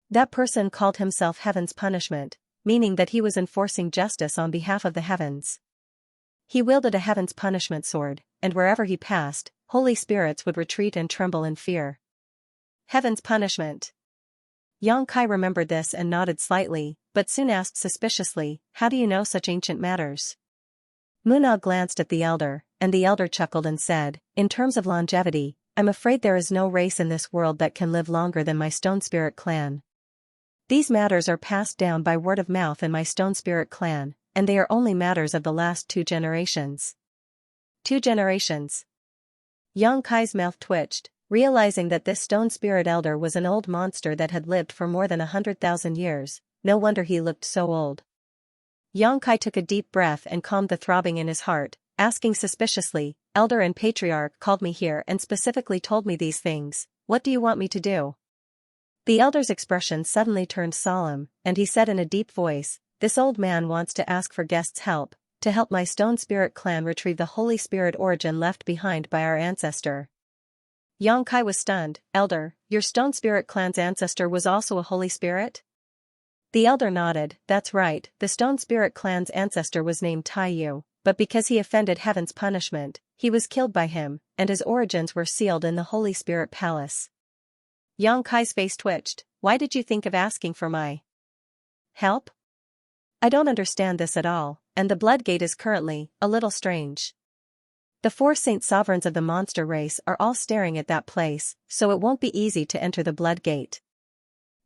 That person called himself Heaven's Punishment, meaning that he was enforcing justice on behalf of the heavens. He wielded a Heaven's Punishment sword, and wherever he passed, holy spirits would retreat and tremble in fear. Heaven's Punishment. Yang Kai remembered this and nodded slightly, but soon asked suspiciously, "How do you know such ancient matters?" Muna glanced at the elder, and the elder chuckled and said, "In terms of longevity, I'm afraid there is no race in this world that can live longer than my Stone Spirit clan. These matters are passed down by word of mouth in my Stone Spirit clan, and they are only matters of the last 2 generations. 2 generations. Yang Kai's mouth twitched, realizing that this Stone Spirit elder was an old monster that had lived for more than 100,000 years, no wonder he looked so old. Yang Kai took a deep breath and calmed the throbbing in his heart, asking suspiciously, "Elder and Patriarch called me here and specifically told me these things, what do you want me to do?" The elder's expression suddenly turned solemn, and he said in a deep voice, "This old man wants to ask for guests' help, to help my Stone Spirit clan retrieve the Holy Spirit origin left behind by our ancestor." Yang Kai was stunned. "Elder, your Stone Spirit clan's ancestor was also a Holy Spirit?" The elder nodded. "That's right, the Stone Spirit clan's ancestor was named Taiyu, but because he offended Heaven's Punishment, he was killed by him, and his origins were sealed in the Holy Spirit Palace." Yang Kai's face twitched. "Why did you think of asking for my help? I don't understand this at all, and the Blood Gate is currently a little strange. The 4 saint sovereigns of the monster race are all staring at that place, so it won't be easy to enter the Blood Gate."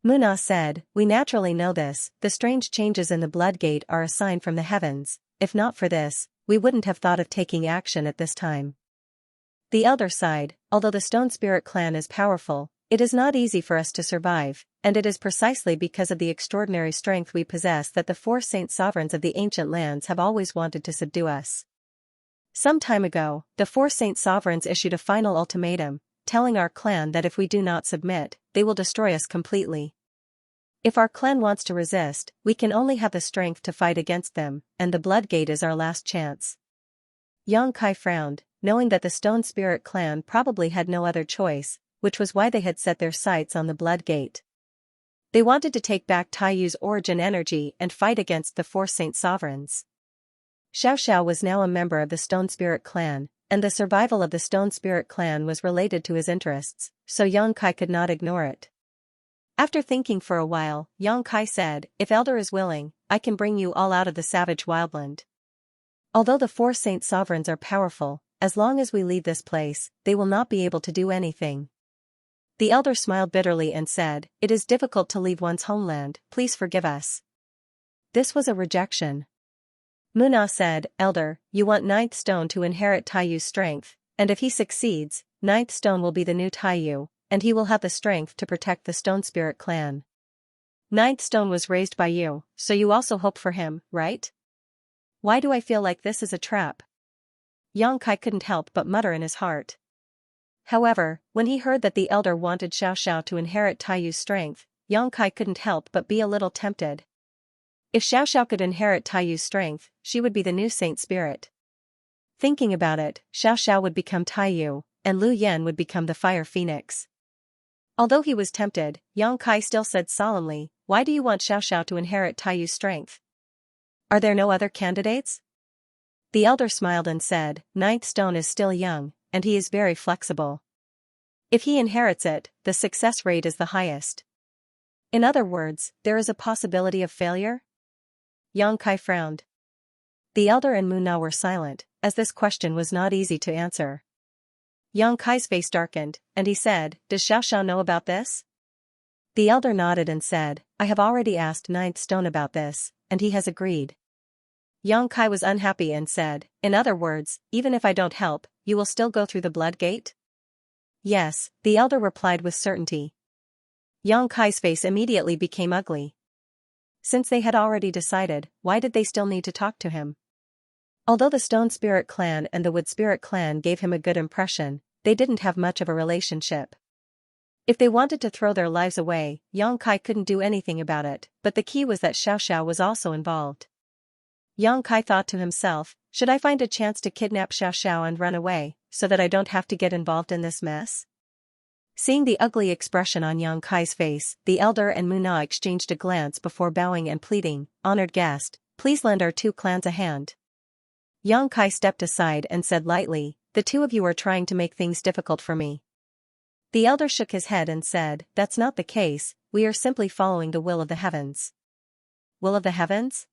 Muna said, "We naturally know this, the strange changes in the Blood Gate are a sign from the heavens. If not for this, we wouldn't have thought of taking action at this time." The elder sighed, "Although the Stone Spirit clan is powerful, it is not easy for us to survive, and it is precisely because of the extraordinary strength we possess that the 4 saint sovereigns of the ancient lands have always wanted to subdue us. Some time ago, the 4 saint sovereigns issued a final ultimatum, telling our clan that if we do not submit, they will destroy us completely. If our clan wants to resist, we can only have the strength to fight against them, and the Blood Gate is our last chance." Yang Kai frowned, knowing that the Stone Spirit clan probably had no other choice, which was why they had set their sights on the Blood Gate. They wanted to take back Taiyu's origin energy and fight against the 4 saint sovereigns. Xiaoxiao was now a member of the Stone Spirit clan, and the survival of the Stone Spirit clan was related to his interests, so Yang Kai could not ignore it. After thinking for a while, Yang Kai said, "If Elder is willing, I can bring you all out of the savage wildland. Although the 4 saint sovereigns are powerful, as long as we leave this place, they will not be able to do anything." The elder smiled bitterly and said, "It is difficult to leave one's homeland, please forgive us." This was a rejection. Muna said, "Elder, you want 9th Stone to inherit Taiyu's strength, and if he succeeds, 9th Stone will be the new Taiyu, and he will have the strength to protect the Stone Spirit clan. 9th Stone was raised by you, so you also hope for him, right? Why do I feel like this is a trap?" Yang Kai couldn't help but mutter in his heart. However, when he heard that the elder wanted Xiaoxiao to inherit Taiyu's strength, Yang Kai couldn't help but be a little tempted. If Xiaoxiao could inherit Taiyu's strength, she would be the new Saint Spirit. Thinking about it, Xiaoxiao would become Taiyu, and Lu Yan would become the Fire Phoenix. Although he was tempted, Yang Kai still said solemnly, "Why do you want Xiaoxiao to inherit Taiyu's strength? Are there no other candidates?" The elder smiled and said, "Ninth stone is still young, and he is very flexible. If he inherits it, the success rate is the highest. In other words, there is a possibility of failure?" Yang Kai frowned. The elder and Mu Na were silent, as this question was not easy to answer. Yang Kai's face darkened, and he said, "Does Xiaoxiao know about this?" The elder nodded and said, "I have already asked Ninth Stone about this, and he has agreed." Yang Kai was unhappy and said, "In other words, even if I don't help, you will still go through the blood gate?" "Yes," the elder replied with certainty. Yang Kai's face immediately became ugly. Since they had already decided, why did they still need to talk to him? Although the Stone Spirit Clan and the Wood Spirit Clan gave him a good impression, they didn't have much of a relationship. If they wanted to throw their lives away, Yang Kai couldn't do anything about it, but the key was that Xiaoxiao was also involved. Yang Kai thought to himself, "Should I find a chance to kidnap Xiaoxiao and run away, so that I don't have to get involved in this mess?" Seeing the ugly expression on Yang Kai's face, the elder and Mu Na exchanged a glance before bowing and pleading, "Honored guest, please lend our two clans a hand." Yang Kai stepped aside and said lightly, "The two of you are trying to make things difficult for me." The elder shook his head and said, "That's not the case, we are simply following the will of the heavens." "Will of the heavens?"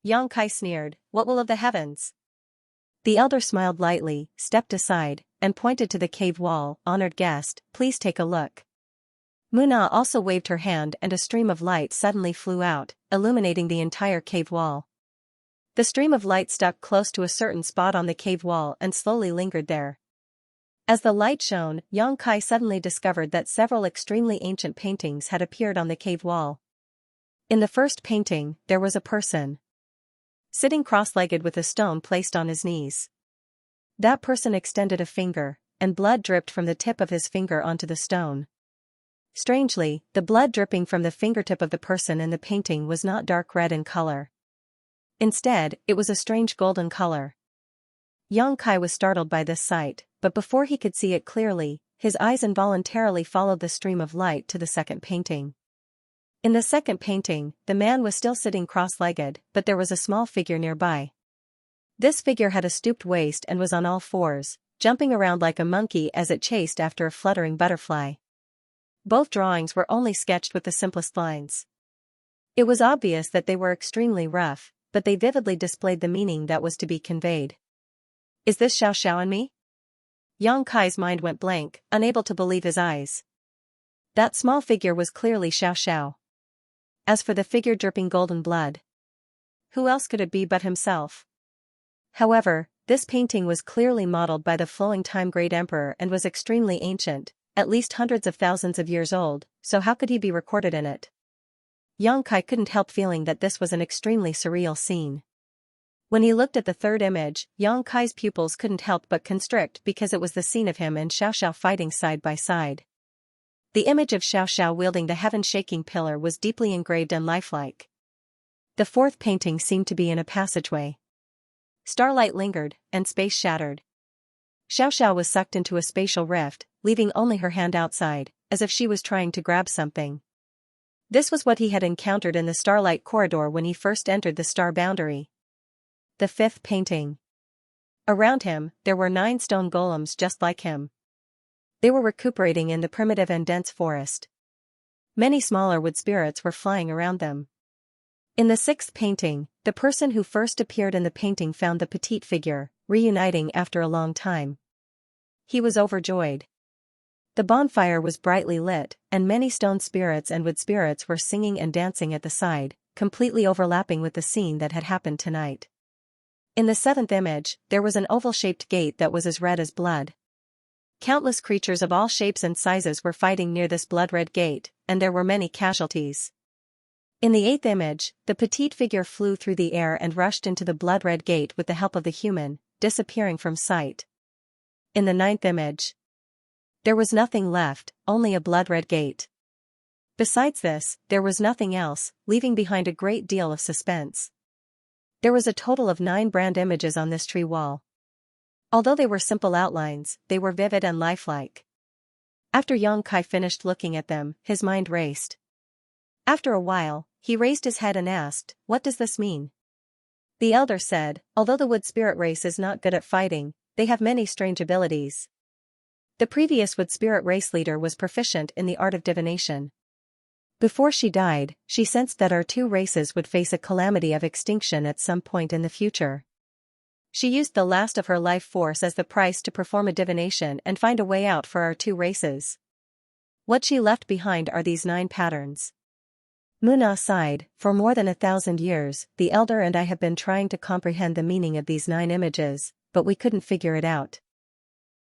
Yang Kai sneered, "What will of the heavens?" The elder smiled lightly, stepped aside, and pointed to the cave wall, "Honored guest, please take a look." Mu Na also waved her hand and a stream of light suddenly flew out, illuminating the entire cave wall. The stream of light stuck close to a certain spot on the cave wall and slowly lingered there. As the light shone, Yang Kai suddenly discovered that several extremely ancient paintings had appeared on the cave wall. In the first painting, there was a person sitting cross-legged with a stone placed on his knees. That person extended a finger, and blood dripped from the tip of his finger onto the stone. Strangely, the blood dripping from the fingertip of the person in the painting was not dark red in color. Instead, it was a strange golden color. Yang Kai was startled by this sight, but before he could see it clearly, his eyes involuntarily followed the stream of light to the second painting. In the second painting, the man was still sitting cross-legged, but there was a small figure nearby. This figure had a stooped waist and was on all fours, jumping around like a monkey as it chased after a fluttering butterfly. Both drawings were only sketched with the simplest lines. It was obvious that they were extremely rough, but they vividly displayed the meaning that was to be conveyed. "Is this Xiaoxiao and me?" Yang Kai's mind went blank, unable to believe his eyes. That small figure was clearly Xiaoxiao. As for the figure dripping golden blood, who else could it be but himself? However, this painting was clearly modeled by the flowing time Great Emperor and was extremely ancient, at least hundreds of thousands of years old, so how could he be recorded in it? Yang Kai couldn't help feeling that this was an extremely surreal scene. When he looked at the third image, Yang Kai's pupils couldn't help but constrict because it was the scene of him and Xiaoxiao fighting side by side. The image of Xiaoxiao wielding the heaven-shaking pillar was deeply engraved and lifelike. The fourth painting seemed to be in a passageway. Starlight lingered, and space shattered. Xiaoxiao was sucked into a spatial rift, leaving only her hand outside, as if she was trying to grab something. This was what he had encountered in the starlight corridor when he first entered the star boundary. The fifth painting. Around him, there were 9 stone golems just like him. They were recuperating in the primitive and dense forest. Many smaller wood spirits were flying around them. In the sixth painting, the person who first appeared in the painting found the petite figure, reuniting after a long time. He was overjoyed. The bonfire was brightly lit, and many stone spirits and wood spirits were singing and dancing at the side, completely overlapping with the scene that had happened tonight. In the seventh image, there was an oval-shaped gate that was as red as blood. Countless creatures of all shapes and sizes were fighting near this blood-red gate, and there were many casualties. In the eighth image, the petite figure flew through the air and rushed into the blood-red gate with the help of the human, disappearing from sight. In the ninth image, there was nothing left, only a blood-red gate. Besides this, there was nothing else, leaving behind a great deal of suspense. There was a total of 9 brand images on this tree wall. Although they were simple outlines, they were vivid and lifelike. After Yang Kai finished looking at them, his mind raced. After a while, he raised his head and asked, "What does this mean?" The elder said, "Although the wood spirit race is not good at fighting, they have many strange abilities. The previous wood spirit race leader was proficient in the art of divination. Before she died, she sensed that our two races would face a calamity of extinction at some point in the future. She used the last of her life force as the price to perform a divination and find a way out for our two races. What she left behind are these 9 patterns." Muna sighed. For more than 1,000 years, the elder and I have been trying to comprehend the meaning of these 9 images, but we couldn't figure it out.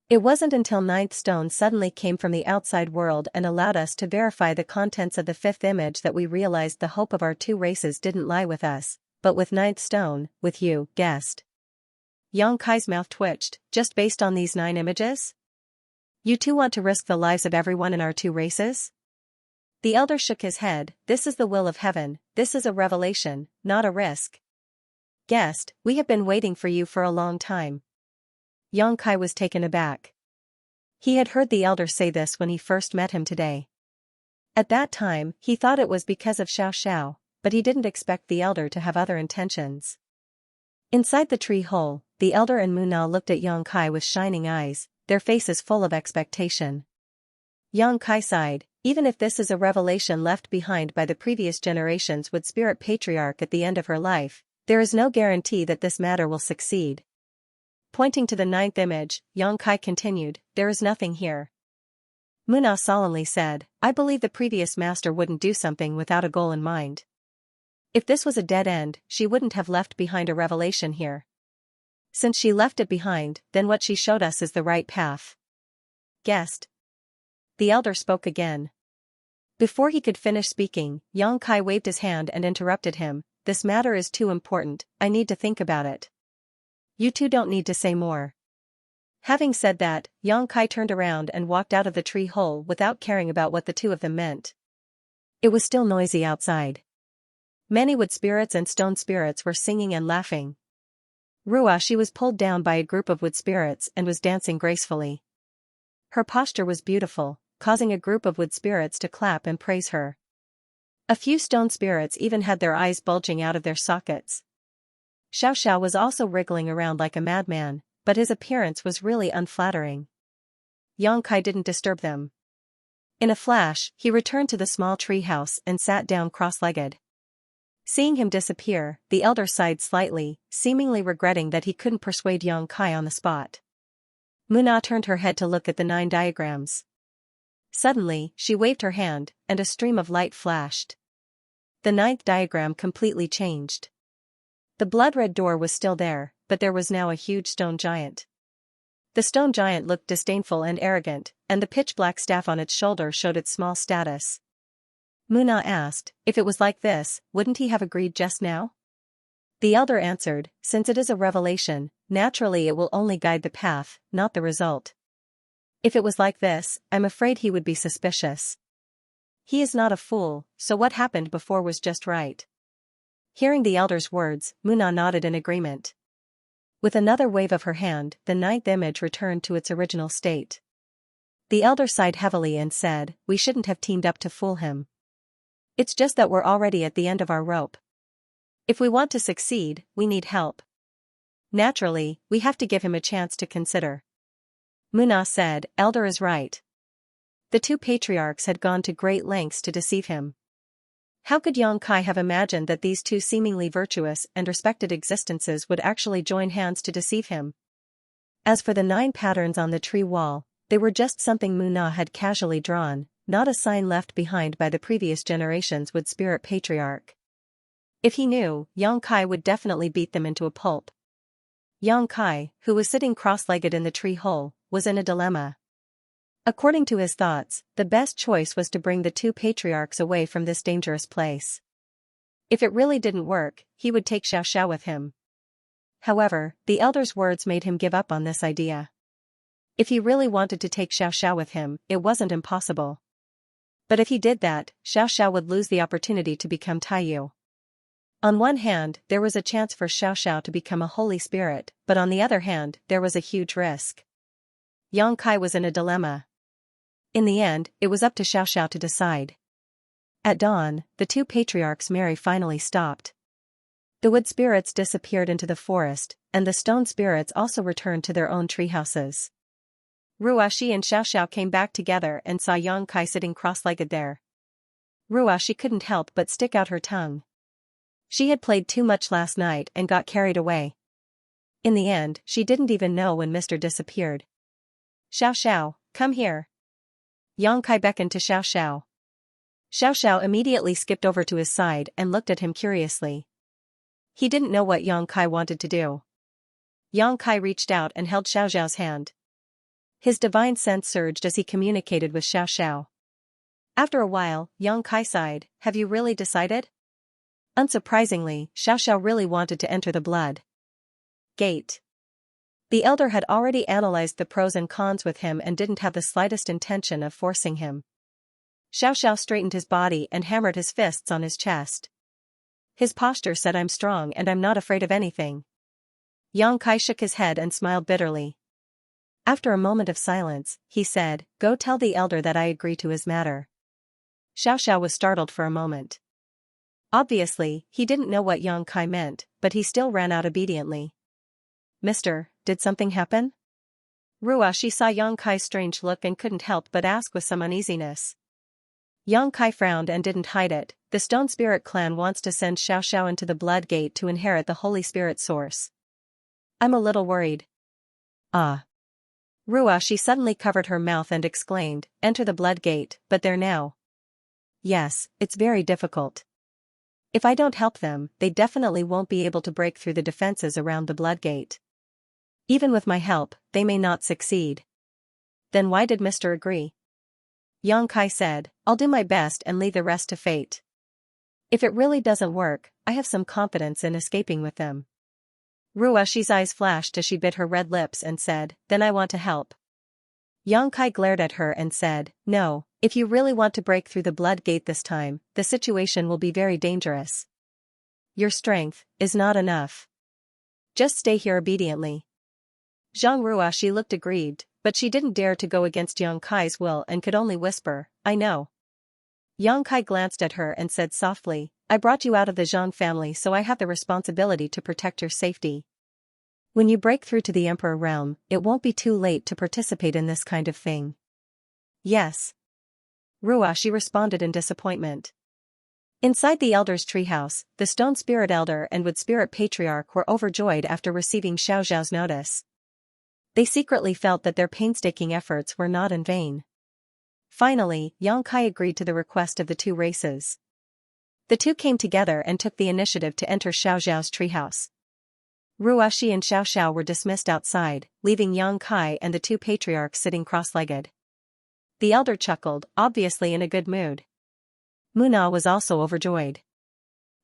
It wasn't until 9th stone suddenly came from the outside world and allowed us to verify the contents of the 5th image that we realized the hope of our two races didn't lie with us, but with 9th stone, with you, guest. Yang Kai's mouth twitched. Just based on these 9 images? You two want to risk the lives of everyone in our two races? The elder shook his head. This is the will of heaven, this is a revelation, not a risk. Guest, we have been waiting for you for a long time. Yang Kai was taken aback. He had heard the elder say this when he first met him today. At that time, he thought it was because of Xiao, but he didn't expect the elder to have other intentions. Inside the tree hole, the elder and Muna looked at Yang Kai with shining eyes, their faces full of expectation. Yang Kai sighed. Even if this is a revelation left behind by the previous generation's wood spirit patriarch at the end of her life, there is no guarantee that this matter will succeed. Pointing to the 9th image, Yang Kai continued, "There is nothing here." Muna solemnly said, "I believe the previous master wouldn't do something without a goal in mind. If this was a dead end, she wouldn't have left behind a revelation here. Since she left it behind, then what she showed us is the right path." Guest. The elder spoke again. Before he could finish speaking, Yang Kai waved his hand and interrupted him. "This matter is too important, I need to think about it. You two don't need to say more." Having said that, Yang Kai turned around and walked out of the tree hole without caring about what the two of them meant. It was still noisy outside. Many wood spirits and stone spirits were singing and laughing. She was pulled down by a group of wood spirits and was dancing gracefully. Her posture was beautiful, causing a group of wood spirits to clap and praise her. A few stone spirits even had their eyes bulging out of their sockets. Xiao was also wriggling around like a madman, but his appearance was really unflattering. Yang Kai didn't disturb them. In a flash, he returned to the small tree house and sat down cross-legged. Seeing him disappear, the elder sighed slightly, seemingly regretting that he couldn't persuade Yang Kai on the spot. Muna turned her head to look at the 9 diagrams. Suddenly, she waved her hand, and a stream of light flashed. The 9th diagram completely changed. The blood-red door was still there, but there was now a huge stone giant. The stone giant looked disdainful and arrogant, and the pitch-black staff on its shoulder showed its small status. Muna asked, "If it was like this, wouldn't he have agreed just now?" The elder answered, "Since it is a revelation, naturally it will only guide the path, not the result. If it was like this, I'm afraid he would be suspicious. He is not a fool, so what happened before was just right." Hearing the elder's words, Muna nodded in agreement. With another wave of her hand, the 9th image returned to its original state. The elder sighed heavily and said, "We shouldn't have teamed up to fool him. It's just that we're already at the end of our rope. If we want to succeed, we need help. Naturally, we have to give him a chance to consider." Muna said, "Elder is right." The two patriarchs had gone to great lengths to deceive him. How could Yang Kai have imagined that these two seemingly virtuous and respected existences would actually join hands to deceive him? As for the 9 patterns on the tree wall, they were just something Muna had casually drawn, not a sign left behind by the previous generation's wood spirit patriarch. If he knew, Yang Kai would definitely beat them into a pulp. Yang Kai, who was sitting cross-legged in the tree hole, was in a dilemma. According to his thoughts, the best choice was to bring the two patriarchs away from this dangerous place. If it really didn't work, he would take Xiao with him. However, the elder's words made him give up on this idea. If he really wanted to take Xiao with him, it wasn't impossible. But if he did that, Xiao would lose the opportunity to become Taiyu. On one hand, there was a chance for Xiao to become a holy spirit, but on the other hand, there was a huge risk. Yang Kai was in a dilemma. In the end, it was up to Xiaoxiao to decide. At dawn, the two patriarchs' merry finally stopped. The wood spirits disappeared into the forest, and the stone spirits also returned to their own treehouses. Ruashi and Xiaoxiao came back together and saw Yang Kai sitting cross-legged there. Ruashi couldn't help but stick out her tongue. She had played too much last night and got carried away. In the end, she didn't even know when Mr. disappeared. Xiaoxiao, come here. Yang Kai beckoned to Xiaoxiao. Xiaoxiao immediately skipped over to his side and looked at him curiously. He didn't know what Yang Kai wanted to do. Yang Kai reached out and held Xiaoxiao's hand. His divine sense surged as he communicated with Xiaoxiao. After a while, Yang Kai sighed, "Have you really decided?" Unsurprisingly, Xiaoxiao really wanted to enter the blood gate. The elder had already analyzed the pros and cons with him and didn't have the slightest intention of forcing him. Xiaoxiao straightened his body and hammered his fists on his chest. His posture said, "I'm strong and I'm not afraid of anything." Yang Kai shook his head and smiled bitterly. After a moment of silence, he said, "Go tell the elder that I agree to his matter." Xiaoxiao was startled for a moment. Obviously, he didn't know what Yang Kai meant, but he still ran out obediently. "Mister, did something happen?" Ruashi saw Yang Kai's strange look and couldn't help but ask with some uneasiness. Yang Kai frowned and didn't hide it. "The Stone Spirit clan wants to send Xiaoxiao into the Blood Gate to inherit the Holy Spirit source. I'm a little worried." "Ah." Ruashi suddenly covered her mouth and exclaimed, "Enter the Blood Gate, but there now." "Yes, it's very difficult. If I don't help them, they definitely won't be able to break through the defenses around the Blood Gate. Even with my help, they may not succeed." "Then why did Mr. agree?" Yang Kai said, "I'll do my best and leave the rest to fate. If it really doesn't work, I have some confidence in escaping with them." Ruashi's eyes flashed as she bit her red lips and said, "Then I want to help." Yang Kai glared at her and said, "No, if you really want to break through the Blood Gate this time, the situation will be very dangerous. Your strength is not enough. Just stay here obediently." Zhang Ruashi looked aggrieved, but she didn't dare to go against Yang Kai's will and could only whisper, "I know." Yang Kai glanced at her and said softly, "I brought you out of the Zhang family, so I have the responsibility to protect your safety. When you break through to the Emperor realm, it won't be too late to participate in this kind of thing." "Yes." Ruashi responded in disappointment. Inside the elder's treehouse, the Stone Spirit Elder and Wood Spirit Patriarch were overjoyed after receiving Xiaoxiao's notice. They secretly felt that their painstaking efforts were not in vain. Finally, Yang Kai agreed to the request of the two races. The two came together and took the initiative to enter Xiaoxiao's treehouse. Ruashi and Xiaoxiao were dismissed outside, leaving Yang Kai and the two patriarchs sitting cross-legged. The elder chuckled, obviously in a good mood. Muna was also overjoyed.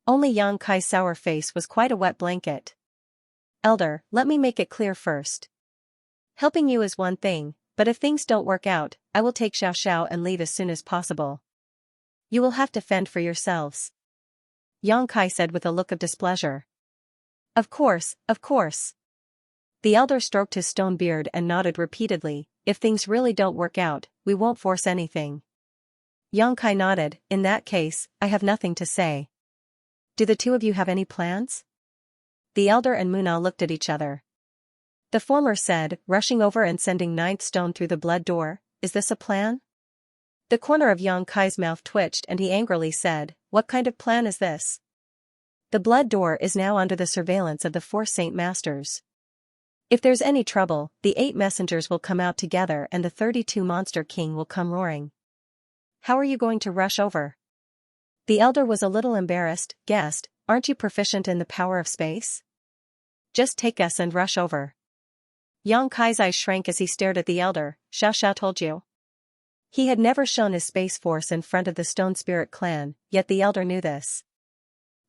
Only Yang Kai's sour face was quite a wet blanket. "Elder, let me make it clear first. Helping you is one thing, but if things don't work out, I will take Xiaoxiao and leave as soon as possible. You will have to fend for yourselves." Yang Kai said with a look of displeasure. Of course, of course." The elder stroked his stone beard and nodded repeatedly, "If things really don't work out, we won't force anything." Yang Kai nodded, "In that case, I have nothing to say. Do the two of you have any plans?" The elder and Muna looked at each other. The former said, rushing over and sending ninth stone through the blood door, "Is this a plan?" The corner of Yang Kai's mouth twitched and he angrily said, "What kind of plan is this? The blood door is now under the surveillance of the 4 Saint Masters. If there's any trouble, the 8 messengers will come out together and the 32 Monster King will come roaring. How are you going to rush over?" The elder was a little embarrassed. "Guest, aren't you proficient in the power of space? Just take us and rush over." Yang Kai's eyes shrank as he stared at the elder. "Xiaoxiao told you?" He had never shown his space force in front of the Stone Spirit clan, yet the elder knew this.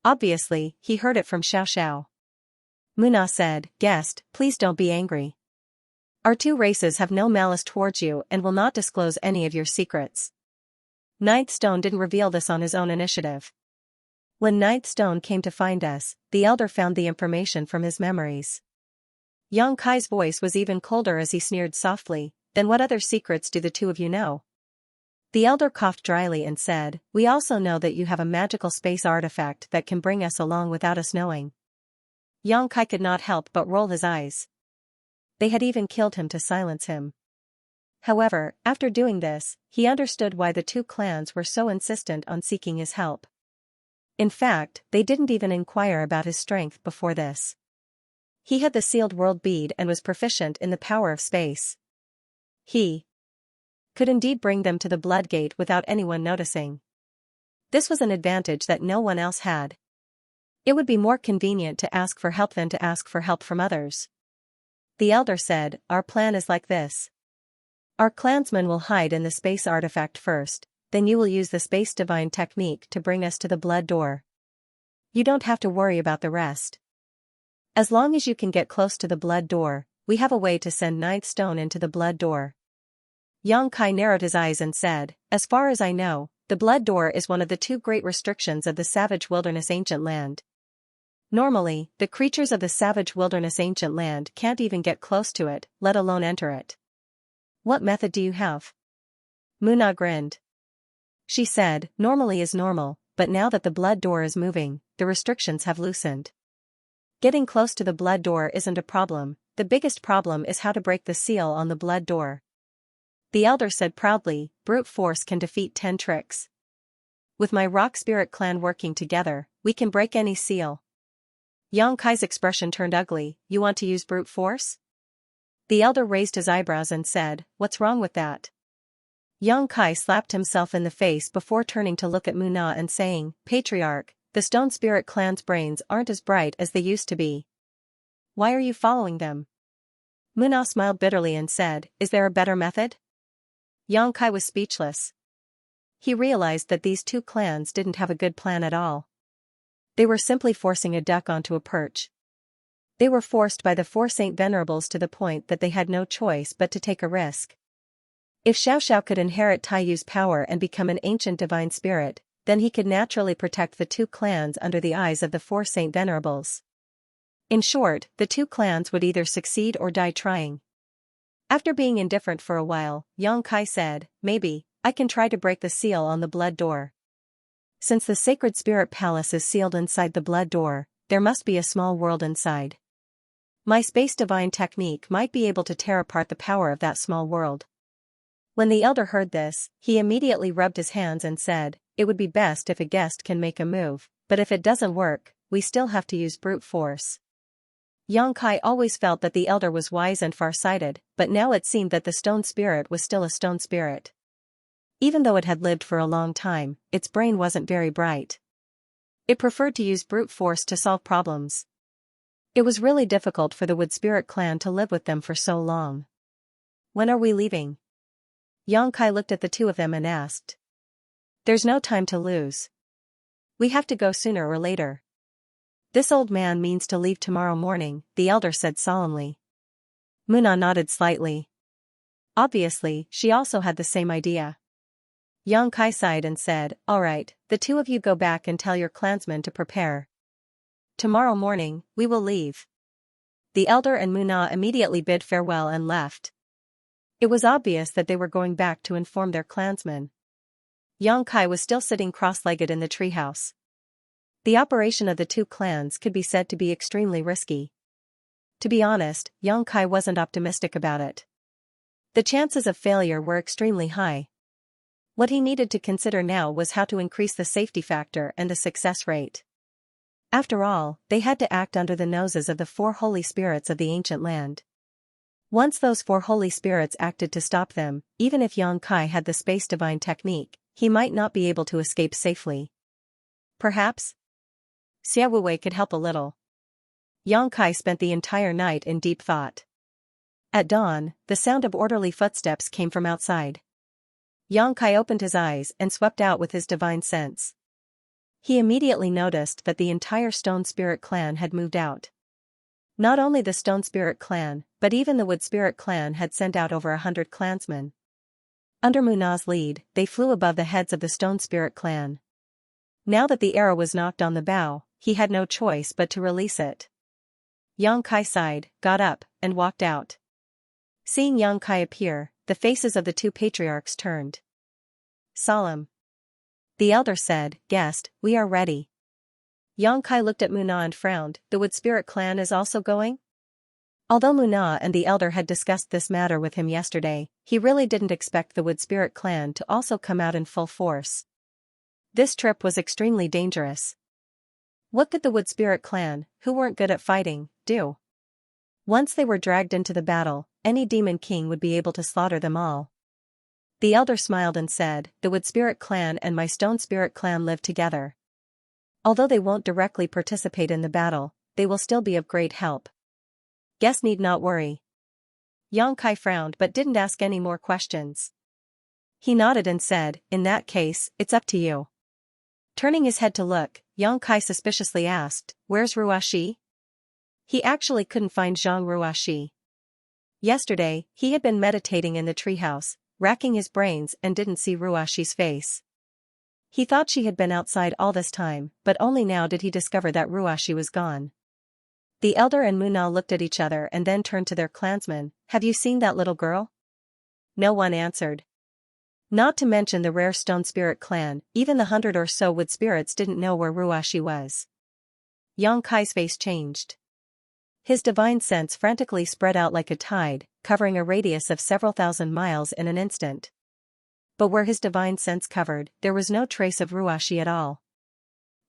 Obviously, he heard it from Xiaoxiao. Muna said, "Guest, please don't be angry. Our two races have no malice towards you and will not disclose any of your secrets." Ninth Stone didn't reveal this on his own initiative. When Ninth Stone came to find us, the elder found the information from his memories. Yang Kai's voice was even colder as he sneered softly, "Then what other secrets do the two of you know?" The elder coughed dryly and said, "We also know that you have a magical space artifact that can bring us along without us knowing." Xianxia could not help but roll his eyes. They had even killed him to silence him. However, after doing this, he understood why the two clans were so insistent on seeking his help. In fact, they didn't even inquire about his strength before this. He had the sealed world bead and was proficient in the power of space. He could indeed bring them to the blood gate without anyone noticing. This was an advantage that no one else had. It would be more convenient to ask for help than to ask for help from others. The elder said, "Our plan is like this. Our clansmen will hide in the space artifact first, then you will use the space divine technique to bring us to the blood door. You don't have to worry about the rest. As long as you can get close to the blood door, we have a way to send ninth stone into the blood door." Xianxia narrowed his eyes and said, "As far as I know, the blood door is one of the two great restrictions of the savage wilderness ancient land. Normally, the creatures of the savage wilderness ancient land can't even get close to it, let alone enter it. What method do you have?" Muna grinned. She said, "Normally is normal, but now that the blood door is moving, the restrictions have loosened. Getting close to the blood door isn't a problem, the biggest problem is how to break the seal on the blood door." The elder said proudly, "Brute force can defeat 10 tricks. With my rock spirit clan working together, we can break any seal." Xianxia's expression turned ugly. "You want to use brute force?" The elder raised his eyebrows and said, "What's wrong with that?" Xianxia slapped himself in the face before turning to look at Muna and saying, "Patriarch, the stone spirit clan's brains aren't as bright as they used to be. Why are you following them?" Muna smiled bitterly and said, "Is there a better method?" Xianxia was speechless. He realized that these two clans didn't have a good plan at all. They were simply forcing a duck onto a perch. They were forced by the four Saint Venerables to the point that they had no choice but to take a risk. If Xiaoxiao could inherit Taiyu's power and become an ancient divine spirit, then he could naturally protect the two clans under the eyes of the four Saint Venerables. In short, the two clans would either succeed or die trying. After being indifferent for a while, Xianxia said, "Maybe, I can try to break the seal on the blood door. Since the sacred spirit palace is sealed inside the blood door, there must be a small world inside. My space divine technique might be able to tear apart the power of that small world." When the elder heard this, he immediately rubbed his hands and said, "It would be best if a guest can make a move, but if it doesn't work, we still have to use brute force." Xianxia always felt that the elder was wise and far-sighted, but now it seemed that the stone spirit was still a stone spirit. Even though it had lived for a long time, its brain wasn't very bright. It preferred to use brute force to solve problems. It was really difficult for the Wood Spirit clan to live with them for so long. "When are we leaving?" Xianxia looked at the two of them and asked. "There's no time to lose. We have to go sooner or later." "This old man means to leave tomorrow morning," the elder said solemnly. Muna nodded slightly. Obviously, she also had the same idea. Xianxia sighed and said, "All right, the two of you go back and tell your clansmen to prepare. Tomorrow morning, we will leave." The elder and Muna immediately bid farewell and left. It was obvious that they were going back to inform their clansmen. Xianxia was still sitting cross-legged in the treehouse. The operation of the two clans could be said to be extremely risky. To be honest, Xianxia wasn't optimistic about it. The chances of failure were extremely high. What he needed to consider now was how to increase the safety factor and the success rate. After all, they had to act under the noses of the four holy spirits of the ancient land. Once those four holy spirits acted to stop them, even if Xianxia had the space divine technique, he might not be able to escape safely. Perhaps Xiaowei could help a little. Xianxia spent the entire night in deep thought. At dawn, the sound of orderly footsteps came from outside. Xianxia opened his eyes and swept out with his divine sense. He immediately noticed that the entire Stone Spirit clan had moved out. Not only the Stone Spirit clan, but even the Wood Spirit clan had sent out over 100 clansmen. Under Muna's lead, they flew above the heads of the Stone Spirit clan. Now that the arrow was knocked on the bow, he had no choice but to release it. Xianxia sighed, got up, and walked out. Seeing Xianxia appear, the faces of the two patriarchs turned. solemn. The elder said, "Guest, we are ready." Xianxia looked at Muna and frowned. "The Wood Spirit clan is also going?" Although Muna and the elder had discussed this matter with him yesterday, he really didn't expect the Wood Spirit clan to also come out in full force. This trip was extremely dangerous. What could the Wood Spirit clan, who weren't good at fighting, do? Once they were dragged into the battle, any demon king would be able to slaughter them all. The elder smiled and said, "The Wood Spirit clan and my Stone Spirit clan live together. Although they won't directly participate in the battle, they will still be of great help. Guests need not worry." Xianxia frowned but didn't ask any more questions. He nodded and said, "In that case, it's up to you." Turning his head to look, Xianxia suspiciously asked, "Where's Ruashi?" He actually couldn't find Zhang Ruashi. Yesterday, he had been meditating in the treehouse, racking his brains and didn't see Ruashi's face. He thought she had been outside all this time, but only now did he discover that Ruashi was gone. The elder and Muna looked at each other and then turned to their clansmen. "Have you seen that little girl?" No one answered. Not to mention the rare Stone Spirit clan, even the 100 or so Wood Spirits didn't know where Ruashi was. Xianxia's face changed. His divine sense frantically spread out like a tide, covering a radius of several thousand miles in an instant. But where his divine sense covered, there was no trace of Ruashi at all.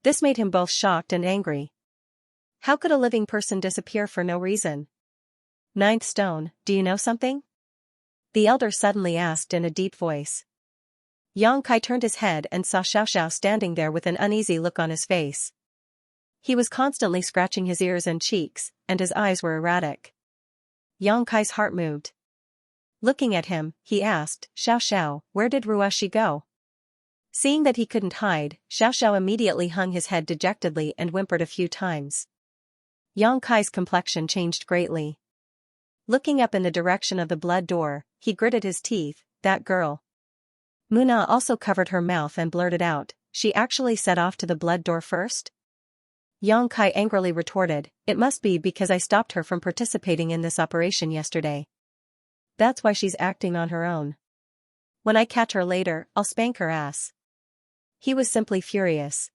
This made him both shocked and angry. How could a living person disappear for no reason? Ninth Stone, do you know something? The elder suddenly asked in a deep voice. Xianxia turned his head and saw Xiaoxiao standing there with an uneasy look on his face. He was constantly scratching his ears and cheeks, and his eyes were erratic. Xianxia's heart moved. Looking at him, he asked, "Xiaoxiao, where did Ruashi go?" Seeing that he couldn't hide, Xiaoxiao immediately hung his head dejectedly and whimpered a few times. Xianxia's complexion changed greatly. Looking up in the direction of the blood door, he gritted his teeth, "That girl." Muna also covered her mouth and blurted out, "She actually set off to the blood door first?" Xianxia angrily retorted, "It must be because I stopped her from participating in this operation yesterday. That's why she's acting on her own. When I catch her later, I'll spank her ass." He was simply furious.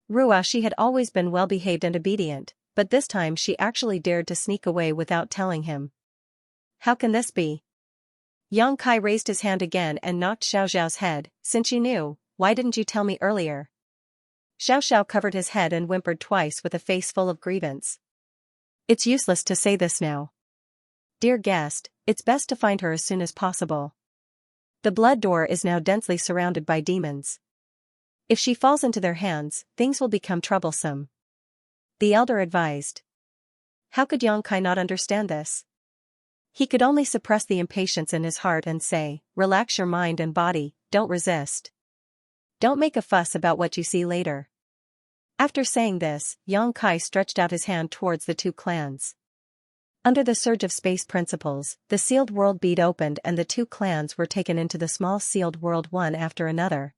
Ruashi had always been well-behaved and obedient, but this time she actually dared to sneak away without telling him. How can this be? Xianxia raised his hand again and knocked Xiaoxiao's head. "Since you knew, why didn't you tell me earlier?" Xiaoxiao covered his head and whimpered twice with a face full of grievance. "It's useless to say this now. Dear guest, it's best to find her as soon as possible. The blood door is now densely surrounded by demons. If she falls into their hands, things will become troublesome," the elder advised. How could Xianxia not understand this? He could only suppress the impatience in his heart and say, "Relax your mind and body, don't resist. Don't make a fuss about what you see later." After saying this, Xianxia stretched out his hand towards the two clans. Under the surge of space principles, the sealed world bead opened and the two clans were taken into the small sealed world one after another.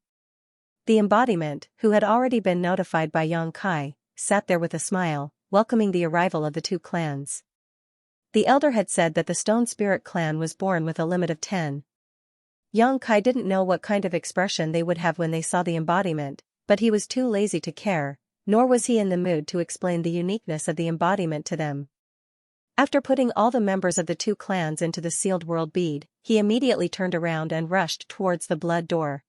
The embodiment, who had already been notified by Xianxia, sat there with a smile, welcoming the arrival of the two clans. The elder had said that the Stone Spirit clan was born with a limit of 10. Xianxia didn't know what kind of expression they would have when they saw the embodiment, but he was too lazy to care, nor was he in the mood to explain the uniqueness of the embodiment to them. After putting all the members of the two clans into the sealed world bead, he immediately turned around and rushed towards the blood door.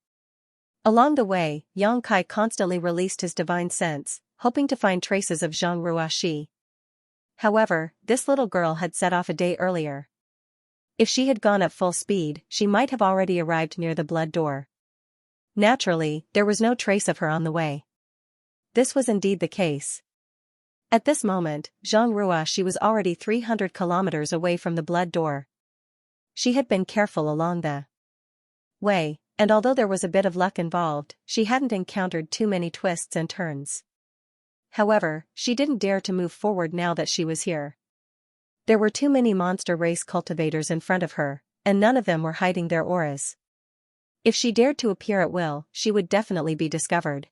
Along the way, Xianxia constantly released his divine sense, hoping to find traces of Zhang Ruashi. However, this little girl had set off a day earlier. If she had gone at full speed, she might have already arrived near the blood door. Naturally, there was no trace of her on the way. This was indeed the case. At this moment, Zhang Ruashi was already 300 kilometers away from the blood door. She had been careful along the way, and although there was a bit of luck involved, she hadn't encountered too many twists and turns. However, she didn't dare to move forward now that she was here. There were too many monster race cultivators in front of her, and none of them were hiding their auras. If she dared to appear at will, she would definitely be discovered.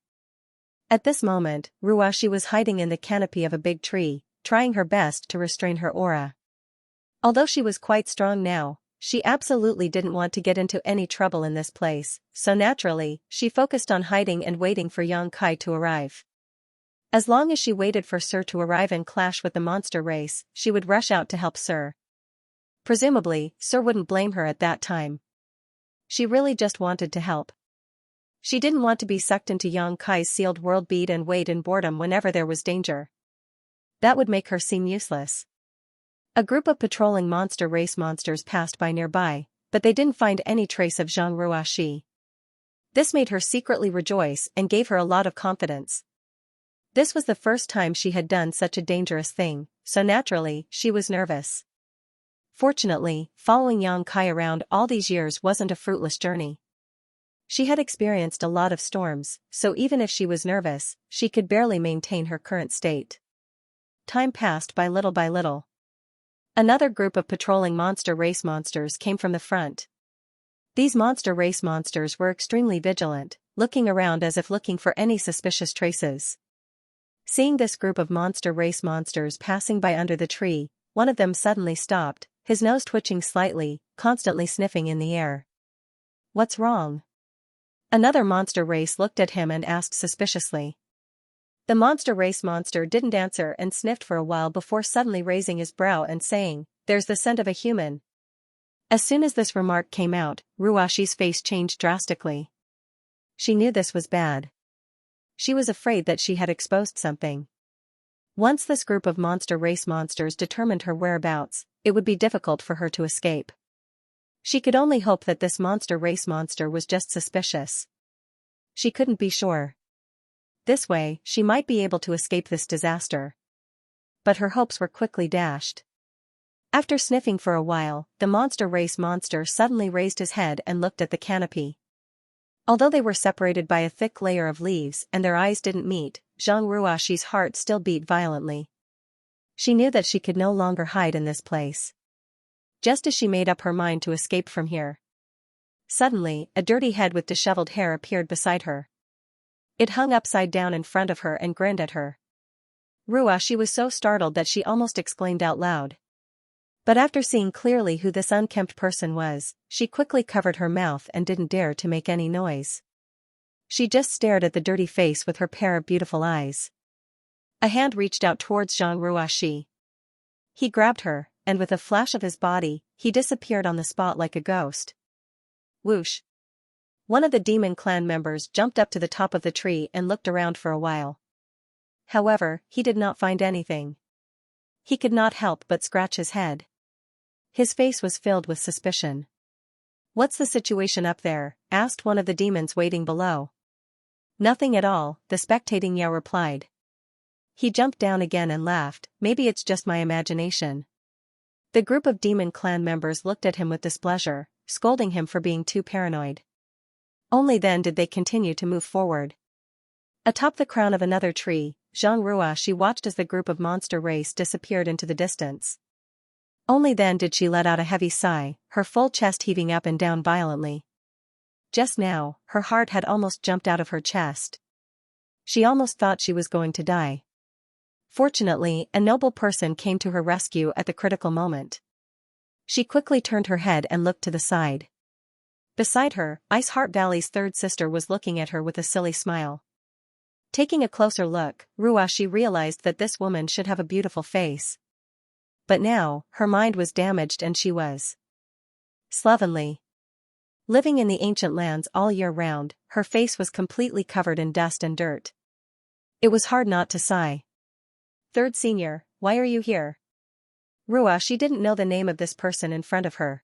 At this moment, Ruashi was hiding in the canopy of a big tree, trying her best to restrain her aura. Although she was quite strong now, she absolutely didn't want to get into any trouble in this place, so naturally, she focused on hiding and waiting for Xianxia to arrive. As long as she waited for Sir to arrive and clash with the monster race, she would rush out to help Sir. Presumably, Sir wouldn't blame her at that time. She really just wanted to help. She didn't want to be sucked into Xianxia's sealed world bead and wait in boredom whenever there was danger. That would make her seem useless. A group of patrolling monster race monsters passed by nearby, but they didn't find any trace of Xianxia. This made her secretly rejoice and gave her a lot of confidence. This was the first time she had done such a dangerous thing, so naturally, she was nervous. Fortunately, following Xianxia around all these years wasn't a fruitless journey. She had experienced a lot of storms, so even if she was nervous, she could barely maintain her current state. Time passed by little by little. Another group of patrolling monster race monsters came from the front. These monster race monsters were extremely vigilant, looking around as if looking for any suspicious traces. Seeing this group of monster race monsters passing by under the tree, one of them suddenly stopped, his nose twitching slightly, constantly sniffing in the air. "What's wrong?" Another monster race looked at him and asked suspiciously. The monster race monster didn't answer and sniffed for a while before suddenly raising his brow and saying, "There's the scent of a human." As soon as this remark came out, Ruashi's face changed drastically. She knew this was bad. She was afraid that she had exposed something. Once this group of monster race monsters determined her whereabouts, it would be difficult for her to escape. She could only hope that this monster race monster was just suspicious. She couldn't be sure. This way, she might be able to escape this disaster. But her hopes were quickly dashed. After sniffing for a while, the monster race monster suddenly raised his head and looked at the canopy. Although they were separated by a thick layer of leaves and their eyes didn't meet, Xianxua's heart still beat violently. She knew that she could no longer hide in this place. Just as she made up her mind to escape from here. Suddenly, a dirty head with disheveled hair appeared beside her. It hung upside down in front of her and grinned at her. Ruashi was so startled that she almost exclaimed out loud. But after seeing clearly who this unkempt person was, she quickly covered her mouth and didn't dare to make any noise. She just stared at the dirty face with her pair of beautiful eyes. A hand reached out towards Xianxia. He grabbed her, and with a flash of his body, he disappeared on the spot like a ghost. Whoosh! One of the demon clan members jumped up to the top of the tree and looked around for a while. However, he did not find anything. He could not help but scratch his head. His face was filled with suspicion. "What's the situation up there?" asked one of the demons waiting below. "Nothing at all," the spectating Yao replied. He jumped down again and laughed, "Maybe it's just my imagination." The group of demon clan members looked at him with displeasure, scolding him for being too paranoid. Only then did they continue to move forward. Atop the crown of another tree, Xianxia watched as the group of monster race disappeared into the distance. Only then did she let out a heavy sigh, her full chest heaving up and down violently. Just now, her heart had almost jumped out of her chest. She almost thought she was going to die. Fortunately, a noble person came to her rescue at the critical moment. She quickly turned her head and looked to the side. Beside her, Ice Heart Valley's third sister was looking at her with a silly smile. Taking a closer look, Ruashi realized that this woman should have a beautiful face. But now, her mind was damaged and she was slovenly. Living in the ancient lands all year round, her face was completely covered in dust and dirt. It was hard not to sigh. "Third senior, why are you here?" Ruashi didn't know the name of this person in front of her.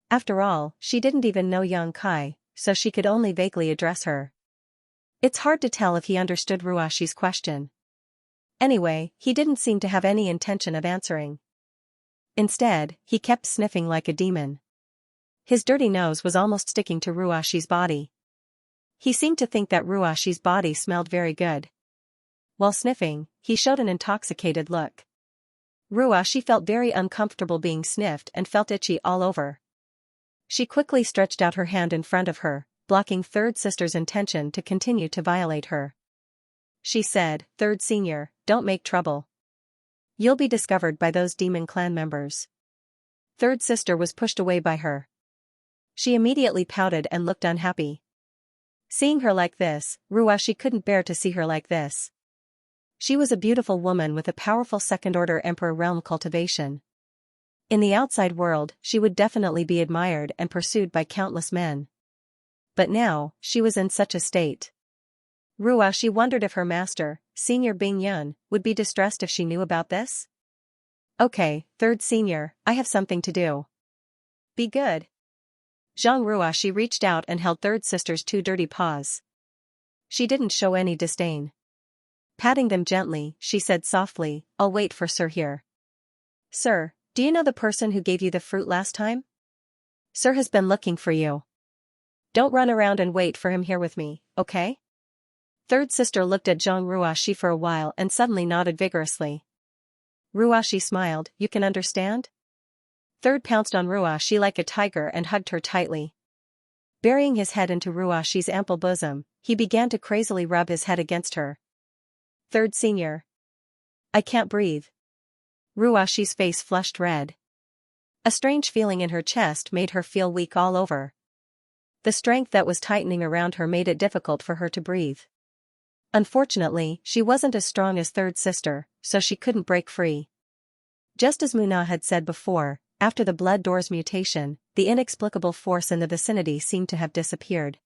After all, she didn't even know Xianxia, so she could only vaguely address her. It's hard to tell if he understood Ruashi's question. Anyway, he didn't seem to have any intention of answering. Instead, he kept sniffing like a demon. His dirty nose was almost sticking to Ruashi's body. He seemed to think that Ruashi's body smelled very good. While sniffing, he showed an intoxicated look. Ruashi felt very uncomfortable being sniffed and felt itchy all over. She quickly stretched out her hand in front of her, blocking third sister's intention to continue to violate her. She said, "Third senior, don't make trouble. You'll be discovered by those demon clan members." Third sister was pushed away by her. She immediately pouted and looked unhappy. Seeing her like this, Ruashi couldn't bear to see her like this. She was a beautiful woman with a powerful second-order emperor realm cultivation. In the outside world, she would definitely be admired and pursued by countless men. But now, she was in such a state. Ruashi wondered if her master, Senior Bing Yun, would be distressed if she knew about this. Okay, third senior, I have something to do. Be good. Zhang Ruashi reached out and held third sister's two dirty paws. She didn't show any disdain. Patting them gently, she said softly, I'll wait for Sir here. Sir, do you know the person who gave you the fruit last time? Sir has been looking for you. Don't run around and wait for him here with me, okay? Third sister looked at Zhang Ruashi for a while and suddenly nodded vigorously. Ruashi smiled, you can understand? Third pounced on Ruashi like a tiger and hugged her tightly. Burying his head into Ruashi's ample bosom, he began to crazily rub his head against her. Third senior. I can't breathe. Ruashi's face flushed red. A strange feeling in her chest made her feel weak all over. The strength that was tightening around her made it difficult for her to breathe. Unfortunately, she wasn't as strong as third sister, so she couldn't break free. Just as Muna had said before, after the blood door's mutation, the inexplicable force in the vicinity seemed to have disappeared.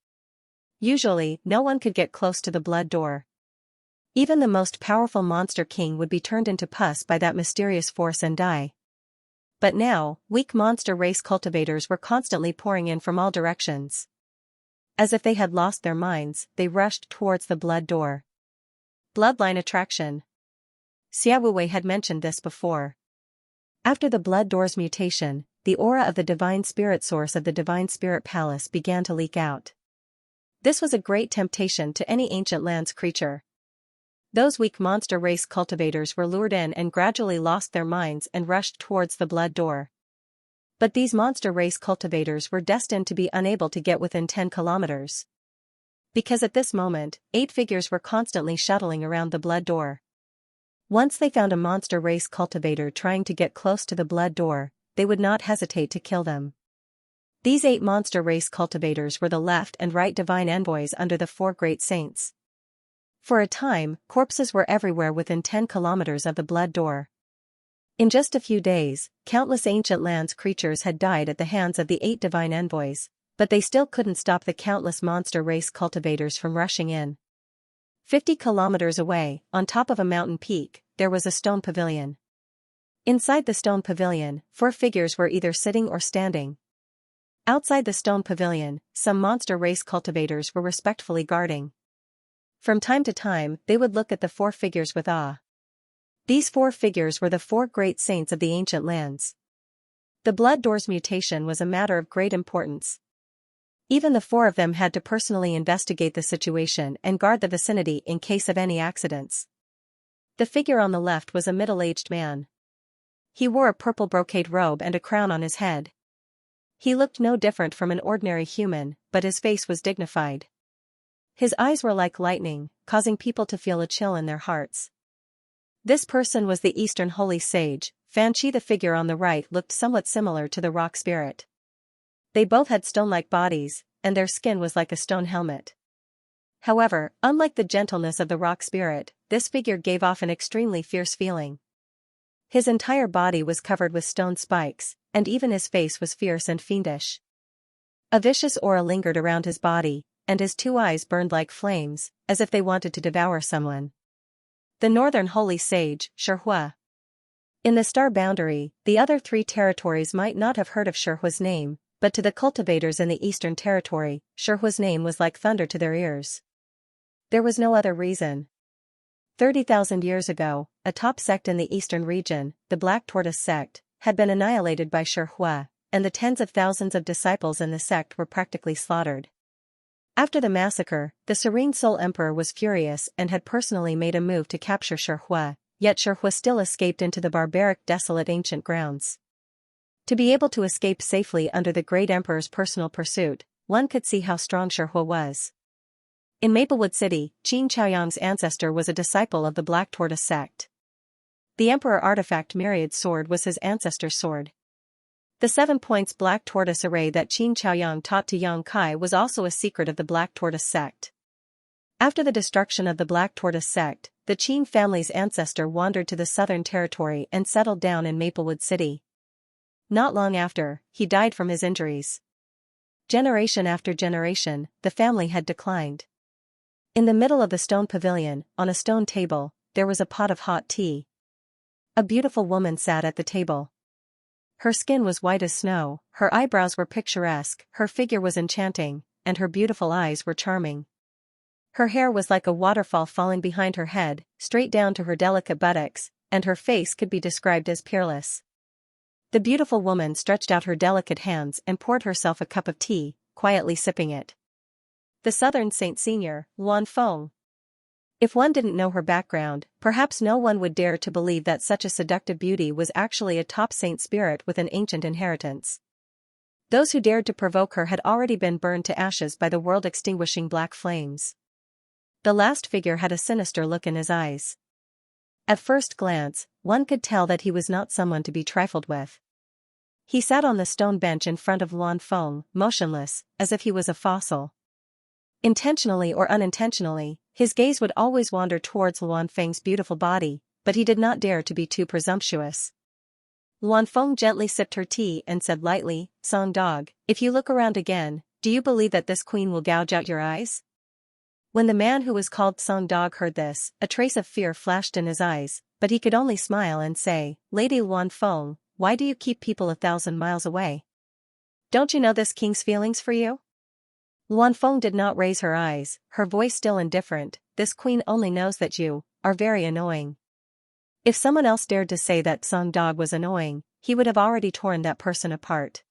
Usually, no one could get close to the blood door. Even the most powerful monster king would be turned into pus by that mysterious force and die. But now, weak monster race cultivators were constantly pouring in from all directions. As if they had lost their minds, they rushed towards the blood door. Bloodline attraction. Xiaowei had mentioned this before. After the blood door's mutation, the aura of the divine spirit source of the divine spirit palace began to leak out. This was a great temptation to any ancient lands creature. Those weak monster race cultivators were lured in and gradually lost their minds and rushed towards the blood door. But these monster race cultivators were destined to be unable to get within 10 kilometers. Because at this moment, 8 figures were constantly shuttling around the blood door. Once they found a monster race cultivator trying to get close to the blood door, they would not hesitate to kill them. These 8 monster race cultivators were the left and right divine envoys under the 4 great saints. For a time, corpses were everywhere within 10 kilometers of the blood door. In just a few days, countless ancient lands creatures had died at the hands of the 8 divine envoys, but they still couldn't stop the countless monster race cultivators from rushing in. 50 kilometers away, on top of a mountain peak, there was a stone pavilion. Inside the stone pavilion, 4 figures were either sitting or standing. Outside the stone pavilion, some monster race cultivators were respectfully guarding. From time to time, they would look at the 4 figures with awe. These 4 figures were the 4 great saints of the ancient lands. The blood door's mutation was a matter of great importance. Even the 4 of them had to personally investigate the situation and guard the vicinity in case of any accidents. The figure on the left was a middle-aged man. He wore a purple brocade robe and a crown on his head. He looked no different from an ordinary human, but his face was dignified. His eyes were like lightning, causing people to feel a chill in their hearts. This person was the Eastern Holy Sage. Fanchi. The figure on the right looked somewhat similar to the rock spirit. They both had stone-like bodies, and their skin was like a stone helmet. However, unlike the gentleness of the rock spirit, this figure gave off an extremely fierce feeling. His entire body was covered with stone spikes, and even his face was fierce and fiendish. A vicious aura lingered around his body, and his 2 eyes burned like flames, as if they wanted to devour someone. The Northern Holy Sage, Shihua. In the star boundary, the other 3 territories might not have heard of Shihua's name, but to the cultivators in the Eastern Territory, Shihua's name was like thunder to their ears. There was no other reason. 30,000 years ago, a top sect in the Eastern region, the Black Tortoise sect, had been annihilated by Shihua, and the tens of thousands of disciples in the sect were practically slaughtered. After the massacre, the Serene Soul Emperor was furious and had personally made a move to capture Shihua, yet Shihua still escaped into the barbaric desolate ancient grounds. To be able to escape safely under the Great Emperor's personal pursuit, one could see how strong Shihua was. In Maplewood City, Qin Chaoyang's ancestor was a disciple of the Black Tortoise sect. The Emperor Artifact Myriad sword was his ancestor's sword. The 7 points black tortoise array that Qin Chaoyang taught to Yang Kai was also a secret of the Black Tortoise sect. After the destruction of the Black Tortoise sect, the Qin family's ancestor wandered to the Southern Territory and settled down in Maplewood City. Not long after, he died from his injuries. Generation after generation, the family had declined. In the middle of the stone pavilion, on a stone table, there was a pot of hot tea. A beautiful woman sat at the table. Her skin was white as snow, her eyebrows were picturesque, her figure was enchanting, and her beautiful eyes were charming. Her hair was like a waterfall falling behind her head, straight down to her delicate buttocks, and her face could be described as peerless. The beautiful woman stretched out her delicate hands and poured herself a cup of tea, quietly sipping it. The Southern Saint Senior, Luan Feng. If one didn't know her background, perhaps no one would dare to believe that such a seductive beauty was actually a top saint spirit with an ancient inheritance. Those who dared to provoke her had already been burned to ashes by the world-extinguishing black flames. The last figure had a sinister look in his eyes. At first glance, one could tell that he was not someone to be trifled with. He sat on the stone bench in front of Luan Feng, motionless, as if he was a fossil. Intentionally or unintentionally, his gaze would always wander towards Luan Feng's beautiful body, but he did not dare to be too presumptuous. Luan Feng gently sipped her tea and said lightly, "Song dog, if you look around again, do you believe that this queen will gouge out your eyes?" When the man who was called Song Dog heard this, a trace of fear flashed in his eyes, but he could only smile and say, "Lady Luan Feng, why do you keep people 1,000 miles away? Don't you know this king's feelings for you?" Luan Feng did not raise her eyes, her voice still indifferent. "This queen only knows that you are very annoying." If someone else dared to say that Song Dog was annoying, he would have already torn that person apart.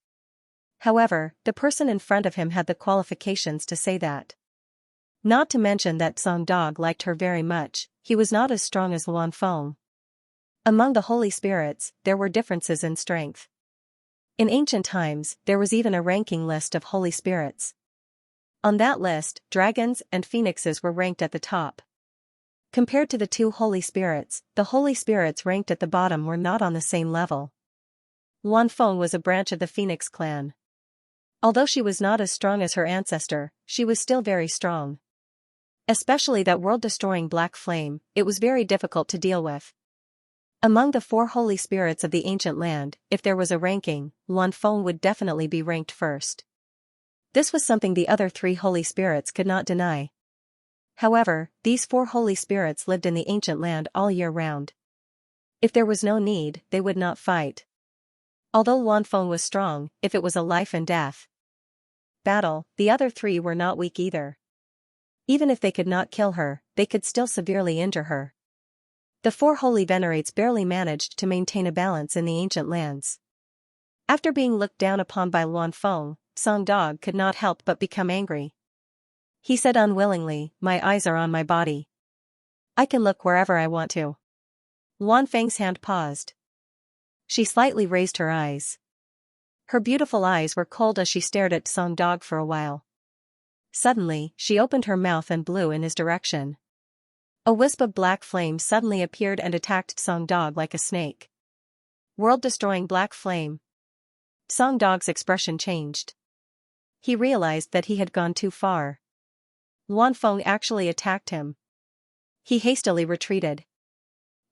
However, the person in front of him had the qualifications to say that. Not to mention that Song Dog liked her very much, he was not as strong as Luan Feng. Among the holy spirits, there were differences in strength. In ancient times, there was even a ranking list of holy spirits. On that list, dragons and phoenixes were ranked at the top. Compared to the two holy spirits, the holy spirits ranked at the bottom were not on the same level. Luan Feng was a branch of the Phoenix clan. Although she was not as strong as her ancestor, she was still very strong. Especially that world-destroying black flame, it was very difficult to deal with. Among the 4 holy spirits of the ancient land, if there was a ranking, Luan Feng would definitely be ranked first. This was something the other 3 holy spirits could not deny. However, these 4 holy spirits lived in the ancient land all year round. If there was no need, they would not fight. Although Luan Feng was strong, if it was a life and death battle, the other 3 were not weak either. Even if they could not kill her, they could still severely injure her. The 4 holy venerates barely managed to maintain a balance in the ancient lands. After being looked down upon by Luan Feng, Song Dog could not help but become angry. He said unwillingly, "My eyes are on my body. I can look wherever I want to." Luan Feng's hand paused. She slightly raised her eyes. Her beautiful eyes were cold as she stared at Song Dog for a while. Suddenly, she opened her mouth and blew in his direction. A wisp of black flame suddenly appeared and attacked Song Dog like a snake. World-destroying black flame. Song Dog's expression changed. He realized that he had gone too far. Luan Feng actually attacked him. He hastily retreated.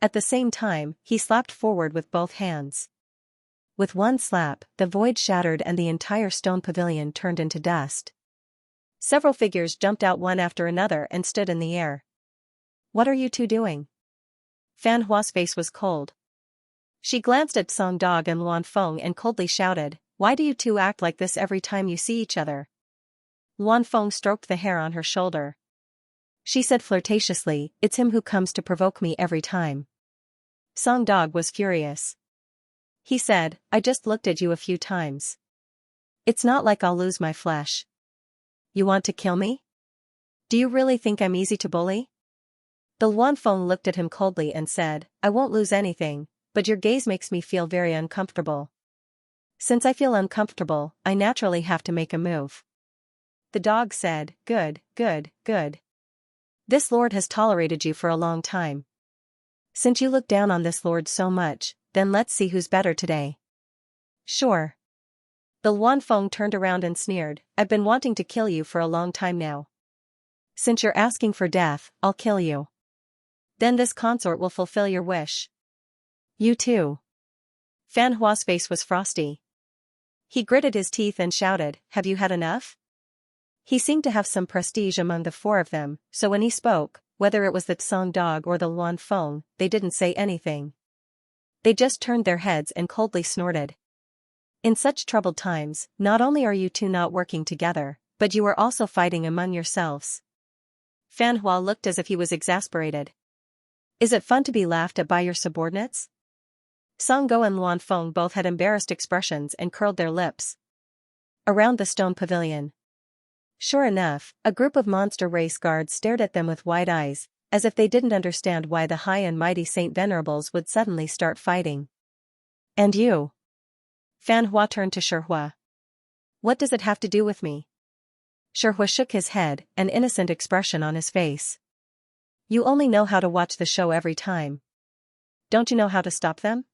At the same time, he slapped forward with both hands. With one slap, the void shattered and the entire stone pavilion turned into dust. Several figures jumped out one after another and stood in the air. "What are you two doing?" Fan Hua's face was cold. She glanced at Song Dog and Luan Feng and coldly shouted, "Why do you two act like this every time you see each other?" Luan Feng stroked the hair on her shoulder. She said flirtatiously, "It's him who comes to provoke me every time." Song Dog was furious. He said, "I just looked at you a few times. It's not like I'll lose my flesh. You want to kill me? Do you really think I'm easy to bully?" The Luan Feng looked at him coldly and said, "I won't lose anything, but your gaze makes me feel very uncomfortable. Since I feel uncomfortable, I naturally have to make a move." The dog said, "Good, good, good. This lord has tolerated you for a long time. Since you look down on this lord so much, then let's see who's better today." "Sure." The Luan Feng turned around and sneered, "I've been wanting to kill you for a long time now. Since you're asking for death, I'll kill you. Then this consort will fulfill your wish." "You too." Fan Hua's face was frosty. He gritted his teeth and shouted, "Have you had enough?" He seemed to have some prestige among the four of them, so when he spoke, whether it was the Tsong dog or the Luan Feng, they didn't say anything. They just turned their heads and coldly snorted. In such troubled times, not only are you two not working together, but you are also fighting among yourselves. Fan Hua looked as if he was exasperated. Is it fun to be laughed at by your subordinates? Song Go and Luan Feng both had embarrassed expressions and curled their lips. Around the stone pavilion. Sure enough, a group of monster race guards stared at them with wide eyes, as if they didn't understand why the high and mighty Saint Venerables would suddenly start fighting. "And you?" Fan Hua turned to Shihua. "What does it have to do with me?" Shihua shook his head, an innocent expression on his face. "You only know how to watch the show every time. Don't you know how to stop them?"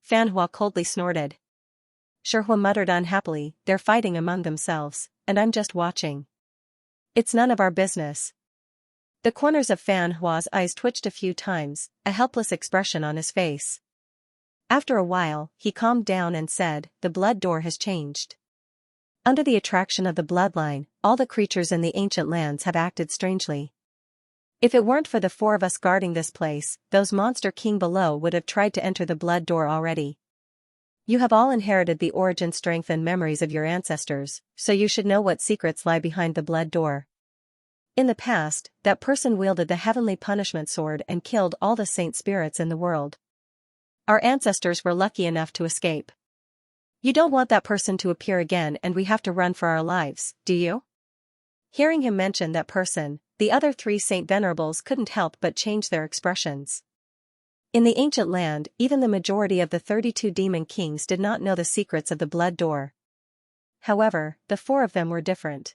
Fan Hua coldly snorted. Shihua muttered unhappily, "They're fighting among themselves, and I'm just watching. It's none of our business." The corners of Fan Hua's eyes twitched a few times, a helpless expression on his face. After a while, he calmed down and said, "The blood door has changed. Under the attraction of the bloodline, all the creatures in the ancient lands have acted strangely. If it weren't for the four of us guarding this place, those monster king below would have tried to enter the blood door already. You have all inherited the origin strength and memories of your ancestors, so you should know what secrets lie behind the blood door. In the past, that person wielded the heavenly punishment sword and killed all the saint spirits in the world. Our ancestors were lucky enough to escape. You don't want that person to appear again and we have to run for our lives, do you?" Hearing him mention that person, the other three Saint Venerables couldn't help but change their expressions. In the ancient land, even the majority of the 32 demon kings did not know the secrets of the blood door. However, the four of them were different.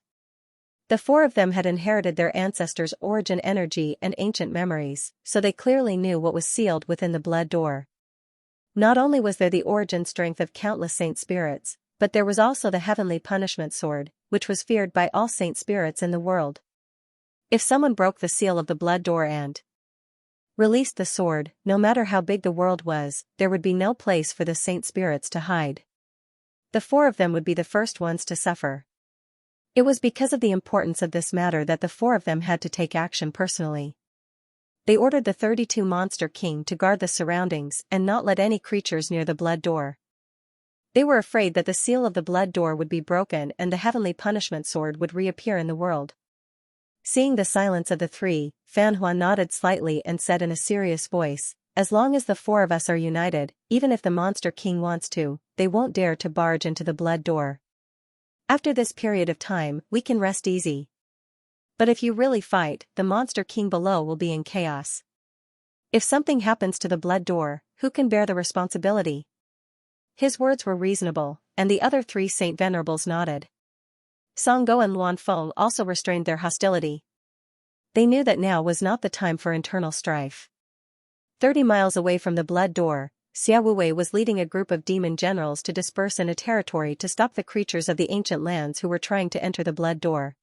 The four of them had inherited their ancestors' origin energy and ancient memories, so they clearly knew what was sealed within the blood door. Not only was there the origin strength of countless saint spirits, but there was also the heavenly punishment sword, which was feared by all saint spirits in the world. If someone broke the seal of the blood door and released the sword, no matter how big the world was, there would be no place for the saint spirits to hide. The four of them would be the first ones to suffer. It was because of the importance of this matter that the four of them had to take action personally. They ordered the 32 Monster King to guard the surroundings and not let any creatures near the blood door. They were afraid that the seal of the blood door would be broken and the heavenly punishment sword would reappear in the world. Seeing the silence of the three, Fan Hua nodded slightly and said in a serious voice, "As long as the four of us are united, even if the Monster King wants to, they won't dare to barge into the blood door. After this period of time, we can rest easy. But if you really fight, the Monster King below will be in chaos. If something happens to the blood door, who can bear the responsibility?" His words were reasonable, and the other three Saint Venerables nodded. Song Go and Luan Feng also restrained their hostility. They knew that now was not the time for internal strife. 30 miles away from the blood door, Xia Wuwei was leading a group of demon generals to disperse in a territory to stop the creatures of the ancient lands who were trying to enter the blood door.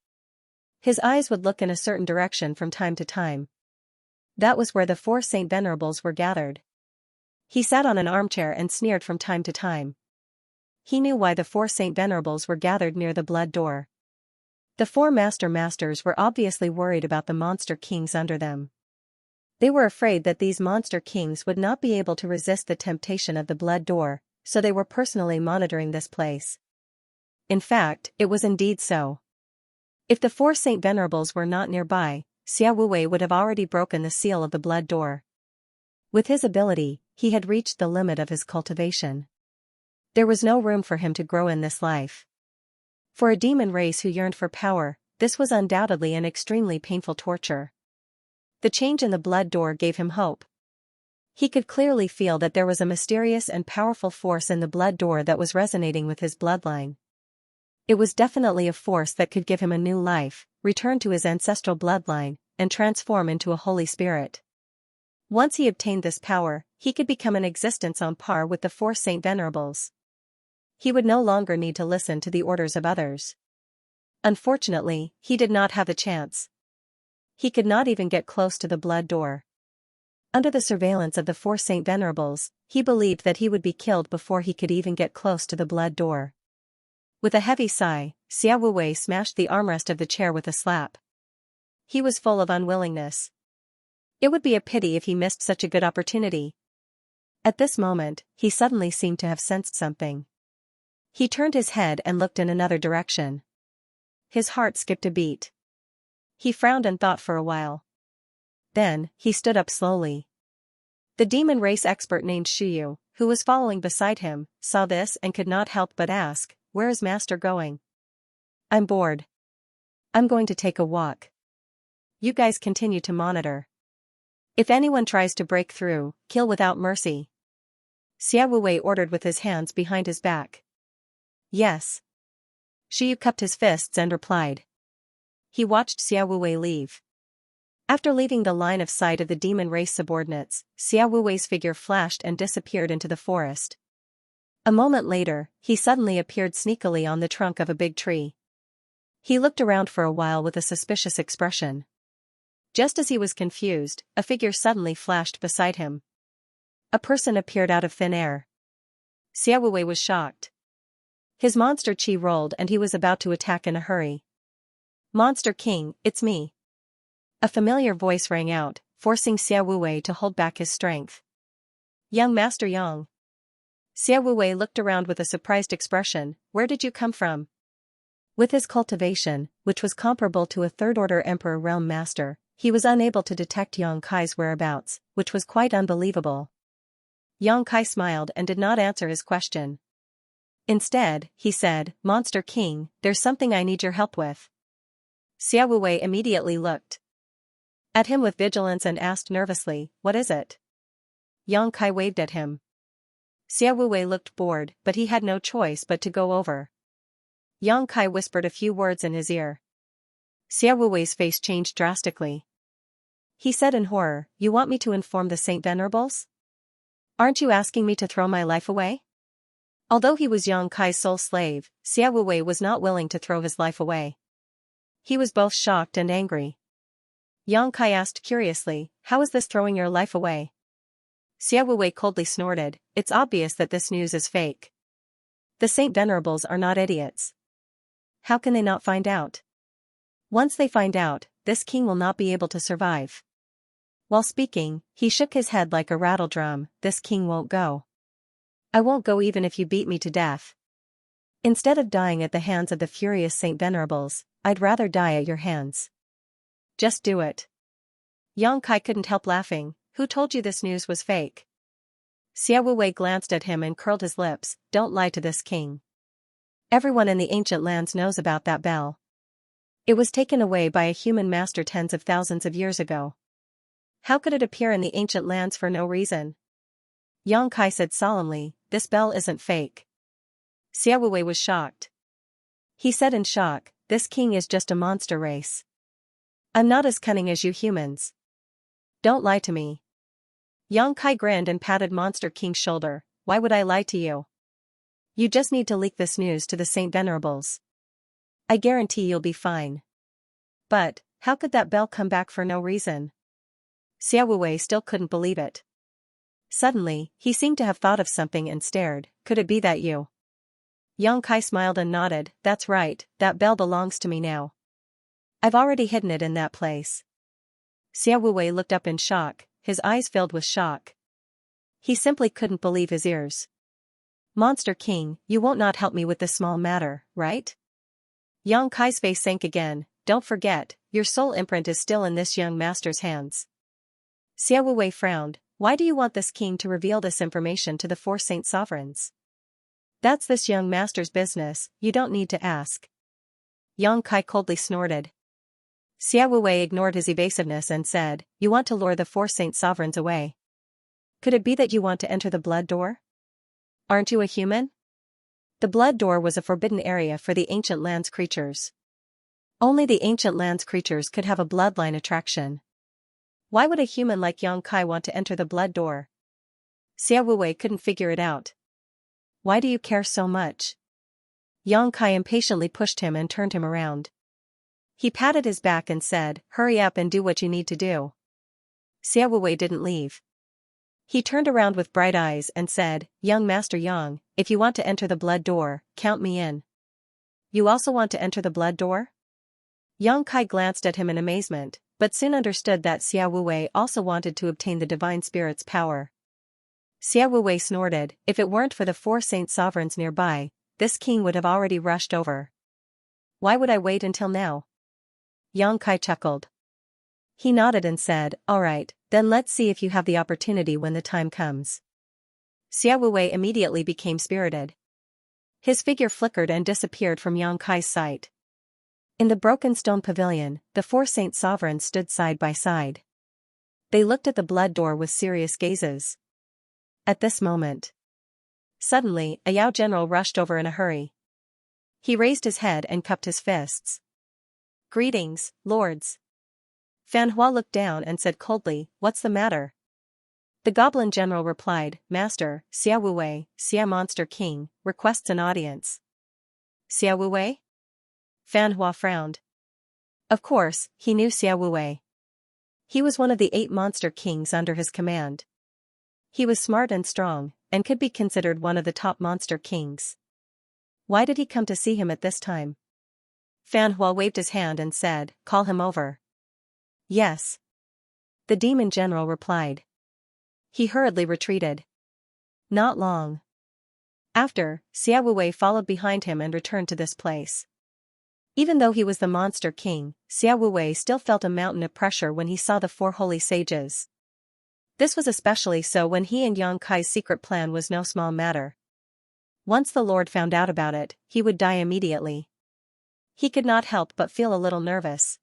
His eyes would look in a certain direction from time to time. That was where the four Saint Venerables were gathered. He sat on an armchair and sneered from time to time. He knew why the four Saint Venerables were gathered near the blood door. The four masters were obviously worried about the monster kings under them. They were afraid that these monster kings would not be able to resist the temptation of the blood door, so they were personally monitoring this place. In fact, it was indeed so. If the four Saint Venerables were not nearby, Xia Wuwei would have already broken the seal of the blood door. With his ability, he had reached the limit of his cultivation. There was no room for him to grow in this life. For a demon race who yearned for power, this was undoubtedly an extremely painful torture. The change in the blood door gave him hope. He could clearly feel that there was a mysterious and powerful force in the blood door that was resonating with his bloodline. It was definitely a force that could give him a new life, return to his ancestral bloodline, and transform into a holy spirit. Once he obtained this power, he could become an existence on par with the four Saint Venerables. He would no longer need to listen to the orders of others. Unfortunately, he did not have a chance. He could not even get close to the blood door. Under the surveillance of the four Saint Venerables, he believed that he would be killed before he could even get close to the blood door. With a heavy sigh, Xia Wuwei smashed the armrest of the chair with a slap. He was full of unwillingness. It would be a pity if he missed such a good opportunity. At this moment, he suddenly seemed to have sensed something. He turned his head and looked in another direction. His heart skipped a beat. He frowned and thought for a while. Then, he stood up slowly. The demon race expert named Shiyu, who was following beside him, saw this and could not help but ask, "Where is Master going?" "I'm bored. I'm going to take a walk. You guys continue to monitor. If anyone tries to break through, kill without mercy." Xia Wuwei ordered with his hands behind his back. "Yes." Shiyu cupped his fists and replied. He watched Xia Wuwei leave. After leaving the line of sight of the demon race subordinates, Xia Wuwei's figure flashed and disappeared into the forest. A moment later, he suddenly appeared sneakily on the trunk of a big tree. He looked around for a while with a suspicious expression. Just as he was confused, a figure suddenly flashed beside him. A person appeared out of thin air. Xia Wuwei was shocked. His monster chi rolled and he was about to attack in a hurry. "Monster King, it's me." A familiar voice rang out, forcing Xia Wuwei to hold back his strength. "Young Master Yang." Xia Wuwei looked around with a surprised expression. "Where did you come from?" With his cultivation, which was comparable to a third-order Emperor Realm Master, he was unable to detect Yang Kai's whereabouts, which was quite unbelievable. Yang Kai smiled and did not answer his question. Instead, he said, "Monster King, there's something I need your help with." Xia Wuwei immediately looked at him with vigilance and asked nervously, "What is it?" Yang Kai waved at him. Xia Wuwei looked bored, but he had no choice but to go over. Yang Kai whispered a few words in his ear. Xia Wuwei's face changed drastically. He said in horror, "You want me to inform the Saint Venerables? Aren't you asking me to throw my life away?" Although he was Yang Kai's sole slave, Xia Wuwei was not willing to throw his life away. He was both shocked and angry. Yang Kai asked curiously, "How is this throwing your life away?" Xia Wuwei coldly snorted, "It's obvious that this news is fake. The Saint Venerables are not idiots. How can they not find out? Once they find out, this king will not be able to survive." While speaking, he shook his head like a rattle drum. "This king won't go. I won't go even if you beat me to death. Instead of dying at the hands of the furious Saint Venerables, I'd rather die at your hands. Just do it." Yang Kai couldn't help laughing. "Who told you this news was fake?" Xia Wuwei glanced at him and curled his lips. "Don't lie to this king. Everyone in the ancient lands knows about that bell. It was taken away by a human master tens of thousands of years ago. How could it appear in the ancient lands for no reason?" Yang Kai said solemnly, "This bell isn't fake." Xia Wuwei was shocked. He said in shock, "This king is just a monster race. I'm not as cunning as you humans. Don't lie to me." Yang Kai grinned and patted Monster King's shoulder. "Why would I lie to you? You just need to leak this news to the Saint Venerables. I guarantee you'll be fine." "But, how could that bell come back for no reason?" Xia Wuwei still couldn't believe it. Suddenly, he seemed to have thought of something and stared. "Could it be that you?" Yang Kai smiled and nodded. "That's right, that bell belongs to me now. I've already hidden it in that place." Xia Wuwei looked up in shock, his eyes filled with shock. He simply couldn't believe his ears. "Monster King, you won't not help me with this small matter, right?" Yang Kai's face sank again. "Don't forget, your soul imprint is still in this young master's hands." Xia Wuwei frowned. "Why do you want this king to reveal this information to the four saint sovereigns?" "That's this young master's business, you don't need to ask." Yang Kai coldly snorted. Xia Wuwei ignored his evasiveness and said, "You want to lure the four saint sovereigns away. Could it be that you want to enter the blood door? Aren't you a human?" The blood door was a forbidden area for the ancient lands creatures. Only the ancient lands creatures could have a bloodline attraction. Why would a human like Yang Kai want to enter the blood door? Xia Wuwei couldn't figure it out. Why do you care so much? Yang Kai impatiently pushed him and turned him around. He patted his back and said, hurry up and do what you need to do. Xia Wuwei didn't leave. He turned around with bright eyes and said, young Master Yang, if you want to enter the blood door, count me in. You also want to enter the blood door? Yang Kai glanced at him in amazement, but soon understood that Xia Wuwei also wanted to obtain the divine spirit's power. Xia Wuwei snorted, if it weren't for the 4 saint sovereigns nearby, this king would have already rushed over. Why would I wait until now? Yang Kai chuckled. He nodded and said, all right, then let's see if you have the opportunity when the time comes. Xia Wuwei immediately became spirited. His figure flickered and disappeared from Yang Kai's sight. In the broken stone pavilion, the 4 saint sovereigns stood side by side. They looked at the blood door with serious gazes. At this moment, suddenly, a Yao general rushed over in a hurry. He raised his head and cupped his fists. Greetings, lords. Fan Hua looked down and said coldly, what's the matter? The goblin general replied, Master, Xia Wuwei, Xia Monster King, requests an audience. Xia Wuwei? Fan Hua frowned. Of course, he knew Xia Wuwei. He was one of the 8 monster kings under his command. He was smart and strong, and could be considered one of the top monster kings. Why did he come to see him at this time? Fan Hua waved his hand and said, call him over. Yes. The demon general replied. He hurriedly retreated. Not long after, Xia Wuwei followed behind him and returned to this place. Even though he was the monster king, Xia Wuwei still felt a mountain of pressure when he saw the 4 holy sages. This was especially so when he and Yang Kai's secret plan was no small matter. Once the Lord found out about it, he would die immediately. He could not help but feel a little nervous.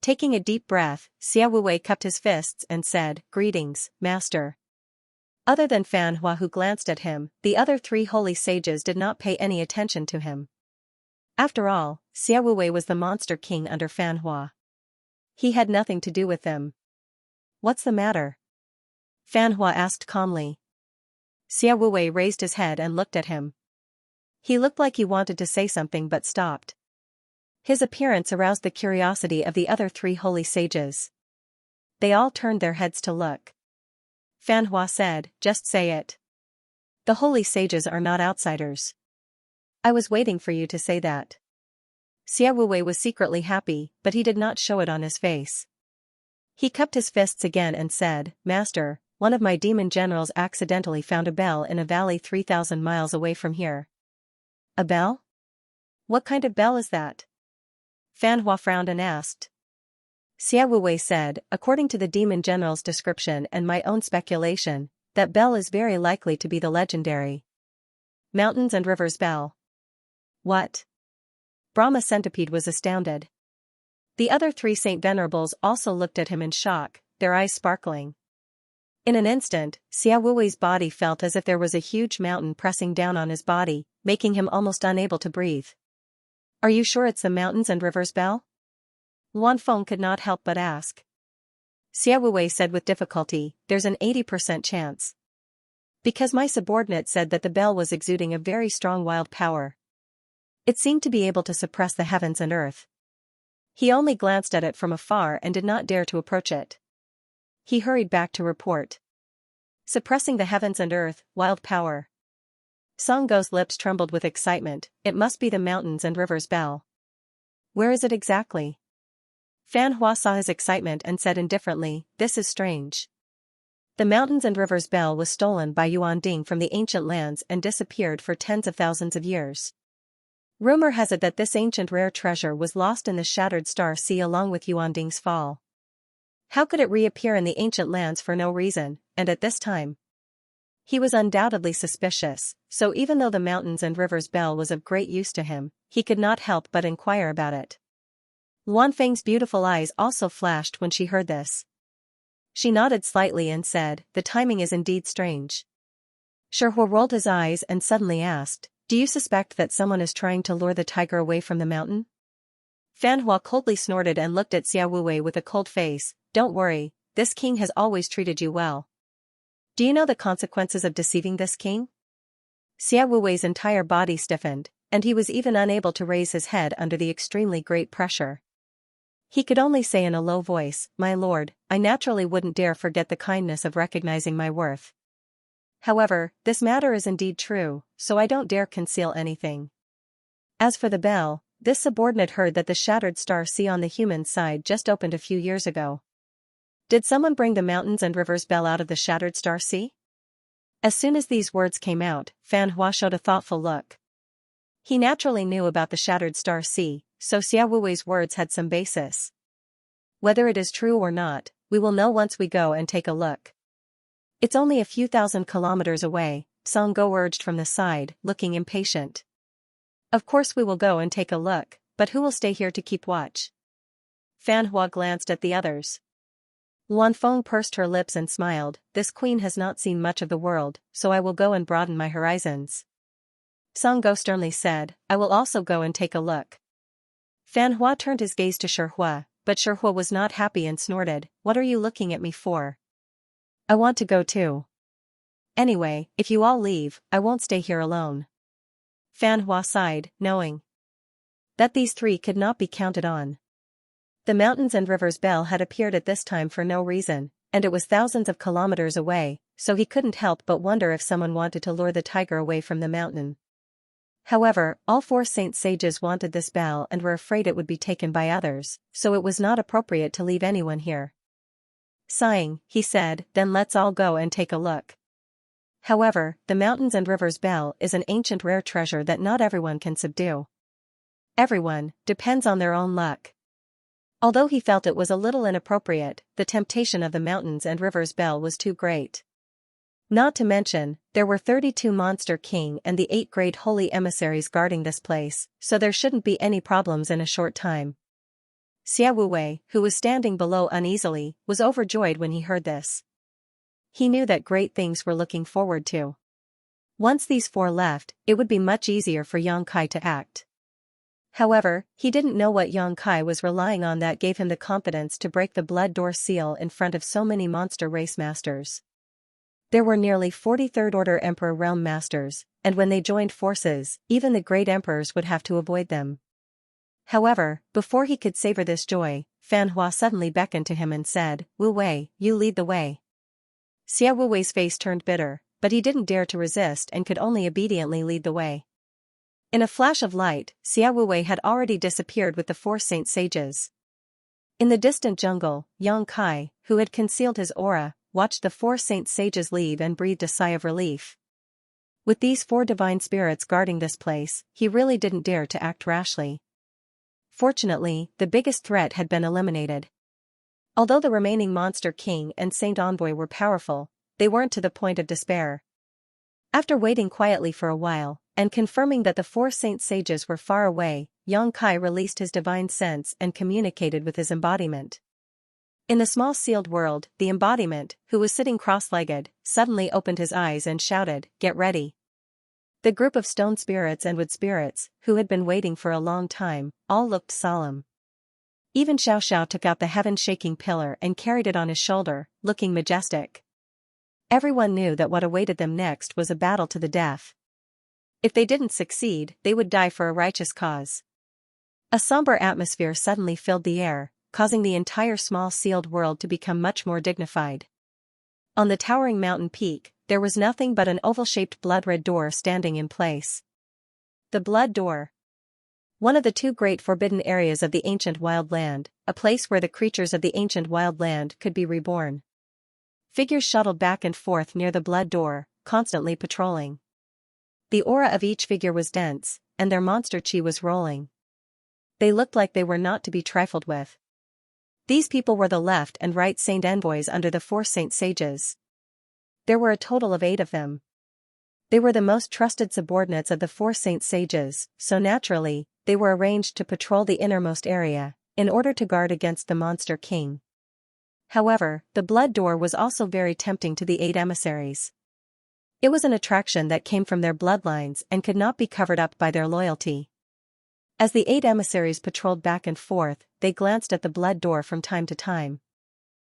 Taking a deep breath, Xia Wuwei cupped his fists and said, greetings, master. Other than Fan Hua who glanced at him, the other 3 holy sages did not pay any attention to him. After all, Xia Wuwei was the monster king under Fan Hua. He had nothing to do with them. What's the matter? Fan Hua asked calmly. Xia Wuwei raised his head and looked at him. He looked like he wanted to say something but stopped. His appearance aroused the curiosity of the other 3 holy sages. They all turned their heads to look. Fan Hua said, just say it. The holy sages are not outsiders. I was waiting for you to say that. Xia Wuwei was secretly happy, but he did not show it on his face. He cupped his fists again and said, Master, one of my demon generals accidentally found a bell in a valley 3,000 miles away from here. A bell? What kind of bell is that? Fan Hua frowned and asked. Xia Wuwei said, according to the demon general's description and my own speculation, that bell is very likely to be the legendary Mountains and Rivers Bell. What? Brahma Centipede was astounded. The other 3 Saint Venerables also looked at him in shock, their eyes sparkling. In an instant, Xia Wuwei's body felt as if there was a huge mountain pressing down on his body, making him almost unable to breathe. Are you sure it's the Mountains and Rivers Bell? Luan Feng could not help but ask. Xia Wuwei said with difficulty, there's an 80% chance. Because my subordinate said that the bell was exuding a very strong wild power. It seemed to be able to suppress the heavens and earth. He only glanced at it from afar and did not dare to approach it. He hurried back to report. Suppressing the heavens and earth, wild power. Song Go's lips trembled with excitement, it must be the Mountains and Rivers Bell. Where is it exactly? Fan Hua saw his excitement and said indifferently, this is strange. The Mountains and Rivers Bell was stolen by Yuan Ding from the ancient lands and disappeared for tens of thousands of years. Rumor has it that this ancient rare treasure was lost in the shattered star sea along with Yuan Ding's fall. How could it reappear in the ancient lands for no reason, and at this time? He was undoubtedly suspicious, so even though the Mountains and Rivers Bell was of great use to him, he could not help but inquire about it. Luan Feng's beautiful eyes also flashed when she heard this. She nodded slightly and said, the timing is indeed strange. Shihua rolled his eyes and suddenly asked, do you suspect that someone is trying to lure the tiger away from the mountain? Fan Hua coldly snorted and looked at Xia Wuwei with a cold face, don't worry, this king has always treated you well. Do you know the consequences of deceiving this king? Xia Wuwei's entire body stiffened, and he was even unable to raise his head under the extremely great pressure. He could only say in a low voice, "My lord, I naturally wouldn't dare forget the kindness of recognizing my worth. However, this matter is indeed true, so I don't dare conceal anything." As for the bell, this subordinate heard that the Shattered Star Sea on the human side just opened a few years ago. Did someone bring the Mountains and Rivers bell out of the Shattered Star Sea? As soon as these words came out, Fan Hua showed a thoughtful look. He naturally knew about the Shattered Star Sea, so Xia Wuwei's words had some basis. Whether it is true or not, we will know once we go and take a look. It's only a few thousand kilometers away, Song Go urged from the side, looking impatient. Of course we will go and take a look, but who will stay here to keep watch? Fan Hua glanced at the others. Luan Feng pursed her lips and smiled. This queen has not seen much of the world, so I will go and broaden my horizons. Song Go sternly said, I will also go and take a look. Fan Hua turned his gaze to Shi Hua, but Shi Hua was not happy and snorted, what are you looking at me for? I want to go too. Anyway, if you all leave, I won't stay here alone. Fan Hua sighed, knowing that these three could not be counted on. The Mountains and Rivers bell had appeared at this time for no reason, and it was thousands of kilometers away, so he couldn't help but wonder if someone wanted to lure the tiger away from the mountain. However, all four saint sages wanted this bell and were afraid it would be taken by others, so it was not appropriate to leave anyone here. Sighing, he said, then let's all go and take a look. However, the Mountains and Rivers bell is an ancient rare treasure that not everyone can subdue. Everyone depends on their own luck. Although he felt it was a little inappropriate, the temptation of the Mountains and Rivers bell was too great. Not to mention, there were 32 Monster King and the 8 great holy emissaries guarding this place, so there shouldn't be any problems in a short time. Xia Wuwei, who was standing below uneasily, was overjoyed when he heard this. He knew that great things were looking forward to. Once these four left, it would be much easier for Yang Kai to act. However, he didn't know what Yang Kai was relying on that gave him the confidence to break the blood door seal in front of so many monster race masters. There were nearly 40 Third Order Emperor realm masters, and when they joined forces, even the great emperors would have to avoid them. However, before he could savor this joy, Fan Hua suddenly beckoned to him and said, Wu Wei, you lead the way. Xia Wuwei's face turned bitter, but he didn't dare to resist and could only obediently lead the way. In a flash of light, Xia Wuwei had already disappeared with the 4 saint sages. In the distant jungle, Yang Kai, who had concealed his aura, watched the 4 saint sages leave and breathed a sigh of relief. With these 4 divine spirits guarding this place, he really didn't dare to act rashly. Fortunately, the biggest threat had been eliminated. Although the remaining Monster King and Saint Envoy were powerful, they weren't to the point of despair. After waiting quietly for a while, and confirming that the 4 saint sages were far away, Yang Kai released his divine sense and communicated with his embodiment. In the small sealed world, the embodiment, who was sitting cross-legged, suddenly opened his eyes and shouted, Get ready. The group of stone spirits and wood spirits, who had been waiting for a long time, all looked solemn. Even Xiao Xiao took out the heaven-shaking pillar and carried it on his shoulder, looking majestic. Everyone knew that what awaited them next was a battle to the death. If they didn't succeed, they would die for a righteous cause. A somber atmosphere suddenly filled the air, causing the entire small sealed world to become much more dignified. On the towering mountain peak, there was nothing but an oval-shaped blood-red door standing in place. The Blood Door. One of the 2 great forbidden areas of the ancient wild land, a place where the creatures of the ancient wild land could be reborn. Figures shuttled back and forth near the Blood Door, constantly patrolling. The aura of each figure was dense, and their monster chi was rolling. They looked like they were not to be trifled with. These people were the left and right saint envoys under the 4 saint sages. There were a total of 8 of them. They were the most trusted subordinates of the 4 saint sages, so naturally, they were arranged to patrol the innermost area, in order to guard against the Monster King. However, the Blood Door was also very tempting to the 8 emissaries. It was an attraction that came from their bloodlines and could not be covered up by their loyalty. As the 8 emissaries patrolled back and forth, they glanced at the Blood Door from time to time.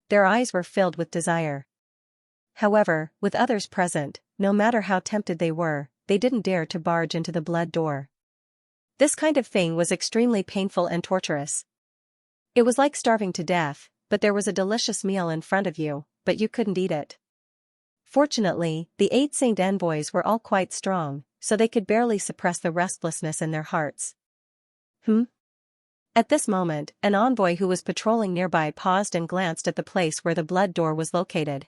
Their eyes were filled with desire. However, with others present, no matter how tempted they were, they didn't dare to barge into the blood door. This kind of thing was extremely painful and torturous. It was like starving to death, but there was a delicious meal in front of you, but you couldn't eat it. Fortunately, the 8 Saint envoys were all quite strong, so they could barely suppress the restlessness in their hearts. At this moment, an envoy who was patrolling nearby paused and glanced at the place where the blood door was located.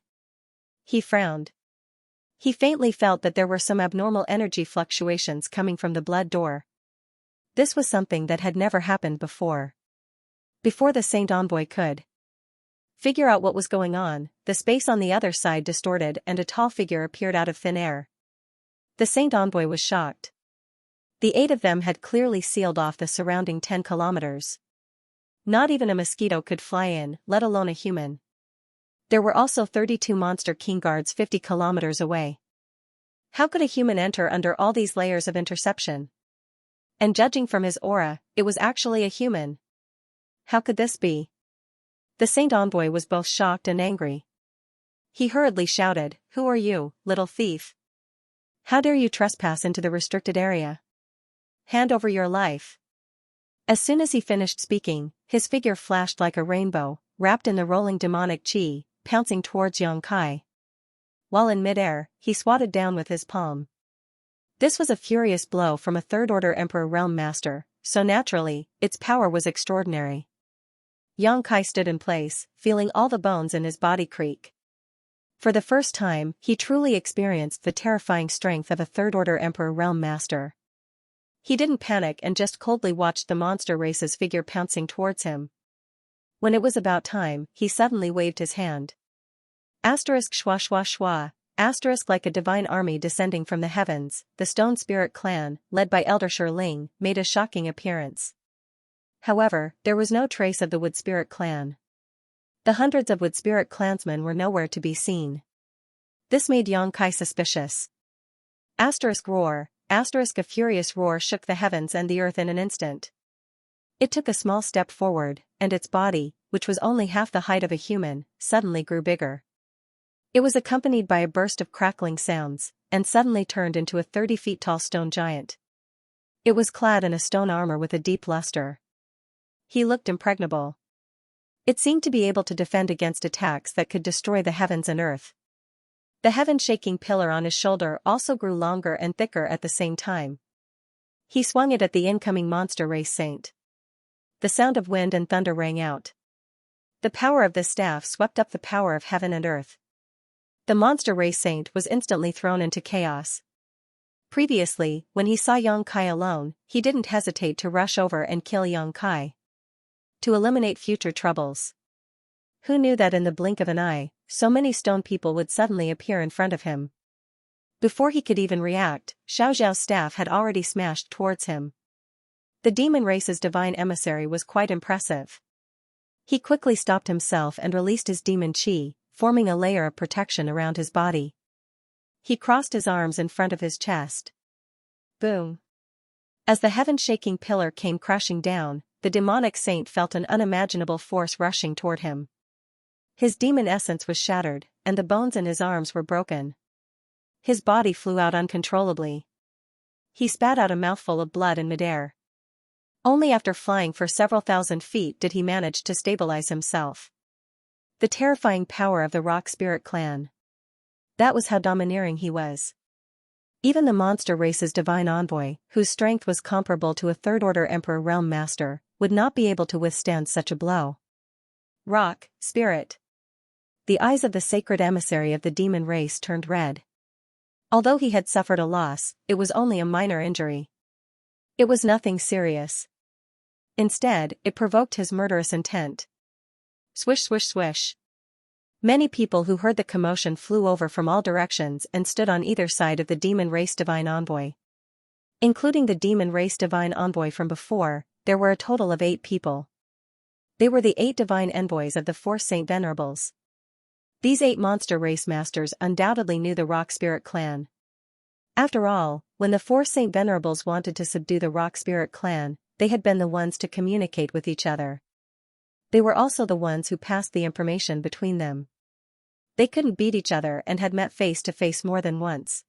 He frowned. He faintly felt that there were some abnormal energy fluctuations coming from the blood door. This was something that had never happened before. Before the Saint envoy could figure out what was going on, the space on the other side distorted and a tall figure appeared out of thin air. The Saint envoy was shocked. The 8 of them had clearly sealed off the surrounding 10 kilometers. Not even a mosquito could fly in, let alone a human. There were also 32 monster king guards 50 kilometers away. How could a human enter under all these layers of interception? And judging from his aura, it was actually a human. How could this be? The Saint envoy was both shocked and angry. He hurriedly shouted, "Who are you, little thief? How dare you trespass into the restricted area? Hand over your life." As soon as he finished speaking, his figure flashed like a rainbow, wrapped in the rolling demonic chi, pouncing towards Xianxia. While in midair, he swatted down with his palm. This was a furious blow from a third-order Emperor Realm Master, so naturally, its power was extraordinary. Xianxia stood in place, feeling all the bones in his body creak. For the first time, he truly experienced the terrifying strength of a third-order Emperor Realm Master. He didn't panic and just coldly watched the monster race's figure pouncing towards him. When it was about time, he suddenly waved his hand. Asterisk schwa schwa schwa, asterisk like a divine army descending from the heavens, the Stone Spirit clan, led by Elder Ling, made a shocking appearance. However, there was no trace of the Wood Spirit clan. The hundreds of Wood Spirit clansmen were nowhere to be seen. This made Xianxia suspicious. Asterisk roar, asterisk a furious roar shook the heavens and the earth in an instant. It took a small step forward, and its body, which was only half the height of a human, suddenly grew bigger. It was accompanied by a burst of crackling sounds, and suddenly turned into a 30 feet tall stone giant. It was clad in a stone armor with a deep luster. He looked impregnable. It seemed to be able to defend against attacks that could destroy the heavens and earth. The heaven-shaking pillar on his shoulder also grew longer and thicker at the same time. He swung it at the incoming monster race saint. The sound of wind and thunder rang out. The power of this staff swept up the power of heaven and earth. The monster race saint was instantly thrown into chaos. Previously, when he saw Xianxia alone, he didn't hesitate to rush over and kill Xianxia. To eliminate future troubles. Who knew that in the blink of an eye, so many stone people would suddenly appear in front of him? Before he could even react, Xiaoxiao's staff had already smashed towards him. The demon race's divine emissary was quite impressive. He quickly stopped himself and released his demon chi, forming a layer of protection around his body. He crossed his arms in front of his chest. Boom! As the heaven-shaking pillar came crashing down, the demonic saint felt an unimaginable force rushing toward him. His demon essence was shattered, and the bones in his arms were broken. His body flew out uncontrollably. He spat out a mouthful of blood in midair. Only after flying for several thousand feet did he manage to stabilize himself. The terrifying power of the Rock Spirit clan. That was how domineering he was. Even the monster race's divine envoy, whose strength was comparable to a third-order Emperor Realm Master, would not be able to withstand such a blow. Rock, Spirit. The eyes of the sacred emissary of the demon race turned red. Although he had suffered a loss, it was only a minor injury. It was nothing serious. Instead, it provoked his murderous intent. Swish swish swish. Many people who heard the commotion flew over from all directions and stood on either side of the demon race divine envoy. Including the demon race divine envoy from before, there were a total of 8 people. They were the 8 divine envoys of the 4 Saint Venerables. These 8 monster race masters undoubtedly knew the Rock Spirit clan. After all, when the 4 Saint Venerables wanted to subdue the Rock Spirit clan, they had been the ones to communicate with each other. They were also the ones who passed the information between them. They couldn't beat each other and had met face to face more than once.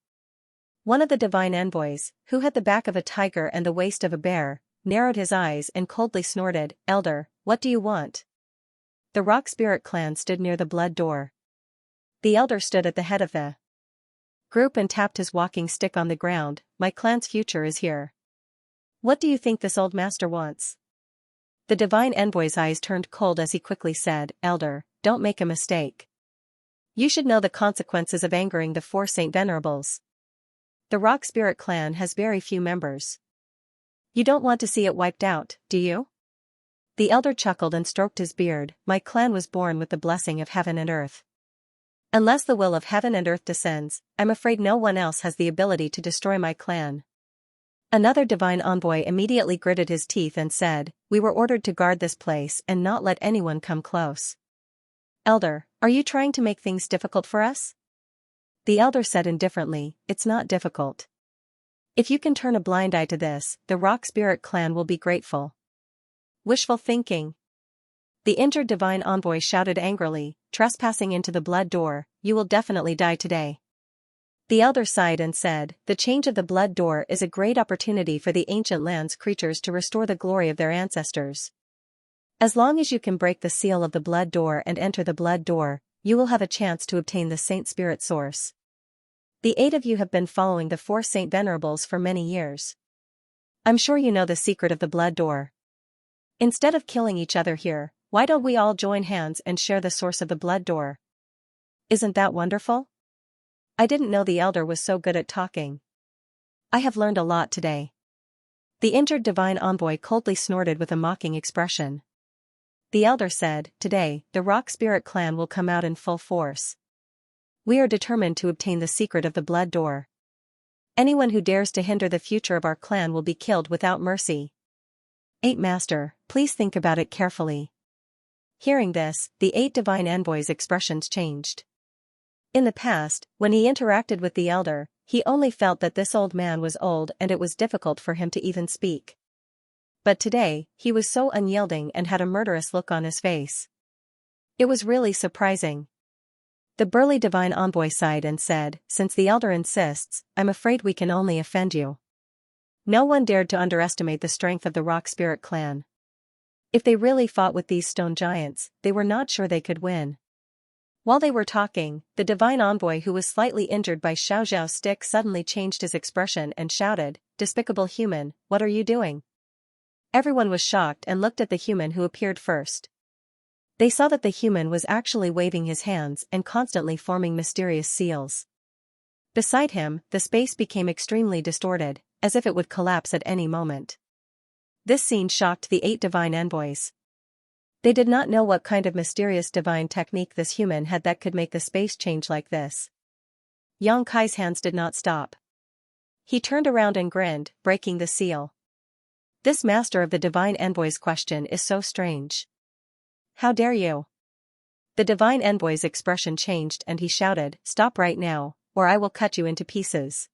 One of the divine envoys, who had the back of a tiger and the waist of a bear, narrowed his eyes and coldly snorted, "Elder, what do you want?" The rock spirit clan stood near the blood door. The elder stood at the head of the group and tapped his walking stick on the ground. "My clan's future is here. What do you think this old master wants?" The divine envoy's eyes turned cold as he quickly said, "Elder, don't make a mistake. You should know the consequences of angering the four Saint Venerables. The rock spirit clan has very few members. You don't want to see it wiped out, do you?" The elder chuckled and stroked his beard. "My clan was born with the blessing of heaven and earth. Unless the will of heaven and earth descends, I'm afraid no one else has the ability to destroy my clan." Another divine envoy immediately gritted his teeth and said, "We were ordered to guard this place and not let anyone come close. Elder, are you trying to make things difficult for us?" The elder said indifferently, "It's not difficult. If you can turn a blind eye to this, the rock spirit clan will be grateful." Wishful thinking. The injured divine envoy shouted angrily, "Trespassing into the blood door, you will definitely die today." The elder sighed and said, "The change of the blood door is a great opportunity for the ancient land's creatures to restore the glory of their ancestors. As long as you can break the seal of the blood door and enter the blood door, you will have a chance to obtain the Saint Spirit Source. The 8 of you have been following the 4 Saint Venerables for many years. I'm sure you know the secret of the blood door. Instead of killing each other here, why don't we all join hands and share the source of the blood door? Isn't that wonderful? I didn't know the elder was so good at talking. I have learned a lot today." The injured divine envoy coldly snorted with a mocking expression. The elder said, "Today, the rock spirit clan will come out in full force. We are determined to obtain the secret of the blood door. Anyone who dares to hinder the future of our clan will be killed without mercy. 8 Master, please think about it carefully." Hearing this, the 8 divine envoys' expressions changed. In the past, when he interacted with the elder, he only felt that this old man was old and it was difficult for him to even speak. But today, he was so unyielding and had a murderous look on his face. It was really surprising. The burly divine envoy sighed and said, "Since the elder insists, I'm afraid we can only offend you." No one dared to underestimate the strength of the rock spirit clan. If they really fought with these stone giants, they were not sure they could win. While they were talking, the divine envoy who was slightly injured by Xiaoxiao's stick suddenly changed his expression and shouted, "Despicable human, what are you doing?" Everyone was shocked and looked at the human who appeared first. They saw that the human was actually waving his hands and constantly forming mysterious seals. Beside him, the space became extremely distorted, as if it would collapse at any moment. This scene shocked the 8 divine envoys. They did not know what kind of mysterious divine technique this human had that could make the space change like this. Xianxia's hands did not stop. He turned around and grinned, breaking the seal. This master of the divine envoy's question is so strange. How dare you? The divine envoy's expression changed and he shouted, "Stop right now, or I will cut you into pieces."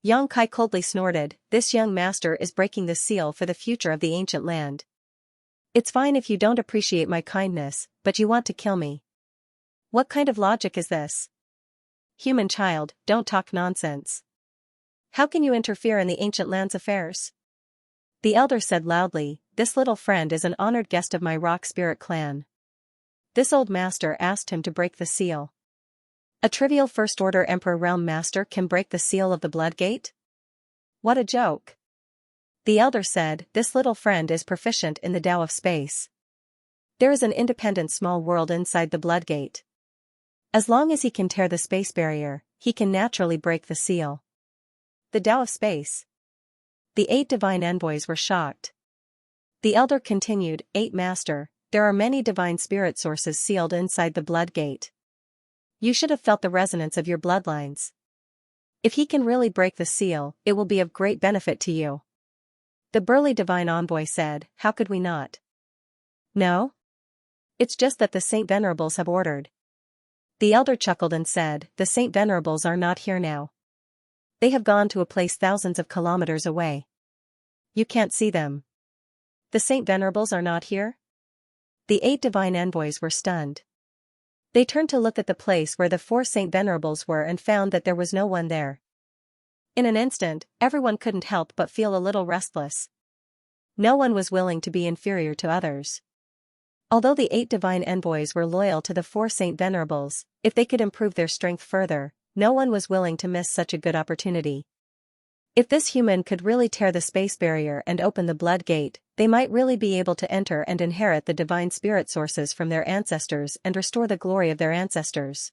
Xianxia coldly snorted, "This young master is breaking the seal for the future of the ancient land. It's fine if you don't appreciate my kindness, but you want to kill me. What kind of logic is this? Human child, don't talk nonsense. How can you interfere in the ancient land's affairs?" The elder said loudly, "This little friend is an honored guest of my rock spirit clan. This old master asked him to break the seal. A trivial first-order Emperor Realm Master can break the seal of the Blood Gate? What a joke." The elder said, "This little friend is proficient in the Tao of space. There is an independent small world inside the Blood Gate. As long as he can tear the space barrier, he can naturally break the seal." The Tao of space. The 8 divine envoys were shocked. The elder continued, "8 Master, there are many divine spirit sources sealed inside the Blood Gate. You should have felt the resonance of your bloodlines. If he can really break the seal, it will be of great benefit to you." The burly divine envoy said, "How could we not? No? It's just that the Saint Venerables have ordered." The elder chuckled and said, "The Saint Venerables are not here now. They have gone to a place thousands of kilometers away. You can't see them." "The Saint Venerables are not here?" The 8 divine envoys were stunned. They turned to look at the place where the 4 Saint Venerables were and found that there was no one there. In an instant, everyone couldn't help but feel a little restless. No one was willing to be inferior to others. Although the 8 divine envoys were loyal to the 4 Saint Venerables, if they could improve their strength further, no one was willing to miss such a good opportunity. If this human could really tear the space barrier and open the blood gate, they might really be able to enter and inherit the divine spirit sources from their ancestors and restore the glory of their ancestors.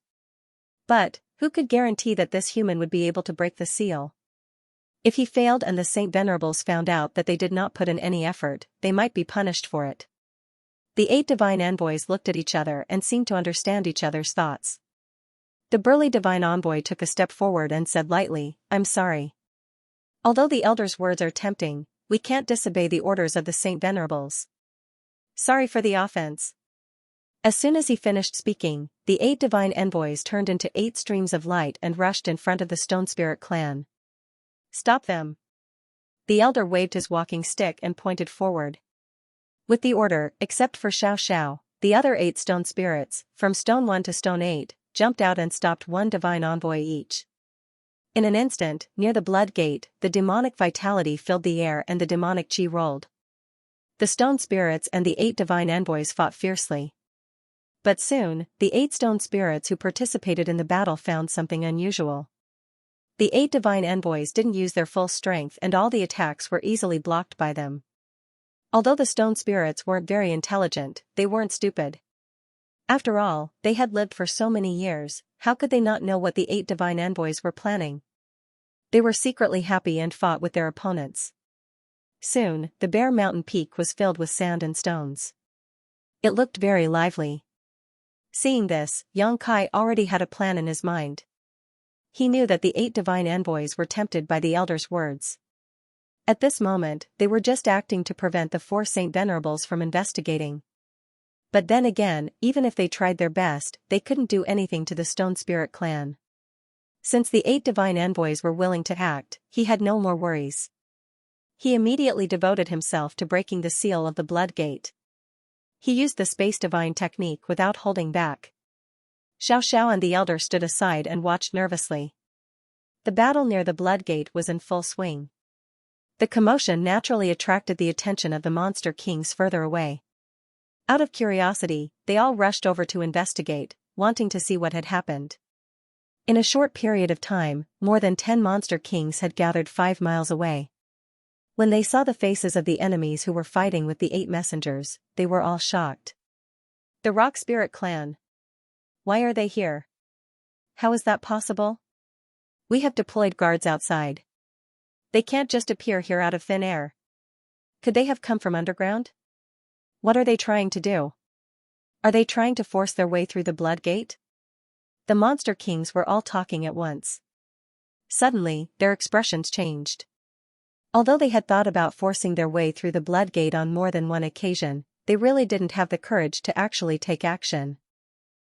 But, who could guarantee that this human would be able to break the seal? If he failed and the Saint Venerables found out that they did not put in any effort, they might be punished for it. The 8 divine envoys looked at each other and seemed to understand each other's thoughts. The burly divine envoy took a step forward and said lightly, "I'm sorry. Although the elder's words are tempting, we can't disobey the orders of the Saint Venerables. Sorry for the offense." As soon as he finished speaking, the 8 divine envoys turned into 8 streams of light and rushed in front of the Stone Spirit clan. "Stop them." The elder waved his walking stick and pointed forward. With the order, except for Xiao, the other 8 stone spirits, from Stone 1 to Stone 8, jumped out and stopped 1 divine envoy each. In an instant, near the blood gate, the demonic vitality filled the air and the demonic chi rolled. The stone spirits and the 8 divine envoys fought fiercely. But soon, the 8 stone spirits who participated in the battle found something unusual. The 8 divine envoys didn't use their full strength and all the attacks were easily blocked by them. Although the stone spirits weren't very intelligent, they weren't stupid. After all, they had lived for so many years, how could they not know what the 8 divine envoys were planning? They were secretly happy and fought with their opponents. Soon, the bare mountain peak was filled with sand and stones. It looked very lively. Seeing this, Xianxia already had a plan in his mind. He knew that the 8 divine envoys were tempted by the elder's words. At this moment, they were just acting to prevent the 4 Saint Venerables from investigating. But then again, even if they tried their best, they couldn't do anything to the Stone Spirit clan. Since the 8 divine envoys were willing to act, he had no more worries. He immediately devoted himself to breaking the seal of the blood gate. He used the space divine technique without holding back. Xiao and the elder stood aside and watched nervously. The battle near the blood gate was in full swing. The commotion naturally attracted the attention of the monster kings further away. Out of curiosity, they all rushed over to investigate, wanting to see what had happened. In a short period of time, more than 10 monster kings had gathered 5 miles away. When they saw the faces of the enemies who were fighting with the 8 messengers, they were all shocked. The Rock Spirit clan. Why are they here? How is that possible? We have deployed guards outside. They can't just appear here out of thin air. Could they have come from underground? What are they trying to do? Are they trying to force their way through the blood gate? The monster kings were all talking at once. Suddenly, their expressions changed. Although they had thought about forcing their way through the blood gate on more than one occasion, they really didn't have the courage to actually take action.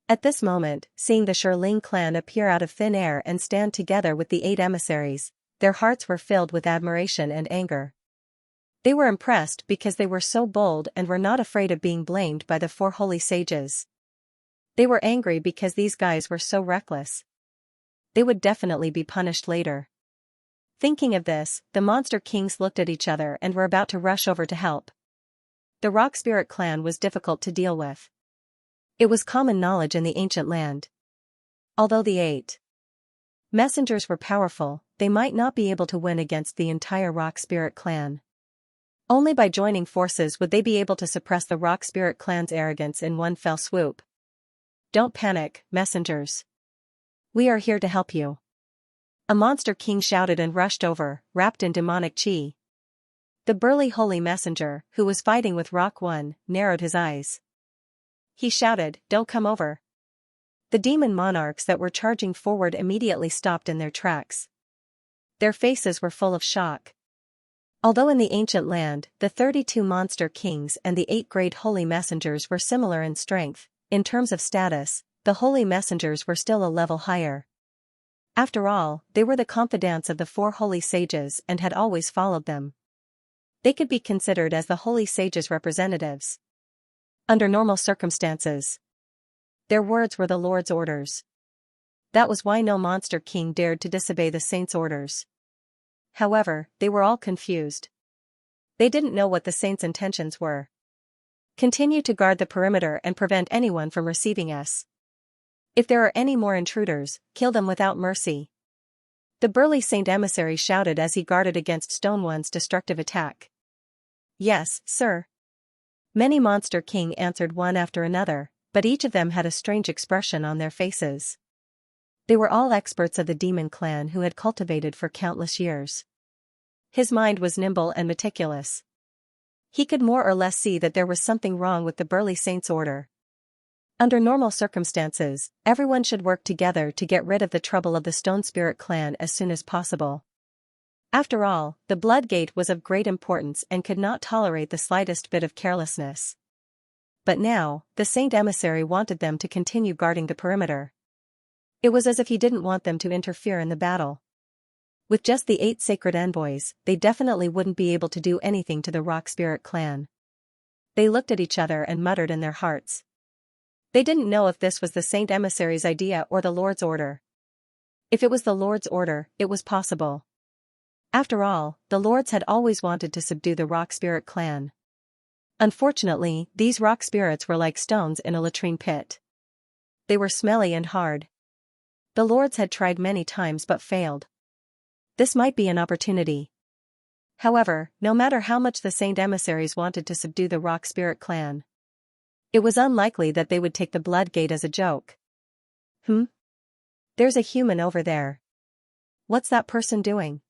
At this moment, seeing the Shirling clan appear out of thin air and stand together with the 8 emissaries, their hearts were filled with admiration and anger. They were impressed because they were so bold and were not afraid of being blamed by the 4 holy sages. They were angry because these guys were so reckless. They would definitely be punished later. Thinking of this, the monster kings looked at each other and were about to rush over to help. The Rock Spirit clan was difficult to deal with. It was common knowledge in the ancient land. Although the 8 messengers were powerful, they might not be able to win against the entire Rock Spirit clan. Only by joining forces would they be able to suppress the Rock Spirit clan's arrogance in one fell swoop. Don't panic, messengers. We are here to help you. A monster king shouted and rushed over, wrapped in demonic chi. The burly holy messenger, who was fighting with Rock 1, narrowed his eyes. He shouted, "Don't come over." The demon monarchs that were charging forward immediately stopped in their tracks. Their faces were full of shock. Although in the ancient land, the 32 monster kings and the 8 great holy messengers were similar in strength, in terms of status, the holy messengers were still a level higher. After all, they were the confidants of the 4 holy sages and had always followed them. They could be considered as the holy sages' representatives. Under normal circumstances, their words were the Lord's orders. That was why no monster king dared to disobey the saints' orders. However, they were all confused. They didn't know what the saint's intentions were. Continue to guard the perimeter and prevent anyone from receiving us. If there are any more intruders, kill them without mercy. The burly saint emissary shouted as he guarded against Stone One's destructive attack. Yes, sir. Many Monster King answered one after another, but each of them had a strange expression on their faces. They were all experts of the demon clan who had cultivated for countless years. His mind was nimble and meticulous. He could more or less see that there was something wrong with the burly saint's order. Under normal circumstances, everyone should work together to get rid of the trouble of the Stone Spirit clan as soon as possible. After all, the Blood Gate was of great importance and could not tolerate the slightest bit of carelessness. But now, the saint emissary wanted them to continue guarding the perimeter. It was as if he didn't want them to interfere in the battle. With just the 8 sacred envoys, they definitely wouldn't be able to do anything to the Rock Spirit clan. They looked at each other and muttered in their hearts. They didn't know if this was the saint emissary's idea or the Lord's order. If it was the Lord's order, it was possible. After all, the Lords had always wanted to subdue the Rock Spirit clan. Unfortunately, these rock spirits were like stones in a latrine pit. They were smelly and hard. The Lords had tried many times but failed. This might be an opportunity. However, no matter how much the saint emissaries wanted to subdue the Rock Spirit clan, it was unlikely that they would take the Blood Gate as a joke. There's a human over there. What's that person doing?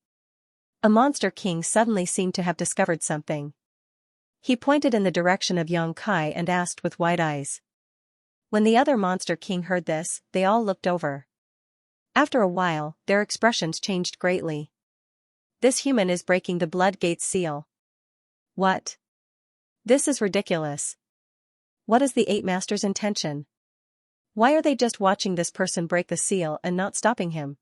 A Monster King suddenly seemed to have discovered something. He pointed in the direction of Yong Kai and asked with wide eyes. When the other Monster King heard this, they all looked over. After a while, their expressions changed greatly. This human is breaking the Blood Gate's seal. What? This is ridiculous. What is the 8 Masters' intention? Why are they just watching this person break the seal and not stopping him?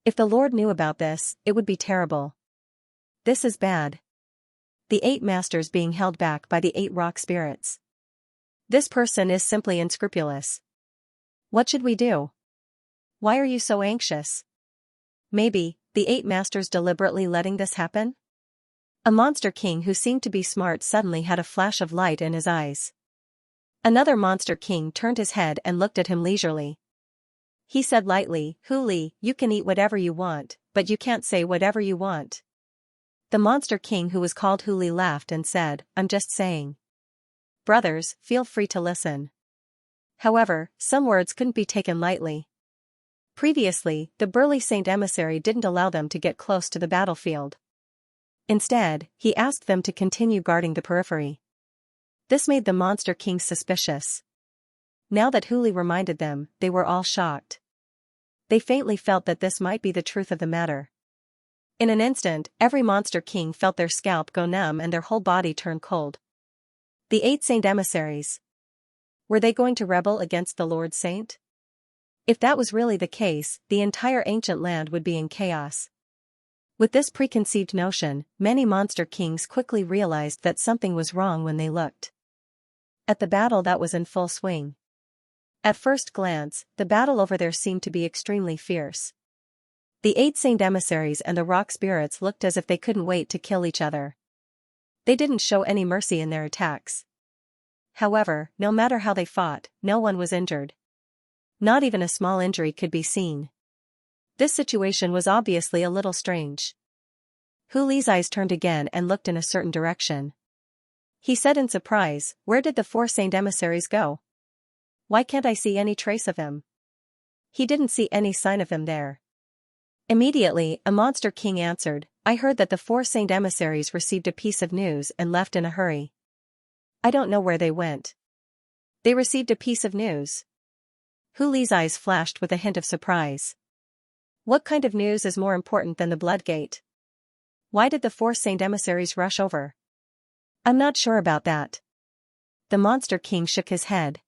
If the Lord knew about this, it would be terrible. This is bad. The 8 Masters being held back by the 8 rock spirits. This person is simply unscrupulous. What should we do? Why are you so anxious? Maybe, the 8 Masters deliberately letting this happen? A Monster King who seemed to be smart suddenly had a flash of light in his eyes. Another Monster King turned his head and looked at him leisurely. He said lightly, "Huli, you can eat whatever you want, but you can't say whatever you want." The Monster King who was called Huli laughed and said, "I'm just saying. Brothers, feel free to listen." However, some words couldn't be taken lightly. Previously, the burly saint emissary didn't allow them to get close to the battlefield. Instead, he asked them to continue guarding the periphery. This made the Monster Kings suspicious. Now that Huli reminded them, they were all shocked. They faintly felt that this might be the truth of the matter. In an instant, every Monster King felt their scalp go numb and their whole body turn cold. The 8 saint emissaries. Were they going to rebel against the Lord Saint? If that was really the case, the entire ancient land would be in chaos. With this preconceived notion, many Monster Kings quickly realized that something was wrong when they looked at the battle that was in full swing. At first glance, the battle over there seemed to be extremely fierce. The 8 saint emissaries and the rock spirits looked as if they couldn't wait to kill each other. They didn't show any mercy in their attacks. However, no matter how they fought, no one was injured. Not even a small injury could be seen. This situation was obviously a little strange. Huli's eyes turned again and looked in a certain direction. He said in surprise, "Where did the 4 saint emissaries go? Why can't I see any trace of them?" He didn't see any sign of them there. Immediately, a Monster King answered, "I heard that the 4 saint emissaries received a piece of news and left in a hurry. I don't know where they went." They received a piece of news. Huli's eyes flashed with a hint of surprise. What kind of news is more important than the Blood Gate? Why did the 4 saint emissaries rush over? I'm not sure about that. The Monster King shook his head.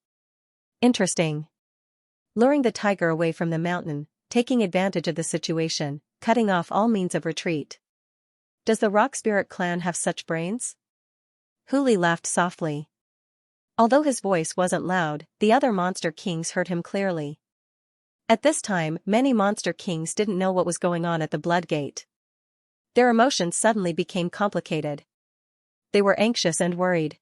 Interesting. Luring the tiger away from the mountain, taking advantage of the situation, cutting off all means of retreat. Does the Rock Spirit clan have such brains? Huli laughed softly. Although his voice wasn't loud, the other Monster Kings heard him clearly. At this time, many Monster Kings didn't know what was going on at the Blood Gate. Their emotions suddenly became complicated. They were anxious and worried.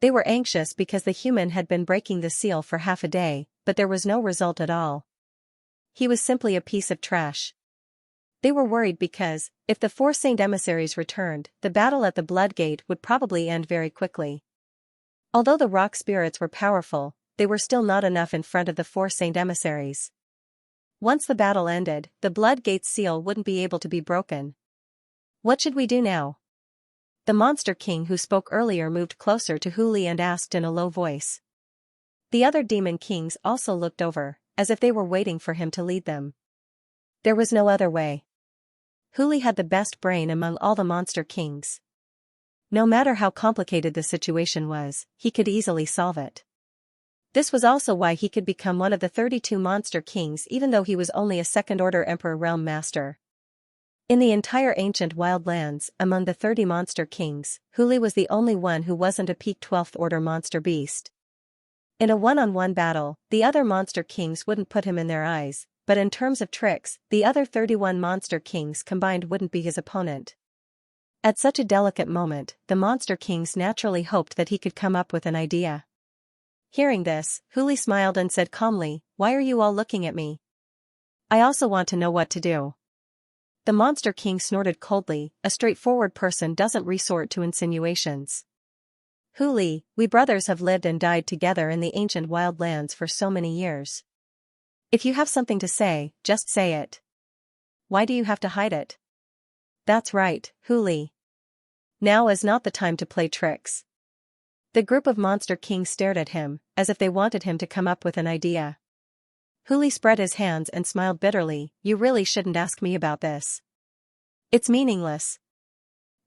They were anxious because the human had been breaking the seal for half a day, but there was no result at all. He was simply a piece of trash. They were worried because, if the 4 Saint emissaries returned, the battle at the Blood Gate would probably end very quickly. Although the rock spirits were powerful, they were still not enough in front of the 4 Saint emissaries. Once the battle ended, the Blood Gate's seal wouldn't be able to be broken. What should we do now? The Monster King who spoke earlier moved closer to Huli and asked in a low voice. The other demon kings also looked over, as if they were waiting for him to lead them. There was no other way. Huli had the best brain among all the Monster Kings. No matter how complicated the situation was, he could easily solve it. This was also why he could become one of the 32 Monster Kings even though he was only a second-order Emperor Realm Master. In the entire ancient wildlands, among the 30 Monster Kings, Huli was the only one who wasn't a peak 12th order monster beast. In a one-on-one battle, the other Monster Kings wouldn't put him in their eyes, but in terms of tricks, the other 31 Monster Kings combined wouldn't be his opponent. At such a delicate moment, the Monster Kings naturally hoped that he could come up with an idea. Hearing this, Huli smiled and said calmly, "Why are you all looking at me? I also want to know what to do." The Monster King snorted coldly, "A straightforward person doesn't resort to insinuations. Huli, we brothers have lived and died together in the ancient wildlands for so many years. If you have something to say, just say it. Why do you have to hide it?" "That's right, Huli. Now is not the time to play tricks." The group of Monster Kings stared at him, as if they wanted him to come up with an idea. Huli spread his hands and smiled bitterly, "You really shouldn't ask me about this. It's meaningless."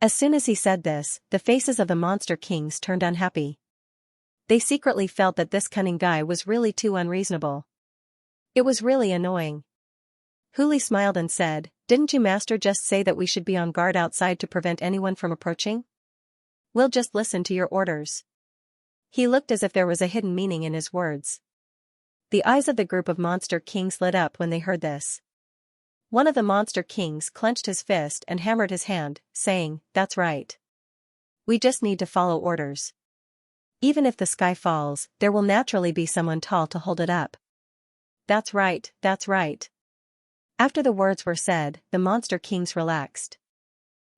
As soon as he said this, the faces of the Monster Kings turned unhappy. They secretly felt that this cunning guy was really too unreasonable. It was really annoying. Huli smiled and said, "Didn't you master just say that we should be on guard outside to prevent anyone from approaching? We'll just listen to your orders." He looked as if there was a hidden meaning in his words. The eyes of the group of Monster Kings lit up when they heard this. One of the Monster Kings clenched his fist and hammered his hand, saying, "That's right. We just need to follow orders. Even if the sky falls, there will naturally be someone tall to hold it up." "That's right, that's right." After the words were said, the Monster Kings relaxed.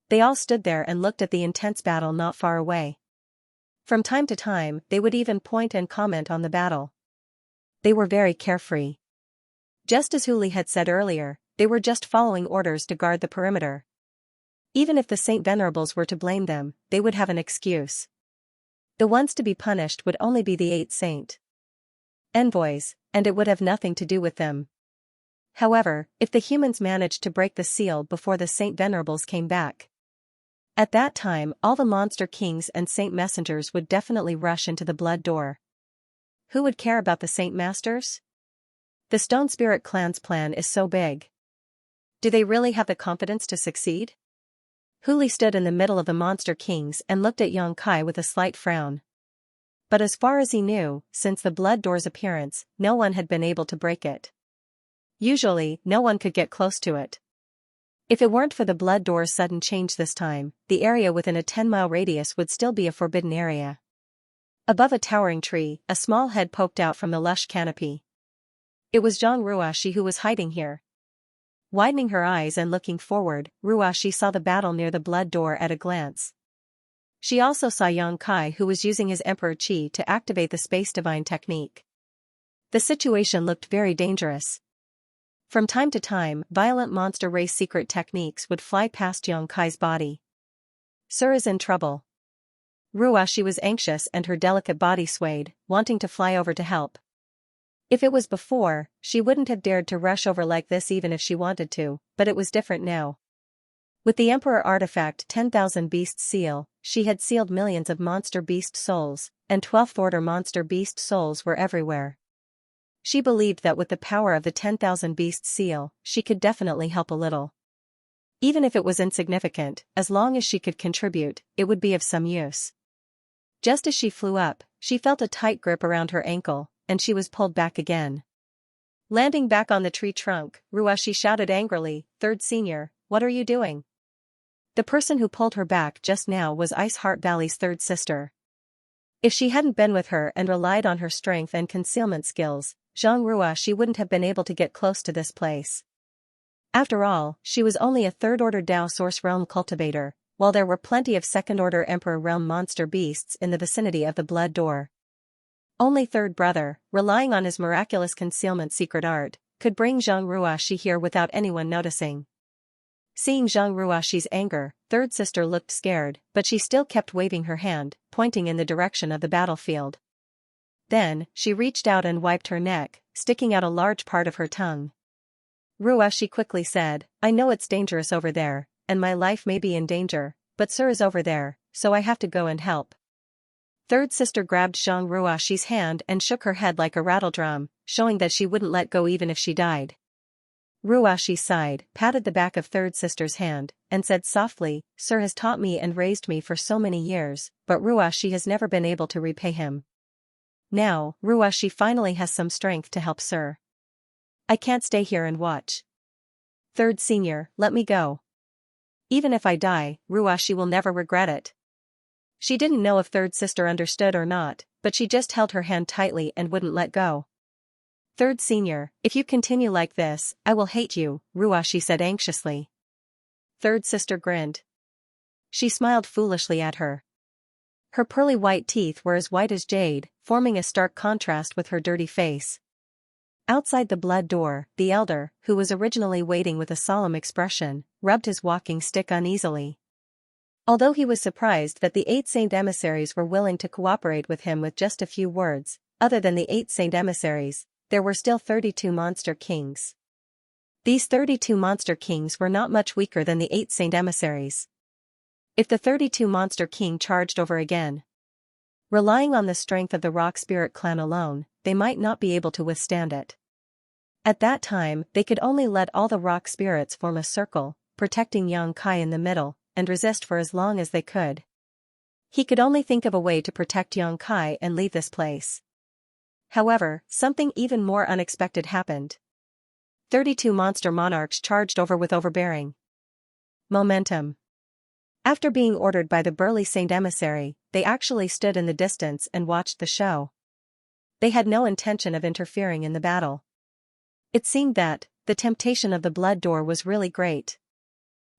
They all stood there and looked at the intense battle not far away. From time to time, they would even point and comment on the battle. They were very carefree. Just as Huli had said earlier, they were just following orders to guard the perimeter. Even if the Saint Venerables were to blame them, they would have an excuse. The ones to be punished would only be the 8 Saint envoys, and it would have nothing to do with them. However, if the humans managed to break the seal before the Saint Venerables came back, at that time all the Monster Kings and Saint Messengers would definitely rush into the Blood Door. Who would care about the Saint Masters? The Stone Spirit Clan's plan is so big. Do they really have the confidence to succeed? Huli stood in the middle of the Monster Kings and looked at Xianxia with a slight frown. But as far as he knew, since the Blood Door's appearance, no one had been able to break it. Usually, no one could get close to it. If it weren't for the Blood Door's sudden change this time, the area within a 10-mile radius would still be a forbidden area. Above a towering tree, a small head poked out from the lush canopy. It was Zhang Ruashi who was hiding here. Widening her eyes and looking forward, Ruashi saw the battle near the Blood Door at a glance. She also saw Xianxia who was using his Emperor Qi to activate the Space Divine technique. The situation looked very dangerous. From time to time, violent monster race secret techniques would fly past Xianxia's body. Sir is in trouble. Ruashi was anxious and her delicate body swayed, wanting to fly over to help. If it was before, she wouldn't have dared to rush over like this even if she wanted to, but it was different now. With the Emperor Artifact 10,000 Beast Seal, she had sealed millions of monster beast souls, and 12th order monster beast souls were everywhere. She believed that with the power of the 10,000 Beast Seal, she could definitely help a little. Even if it was insignificant, as long as she could contribute, it would be of some use. Just as she flew up, she felt a tight grip around her ankle, and she was pulled back again. Landing back on the tree trunk, Ruashi shouted angrily, "Third Senior, what are you doing? The person who pulled her back just now was Ice Heart Valley's third sister. If she hadn't been with her and relied on her strength and concealment skills, Xianxia wouldn't have been able to get close to this place. After all, she was only a third-order Dao Source Realm cultivator, while there were plenty of second-order Emperor Realm monster beasts in the vicinity of the Blood Door. Only third brother, relying on his miraculous concealment secret art, could bring Xianxia here without anyone noticing. Seeing Xianxia's anger, third sister looked scared, but she still kept waving her hand, pointing in the direction of the battlefield. Then, she reached out and wiped her neck, sticking out a large part of her tongue. She quickly said, "I know it's dangerous over there, and my life may be in danger, but Sir is over there, so I have to go and help." Third sister grabbed Xianxia's hand and shook her head like a rattledrum, showing that she wouldn't let go even if she died. Ruashi sighed, patted the back of third sister's hand, and said softly, "Sir has taught me and raised me for so many years, but Ruashi has never been able to repay him. Now, Ruashi finally has some strength to help Sir. I can't stay here and watch. Third senior, let me go. Even if I die, Ruashi will never regret it." She didn't know if third sister understood or not, but she just held her hand tightly and wouldn't let go. "Third senior, if you continue like this, I will hate you," Ruashi said anxiously. Third sister grinned. She smiled foolishly at her. Her pearly white teeth were as white as jade, forming a stark contrast with her dirty face. Outside the Blood Door, the elder, who was originally waiting with a solemn expression, rubbed his walking stick uneasily. Although he was surprised that the 8 Saint Emissaries were willing to cooperate with him with just a few words, other than the 8 Saint Emissaries, there were still 32 Monster Kings. These 32 Monster Kings were not much weaker than the 8 Saint Emissaries. If the 32 Monster King charged over again, relying on the strength of the Rock Spirit clan alone, they might not be able to withstand it. At that time, they could only let all the Rock Spirits form a circle, protecting Xianxia in the middle, and resist for as long as they could. He could only think of a way to protect Xianxia and leave this place. However, something even more unexpected happened. 32 monster monarchs charged over with overbearing momentum. After being ordered by the burly Saint Emissary, they actually stood in the distance and watched the show. They had no intention of interfering in the battle. It seemed that the temptation of the Blood Door was really great.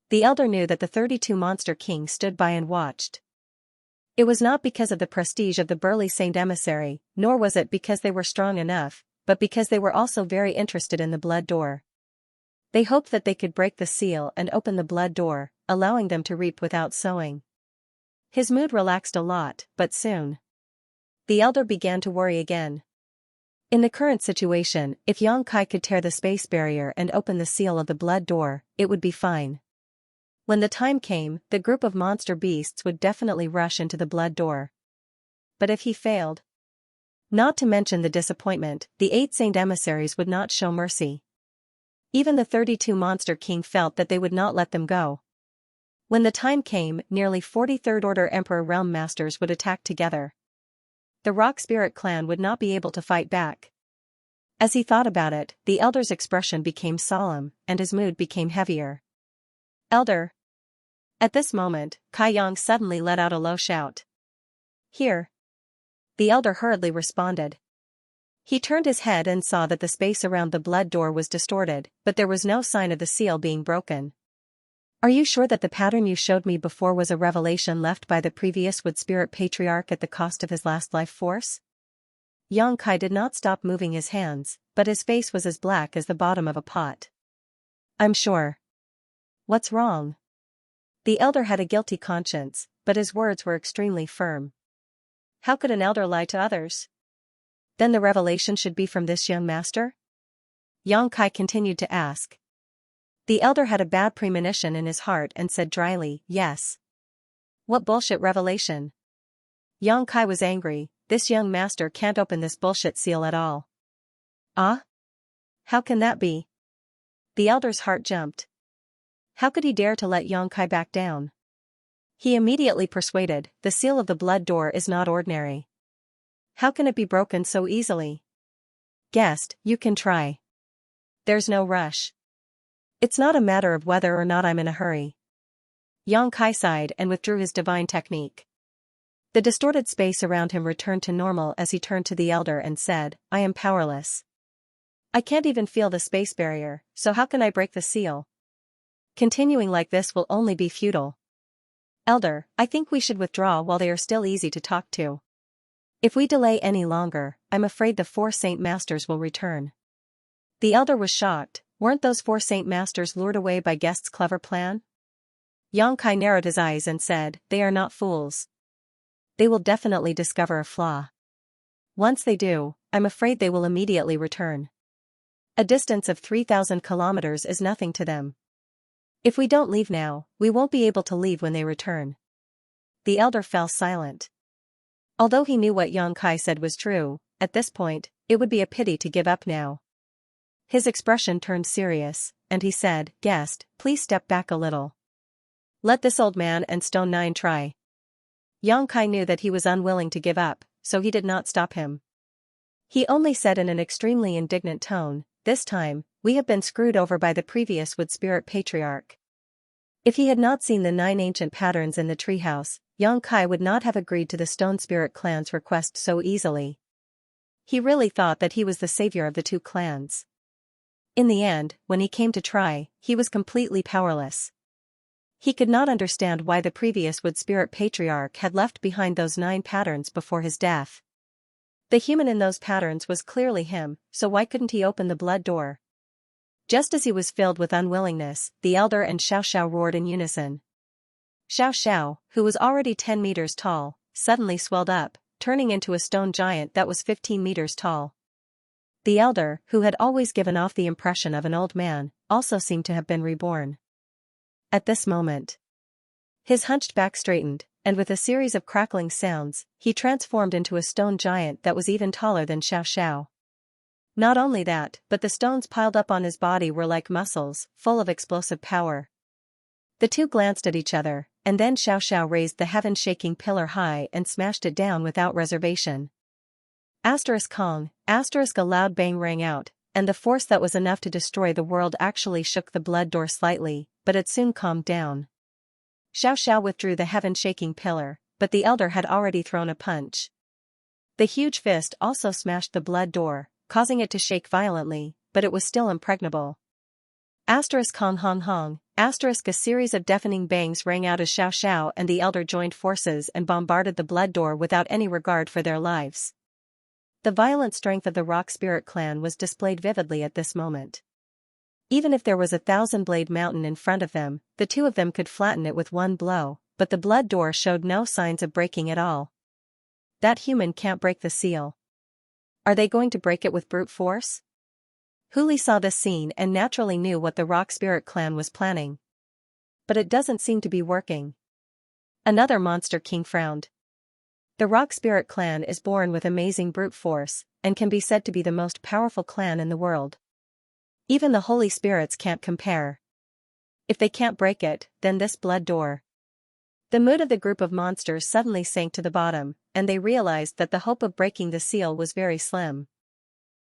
The elder knew that the 32 Monster Kings stood by and watched. It was not because of the prestige of the burly Saint Emissary, nor was it because they were strong enough, but because they were also very interested in the Blood Door. They hoped that they could break the seal and open the Blood Door, allowing them to reap without sowing. His mood relaxed a lot, but soon the elder began to worry again. In the current situation, if Xianxia could tear the space barrier and open the seal of the Blood Door, it would be fine. When the time came, the group of monster beasts would definitely rush into the Blood Door. But if he failed, not to mention the disappointment, the 8 Saint Emissaries would not show mercy. Even the 32 Monster King felt that they would not let them go. When the time came, nearly 40 Third Order Emperor Realm Masters would attack together. The Rock Spirit clan would not be able to fight back. As he thought about it, the elder's expression became solemn, and his mood became heavier. "Elder." At this moment, Kai Yang suddenly let out a low shout. "Here." The elder hurriedly responded. He turned his head and saw that the space around the Blood Door was distorted, but there was no sign of the seal being broken. "Are you sure that the pattern you showed me before was a revelation left by the previous Wood Spirit Patriarch at the cost of his last life force?" Xianxia did not stop moving his hands, but his face was as black as the bottom of a pot. "I'm sure." "What's wrong?" The elder had a guilty conscience, but his words were extremely firm. How could an elder lie to others? Then the revelation should be from this young master? Xianxia continued to ask. The elder had a bad premonition in his heart and said dryly, "Yes." "What bullshit revelation?" Xianxia was angry. This young master can't open this bullshit seal at all. "Ah? How can that be?" The elder's heart jumped. How could he dare to let Xianxia back down? He immediately persuaded, the seal of the Blood Door is not ordinary. How can it be broken so easily? Guest, you can try. There's no rush. It's not a matter of whether or not I'm in a hurry. Yang Kai sighed and withdrew his divine technique. The distorted space around him returned to normal as he turned to the elder and said, I am powerless. I can't even feel the space barrier, so how can I break the seal? Continuing like this will only be futile. Elder, I think we should withdraw while they are still easy to talk to. If we delay any longer, I'm afraid the 4 Saint Masters will return. The elder was shocked. Weren't those 4 Saint Masters lured away by Guest's clever plan? Yang Kai narrowed his eyes and said, they are not fools. They will definitely discover a flaw. Once they do, I'm afraid they will immediately return. A distance of 3,000 kilometers is nothing to them. If we don't leave now, we won't be able to leave when they return. The elder fell silent. Although he knew what Yang Kai said was true, at this point, it would be a pity to give up now. His expression turned serious, and he said, Guest, please step back a little. Let this old man and Stone 9 try. Yang Kai knew that he was unwilling to give up, so he did not stop him. He only said in an extremely indignant tone, this time, we have been screwed over by the previous Wood Spirit Patriarch. If he had not seen the 9 ancient patterns in the treehouse, Yang Kai would not have agreed to the Stone Spirit clan's request so easily. He really thought that he was the savior of the 2 clans. In the end, when he came to try, he was completely powerless. He could not understand why the previous Wood Spirit Patriarch had left behind those 9 patterns before his death. The human in those patterns was clearly him, so why couldn't he open the blood door? Just as he was filled with unwillingness, the elder and Xiao roared in unison. Xiao, who was already 10 meters tall, suddenly swelled up, turning into a stone giant that was 15 meters tall. The elder, who had always given off the impression of an old man, also seemed to have been reborn. At this moment, his hunched back straightened, and with a series of crackling sounds, he transformed into a stone giant that was even taller than Xiao. Not only that, but the stones piled up on his body were like muscles, full of explosive power. The 2 glanced at each other, and then Xiao raised the heaven-shaking pillar high and smashed it down without reservation. Kong, a loud bang rang out, and the force that was enough to destroy the world actually shook the blood door slightly, but it soon calmed down. Xiao withdrew the heaven-shaking pillar, but the elder had already thrown a punch. The huge fist also smashed the blood door, causing it to shake violently, but it was still impregnable. Hong hong, a series of deafening bangs rang out as Xiao and the elder joined forces and bombarded the blood door without any regard for their lives. The violent strength of the Rock Spirit clan was displayed vividly at this moment. Even if there was a 1,000-blade mountain in front of them, the 2 of them could flatten it with one blow, but the blood door showed no signs of breaking at all. That human can't break the seal. Are they going to break it with brute force? Huli saw this scene and naturally knew what the Rock Spirit clan was planning. But it doesn't seem to be working. Another monster king frowned. The Rock Spirit clan is born with amazing brute force, and can be said to be the most powerful clan in the world. Even the Holy Spirits can't compare. If they can't break it, then this blood door. The mood of the group of monsters suddenly sank to the bottom, and they realized that the hope of breaking the seal was very slim.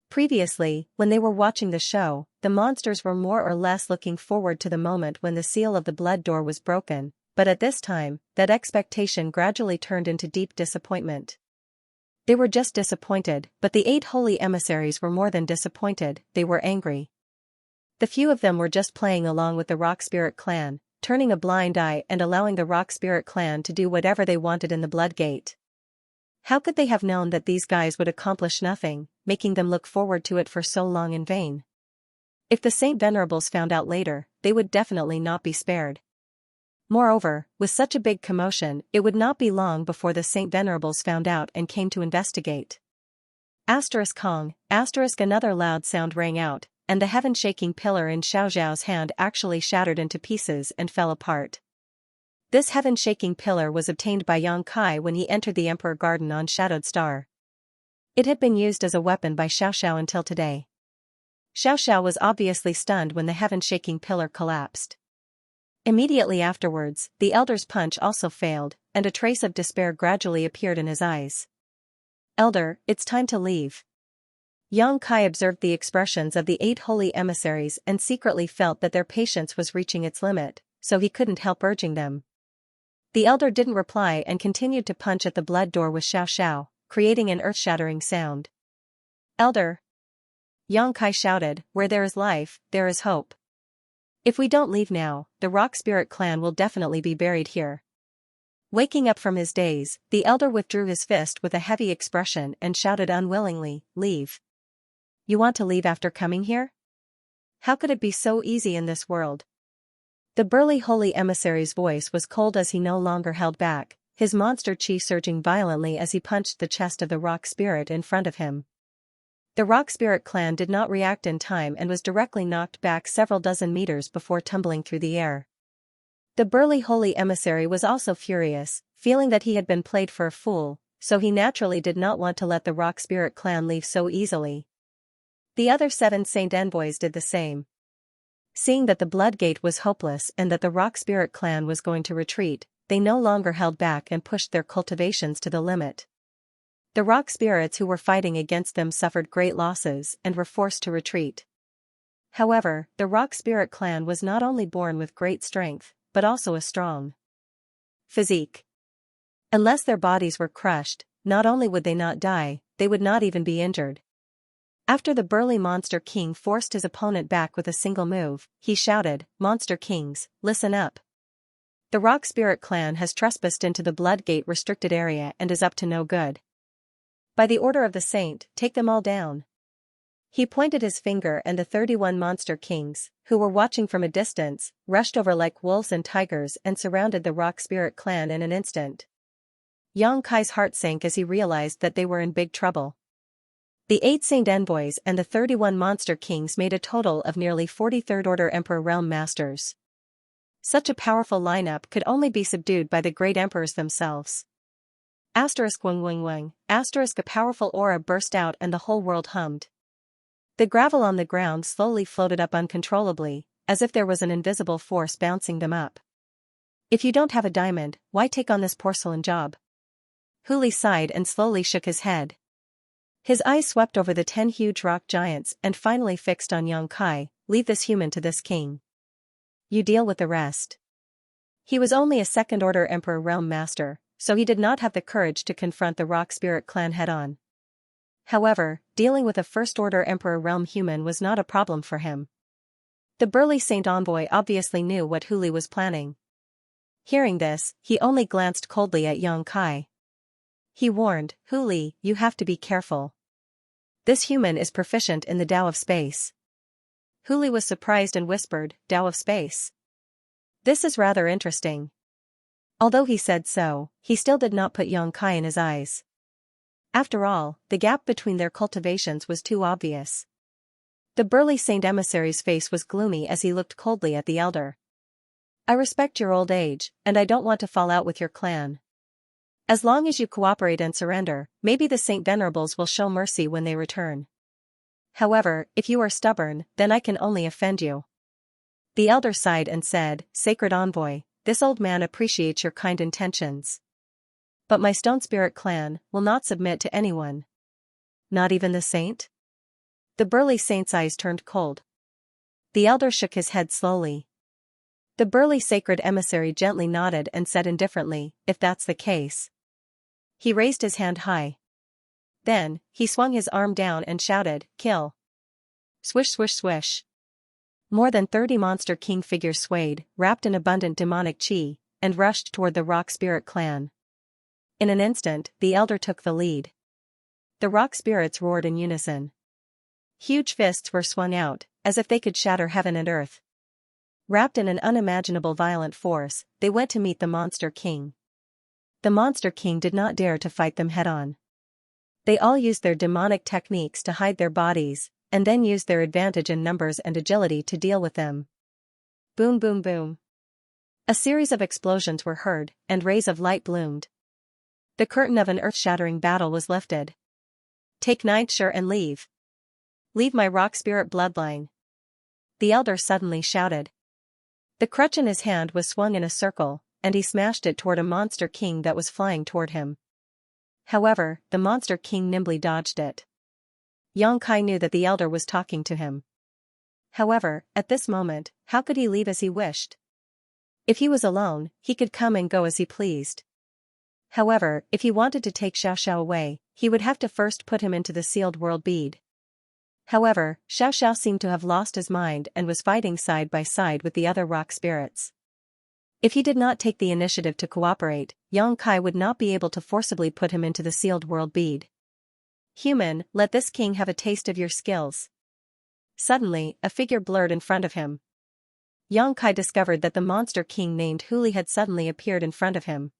Previously, when they were watching the show, the monsters were more or less looking forward to the moment when the seal of the blood door was broken, but at this time, that expectation gradually turned into deep disappointment. They were just disappointed, but the 8 holy emissaries were more than disappointed, they were angry. The few of them were just playing along with the Rock Spirit clan, turning a blind eye and allowing the Rock Spirit clan to do whatever they wanted in the Blood Gate. How could they have known that these guys would accomplish nothing, making them look forward to it for so long in vain? If the Saint Venerables found out later, they would definitely not be spared. Moreover, with such a big commotion, it would not be long before the Saint Venerables found out and came to investigate. Kong, another loud sound rang out, and the heaven-shaking pillar in Xiao's hand actually shattered into pieces and fell apart. This heaven-shaking pillar was obtained by Yang Kai when he entered the Emperor Garden on Shadowed Star. It had been used as a weapon by Xiao until today. Xiao was obviously stunned when the heaven-shaking pillar collapsed. Immediately afterwards, the elder's punch also failed, and a trace of despair gradually appeared in his eyes. Elder, it's time to leave. Yang Kai observed the expressions of the 8 holy emissaries and secretly felt that their patience was reaching its limit, so he couldn't help urging them. The elder didn't reply and continued to punch at the blood door with Xiao, creating an earth-shattering sound. Elder! Xianxia shouted, where there is life, there is hope. If we don't leave now, the Rock Spirit clan will definitely be buried here. Waking up from his daze, the elder withdrew his fist with a heavy expression and shouted unwillingly, leave. You want to leave after coming here? How could it be so easy in this world? The burly holy emissary's voice was cold as he no longer held back, his monster chi surging violently as he punched the chest of the Rock Spirit in front of him. The Rock Spirit clan did not react in time and was directly knocked back several dozen meters before tumbling through the air. The burly holy emissary was also furious, feeling that he had been played for a fool, so he naturally did not want to let the Rock Spirit clan leave so easily. The other 7 Saint Envoys did the same. Seeing that the Blood Gate was hopeless and that the Rock Spirit clan was going to retreat, they no longer held back and pushed their cultivations to the limit. The Rock Spirits who were fighting against them suffered great losses and were forced to retreat. However, the Rock Spirit clan was not only born with great strength, but also a strong physique. Unless their bodies were crushed, not only would they not die, they would not even be injured. After the burly Monster King forced his opponent back with a single move, he shouted, Monster Kings, listen up. The Rock Spirit clan has trespassed into the Blood Gate restricted area and is up to no good. By the order of the saint, take them all down. He pointed his finger and the 31 Monster Kings, who were watching from a distance, rushed over like wolves and tigers and surrounded the Rock Spirit clan in an instant. Xianxia's heart sank as he realized that they were in big trouble. The 8 Saint Envoys and the 31 Monster Kings made a total of nearly 40 Third Order Emperor Realm Masters. Such a powerful lineup could only be subdued by the great emperors themselves. Asterisk wing wing wing, asterisk a powerful aura burst out and the whole world hummed. The gravel on the ground slowly floated up uncontrollably, as if there was an invisible force bouncing them up. If you don't have a diamond, why take on this porcelain job? Huli sighed and slowly shook his head. His eyes swept over the 10 huge rock giants and finally fixed on Xianxia, leave this human to this king. You deal with the rest. He was only a second-order Emperor Realm Master, so he did not have the courage to confront the Rock Spirit clan head-on. However, dealing with a first-order Emperor Realm human was not a problem for him. The burly Saint Envoy obviously knew what Huli was planning. Hearing this, he only glanced coldly at Xianxia. He warned, Huli, you have to be careful. This human is proficient in the Tao of Space. Huli was surprised and whispered, Tao of Space. This is rather interesting. Although he said so, he still did not put Xianxia in his eyes. After all, the gap between their cultivations was too obvious. The burly Saint Emissary's face was gloomy as he looked coldly at the elder. I respect your old age, and I don't want to fall out with your clan. As long as you cooperate and surrender, maybe the Saint Venerables will show mercy when they return. However, if you are stubborn, then I can only offend you. The elder sighed and said, Sacred Envoy, this old man appreciates your kind intentions. But my Stone Spirit clan will not submit to anyone. Not even the saint? The burly saint's eyes turned cold. The elder shook his head slowly. The burly sacred emissary gently nodded and said indifferently, if that's the case. He raised his hand high. Then, he swung his arm down and shouted, kill. Swish swish swish. More than 30 Monster King figures swayed, wrapped in abundant demonic chi, and rushed toward the Rock Spirit clan. In an instant, the elder took the lead. The rock spirits roared in unison. Huge fists were swung out, as if they could shatter heaven and earth. Wrapped in an unimaginable violent force, they went to meet the Monster King. The Monster King did not dare to fight them head-on. They all used their demonic techniques to hide their bodies, and then used their advantage in numbers and agility to deal with them. Boom boom boom. A series of explosions were heard, and rays of light bloomed. The curtain of an earth-shattering battle was lifted. Take Xianxia and leave. Leave my rock spirit bloodline. The elder suddenly shouted. The crutch in his hand was swung in a circle, and he smashed it toward a Monster King that was flying toward him. However, the Monster King nimbly dodged it. Xianxia knew that the elder was talking to him. However, at this moment, how could he leave as he wished? If he was alone, he could come and go as he pleased. However, if he wanted to take Xiaoxiao away, he would have to first put him into the sealed world bead. However, Xiaoxiao seemed to have lost his mind and was fighting side by side with the other rock spirits. If he did not take the initiative to cooperate, Yang Kai would not be able to forcibly put him into the sealed world bead. Human, let this king have a taste of your skills. Suddenly, a figure blurred in front of him. Yang Kai discovered that the monster king named Huli had suddenly appeared in front of him.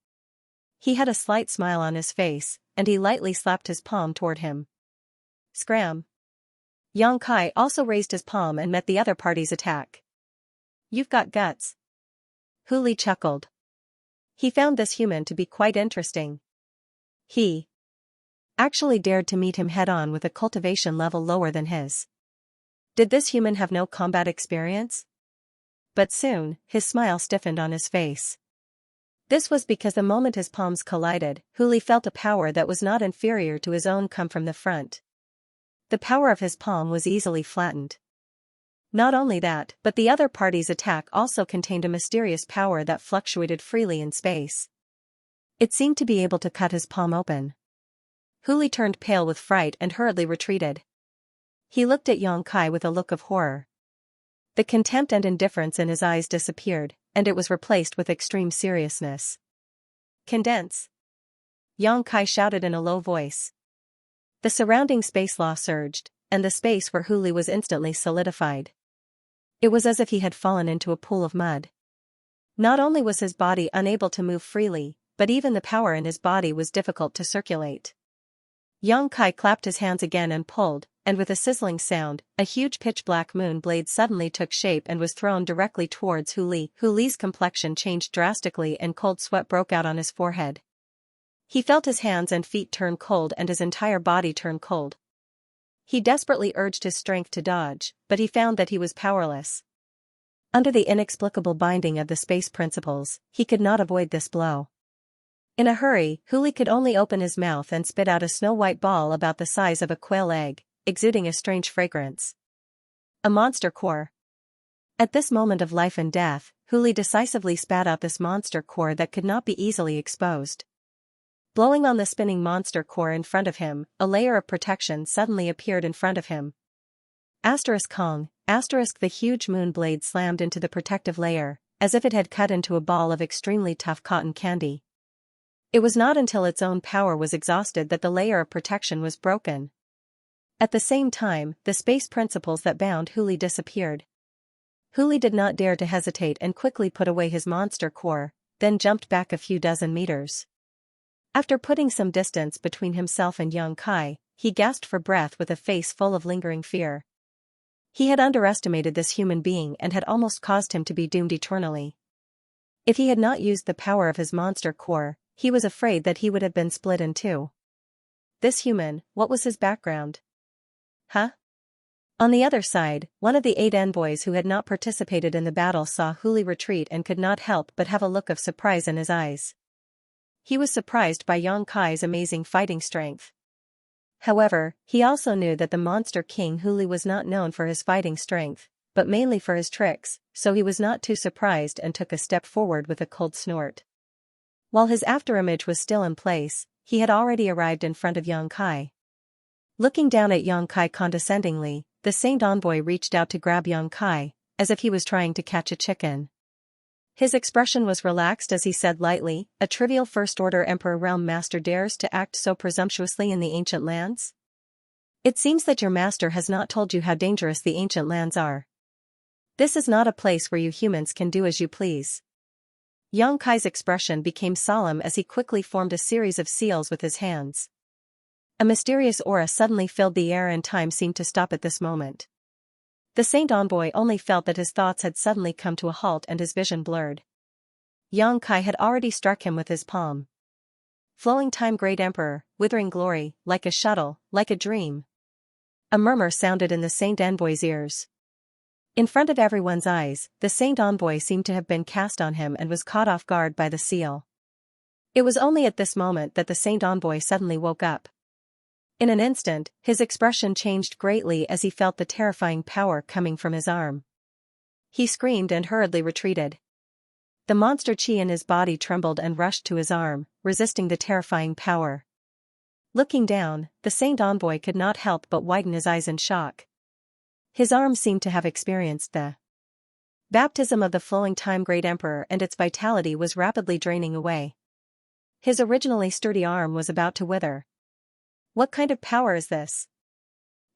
He had a slight smile on his face, and he lightly slapped his palm toward him. Scram! Yang Kai also raised his palm and met the other party's attack. You've got guts. Huli chuckled. He found this human to be quite interesting. He actually dared to meet him head-on with a cultivation level lower than his. Did this human have no combat experience? But soon, his smile stiffened on his face. This was because the moment his palms collided, Huli felt a power that was not inferior to his own come from the front. The power of his palm was easily flattened. Not only that, but the other party's attack also contained a mysterious power that fluctuated freely in space. It seemed to be able to cut his palm open. Huli turned pale with fright and hurriedly retreated. He looked at Yang Kai with a look of horror. The contempt and indifference in his eyes disappeared, and it was replaced with extreme seriousness. Condense! Yang Kai shouted in a low voice. The surrounding space law surged, and the space where Huli was instantly solidified. It was as if he had fallen into a pool of mud. Not only was his body unable to move freely, but even the power in his body was difficult to circulate. Yang Kai clapped his hands again and pulled, and with a sizzling sound, a huge pitch-black moon blade suddenly took shape and was thrown directly towards Huli. Huli's complexion changed drastically and cold sweat broke out on his forehead. He felt his hands and feet turn cold and his entire body turn cold. He desperately urged his strength to dodge, but he found that he was powerless. Under the inexplicable binding of the space principles, he could not avoid this blow. In a hurry, Huli could only open his mouth and spit out a snow-white ball about the size of a quail egg, exuding a strange fragrance. A monster core. At this moment of life and death, Huli decisively spat out this monster core that could not be easily exposed. Blowing on the spinning monster core in front of him, a layer of protection suddenly appeared in front of him. Kong, the huge moon blade slammed into the protective layer, as if it had cut into a ball of extremely tough cotton candy. It was not until its own power was exhausted that the layer of protection was broken. At the same time, the space principles that bound Huli disappeared. Huli did not dare to hesitate and quickly put away his monster core, then jumped back a few dozen meters. After putting some distance between himself and Yang Kai, he gasped for breath with a face full of lingering fear. He had underestimated this human being and had almost caused him to be doomed eternally. If he had not used the power of his monster core, he was afraid that he would have been split in two. This human, what was his background? Huh? On the other side, one of the 8 envoys who had not participated in the battle saw Huli retreat and could not help but have a look of surprise in his eyes. He was surprised by Yang Kai's amazing fighting strength. However, he also knew that the monster king Huli was not known for his fighting strength, but mainly for his tricks, so he was not too surprised and took a step forward with a cold snort. While his afterimage was still in place, he had already arrived in front of Yang Kai. Looking down at Yang Kai condescendingly, the Saint Envoy reached out to grab Yang Kai, as if he was trying to catch a chicken. His expression was relaxed as he said lightly, "A trivial First-Order Emperor Realm Master dares to act so presumptuously in the ancient lands? It seems that your master has not told you how dangerous the ancient lands are. This is not a place where you humans can do as you please." Yang Kai's expression became solemn as he quickly formed a series of seals with his hands. A mysterious aura suddenly filled the air and time seemed to stop at this moment. The Saint Envoy only felt that his thoughts had suddenly come to a halt and his vision blurred. Yang Kai had already struck him with his palm. Flowing time, great emperor, withering glory, like a shuttle, like a dream. A murmur sounded in the Saint Envoy's ears. In front of everyone's eyes, the Saint Envoy seemed to have been cast on him and was caught off guard by the seal. It was only at this moment that the Saint Envoy suddenly woke up. In an instant, his expression changed greatly as he felt the terrifying power coming from his arm. He screamed and hurriedly retreated. The monster chi in his body trembled and rushed to his arm, resisting the terrifying power. Looking down, the Saint Envoy could not help but widen his eyes in shock. His arm seemed to have experienced the baptism of the flowing time Great Emperor, and its vitality was rapidly draining away. His originally sturdy arm was about to wither. What kind of power is this?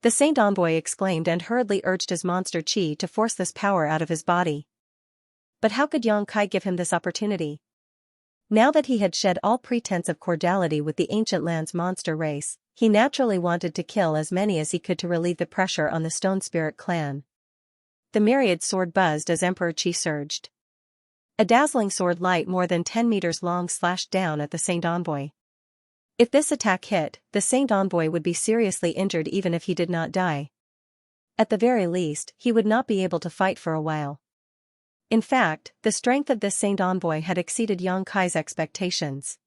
The Saint Envoy exclaimed and hurriedly urged his monster chi to force this power out of his body. But how could Yang Kai give him this opportunity? Now that he had shed all pretense of cordiality with the ancient land's monster race, he naturally wanted to kill as many as he could to relieve the pressure on the Stone Spirit clan. The myriad sword buzzed as Emperor Chi surged. A dazzling sword light more than 10 meters long slashed down at the Saint Envoy. If this attack hit, the Saint Envoy would be seriously injured even if he did not die. At the very least, he would not be able to fight for a while. In fact, the strength of this Saint Envoy had exceeded Yang Kai's expectations.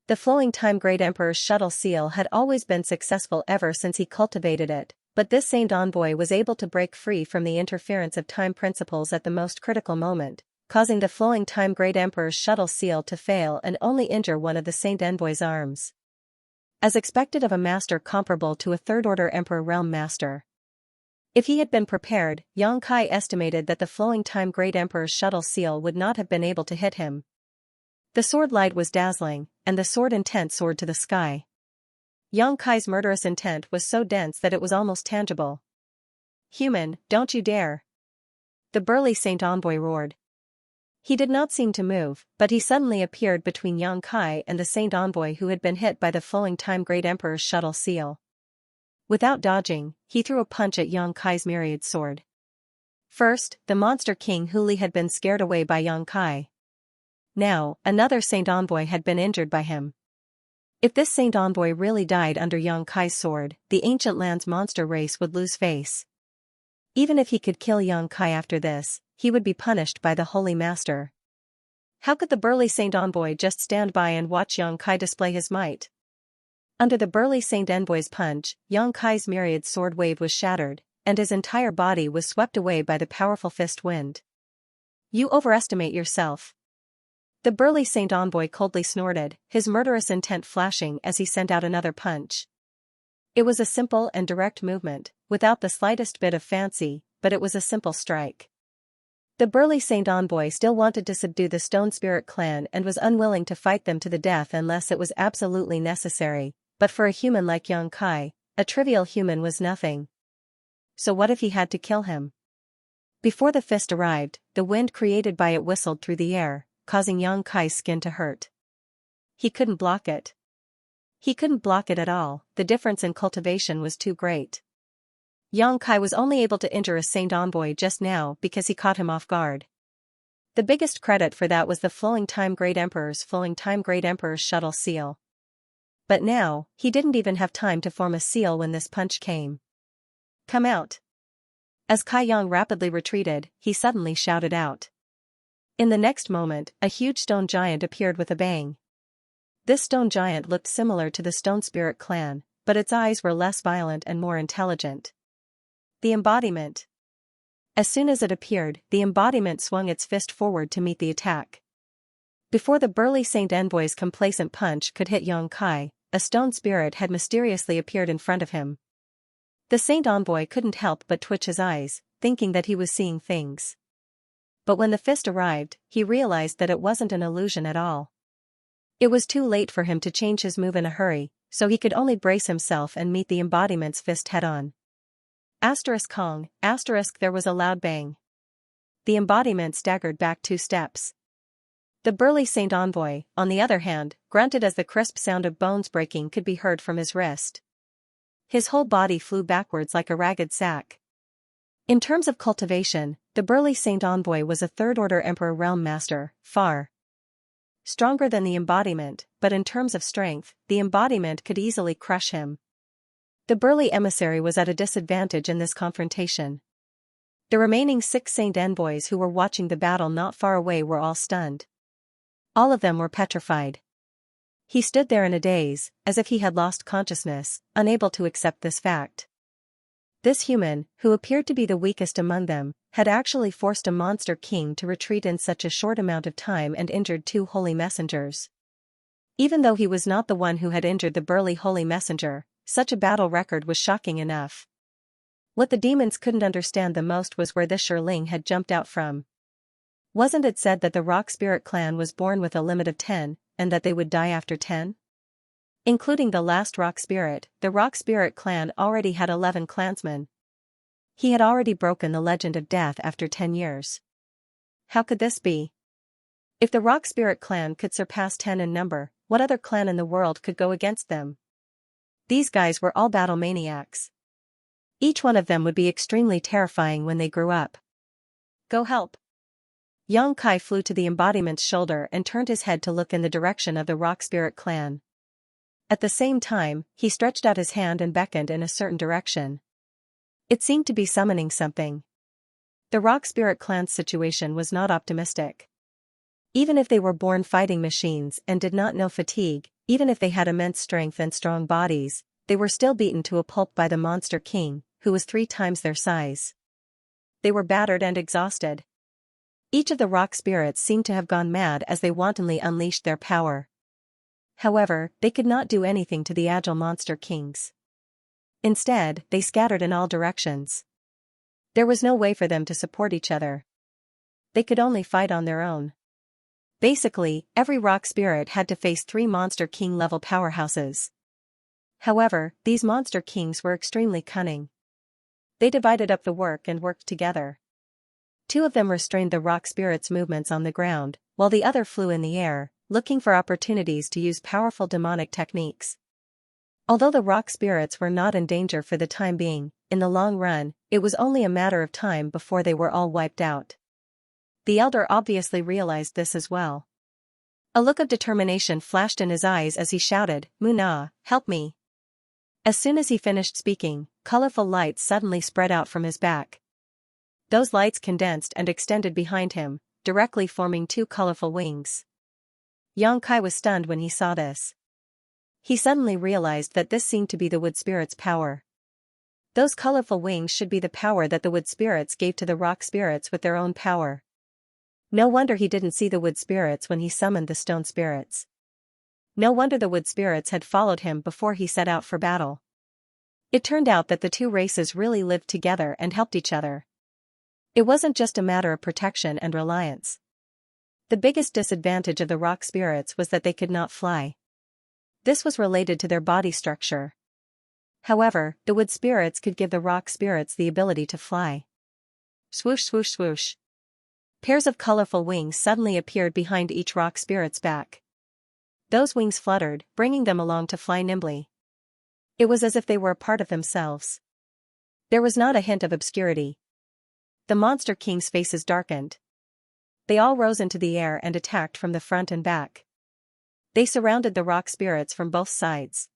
The flowing time Great Emperor's shuttle seal had always been successful ever since he cultivated it, but this Saint Envoy was able to break free from the interference of time principles at the most critical moment, causing the flowing time Great Emperor's shuttle seal to fail and only injure one of the Saint Envoy's arms. As expected of a master comparable to a third-order Emperor Realm Master. If he had been prepared, Yang Kai estimated that the flowing time Great Emperor's shuttle seal would not have been able to hit him. The sword light was dazzling, and the sword intent soared to the sky. Yang Kai's murderous intent was so dense that it was almost tangible. "Human, don't you dare!" the burly Saint Envoy roared. He did not seem to move, but he suddenly appeared between Yang Kai and the Saint Envoy who had been hit by the flowing time Great Emperor's shuttle seal. Without dodging, he threw a punch at Yang Kai's myriad sword. First, the monster King Huli had been scared away by Yang Kai. Now, another Saint Envoy had been injured by him. If this Saint Envoy really died under Yang Kai's sword, the ancient land's monster race would lose face. Even if he could kill Yang Kai after this, he would be punished by the Holy Master. How could the burly Saint Envoy just stand by and watch Yang Kai display his might? Under the burly Saint Envoy's punch, Yang Kai's myriad sword wave was shattered, and his entire body was swept away by the powerful fist wind. "You overestimate yourself." The burly Saint Envoy coldly snorted, his murderous intent flashing as he sent out another punch. It was a simple and direct movement, without the slightest bit of fancy, but it was a simple strike. The burly Saint Envoy still wanted to subdue the Stone Spirit clan and was unwilling to fight them to the death unless it was absolutely necessary, but for a human like Yang Kai, a trivial human was nothing. So what if he had to kill him? Before the fist arrived, the wind created by it whistled through the air, causing Yang Kai's skin to hurt. He couldn't block it. He couldn't block it at all, the difference in cultivation was too great. Yang Kai was only able to injure a Saint Envoy just now because he caught him off guard. The biggest credit for that was the flowing time Great Emperor's shuttle seal. But now, he didn't even have time to form a seal when this punch came. "Come out." As Kai Yang rapidly retreated, he suddenly shouted out. In the next moment, a huge stone giant appeared with a bang. This stone giant looked similar to the Stone Spirit clan, but its eyes were less violent and more intelligent. The embodiment. As soon as it appeared, the embodiment swung its fist forward to meet the attack. Before the burly Saint Envoy's complacent punch could hit Yang Kai, a stone spirit had mysteriously appeared in front of him. The Saint Envoy couldn't help but twitch his eyes, thinking that he was seeing things. But when the fist arrived, he realized that it wasn't an illusion at all. It was too late for him to change his move in a hurry, so he could only brace himself and meet the embodiment's fist head-on. Kong, there was a loud bang. The embodiment staggered back 2 steps. The burly Saint Envoy, on the other hand, grunted as the crisp sound of bones breaking could be heard from his wrist. His whole body flew backwards like a ragged sack. In terms of cultivation, the burly Saint Envoy was a third-order Emperor Realm Master, far stronger than the embodiment, but in terms of strength, the embodiment could easily crush him. The burly emissary was at a disadvantage in this confrontation. The remaining 6 Saint Envoys who were watching the battle not far away were all stunned. All of them were petrified. He stood there in a daze, as if he had lost consciousness, unable to accept this fact. This human, who appeared to be the weakest among them, had actually forced a monster king to retreat in such a short amount of time and injured 2 holy messengers. Even though he was not the one who had injured the burly holy messenger, such a battle record was shocking enough. What the demons couldn't understand the most was where this Shirling had jumped out from. Wasn't it said that the Rock Spirit clan was born with a limit of 10, and that they would die after 10? Including the last Rock Spirit, the Rock Spirit clan already had 11 clansmen. He had already broken the legend of death after 10 years. How could this be? If the Rock Spirit clan could surpass 10 in number, what other clan in the world could go against them? These guys were all battle maniacs. Each one of them would be extremely terrifying when they grew up. Go help. Xianxia flew to the embodiment's shoulder and turned his head to look in the direction of the Rock Spirit clan. At the same time, he stretched out his hand and beckoned in a certain direction. It seemed to be summoning something. The Rock Spirit clan's situation was not optimistic. Even if they were born fighting machines and did not know fatigue, even if they had immense strength and strong bodies, they were still beaten to a pulp by the monster king, who was 3 times their size. They were battered and exhausted. Each of the rock spirits seemed to have gone mad as they wantonly unleashed their power. However, they could not do anything to the agile monster kings. Instead, they scattered in all directions. There was no way for them to support each other. They could only fight on their own. Basically, every rock spirit had to face 3 monster king-level powerhouses. However, these monster kings were extremely cunning. They divided up the work and worked together. 2 of them restrained the rock spirit's movements on the ground, while the other flew in the air, looking for opportunities to use powerful demonic techniques. Although the rock spirits were not in danger for the time being, in the long run, it was only a matter of time before they were all wiped out. The elder obviously realized this as well. A look of determination flashed in his eyes as he shouted, "Muna, help me." As soon as he finished speaking, colorful lights suddenly spread out from his back. Those lights condensed and extended behind him, directly forming 2 colorful wings. Xianxia was stunned when he saw this. He suddenly realized that this seemed to be the wood spirit's power. Those colorful wings should be the power that the wood spirits gave to the rock spirits with their own power. No wonder he didn't see the wood spirits when he summoned the stone spirits. No wonder the wood spirits had followed him before he set out for battle. It turned out that the 2 races really lived together and helped each other. It wasn't just a matter of protection and reliance. The biggest disadvantage of the rock spirits was that they could not fly. This was related to their body structure. However, the wood spirits could give the rock spirits the ability to fly. Swoosh swoosh swoosh. Pairs of colorful wings suddenly appeared behind each rock spirit's back. Those wings fluttered, bringing them along to fly nimbly. It was as if they were a part of themselves. There was not a hint of obscurity. The monster kings' faces darkened. They all rose into the air and attacked from the front and back. They surrounded the rock spirits from both sides.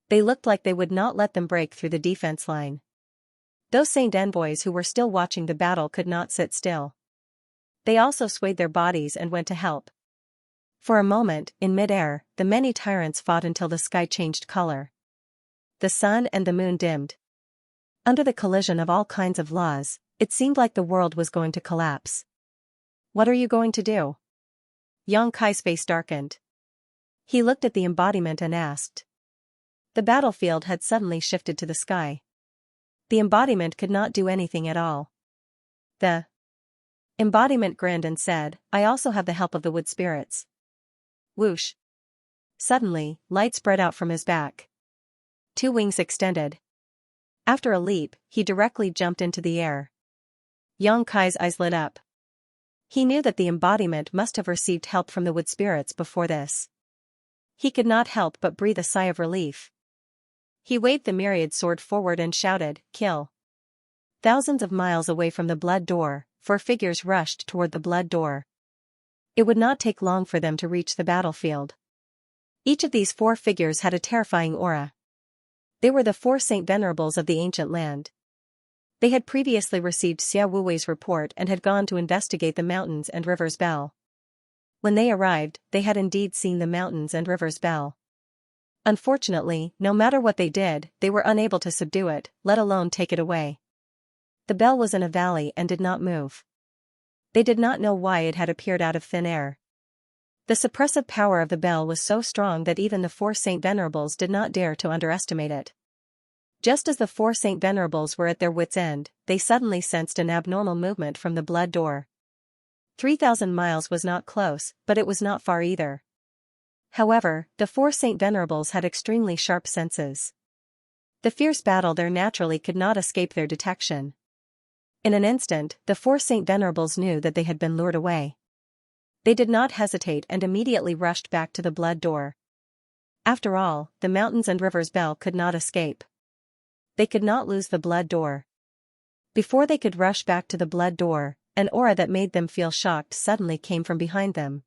They looked like they would not let them break through the defense line. Those saint envoys who were still watching the battle could not sit still. They also swayed their bodies and went to help. For a moment, in mid-air, the many tyrants fought until the sky changed color. The sun and the moon dimmed. Under the collision of all kinds of laws, it seemed like the world was going to collapse. "What are you going to do?" Xianxia's face darkened. He looked at the embodiment and asked. The battlefield had suddenly shifted to the sky. The embodiment could not do anything at all. The embodiment grinned and said, "I also have the help of the wood spirits." Whoosh. Suddenly, light spread out from his back. 2 wings extended. After a leap, he directly jumped into the air. Xianxia's eyes lit up. He knew that the embodiment must have received help from the wood spirits before this. He could not help but breathe a sigh of relief. He waved the myriad sword forward and shouted, "Kill." Thousands of miles away from the blood door, 4 figures rushed toward the blood door. It would not take long for them to reach the battlefield. Each of these 4 figures had a terrifying aura. They were the 4 Saint Venerables of the ancient land. They had previously received Xia Wuwei's report and had gone to investigate the mountains and rivers Bell. When they arrived, they had indeed seen the mountains and rivers Bell. Unfortunately, no matter what they did, they were unable to subdue it, let alone take it away. The bell was in a valley and did not move. They did not know why it had appeared out of thin air. The suppressive power of the bell was so strong that even the four Saint Venerables did not dare to underestimate it. Just as the four Saint Venerables were at their wits' end, they suddenly sensed an abnormal movement from the blood door. 3,000 miles was not close, but it was not far either. However, the four Saint Venerables had extremely sharp senses. The fierce battle there naturally could not escape their detection. In an instant, the four Saint Venerables knew that they had been lured away. They did not hesitate and immediately rushed back to the blood door. After all, the mountains and rivers bell could not escape. They could not lose the blood door. Before they could rush back to the blood door, an aura that made them feel shocked suddenly came from behind them.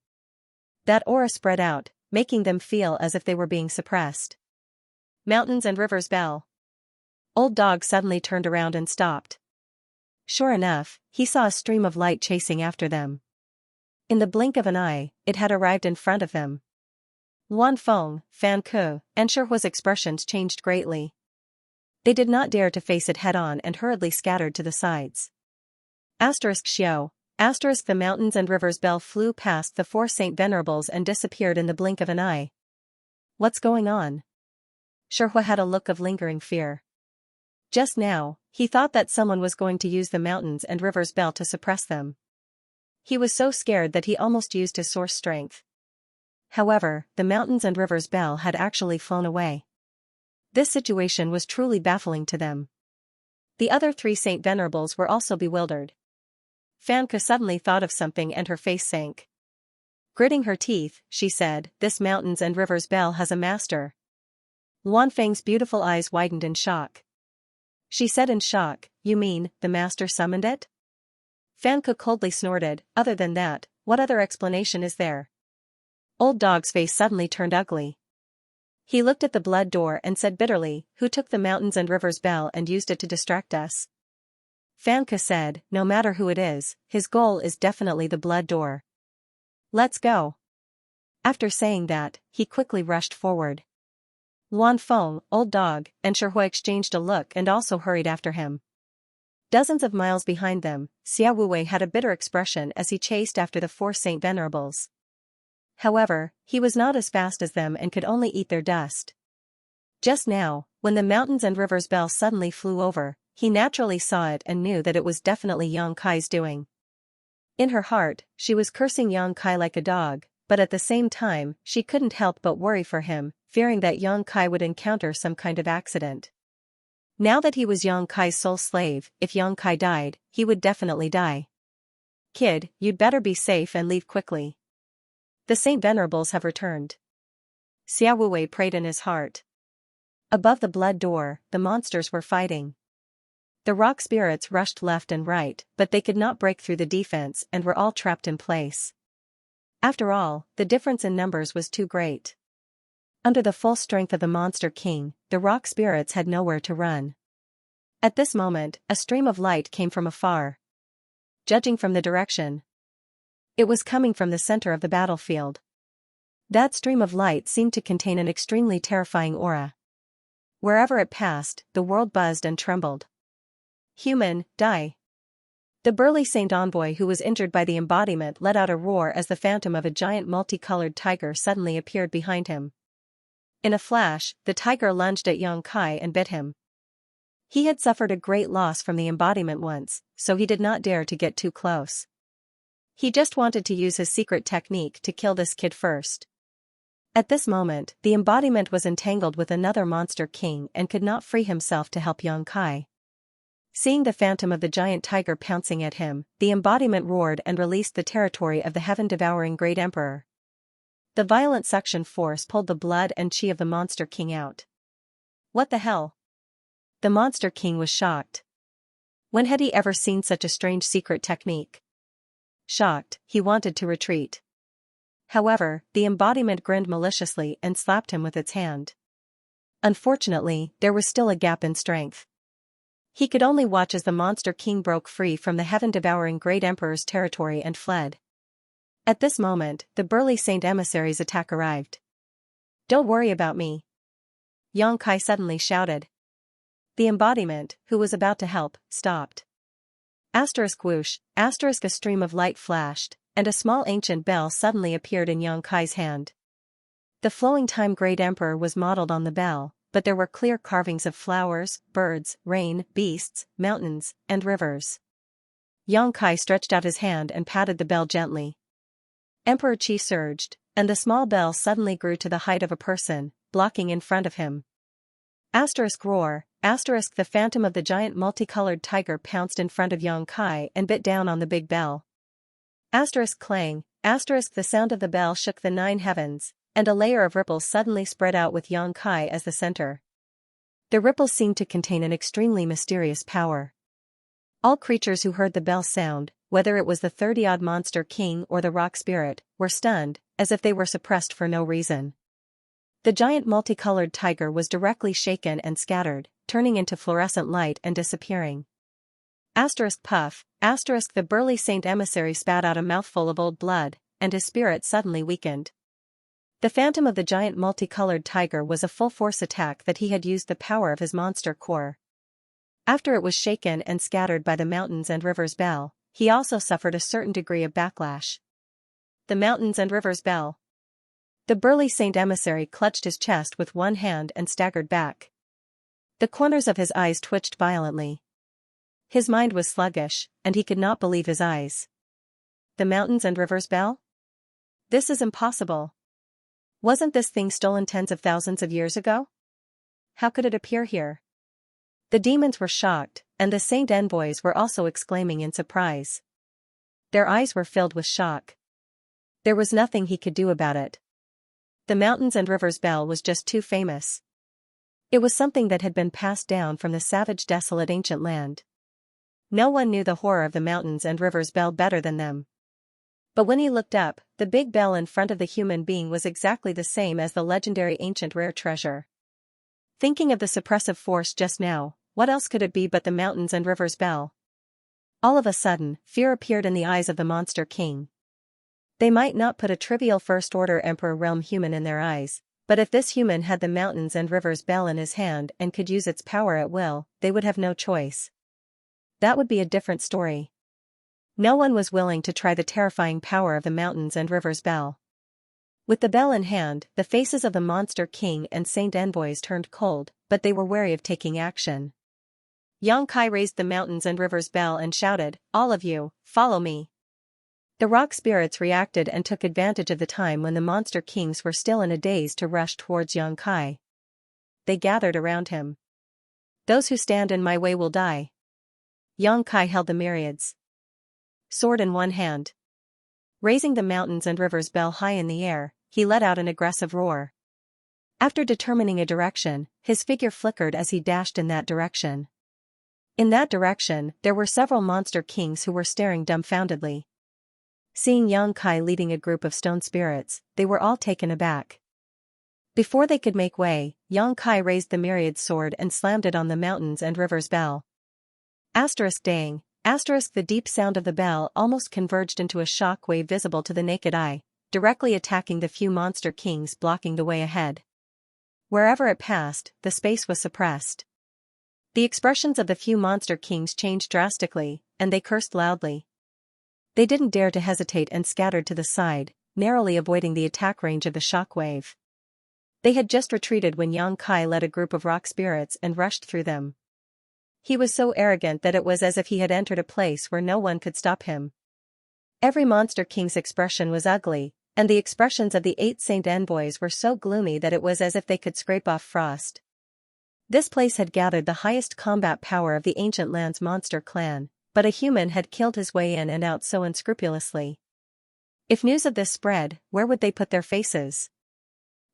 That aura spread out, making them feel as if they were being suppressed. Mountains and rivers bell. Old Dog suddenly turned around and stopped. Sure enough, he saw a stream of light chasing after them. In the blink of an eye, it had arrived in front of them. Luan Feng, Fan Ke, and Shihua's expressions changed greatly. They did not dare to face it head-on and hurriedly scattered to the sides. Xiao. The mountains and rivers bell flew past the four Saint Venerables and disappeared in the blink of an eye. What's going on? Shihua had a look of lingering fear. Just now, he thought that someone was going to use the mountains and rivers bell to suppress them. He was so scared that he almost used his source strength. However, the mountains and rivers bell had actually flown away. This situation was truly baffling to them. The other three Saint Venerables were also bewildered. Fan Ke suddenly thought of something and her face sank. Gritting her teeth, she said, "This mountains and rivers bell has a master." Luan Feng's beautiful eyes widened in shock. She said in shock, "You mean, the master summoned it?" Fan Ke coldly snorted, "Other than that, what other explanation is there?" Old Dog's face suddenly turned ugly. He looked at the blood door and said bitterly, "Who took the mountains and rivers bell and used it to distract us?" Fan Ke said, "No matter who it is, his goal is definitely the blood door. Let's go." After saying that, he quickly rushed forward. Luan Feng, Old Dog, and Shihua exchanged a look and also hurried after him. Dozens of miles behind them, Xia Wuwei had a bitter expression as he chased after the four Saint Venerables. However, he was not as fast as them and could only eat their dust. Just now, when the mountains and rivers bell suddenly flew over, he naturally saw it and knew that it was definitely Yang Kai's doing. In her heart, she was cursing Yang Kai like a dog, but at the same time, she couldn't help but worry for him, fearing that Yang Kai would encounter some kind of accident. Now that he was Yang Kai's sole slave, if Yang Kai died, he would definitely die. "Kid, you'd better be safe and leave quickly. The Saint Venerables have returned." Xia Wuwei prayed in his heart. Above the blood door, the monsters were fighting. The rock spirits rushed left and right, but they could not break through the defense and were all trapped in place. After all, the difference in numbers was too great. Under the full strength of the Monster King, the rock spirits had nowhere to run. At this moment, a stream of light came from afar. Judging from the direction, it was coming from the center of the battlefield. That stream of light seemed to contain an extremely terrifying aura. Wherever it passed, the world buzzed and trembled. "Human, die." The burly Saint Envoy who was injured by the embodiment let out a roar as the phantom of a giant multicolored tiger suddenly appeared behind him. In a flash, the tiger lunged at Yang Kai and bit him. He had suffered a great loss from the embodiment once, so he did not dare to get too close. He just wanted to use his secret technique to kill this kid first. At this moment, the embodiment was entangled with another Monster King and could not free himself to help Yang Kai. Seeing the phantom of the giant tiger pouncing at him, the embodiment roared and released the territory of the heaven-devouring Great Emperor. The violent suction force pulled the blood and chi of the Monster King out. What the hell? The Monster King was shocked. When had he ever seen such a strange secret technique? Shocked, he wanted to retreat. However, the embodiment grinned maliciously and slapped him with its hand. Unfortunately, there was still a gap in strength. He could only watch as the Monster King broke free from the heaven-devouring Great Emperor's territory and fled. At this moment, the burly Saint Emissary's attack arrived. "Don't worry about me," Yang Kai suddenly shouted. The embodiment, who was about to help, stopped. Asterisk whoosh, asterisk a stream of light flashed, and a small ancient bell suddenly appeared in Xianxia's hand. The flowing time-grade emperor was modeled on the bell, but there were clear carvings of flowers, birds, rain, beasts, mountains, and rivers. Xianxia stretched out his hand and patted the bell gently. Emperor Qi surged, and the small bell suddenly grew to the height of a person, blocking in front of him. Asterisk roar, asterisk the phantom of the giant multicolored tiger pounced in front of Xianxia and bit down on the big bell. Asterisk clang, asterisk the sound of the bell shook the 9 heavens, and a layer of ripples suddenly spread out with Xianxia as the center. The ripples seemed to contain an extremely mysterious power. All creatures who heard the bell sound, whether it was the 30-odd monster king or the rock spirit, were stunned, as if they were suppressed for no reason. The giant multicolored tiger was directly shaken and scattered, turning into fluorescent light and disappearing. Asterisk puff, asterisk the burly saint emissary spat out a mouthful of old blood, and his spirit suddenly weakened. The phantom of the giant multicolored tiger was a full-force attack that he had used the power of his monster core. After it was shaken and scattered by the mountains and rivers bell, he also suffered a certain degree of backlash. The mountains and rivers bell. The burly saint emissary clutched his chest with one hand and staggered back. The corners of his eyes twitched violently. His mind was sluggish, and he could not believe his eyes. The mountains and rivers bell? This is impossible. Wasn't this thing stolen tens of thousands of years ago? How could it appear here? The demons were shocked, and the saint envoys were also exclaiming in surprise. Their eyes were filled with shock. There was nothing he could do about it. The mountains and rivers bell was just too famous. It was something that had been passed down from the savage, desolate ancient land. No one knew the horror of the mountains and rivers bell better than them. But when he looked up, the big bell in front of the human being was exactly the same as the legendary ancient rare treasure. Thinking of the suppressive force just now, what else could it be but the mountains and rivers bell? All of a sudden, fear appeared in the eyes of the monster king. They might not put a trivial first-order emperor realm human in their eyes, but if this human had the mountains and rivers bell in his hand and could use its power at will, they would have no choice. That would be a different story. No one was willing to try the terrifying power of the mountains and rivers bell. With the bell in hand, the faces of the monster king and saint envoys turned cold, but they were wary of taking action. Xianxia raised the mountains and rivers bell and shouted, "All of you, follow me." The rock spirits reacted and took advantage of the time when the monster kings were still in a daze to rush towards Xianxia. They gathered around him. "Those who stand in my way will die." Xianxia held the myriads. Sword in one hand. Raising the mountains and rivers bell high in the air, he let out an aggressive roar. After determining a direction, his figure flickered as he dashed in that direction. In that direction, there were several monster kings who were staring dumbfoundedly. Seeing Xianxia leading a group of stone spirits, they were all taken aback. Before they could make way, Xianxia raised the myriad sword and slammed it on the mountains and rivers bell. Asterisk dang. Asterisk the deep sound of the bell almost converged into a shock wave visible to the naked eye, directly attacking the few monster kings blocking the way ahead. Wherever it passed, the space was suppressed. The expressions of the few monster kings changed drastically, and they cursed loudly. They didn't dare to hesitate and scattered to the side, narrowly avoiding the attack range of the shock wave. They had just retreated when Xianxia led a group of rock spirits and rushed through them. He was so arrogant that it was as if he had entered a place where no one could stop him. Every monster king's expression was ugly, and the expressions of the 8 saint envoys were so gloomy that it was as if they could scrape off frost. This place had gathered the highest combat power of the ancient land's monster clan, but a human had killed his way in and out so unscrupulously. If news of this spread, where would they put their faces?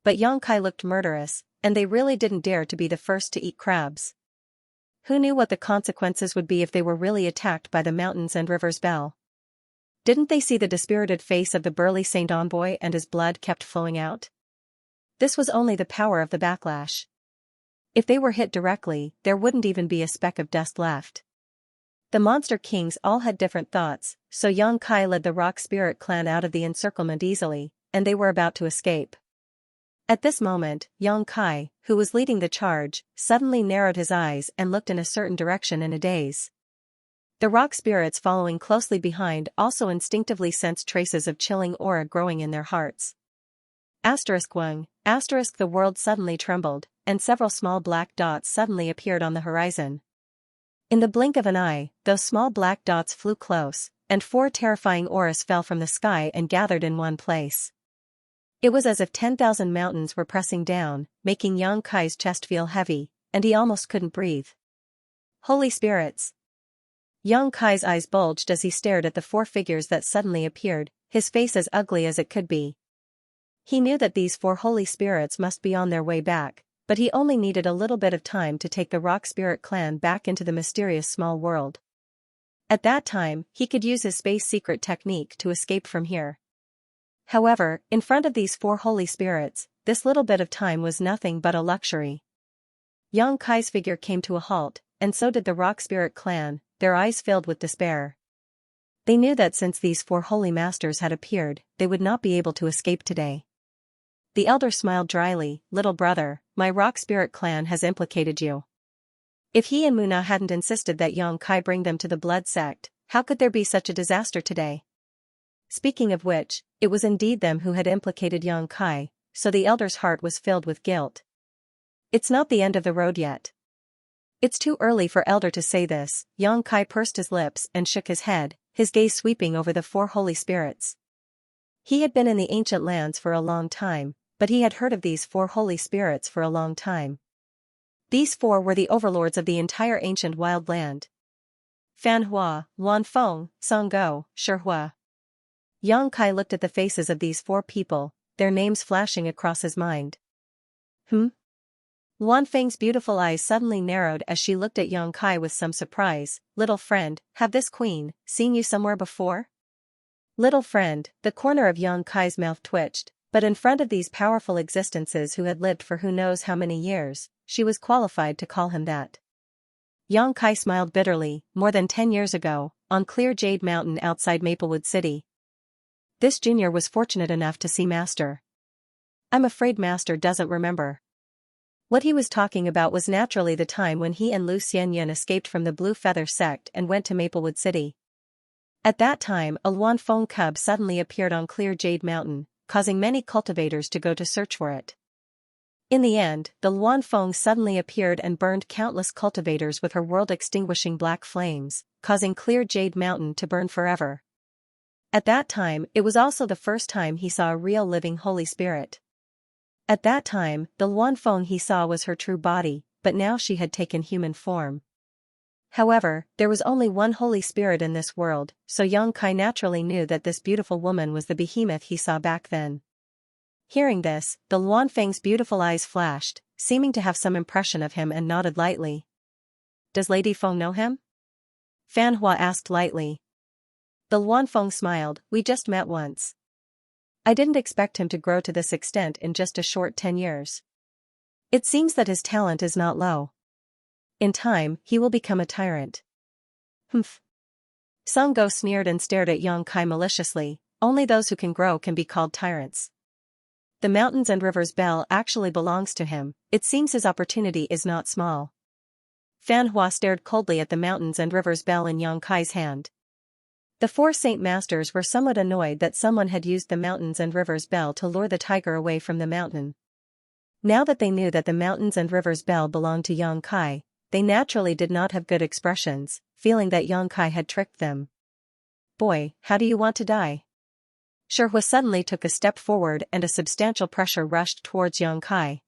But Xianxia looked murderous, and they really didn't dare to be the first to eat crabs. Who knew what the consequences would be if they were really attacked by the mountains and rivers bell? Didn't they see the dispirited face of the burly saint envoy and his blood kept flowing out? This was only the power of the backlash. If they were hit directly, there wouldn't even be a speck of dust left. The monster kings all had different thoughts, so Xianxia led the rock spirit clan out of the encirclement easily, and they were about to escape. At this moment, Xianxia, who was leading the charge, suddenly narrowed his eyes and looked in a certain direction in a daze. The rock spirits following closely behind also instinctively sensed traces of chilling aura growing in their hearts. *1. The world suddenly trembled, and several small black dots suddenly appeared on the horizon. In the blink of an eye, those small black dots flew close, and 4 terrifying auras fell from the sky and gathered in one place. It was as if 10,000 mountains were pressing down, making Xianxia's chest feel heavy, and he almost couldn't breathe. Holy spirits! Xianxia's eyes bulged as he stared at the 4 figures that suddenly appeared, his face as ugly as it could be. He knew that these 4 holy spirits must be on their way back, but he only needed a little bit of time to take the rock spirit clan back into the mysterious small world. At that time, he could use his space secret technique to escape from here. However, in front of these 4 holy spirits, this little bit of time was nothing but a luxury. Xianxia's figure came to a halt, and so did the rock spirit clan, their eyes filled with despair. They knew that since these 4 holy masters had appeared, they would not be able to escape today. The elder smiled dryly. "Little brother, my rock spirit clan has implicated you. If he and Muna hadn't insisted that Xianxia bring them to the blood sect, how could there be such a disaster today?" Speaking of which, it was indeed them who had implicated Xianxia, so the elder's heart was filled with guilt. It's not the end of the road yet. It's too early for elder to say this. Xianxia pursed his lips and shook his head, his gaze sweeping over the 4 holy spirits. He had been in the ancient lands for a long time, but he had heard of these 4 holy spirits for a long time. These 4 were the overlords of the entire ancient wild land. Fanhua, Wanfeng, Songgo, Shihua. Xianxia looked at the faces of these 4 people, their names flashing across his mind. Wanfeng's beautiful eyes suddenly narrowed as she looked at Xianxia with some surprise. "Little friend, have this queen seen you somewhere before?" Little friend, the corner of Xianxia's mouth twitched, but in front of these powerful existences who had lived for who knows how many years, she was qualified to call him that. Xianxia smiled bitterly. "More than 10 years ago, on clear Jade Mountain outside Maplewood City. This junior was fortunate enough to see Master. I'm afraid Master doesn't remember." What he was talking about was naturally the time when he and Lu Xianyan escaped from the Blue Feather sect and went to Maplewood City. At that time, a Luanfeng cub suddenly appeared on clear Jade Mountain, causing many cultivators to go to search for it. In the end, the Luanfeng suddenly appeared and burned countless cultivators with her world-extinguishing black flames, causing clear Jade Mountain to burn forever. At that time, it was also the first time he saw a real living holy spirit. At that time, the Luanfeng he saw was her true body, but now she had taken human form. However, there was only one holy spirit in this world, so Xianxia naturally knew that this beautiful woman was the behemoth he saw back then. Hearing this, the Luanfeng's beautiful eyes flashed, seeming to have some impression of him, and nodded lightly. "Does Lady Feng know him?" Fanhua asked lightly. The Luanfeng smiled. "We just met once. I didn't expect him to grow to this extent in just a short 10 years. It seems that his talent is not low. In time, he will become a tyrant." "Humph." Songgo sneered and stared at Xianxia maliciously. "Only those who can grow can be called tyrants. The mountains and rivers bell actually belongs to him. It seems his opportunity is not small." Fanhua stared coldly at the mountains and rivers bell in Xianxia's hand. The 4 Saint Masters were somewhat annoyed that someone had used the mountains and rivers bell to lure the tiger away from the mountain. Now that they knew that the mountains and rivers bell belonged to Xianxia, they naturally did not have good expressions, feeling that Xianxia had tricked them. "Boy, how do you want to die?" Shihua suddenly took a step forward and a substantial pressure rushed towards Xianxia.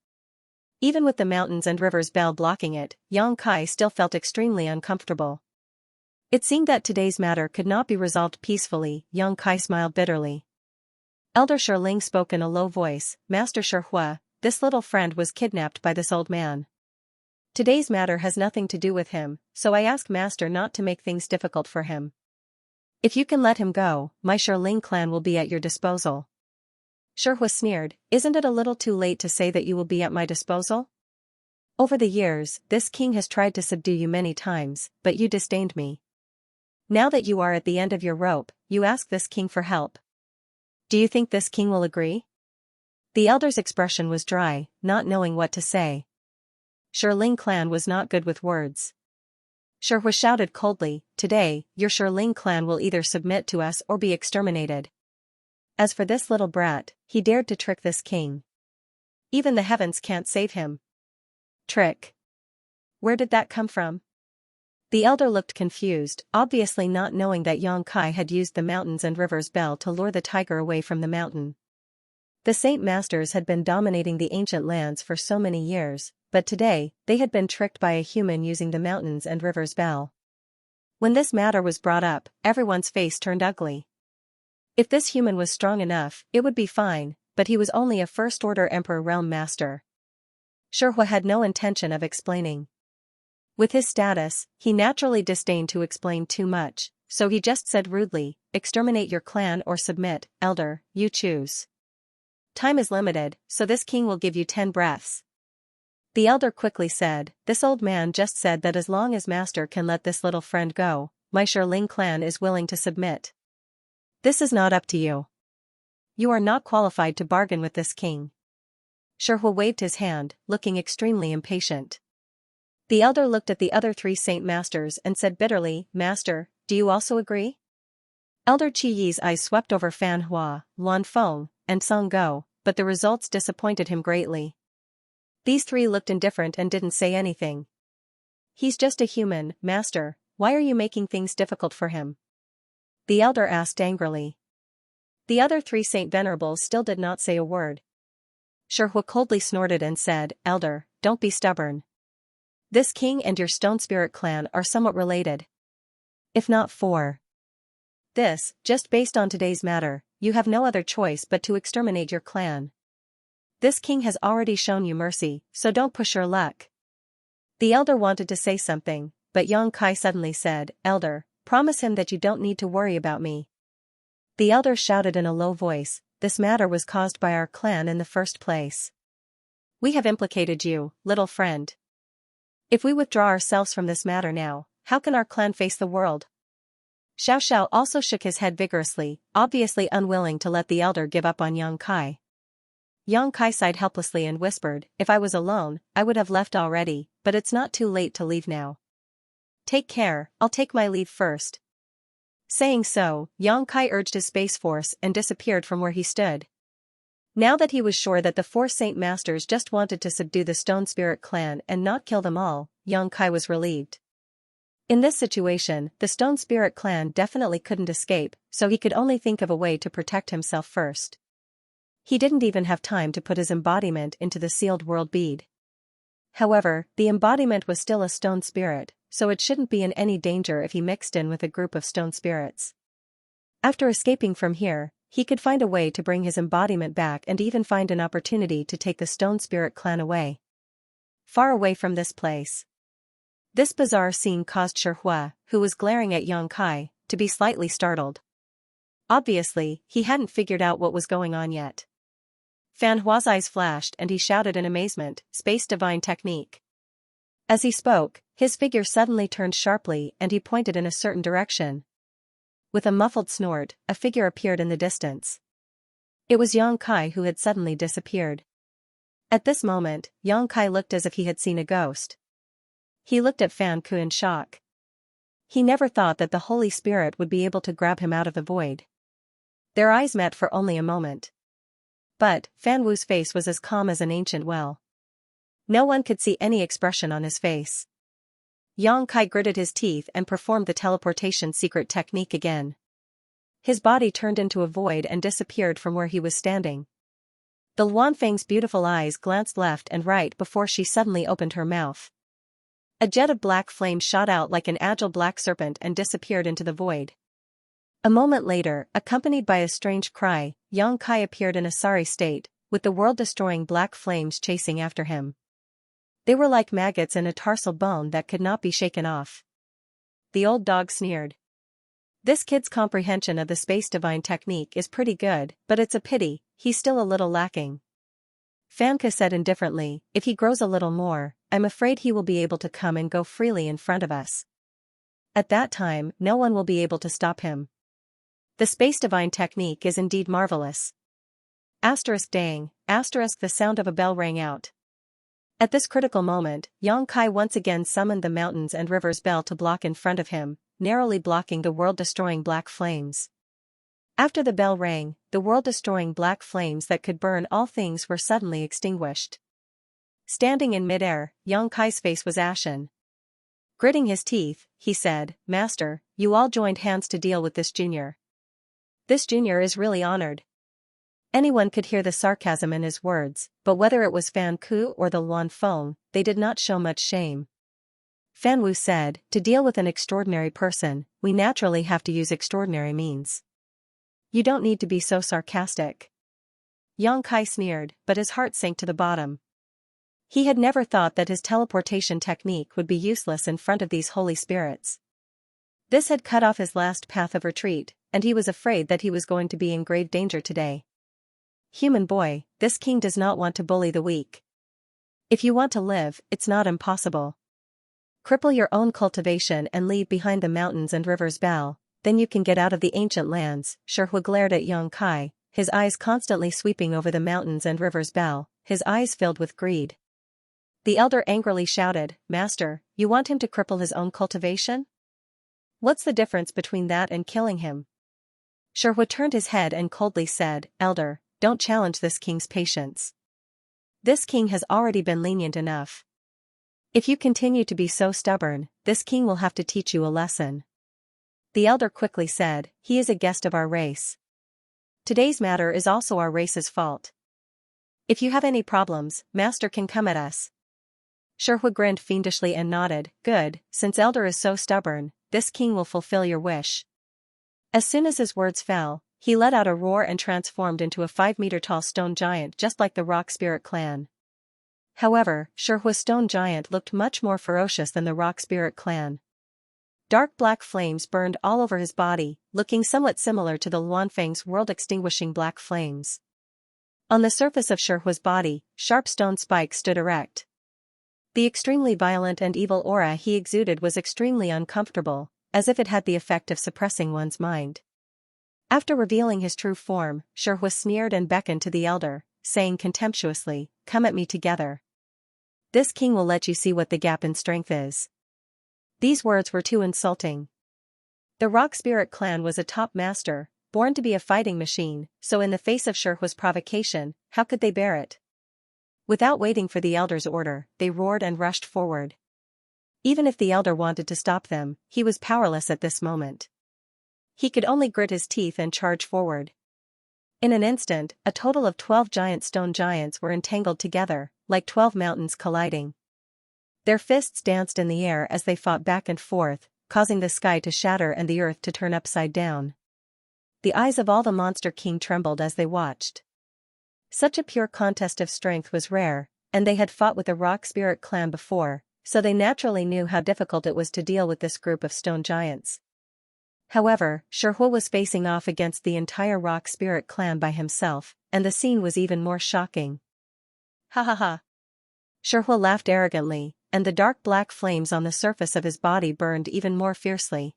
Even with the mountains and rivers bell blocking it, Xianxia still felt extremely uncomfortable. It seemed that today's matter could not be resolved peacefully. Xianxia smiled bitterly. Elder Shiling spoke in a low voice. "Master Shihua, this little friend was kidnapped by this old man. Today's matter has nothing to do with him, so I ask Master not to make things difficult for him. If you can let him go, my Shiling clan will be at your disposal." Shihua sneered. "Isn't it a little too late to say that you will be at my disposal? Over the years, this king has tried to subdue you many times, but you disdained me. Now that you are at the end of your rope, you ask this king for help. Do you think this king will agree?" The elder's expression was dry, not knowing what to say. Shiling clan was not good with words. Shihua shouted coldly, "Today, your Shiling clan will either submit to us or be exterminated." As for this little brat, he dared to trick this king. Even the heavens can't save him. Trick? Where did that come from? The elder looked confused, obviously not knowing that Xianxia had used the mountains and rivers bell to lure the tiger away from the mountain. The Saint Masters had been dominating the ancient lands for so many years, but today, they had been tricked by a human using the mountains and rivers bell. When this matter was brought up, everyone's face turned ugly. If this human was strong enough, it would be fine, but he was only a first-order Emperor Realm Master. Shihua had no intention of explaining. With his status, he naturally disdained to explain too much, so he just said rudely, "Exterminate your clan or submit, elder, you choose. Time is limited, so this king will give you 10 breaths." The elder quickly said, "This old man just said that as long as master can let this little friend go, my Shiling clan is willing to submit. This is not up to you. You are not qualified to bargain with this king." Shihua waved his hand, looking extremely impatient. The elder looked at the other 3 Saint Masters and said bitterly, "Master, do you also agree?" Elder Qi Yi's eyes swept over Fan Hua, Luan Feng, and Song Go, but the results disappointed him greatly. These 3 looked indifferent and didn't say anything. "He's just a human, master, why are you making things difficult for him?" the elder asked angrily. The other 3 Saint Venerables still did not say a word. Shihua coldly snorted and said, "Elder, don't be stubborn. This king and your Stone Spirit clan are somewhat related. If not for this, just based on today's matter, you have no other choice but to exterminate your clan. This king has already shown you mercy, so don't push your luck." The elder wanted to say something, but Xianxia suddenly said, "Elder, promise him that you don't need to worry about me." The elder shouted in a low voice, "This matter was caused by our clan in the first place. We have implicated you, little friend. If we withdraw ourselves from this matter now, how can our clan face the world?" Xiao also shook his head vigorously, obviously unwilling to let the elder give up on Xianxia. Xianxia sighed helplessly and whispered, "If I was alone, I would have left already, but it's not too late to leave now. Take care, I'll take my leave first." Saying so, Xianxia urged his space force and disappeared from where he stood. Now that he was sure that the 4 Saint Masters just wanted to subdue the Stone Spirit clan and not kill them all, Xianxia was relieved. In this situation, the Stone Spirit clan definitely couldn't escape, so he could only think of a way to protect himself first. He didn't even have time to put his embodiment into the sealed world bead. However, the embodiment was still a stone spirit, so it shouldn't be in any danger if he mixed in with a group of stone spirits. After escaping from here, he could find a way to bring his embodiment back and even find an opportunity to take the Stone Spirit clan away. Far away from this place. This bizarre scene caused Shihua, who was glaring at Xianxia, to be slightly startled. Obviously, he hadn't figured out what was going on yet. Fan Hua's eyes flashed and he shouted in amazement, "Space Divine Technique." As he spoke, his figure suddenly turned sharply and he pointed in a certain direction. With a muffled snort, a figure appeared in the distance. It was Xianxia who had suddenly disappeared. At this moment, Xianxia looked as if he had seen a ghost. He looked at Fan Ku in shock. He never thought that the Holy Spirit would be able to grab him out of the void. Their eyes met for only a moment. But, Fan Wu's face was as calm as an ancient well. No one could see any expression on his face. Xianxia gritted his teeth and performed the teleportation secret technique again. His body turned into a void and disappeared from where he was standing. The Luanfeng's beautiful eyes glanced left and right before she suddenly opened her mouth. A jet of black flame shot out like an agile black serpent and disappeared into the void. A moment later, accompanied by a strange cry, Xianxia appeared in a sorry state, with the world-destroying black flames chasing after him. They were like maggots in a tarsal bone that could not be shaken off. The old dog sneered. "This kid's comprehension of the Space Divine Technique is pretty good, but it's a pity, he's still a little lacking." Famke said indifferently, "If he grows a little more, I'm afraid he will be able to come and go freely in front of us. At that time, no one will be able to stop him. The Space Divine Technique is indeed marvelous." Asterisk dang, asterisk the sound of a bell rang out. At this critical moment, Xianxia once again summoned the mountains and rivers bell to block in front of him, narrowly blocking the world-destroying black flames. After the bell rang, the world-destroying black flames that could burn all things were suddenly extinguished. Standing in midair, Xianxia's face was ashen. Gritting his teeth, he said, "Master, you all joined hands to deal with this junior. This junior is really honored." Anyone could hear the sarcasm in his words, but whether it was Fan Ku or the Luan Feng, they did not show much shame. Fan Wu said, "To deal with an extraordinary person, we naturally have to use extraordinary means. You don't need to be so sarcastic." Xianxia sneered, but his heart sank to the bottom. He had never thought that his teleportation technique would be useless in front of these holy spirits. This had cut off his last path of retreat, and he was afraid that he was going to be in grave danger today. "Human boy, this king does not want to bully the weak. If you want to live, it's not impossible. Cripple your own cultivation and leave behind the mountains and rivers bell, then you can get out of the ancient lands." Shihua glared at Xianxia, his eyes constantly sweeping over the mountains and rivers bell, his eyes filled with greed. The elder angrily shouted, "Master, you want him to cripple his own cultivation? What's the difference between that and killing him?" Shihua turned his head and coldly said, "Elder, don't challenge this king's patience. This king has already been lenient enough. If you continue to be so stubborn, this king will have to teach you a lesson." The elder quickly said, "He is a guest of our race. Today's matter is also our race's fault. If you have any problems, Master can come at us." Shihua grinned fiendishly and nodded, "Good, since elder is so stubborn, this king will fulfill your wish." As soon as his words fell, he let out a roar and transformed into a 5-meter-tall stone giant just like the Rock Spirit clan. However, Shihua's stone giant looked much more ferocious than the Rock Spirit clan. Dark black flames burned all over his body, looking somewhat similar to the Luanfang's world-extinguishing black flames. On the surface of Shihua's body, sharp stone spikes stood erect. The extremely violent and evil aura he exuded was extremely uncomfortable, as if it had the effect of suppressing one's mind. After revealing his true form, Shihua sneered and beckoned to the elder, saying contemptuously, "Come at me together. This king will let you see what the gap in strength is." These words were too insulting. The Rock Spirit clan was a top master, born to be a fighting machine, so in the face of Shihua's provocation, how could they bear it? Without waiting for the elder's order, they roared and rushed forward. Even if the elder wanted to stop them, he was powerless at this moment. He could only grit his teeth and charge forward. In an instant, a total of 12 giant stone giants were entangled together, like 12 mountains colliding. Their fists danced in the air as they fought back and forth, causing the sky to shatter and the earth to turn upside down. The eyes of all the Monster King trembled as they watched. Such a pure contest of strength was rare, and they had fought with the Rock Spirit clan before, so they naturally knew how difficult it was to deal with this group of stone giants. However, Shihua was facing off against the entire Rock Spirit clan by himself, and the scene was even more shocking. "Ha ha ha." Shihua laughed arrogantly, and the dark black flames on the surface of his body burned even more fiercely.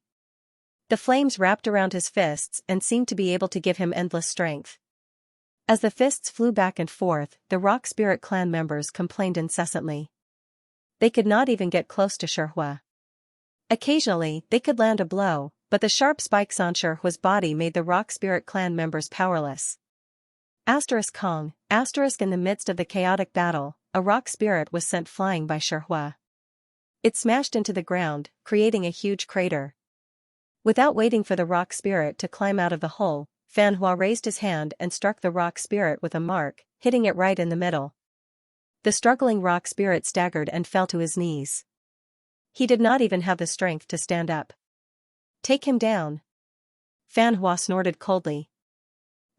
The flames wrapped around his fists and seemed to be able to give him endless strength. As the fists flew back and forth, the Rock Spirit clan members complained incessantly. They could not even get close to Shihua. Occasionally, they could land a blow, but the sharp spikes on Shihua's body made the Rock Spirit clan members powerless. Kong, in the midst of the chaotic battle, a rock spirit was sent flying by Shihua. It smashed into the ground, creating a huge crater. Without waiting for the rock spirit to climb out of the hole, Fan Hua raised his hand and struck the rock spirit with a mark, hitting it right in the middle. The struggling rock spirit staggered and fell to his knees. He did not even have the strength to stand up. "Take him down." Fan Hua snorted coldly.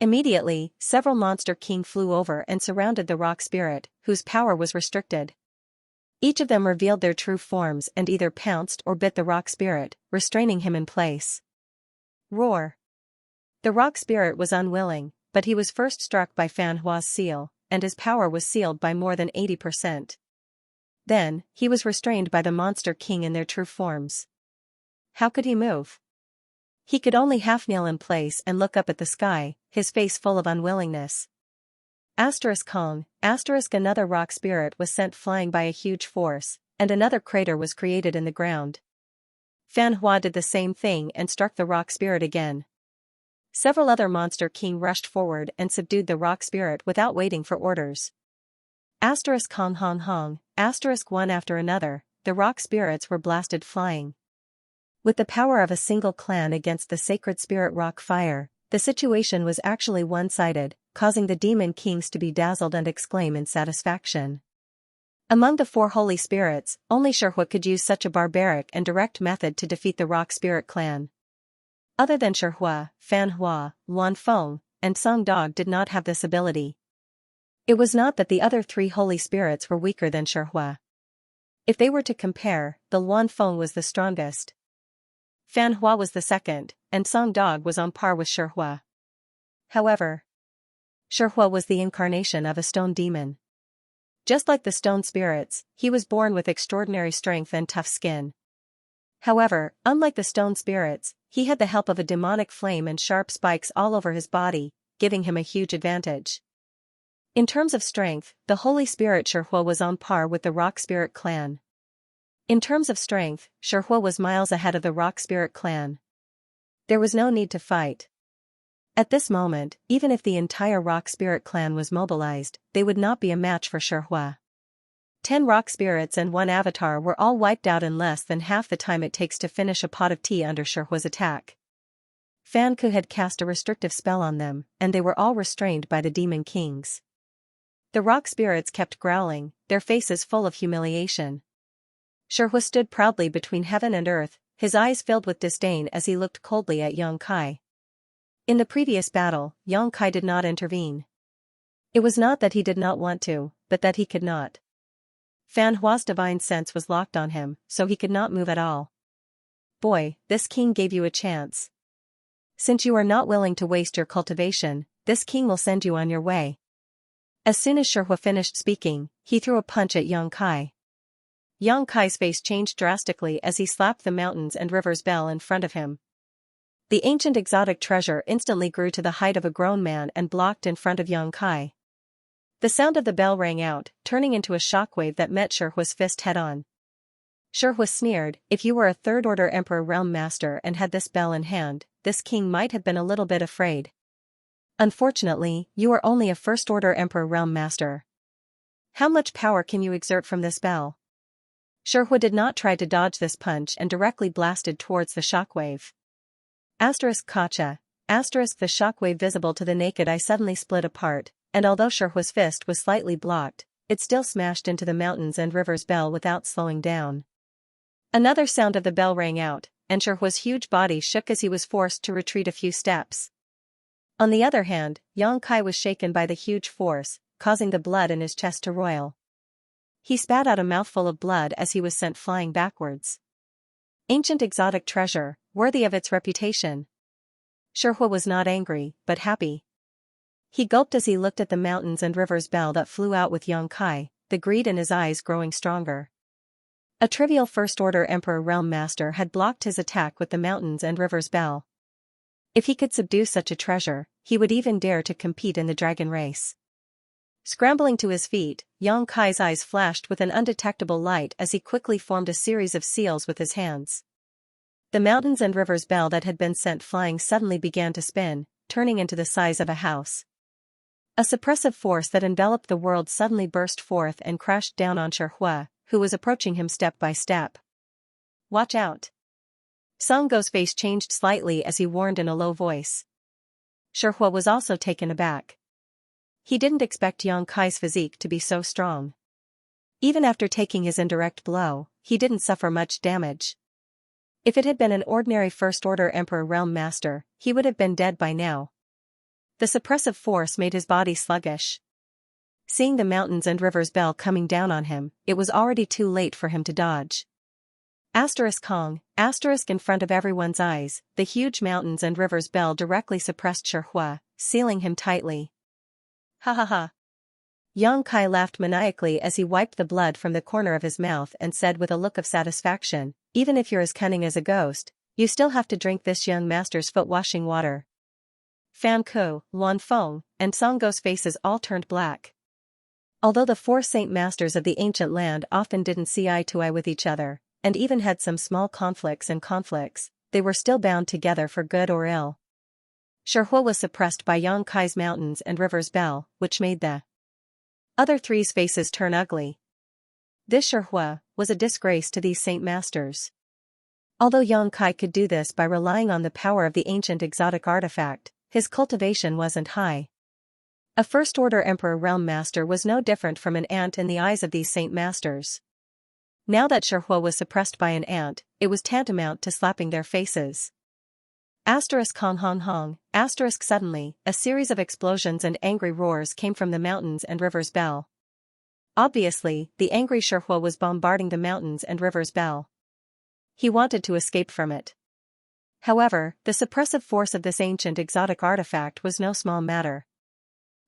Immediately, several Monster King flew over and surrounded the rock spirit, whose power was restricted. Each of them revealed their true forms and either pounced or bit the rock spirit, restraining him in place. Roar! The rock spirit was unwilling, but he was first struck by Fan Hua's seal, and his power was sealed by more than 80%. Then, he was restrained by the Monster King in their true forms. How could he move? He could only half kneel in place and look up at the sky, his face full of unwillingness. Kong, another rock spirit was sent flying by a huge force, and another crater was created in the ground. Fan Hua did the same thing and struck the rock spirit again. Several other monster king rushed forward and subdued the rock spirit without waiting for orders. Hong Hong Hong, one after another, the rock spirits were blasted flying. With the power of a single clan against the sacred spirit rock fire, the situation was actually one-sided, causing the demon kings to be dazzled and exclaim in satisfaction. Among the four holy spirits, only Shihua could use such a barbaric and direct method to defeat the rock spirit clan. Other than Shihua, Fan Hua, Luan Feng, and Song Dog did not have this ability. It was not that the other three holy spirits were weaker than Shihua. If they were to compare, the Luan Feng was the strongest. Fan Hua was the second, and Song Dog was on par with Shihua. However, Shihua was the incarnation of a stone demon. Just like the stone spirits, he was born with extraordinary strength and tough skin. However, unlike the stone spirits, he had the help of a demonic flame and sharp spikes all over his body, giving him a huge advantage. In terms of strength, the Holy Spirit Shihua was on par with the Rock Spirit clan. In terms of strength, Shihua was miles ahead of the Rock Spirit clan. There was no need to fight. At this moment, even if the entire Rock Spirit clan was mobilized, they would not be a match for Shihua. 10 rock spirits and 1 avatar were all wiped out in less than half the time it takes to finish a pot of tea under Shihua's attack. Fan Ku had cast a restrictive spell on them, and they were all restrained by the demon kings. The rock spirits kept growling, their faces full of humiliation. Shihua stood proudly between heaven and earth, his eyes filled with disdain as he looked coldly at Yang Kai. In the previous battle, Yang Kai did not intervene. It was not that he did not want to, but that he could not. Fan Hua's divine sense was locked on him, so he could not move at all. Boy, this king gave you a chance. Since you are not willing to waste your cultivation, this king will send you on your way. As soon as Shihua finished speaking, he threw a punch at Yang Kai. Yang Kai's face changed drastically as he slapped the mountains and rivers bell in front of him. The ancient exotic treasure instantly grew to the height of a grown man and blocked in front of Yang Kai. The sound of the bell rang out, turning into a shockwave that met Shihua's fist head-on. Shihua sneered, if you were a third-order Emperor Realm Master and had this bell in hand, this king might have been a little bit afraid. Unfortunately, you are only a first-order Emperor Realm Master. How much power can you exert from this bell? Shihua did not try to dodge this punch and directly blasted towards the shockwave. Kacha. The shockwave visible to the naked eye suddenly split apart, and although Shihua's fist was slightly blocked, it still smashed into the mountains and rivers bell without slowing down. Another sound of the bell rang out, and Shihua's huge body shook as he was forced to retreat a few steps. On the other hand, Yang Kai was shaken by the huge force, causing the blood in his chest to roil. He spat out a mouthful of blood as he was sent flying backwards. Ancient exotic treasure, worthy of its reputation. Shihua was not angry, but happy. He gulped as he looked at the mountains and rivers bell that flew out with Yang Kai, the greed in his eyes growing stronger. A trivial first-order Emperor Realm Master had blocked his attack with the mountains and rivers bell. If he could subdue such a treasure, he would even dare to compete in the dragon race. Scrambling to his feet, Yang Kai's eyes flashed with an undetectable light as he quickly formed a series of seals with his hands. The mountains and rivers bell that had been sent flying suddenly began to spin, turning into the size of a house. A suppressive force that enveloped the world suddenly burst forth and crashed down on Shihua, who was approaching him step by step. Watch out! Song Go's face changed slightly as he warned in a low voice. Shihua was also taken aback. He didn't expect Yang Kai's physique to be so strong. Even after taking his indirect blow, he didn't suffer much damage. If it had been an ordinary first-order Emperor Realm Master, he would have been dead by now. The suppressive force made his body sluggish. Seeing the mountains and rivers bell coming down on him, it was already too late for him to dodge. Kong, in front of everyone's eyes, the huge mountains and rivers bell directly suppressed Shihua, sealing him tightly. Ha ha ha. Yang Kai laughed maniacally as he wiped the blood from the corner of his mouth and said with a look of satisfaction, even if you're as cunning as a ghost, you still have to drink this young master's foot-washing water. Fan Ku, Luan Feng, and Songgo's faces all turned black. Although the four Saint Masters of the ancient land often didn't see eye to eye with each other, and even had some small conflicts, they were still bound together for good or ill. Shihua was suppressed by Yangkai's mountains and river's bell, which made the other three's faces turn ugly. This Shihua was a disgrace to these Saint Masters. Although Yangkai could do this by relying on the power of the ancient exotic artifact, his cultivation wasn't high. A First-Order Emperor Realm Master was no different from an ant in the eyes of these Saint Masters. Now that Shihua was suppressed by an ant, it was tantamount to slapping their faces. Hong hong hong, suddenly, a series of explosions and angry roars came from the mountains and river's bell. Obviously, the angry Shihua was bombarding the mountains and river's bell. He wanted to escape from it. However, the suppressive force of this ancient exotic artifact was no small matter.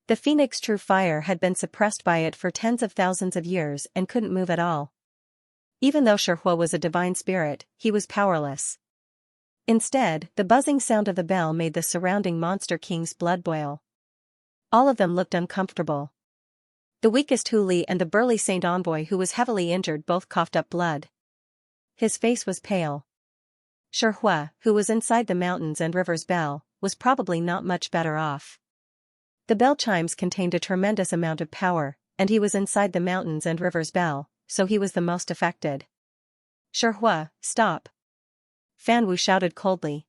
The Phoenix True Fire had been suppressed by it for tens of thousands of years and couldn't move at all. Even though Shihua was a divine spirit, he was powerless. Instead, the buzzing sound of the bell made the surrounding monster king's blood boil. All of them looked uncomfortable. The weakest Huli and the burly Saint Envoy who was heavily injured both coughed up blood. His face was pale. Shihua, who was inside the mountains and river's bell, was probably not much better off. The bell chimes contained a tremendous amount of power, and he was inside the mountains and river's bell, so he was the most affected. Shihua, stop! Fan Wu shouted coldly.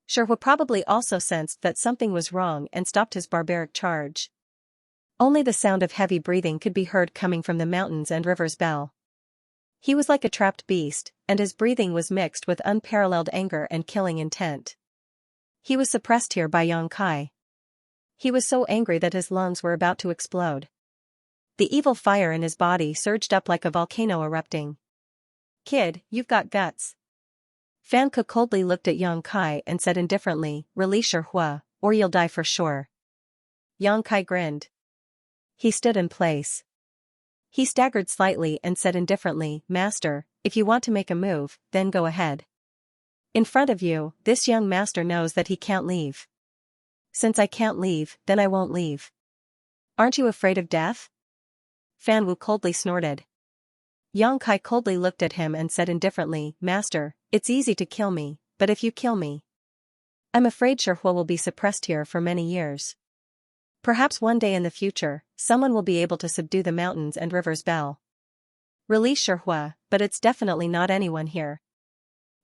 Shihua probably also sensed that something was wrong and stopped his barbaric charge. Only the sound of heavy breathing could be heard coming from the mountains and river's bell. He was like a trapped beast, and his breathing was mixed with unparalleled anger and killing intent. He was suppressed here by Yangkai. He was so angry that his lungs were about to explode. The evil fire in his body surged up like a volcano erupting. Kid, you've got guts. Fan Ke coldly looked at Yangkai and said indifferently, release Shihua, or you'll die for sure. Yangkai grinned. He stood in place. He staggered slightly and said indifferently, Master, if you want to make a move, then go ahead. In front of you, this young master knows that he can't leave. Since I can't leave, then I won't leave. Aren't you afraid of death? Fan Wu coldly snorted. Yangkai coldly looked at him and said indifferently, Master, it's easy to kill me, but if you kill me, I'm afraid Shihua will be suppressed here for many years. Perhaps one day in the future, someone will be able to subdue the mountains and river's bell. Release Shihua, but it's definitely not anyone here.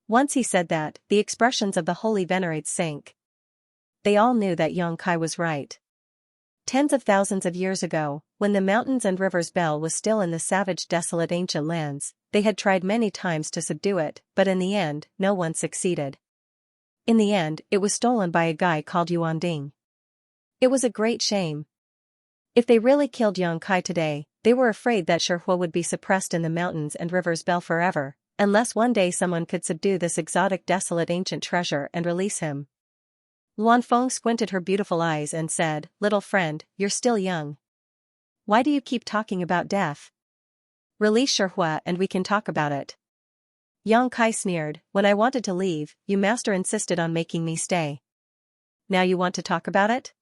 Once he said that, the expressions of the holy venerates sank. They all knew that Yangkai was right. Tens of thousands of years ago, when the mountains and river's bell was still in the savage desolate ancient lands, they had tried many times to subdue it, but in the end, no one succeeded. In the end, it was stolen by a guy called Yuan Ding. It was a great shame. If they really killed Yangkai today, they were afraid that Shihua would be suppressed in the mountains and river's bell forever, unless one day someone could subdue this exotic desolate ancient treasure and release him. Luanfeng squinted her beautiful eyes and said, Little friend, you're still young. Why do you keep talking about death? Release Shihua and we can talk about it. Yangkai sneered, When I wanted to leave, you master insisted on making me stay. Now you want to talk about it?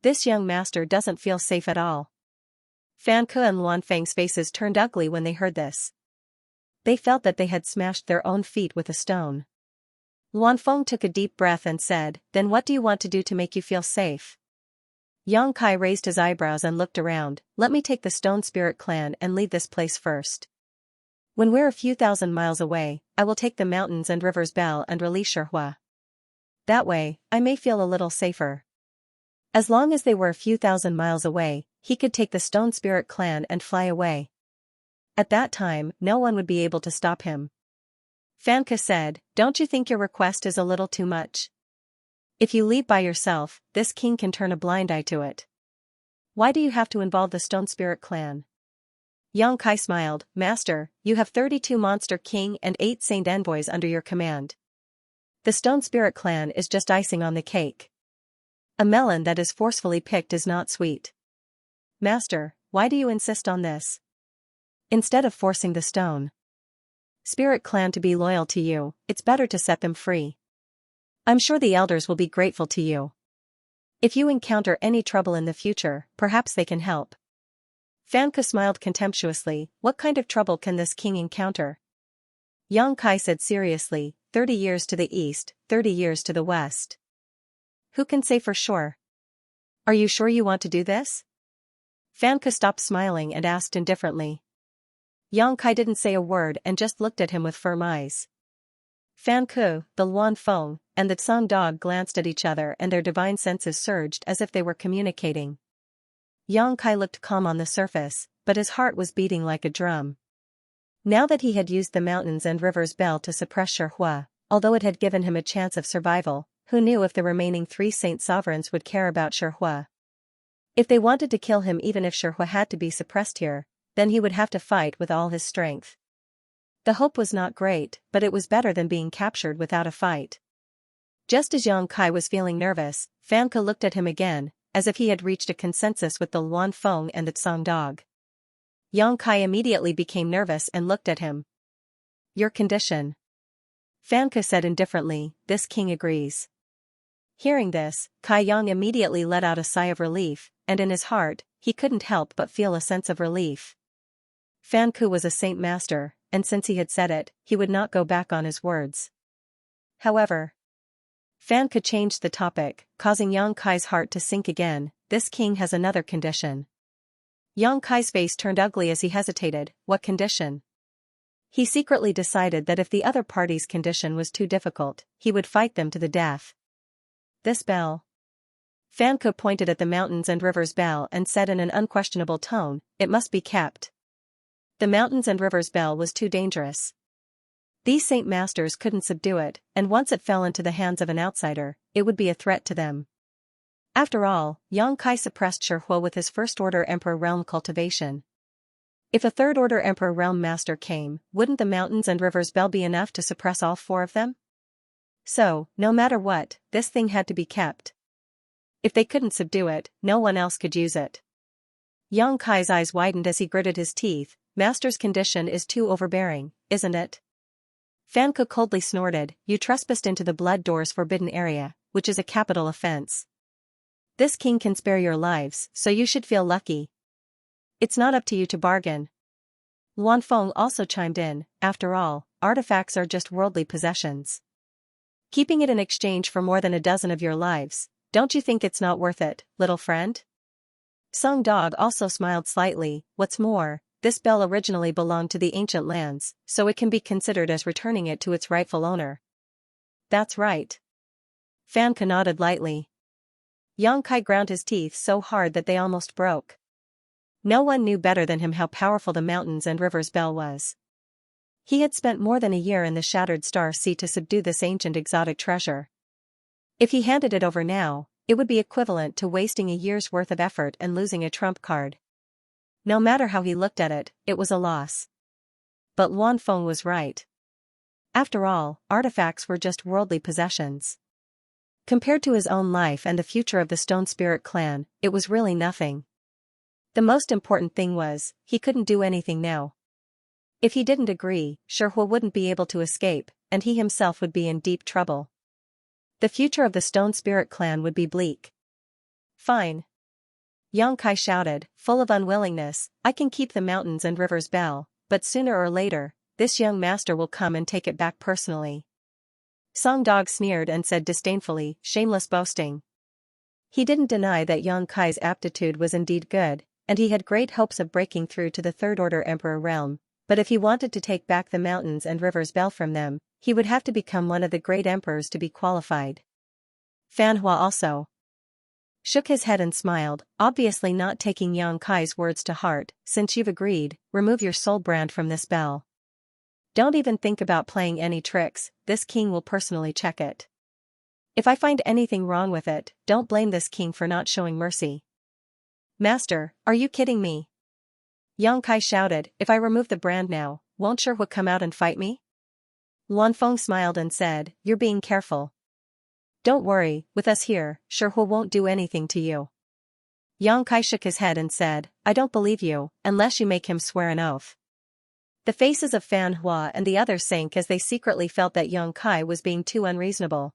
This young master doesn't feel safe at all. Fan Ke and Luanfeng's faces turned ugly when they heard this. They felt that they had smashed their own feet with a stone. Luanfeng took a deep breath and said, Then what do you want to do to make you feel safe? Yangkai raised his eyebrows and looked around, Let me take the Stone Spirit clan and leave this place first. When we're a few thousand miles away, I will take the mountains and river's bell and release Shihua. That way, I may feel a little safer. As long as they were a few thousand miles away, he could take the Stone Spirit clan and fly away. At that time, no one would be able to stop him. Fan Ke said, Don't you think your request is a little too much? If you leave by yourself, this king can turn a blind eye to it. Why do you have to involve the Stone Spirit clan? Yangkai smiled, Master, you have 32 Monster King and 8 Saint Envoys under your command. The Stone Spirit clan is just icing on the cake. A melon that is forcefully picked is not sweet. Master, why do you insist on this? Instead of forcing the Stone Spirit clan to be loyal to you, it's better to set them free. I'm sure the elders will be grateful to you. If you encounter any trouble in the future, perhaps they can help. Fan Ke smiled contemptuously. What kind of trouble can this king encounter? Yang Kai said seriously, 30 years to the east, 30 years to the west. Who can say for sure? Are you sure you want to do this? Fan Ke stopped smiling and asked indifferently. Yang Kai didn't say a word and just looked at him with firm eyes. Fan Ke, the Luan Feng, and the Tsang dog glanced at each other and their divine senses surged as if they were communicating. Yang Kai looked calm on the surface, but his heart was beating like a drum. Now that he had used the mountains and rivers bell to suppress Shihua, although it had given him a chance of survival, who knew if the remaining 3 saint sovereigns would care about Shihua? If they wanted to kill him, even if Shihua had to be suppressed here, then he would have to fight with all his strength. The hope was not great, but it was better than being captured without a fight. Just as Yang Kai was feeling nervous, Fan Ke looked at him again, as if he had reached a consensus with the Luan Feng and the Tsang dog. Yang Kai immediately became nervous and looked at him. Your condition? Fan Ke said indifferently, this king agrees. Hearing this, Kai Yang immediately let out a sigh of relief, and in his heart, he couldn't help but feel a sense of relief. Fan Ke was a saint master, and since he had said it, he would not go back on his words. However, Fan Ke changed the topic, causing Yang Kai's heart to sink again. This king has another condition. Yang Kai's face turned ugly as he hesitated. What condition? He secretly decided that if the other party's condition was too difficult, he would fight them to the death. This bell. Fan Ke pointed at the mountains and rivers bell and said in an unquestionable tone, it must be kept. The mountains and rivers bell was too dangerous. These saint masters couldn't subdue it, and once it fell into the hands of an outsider, it would be a threat to them. After all, Yang Kai suppressed Shihua with his first-order Emperor Realm cultivation. If a third-order Emperor Realm master came, wouldn't the mountains and rivers bell be enough to suppress all 4 of them? So, no matter what, this thing had to be kept. If they couldn't subdue it, no one else could use it. Yang Kai's eyes widened as he gritted his teeth. Master's condition is too overbearing, isn't it? Fan Ke coldly snorted, you trespassed into the Blood Door's forbidden area, which is a capital offense. This king can spare your lives, so you should feel lucky. It's not up to you to bargain. Luan Feng also chimed in, after all, artifacts are just worldly possessions. Keeping it in exchange for more than a dozen of your lives, don't you think it's not worth it, little friend? Tsang dog also smiled slightly. What's more, this bell originally belonged to the ancient lands, so it can be considered as returning it to its rightful owner. That's right. Fan Ke nodded lightly. Yang Kai ground his teeth so hard that they almost broke. No one knew better than him how powerful the mountains and rivers bell was. He had spent more than a year in the Shattered Star Sea to subdue this ancient exotic treasure. If he handed it over now, it would be equivalent to wasting a year's worth of effort and losing a trump card. No matter how he looked at it, it was a loss. But Luan Feng was right. After all, artifacts were just worldly possessions. Compared to his own life and the future of the Stone Spirit clan, it was really nothing. The most important thing was, he couldn't do anything now. If he didn't agree, Shihua wouldn't be able to escape, and he himself would be in deep trouble. The future of the Stone Spirit clan would be bleak. Fine. Yang Kai shouted, full of unwillingness, I can keep the mountains and rivers bell, but sooner or later, this young master will come and take it back personally. Tsang dog sneered and said disdainfully, shameless boasting. He didn't deny that Yang Kai's aptitude was indeed good, and he had great hopes of breaking through to the third-order Emperor realm, but if he wanted to take back the mountains and rivers bell from them, he would have to become one of the great emperors to be qualified. Fan Hua also shook his head and smiled, obviously not taking Yang Kai's words to heart. Since you've agreed, remove your soul brand from this bell. Don't even think about playing any tricks, this king will personally check it. If I find anything wrong with it, don't blame this king for not showing mercy. Master, are you kidding me? Yang Kai shouted, if I remove the brand now, won't Shihua come out and fight me? Luan Feng smiled and said, you're being careful. Don't worry, with us here, Shihua won't do anything to you. Yang Kai shook his head and said, I don't believe you, unless you make him swear an oath. The faces of Fan Hua and the others sank as they secretly felt that Yang Kai was being too unreasonable.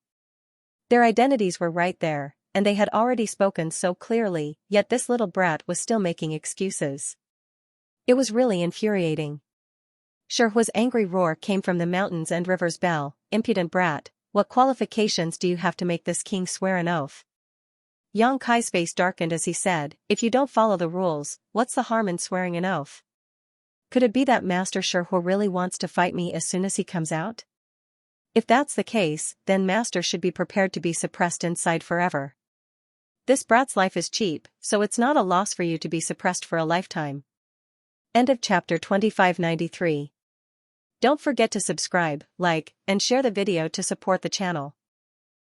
Their identities were right there, and they had already spoken so clearly, yet this little brat was still making excuses. It was really infuriating. Sherhua's angry roar came from the mountains and rivers. Bell, impudent brat, what qualifications do you have to make this king swear an oath? Yang Kai's face darkened as he said, if you don't follow the rules, what's the harm in swearing an oath? Could it be that Master Sherhua really wants to fight me as soon as he comes out? If that's the case, then Master should be prepared to be suppressed inside forever. This brat's life is cheap, so it's not a loss for you to be suppressed for a lifetime. End of chapter 2593. Don't forget to subscribe, like, and share the video to support the channel.